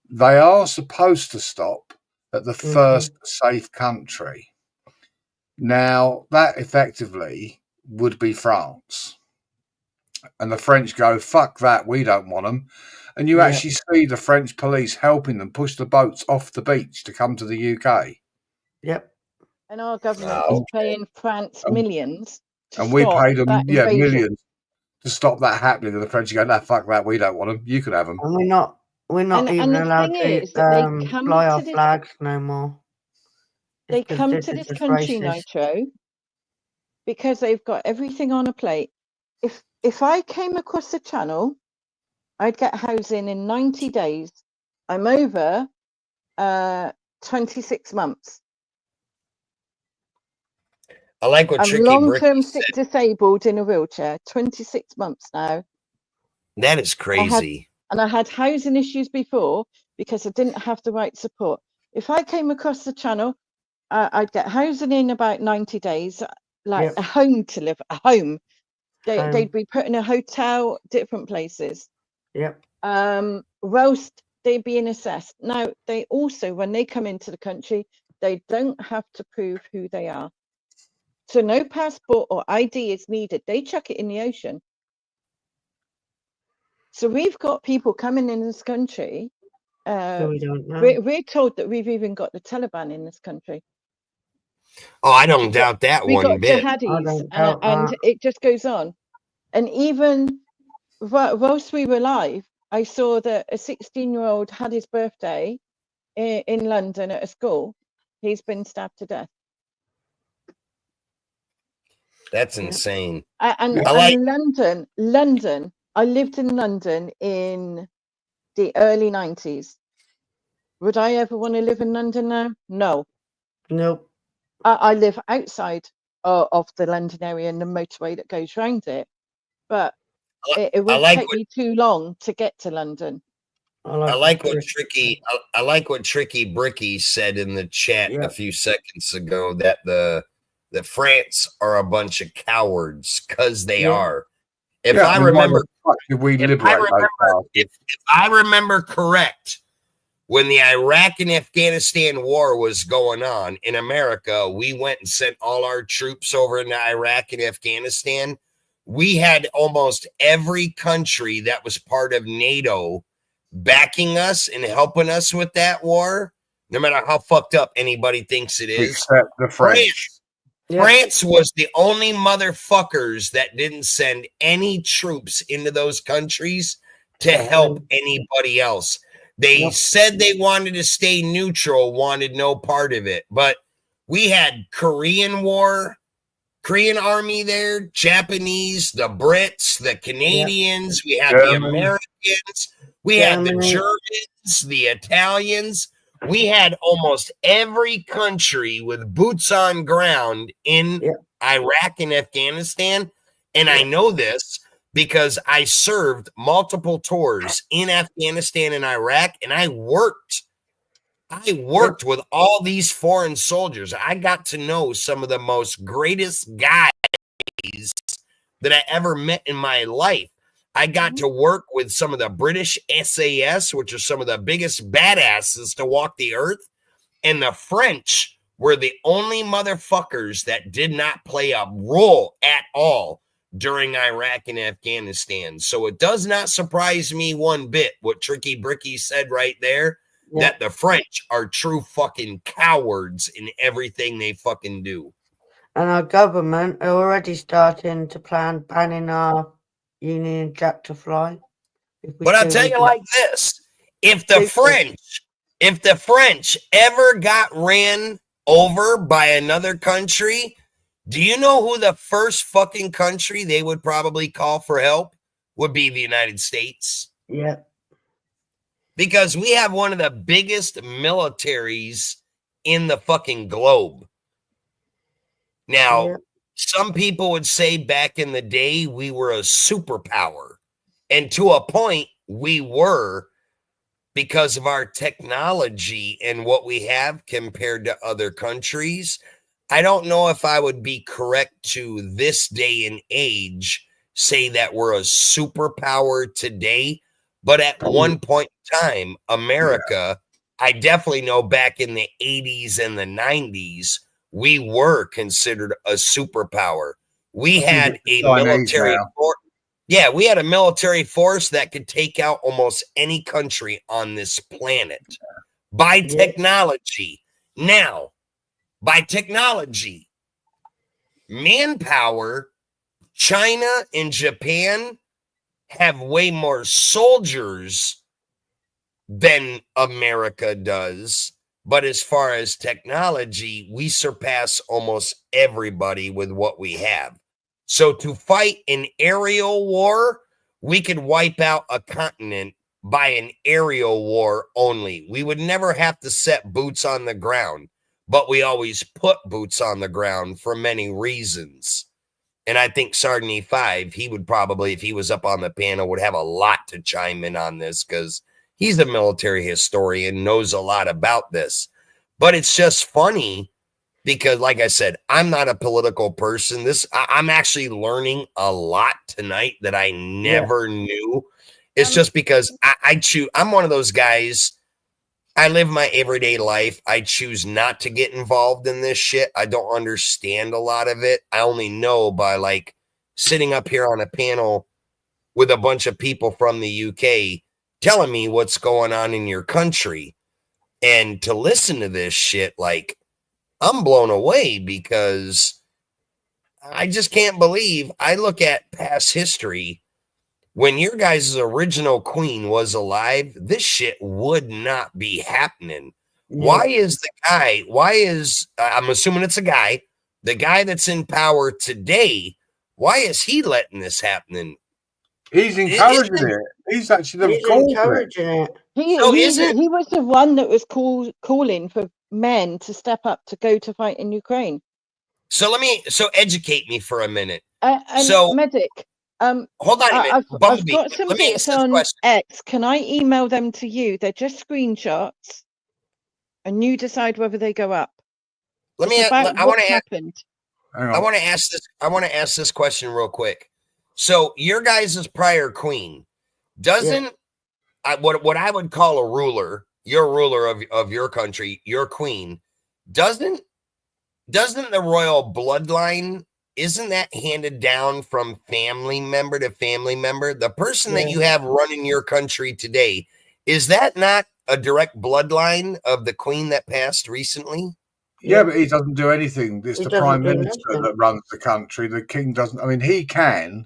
They are supposed to stop at the first safe country. Now, that effectively would be France. And the French go, fuck that, we don't want them. And you actually see the French police helping them push the boats off the beach to come to the UK. Yep. and our government is paying France millions to And we stop paid them, that invasion. millions to stop that happening. And the French go, no, fuck that, we don't want them. You can have them. And we're not even the allowed thing to is that they come fly to our this- flags no more. They It's come to considered this as country, racist. Nitro, because they've got everything on a plate. If I came across the channel, I'd get housing in 90 days. I'm over 26 months. I like what I'm Tricky long-term Bricky said. disabled in a wheelchair, 26 months now. That is crazy. I had housing issues before because I didn't have the right support. If I came across the channel, I'd get housing in about 90 days, like a home to live, a home. They'd be put in a hotel, different places. Yep. Roast, they'd be assessed. Now, they also, when they come into the country, they don't have to prove who they are. So no passport or ID is needed. They chuck it in the ocean. So we've got people coming in this country. We don't know. We're told that we've even got the Taliban in this country. Oh, I don't doubt that We one got bit. jihadis, and it just goes on. And even whilst we were live, I saw that a 16-year-old had his birthday in London at a school. He's been stabbed to death. That's insane. And London. I lived in London in the early 90s. Would I ever want to live in London now? No. Nope. I live outside of the London area and the motorway that goes round it, but it would take me too long to get to London. I like what Tricky Bricky said in the chat a few seconds ago, that the France are a bunch of cowards, because they are. If I remember correct, when the Iraq and Afghanistan war was going on in America, we went and sent all our troops over into Iraq and Afghanistan. We had almost every country that was part of NATO backing us and helping us with that war, no matter how fucked up anybody thinks it is. Except the French. France was the only motherfuckers that didn't send any troops into those countries to help anybody else. They said they wanted to stay neutral, wanted no part of it. But we had Korean War, Korean Army there, Japanese, the Brits, the Canadians, we had the Americans, we had the Germans, the Italians. We had almost every country with boots on ground in Iraq and Afghanistan. And I know this because I served multiple tours in Afghanistan and Iraq, and I worked with all these foreign soldiers. I got to know some of the most greatest guys that I ever met in my life. I got to work with some of the British SAS, which are some of the biggest badasses to walk the earth. And the French were the only motherfuckers that did not play a role at all during Iraq and Afghanistan. So it does not surprise me one bit what Tricky Bricky said right there, that the French are true fucking cowards in everything they fucking do. And our government are already starting to plan banning our Union Jack to fly. But I'll tell you like this: if the French ever got ran over by another country, do you know who the first fucking country they would probably call for help would be? The United States. Yeah. Because we have one of the biggest militaries in the fucking globe. Now, some people would say back in the day we were a superpower. And to a point, we were, because of our technology and what we have compared to other countries. I don't know if I would be correct to this day and age say that we're a superpower today. But at one point in time, America, I definitely know back in the 80s and the 90s, we were considered a superpower. We had a military force. Yeah, we had a military force that could take out almost any country on this planet by technology. Now, by technology, manpower, China and Japan have way more soldiers than America does. But as far as technology, we surpass almost everybody with what we have. So to fight an aerial war, we could wipe out a continent by an aerial war only. We would never have to set boots on the ground, but we always put boots on the ground for many reasons. And I think Sardine 5, he would probably, if he was up on the panel, would have a lot to chime in on this because he's a military historian, knows a lot about this. But it's just funny because, like I said, I'm not a political person. I'm actually learning a lot tonight that I never knew. It's just because I'm one of those guys. I live my everyday life. I choose not to get involved in this shit. I don't understand a lot of it. I only know by like sitting up here on a panel with a bunch of people from the UK telling me what's going on in your country. And to listen to this shit, like, I'm blown away because I just can't believe. I look at past history. When your guys' original queen was alive, this shit would not be happening. Why is I'm assuming it's a guy, the guy that's in power today, why is he letting this happen? He's encouraging it. He's actually encouraging it. He was the one that was calling for men to step up to go to fight in Ukraine. So educate me for a minute. And Medic, hold on a minute. I've got some bits on X. Can I email them to you? They're just screenshots, and you decide whether they go up. I want to ask this question real quick. So your guys' prior queen doesn't what I would call a ruler, your ruler of your country, your queen, doesn't the royal bloodline, isn't that handed down from family member to family member? The person that you have running your country today, is that not a direct bloodline of the queen that passed recently? Yeah, but he doesn't do anything. It's the prime minister that runs the country. The king doesn't. I mean, he can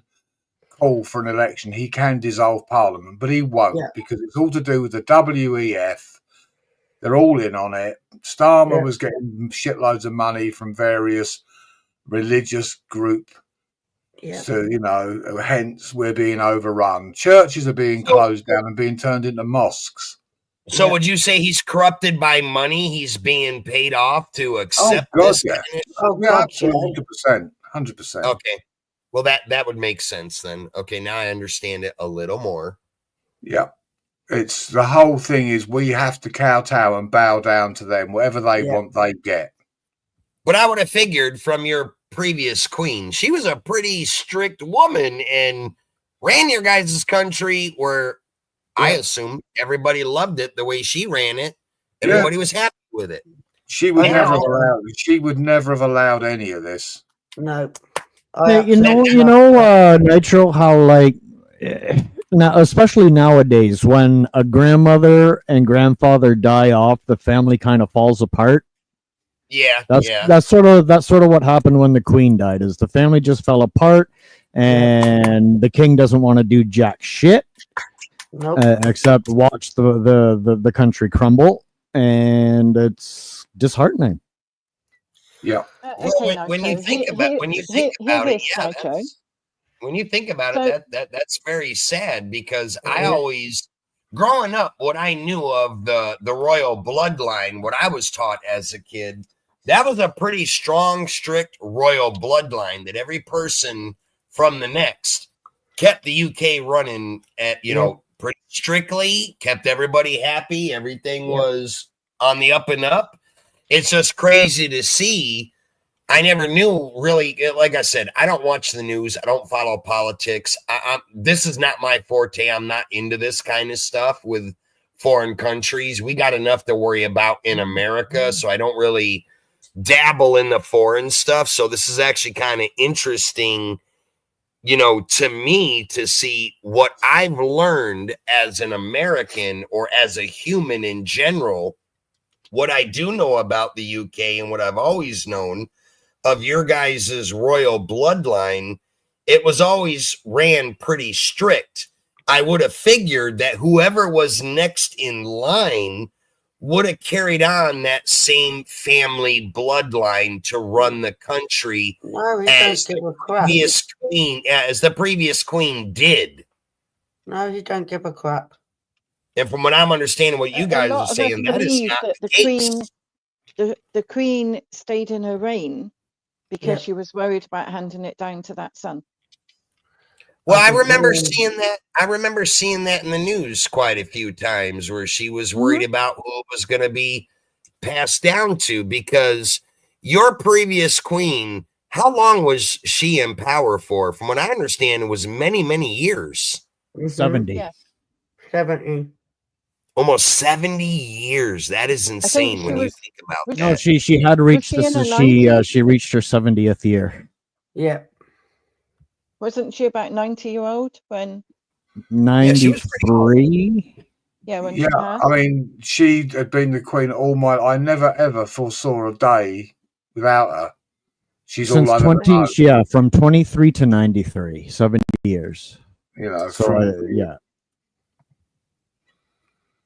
call for an election. He can dissolve parliament, but he won't because it's all to do with the WEF. They're all in on it. Starmer was getting shitloads of money from various religious group. So, hence we're being overrun. Churches are being closed down and being turned into mosques. So would you say he's corrupted by money? He's being paid off to accept this? Absolutely, 100%. Okay. Well, that would make sense then. Okay, now I understand it a little more. Yeah. It's the whole thing is we have to kowtow and bow down to them. Whatever they want, they get. But I would have figured from your previous queen, she was a pretty strict woman and ran your guys' country where I assume everybody loved it the way she ran it. Everybody was happy with it. She would never have allowed any of this. No. Nitro, how now, especially nowadays, when a grandmother and grandfather die off, the family kind of falls apart. Yeah, That's sort of what happened when the Queen died. Is the family just fell apart, and the king doesn't want to do jack shit, except watch the country crumble, and it's disheartening. Yeah. When you think about it, when you think about it, that's very sad, because I always, growing up, what I knew of the royal bloodline, what I was taught as a kid, that was a pretty strong, strict royal bloodline that every person from the next kept the UK running at, pretty strictly, kept everybody happy. Everything was on the up and up. It's just crazy to see. I never knew really, like I said, I don't watch the news. I don't follow politics. This is not my forte. I'm not into this kind of stuff with foreign countries. We got enough to worry about in America, so I don't really dabble in the foreign stuff. So this is actually kind of interesting, to me, to see what I've learned as an American or as a human in general. What I do know about the UK and what I've always known of your guys' royal bloodline, it was always ran pretty strict. I would have figured that whoever was next in line would have carried on that same family bloodline to run the country as the previous queen did. No, you don't give a crap. And from what I'm understanding, what you guys are saying, that is not the case. The queen stayed in her reign because she was worried about handing it down to that son. Well, I remember seeing that. I remember seeing that in the news quite a few times, where she was worried about who it was going to be passed down to, because your previous queen, how long was she in power for? From what I understand, it was many, many years. 70. Yeah. 70. Almost 70 years. That is insane when you think about that. No, she had reached she in her she reached her 70th year. Yeah. Wasn't she about 90-year-old when? 93. Yeah, when Yeah, she passed. I mean, she had been the queen all my. I never ever foresaw a day without her. She's Since all over the 20, globe. from 23 to 93, 70 years. So yeah.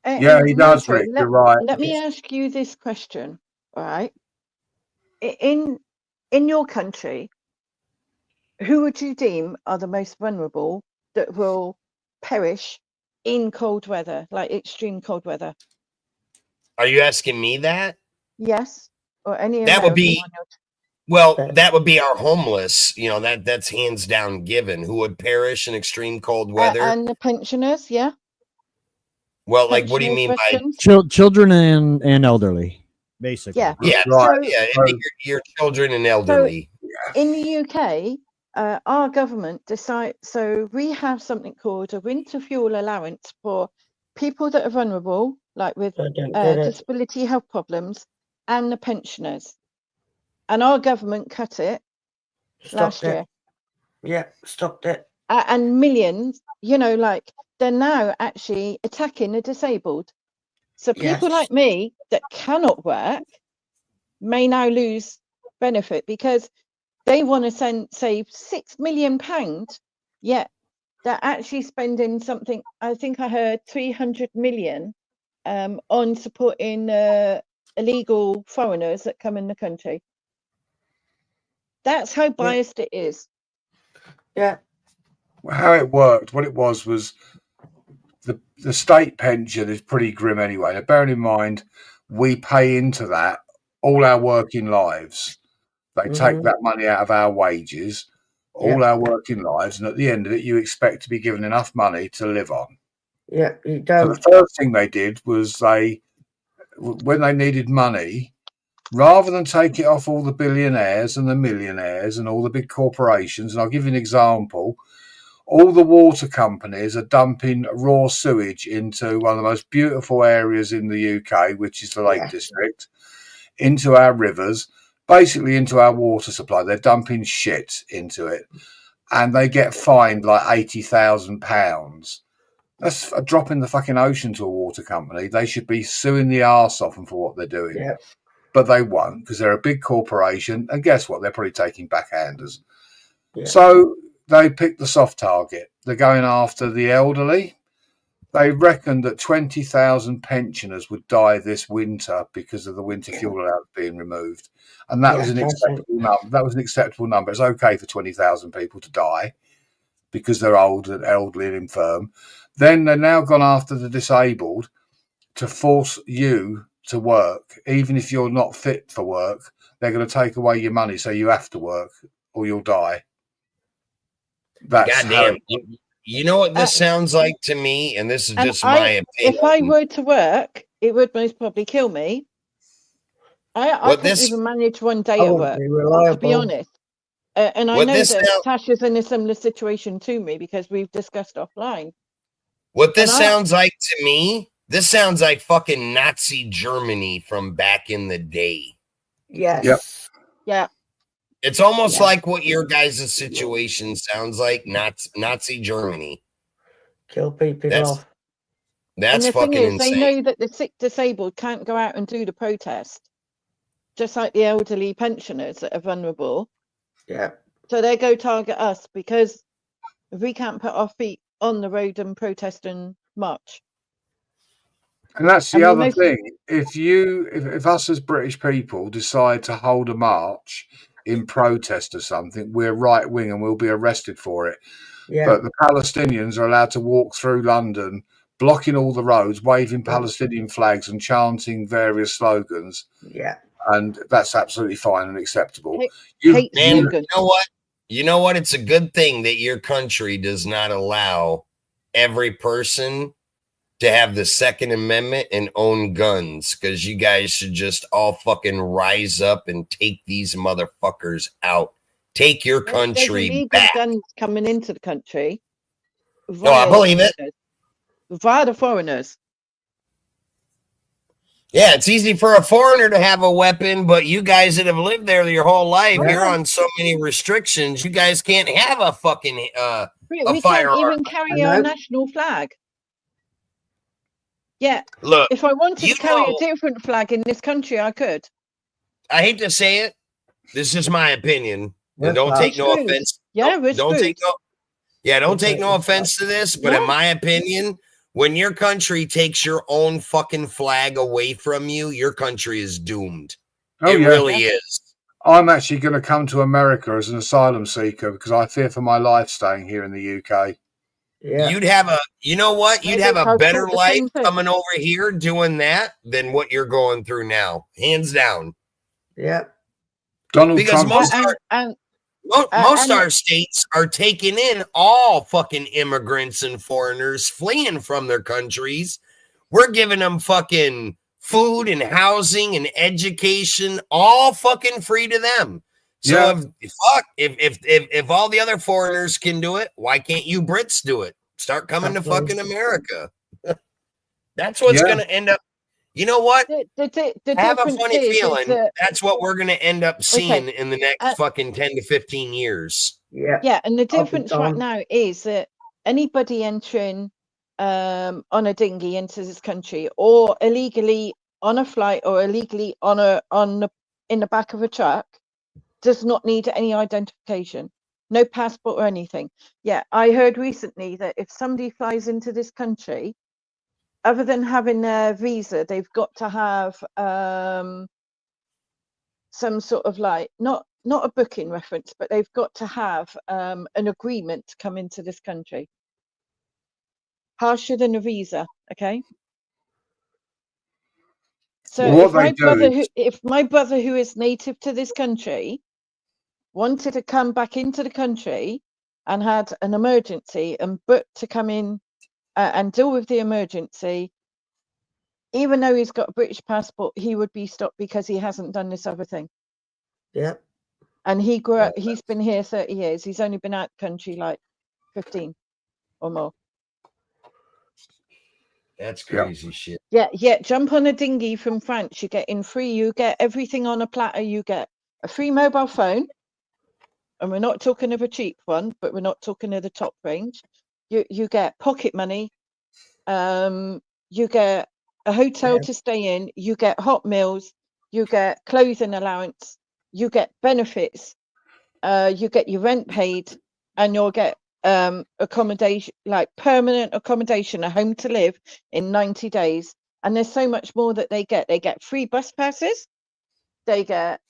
Yeah, he does, Nitro, Rick. You're right. Let me ask you this question, all right? In your country, who would you deem are the most vulnerable that will perish in cold weather, like extreme cold weather? Are you asking me that? Yes, or any That would American be, on your well, that would be our homeless. That's hands down given. Who would perish in extreme cold weather? and the pensioners, yeah. Well, like, what do you mean by Children and elderly, basically? Yeah. Yeah, So- your children and elderly. In the UK, our government so we have something called a winter fuel allowance for people that are vulnerable, like with disability health problems, and the pensioners. And our government cut it last year. Yeah, stopped it. And millions, like they're now actually attacking the disabled. So people like me that cannot work may now lose benefit because they want to save £6 million, yet they're actually spending something. I think I heard 300 million on supporting illegal foreigners that come in the country. That's how biased it is. Yeah. How it worked, what it was the state pension is pretty grim anyway. Now, bearing in mind, we pay into that all our working lives. They take that money out of our wages, all our working lives, and at the end of it, you expect to be given enough money to live on. Yeah, you So don't. the first thing they did was when they needed money, rather than take it off all the billionaires and the millionaires and all the big corporations, and I'll give you an example, all the water companies are dumping raw sewage into one of the most beautiful areas in the UK, which is the Lake District, into our rivers, basically into our water supply. They're dumping shit into it, and they get fined like £80,000. That's a drop in the fucking ocean to a water company. They should be suing the arse off them for what they're doing. Yeah. but they won't because they're a big corporation. And guess what? They're probably taking backhanders. Yeah. So they picked the soft target. They're going after the elderly. They reckon that 20,000 pensioners would die this winter because of the winter fuel allowance being removed, and that was an acceptable number. That was an acceptable number. It's okay for 20,000 people to die because they're old and elderly and infirm. Then they're now gone after the disabled to force you to work, even if you're not fit for work. They're going to take away your money, so you have to work or you'll die. That's goddamn. You know what this sounds like to me, and this is just my opinion. If I were to work, it would most probably kill me. I couldn't even manage one day at work, to be honest. And I know that Tasha's in a similar situation to me because we've discussed offline. What this sounds like to me, this sounds like fucking Nazi Germany from back in the day. Yes. Yep. Yeah. It's almost like what your guys' situation sounds like, Nazi Germany. Kill people off. That's and the fucking thing is, insane. they know that the sick disabled can't go out and do the protest, just like the elderly pensioners that are vulnerable. Yeah. So they go target us because if we can't put our feet on the road and protest and march. And that's the other thing. If us as British people decide to hold a march in protest or something, we're right wing and we'll be arrested for it. Yeah. But the Palestinians are allowed to walk through London, blocking all the roads, waving Palestinian flags and chanting various slogans. Yeah. And that's absolutely fine and acceptable. You know what? You know what? It's a good thing that your country does not allow every person to have the Second Amendment and own guns, because you guys should just all fucking rise up and take these motherfuckers out. Take your country There's illegal back. guns coming into the country. No, I believe it. Via the foreigners. Yeah, it's easy for a foreigner to have a weapon, but you guys that have lived there your whole life, you're on so many restrictions. You guys can't have a fucking We firearm. can't even carry our national flag. Yeah. Look, if I wanted to carry a different flag in this country, I could. I hate to say it. This is my opinion. And don't take no offense. Yeah, don't take no offense to this, but in my opinion, when your country takes your own fucking flag away from you, your country is doomed. It really is. I'm actually going to come to America as an asylum seeker because I fear for my life staying here in the UK. Yeah. You'd have You'd have a better life coming over here doing that than what you're going through now. Hands down. Yeah. Donald because Trump. most our states are taking in all fucking immigrants and foreigners fleeing from their countries. We're giving them fucking food and housing and education, all fucking free to them. So if all the other foreigners can do it, why can't you Brits do it? Start coming to fucking America. That's what's going to end up. You know what? The have a funny feeling. That's what we're going to end up seeing in the next fucking 10 to 15 years. Yeah. Yeah. And the difference right now is that anybody entering on a dinghy into this country or illegally on a flight or illegally in the back of a truck does not need any identification, no passport or anything. Yeah, I heard recently that if somebody flies into this country, other than having a visa, they've got to have some sort of not a booking reference, but they've got to have an agreement to come into this country. Harsher than a visa, okay? So if my brother who is native to this country wanted to come back into the country and had an emergency and booked to come in and deal with the emergency, even though he's got a British passport, he would be stopped because he hasn't done this other thing. Yeah. And he grew up, he's been here 30 years. He's only been out the country like 15 or more. That's crazy shit. Yeah. Jump on a dinghy from France. You get in free. You get everything on a platter. You get a free mobile phone. And we're not talking of a cheap one, but we're not talking of the top range. You get pocket money. You get a hotel to stay in. You get hot meals. you get clothing allowance, you get benefits, you get your rent paid, and you'll get accommodation, like permanent accommodation, a home to live in 90 days. And there's so much more that they get. They get free bus passes, they get,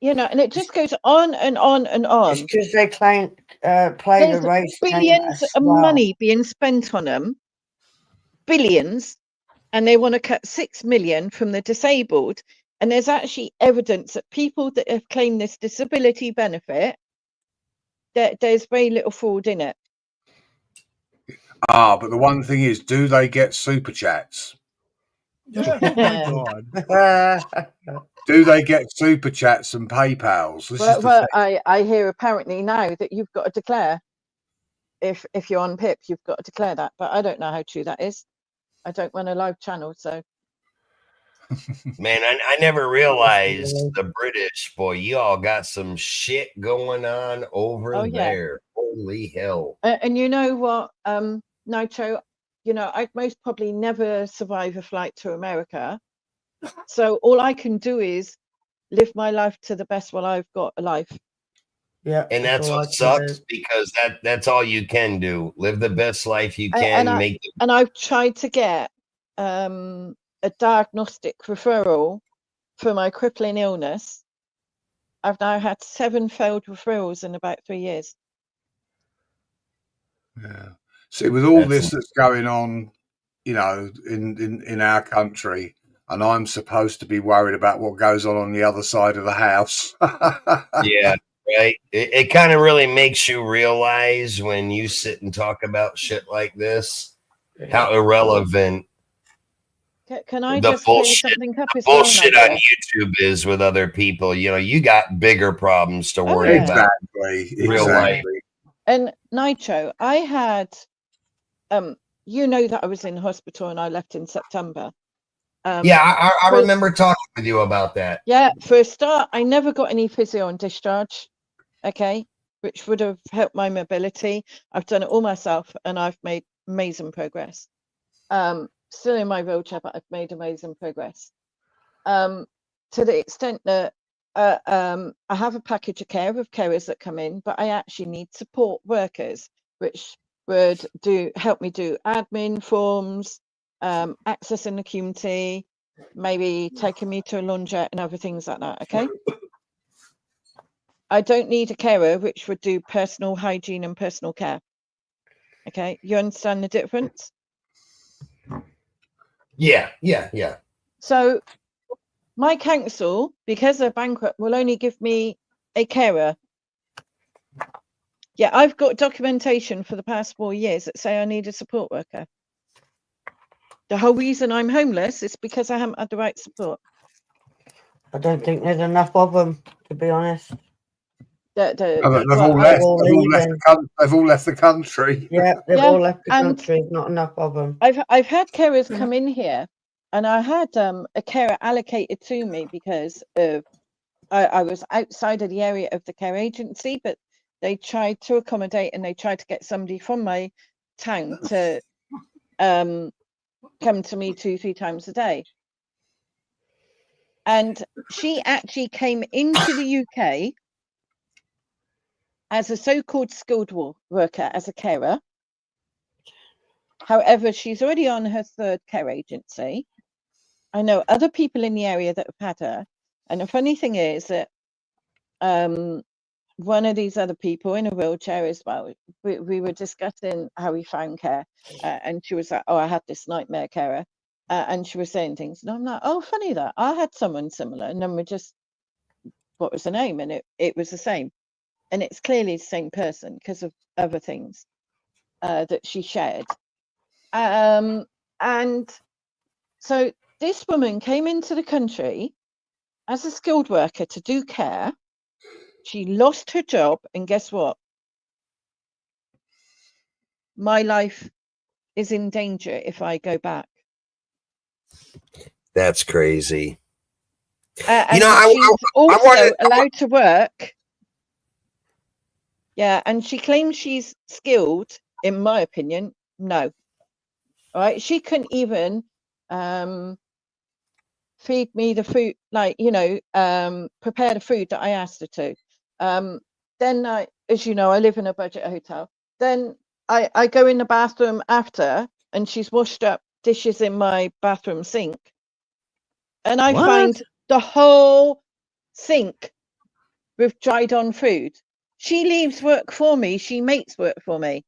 you know, and it just goes on and on and on. It's because they play the There's race game billions as of well. money being spent on them, billions, and they want to cut 6 million from the disabled. And there's actually evidence that people that have claimed this disability benefit, there's very little fraud in it. But the one thing is, do they get super chats? Do they get super chats and PayPals? This is the Well, thing. I hear apparently now that you've got to declare, if you're on PIP, you've got to declare that. But I don't know how true that is. I don't run a live channel, so. Man, I never realized the British, boy, you all got some shit going on over there. Holy hell. And you know what, Nitro, you know, I'd most probably never survive a flight to America. So all I can do is live my life to the best while I've got a life. Yeah. And that's what sucks, because that's all you can do. Live the best life you can. And I've tried to get a diagnostic referral for my crippling illness. I've now had 7 failed referrals in about 3 years. Yeah. See, with all this that's going on, you know, in our country, and I'm supposed to be worried about what goes on the other side of the house. Yeah, right. It kind of really makes you realize when you sit and talk about shit like this, how irrelevant Can I the just clear bullshit, something up as bullshit well, on YouTube is with other people. You know, you got bigger problems to worry about. Real life. And Nitro, I had, you know that I was in hospital and I left in September. Yeah, I remember talking with you about that. Yeah, for a start, I never got any physio on discharge, okay, which would have helped my mobility. I've done it all myself and I've made amazing progress. Still in my wheelchair, but I've made amazing progress. To the extent that I have a package of care with carers that come in, but I actually need support workers, which would help me do admin forms, accessing the community, maybe taking me to a laundrette and other things like that. Okay. I don't need a carer which would do personal hygiene and personal care. Okay, you understand the difference? Yeah. So my council, because they're bankrupt, will only give me a carer. Yeah, I've got documentation for the past 4 years that say I need a support worker. The whole reason I'm homeless is because I haven't had the right support. I don't think there's enough of them, to be honest. They've all left the country. Yeah, they've all left the country. Not enough of them. I've had carers come in here, and I had a carer allocated to me because of I was outside of the area of the care agency, but they tried to accommodate and they tried to get somebody from my town to come to me 2-3 times a day. And she actually came into the UK as a so-called skilled worker, as a carer. However, she's already on her 3rd care agency. I know other people in the area that have had her. And the funny thing is that one of these other people in a wheelchair as well, we were discussing how we found care. And she was like, oh, I had this nightmare carer. And she was saying things. And I'm like, oh, funny that. I had someone similar. And then we just, what was the name? And it was the same. And it's clearly the same person because of other things that she shared. And so this woman came into the country as a skilled worker to do care. She lost her job, and guess what? My life is in danger if I go back. That's crazy. And she's also allowed to work. Yeah, and she claims she's skilled. In my opinion, no. All right, she couldn't even feed me the food, like, prepare the food that I asked her to. Then as you know, I live in a budget hotel. Then I go in the bathroom after, and she's washed up dishes in my bathroom sink. And I What? find the whole sink with dried on food. She leaves work for me. She makes work for me.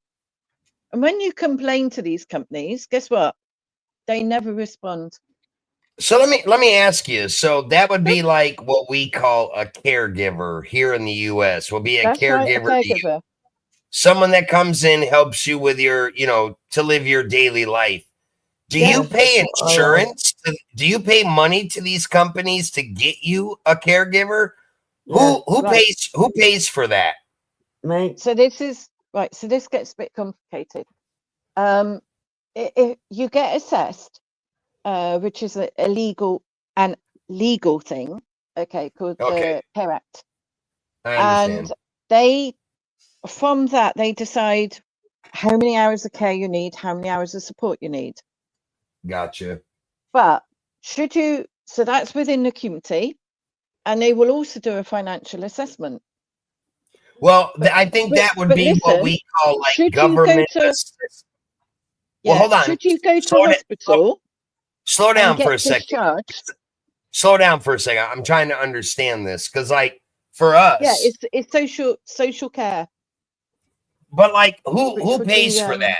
And when you complain to these companies, guess what? They never respond. So let me ask you. So that would be like what we call a caregiver here in the U.S. Will be a That's right, a caregiver to you. caregiver. Someone that comes in, helps you with your, to live your daily life. Do Yeah. you pay insurance? Do you pay money to these companies to get you a caregiver? Yeah. Who Right. pays for that? Mate. So this is right. So this gets a bit complicated. If you get assessed, which is a legal thing, okay, called Okay. the Care Act, I and understand. from that they decide how many hours of care you need, how many hours of support you need. Gotcha. But so that's within the community, and they will also do a financial assessment. Well, I think that would be what we call like government. Well, hold on. Should you go to hospital? Slow down for a second. Discharged, Slow down for a second. I'm trying to understand this because, like, for us, yeah, it's social care. But like, Which who would pays be, for that?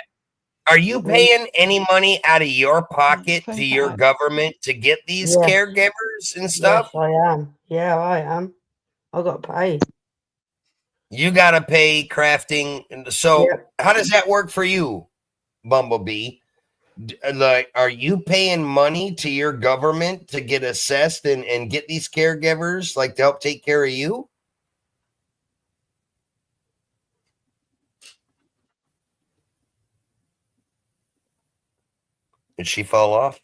Are you me. paying any money out of your pocket to your government to get these Yes. caregivers and stuff? Yes, I am. Yeah, I am. I got paid. You got to pay crafting. So how does that work for you, Bumblebee? Like, are you paying money to your government to get assessed and get these caregivers, like, to help take care of you? Did she fall off?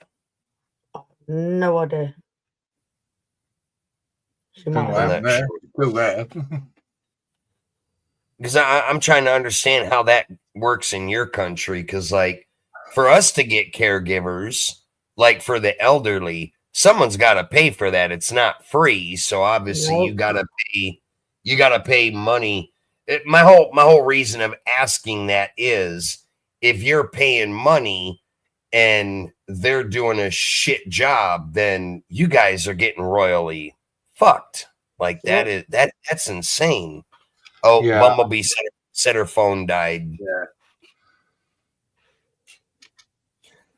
No idea. She might have. Still there. Because I'm trying to understand how that works in your country. Because, like, for us to get caregivers, like for the elderly, someone's got to pay for that. It's not free. So obviously, you got to pay. You got to pay money. My whole reason of asking that is, if you're paying money and they're doing a shit job, then you guys are getting royally fucked. Like that's insane. Oh, Yeah. Bumblebee said her phone died. Yeah.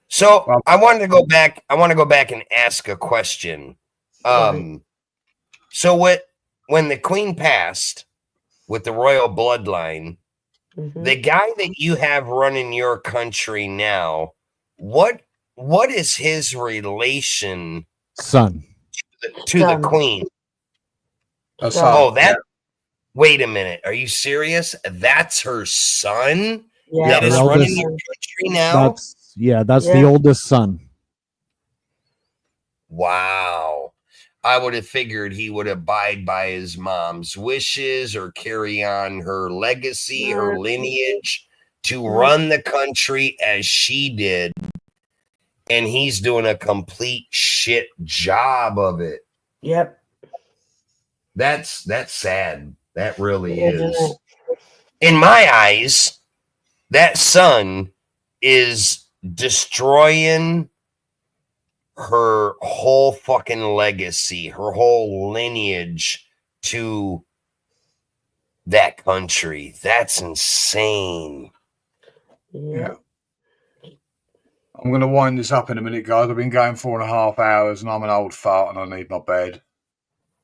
So I wanted to go back. I want to go back and ask a question. So when the Queen passed with the royal bloodline, the guy that you have running your country now, what is his relation Son. to the Queen? Wait a minute. Are you serious? That's her son that is running your country now? That's the oldest son. Wow. I would have figured he would abide by his mom's wishes or carry on her legacy, her lineage to run the country as she did. And he's doing a complete shit job of it. Yep. That's sad. That really is. In my eyes, that son is destroying her whole fucking legacy, her whole lineage to that country. That's insane. Yeah. I'm going to wind this up in a minute, guys. I've been going 4.5 hours and I'm an old fart and I need my bed.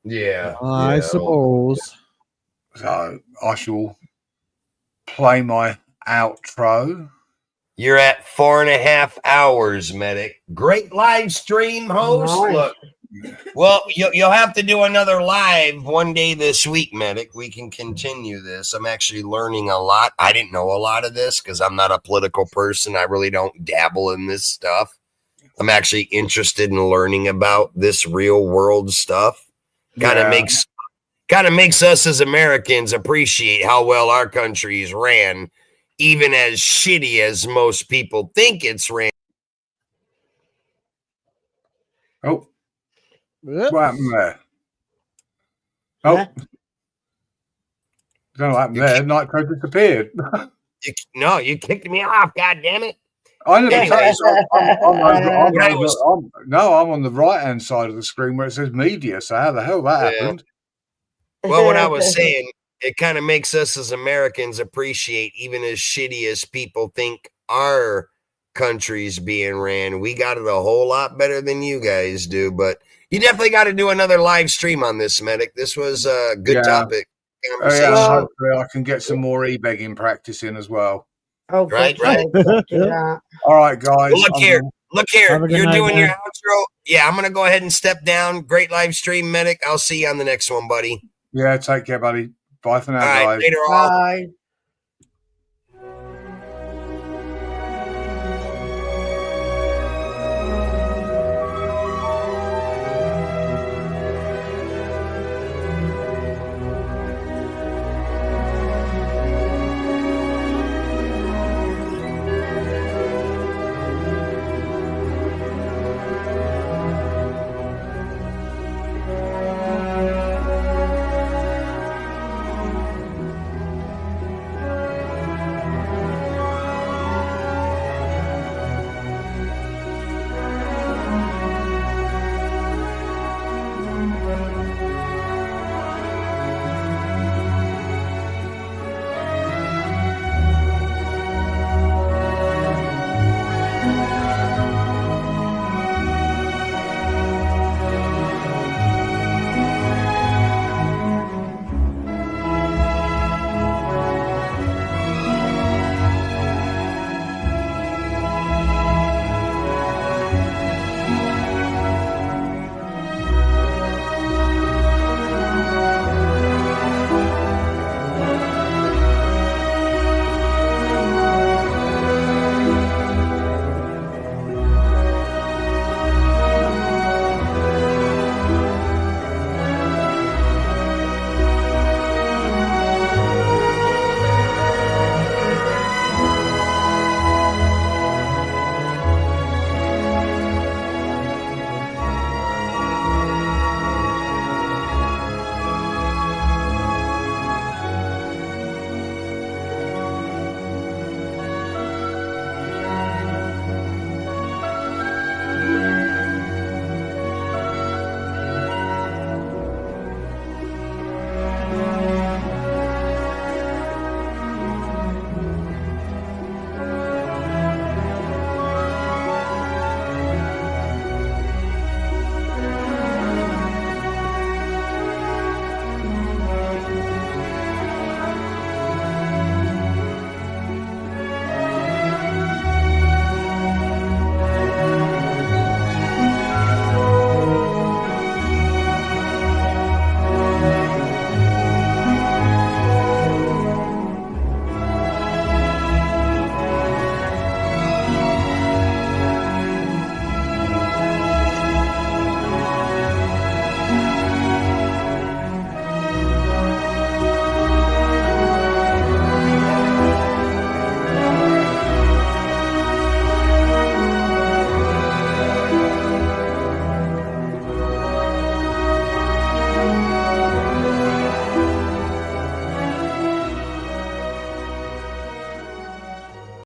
Yeah. I suppose. So I shall play my outro. You're at 4.5 hours, Medic. Great live stream host. Nice. Look, well, you'll have to do another live one day this week, Medic. We can continue this. I'm actually learning a lot. I didn't know a lot of this because I'm not a political person. I really don't dabble in this stuff. I'm actually interested in learning about this real world stuff. Kind of makes us as Americans appreciate how well our country is ran, even as shitty as most people think it's ran. Oh, What happened there? Oh, Yeah. don't know what happened there. Nitro disappeared. No, you kicked me off. God damn it! I never Anyways, I'm on the right hand side of the screen where it says media. So how the hell that Yeah. happened? Well, what I was saying, it kind of makes us as Americans appreciate, even as shitty as people think our country's being ran, we got it a whole lot better than you guys do. But you definitely got to do another live stream on this, Medic. This was a good topic conversation. Hopefully I can get some more e-begging practice in as well. Oh, right. All right, guys. Well, look here. Have a good You're night, doing your man. outro. Yeah, I'm gonna go ahead and step down. Great live stream, Medic. I'll see you on the next one, buddy. Yeah, take care, buddy. Bye for now, All right, guys. later all. Bye.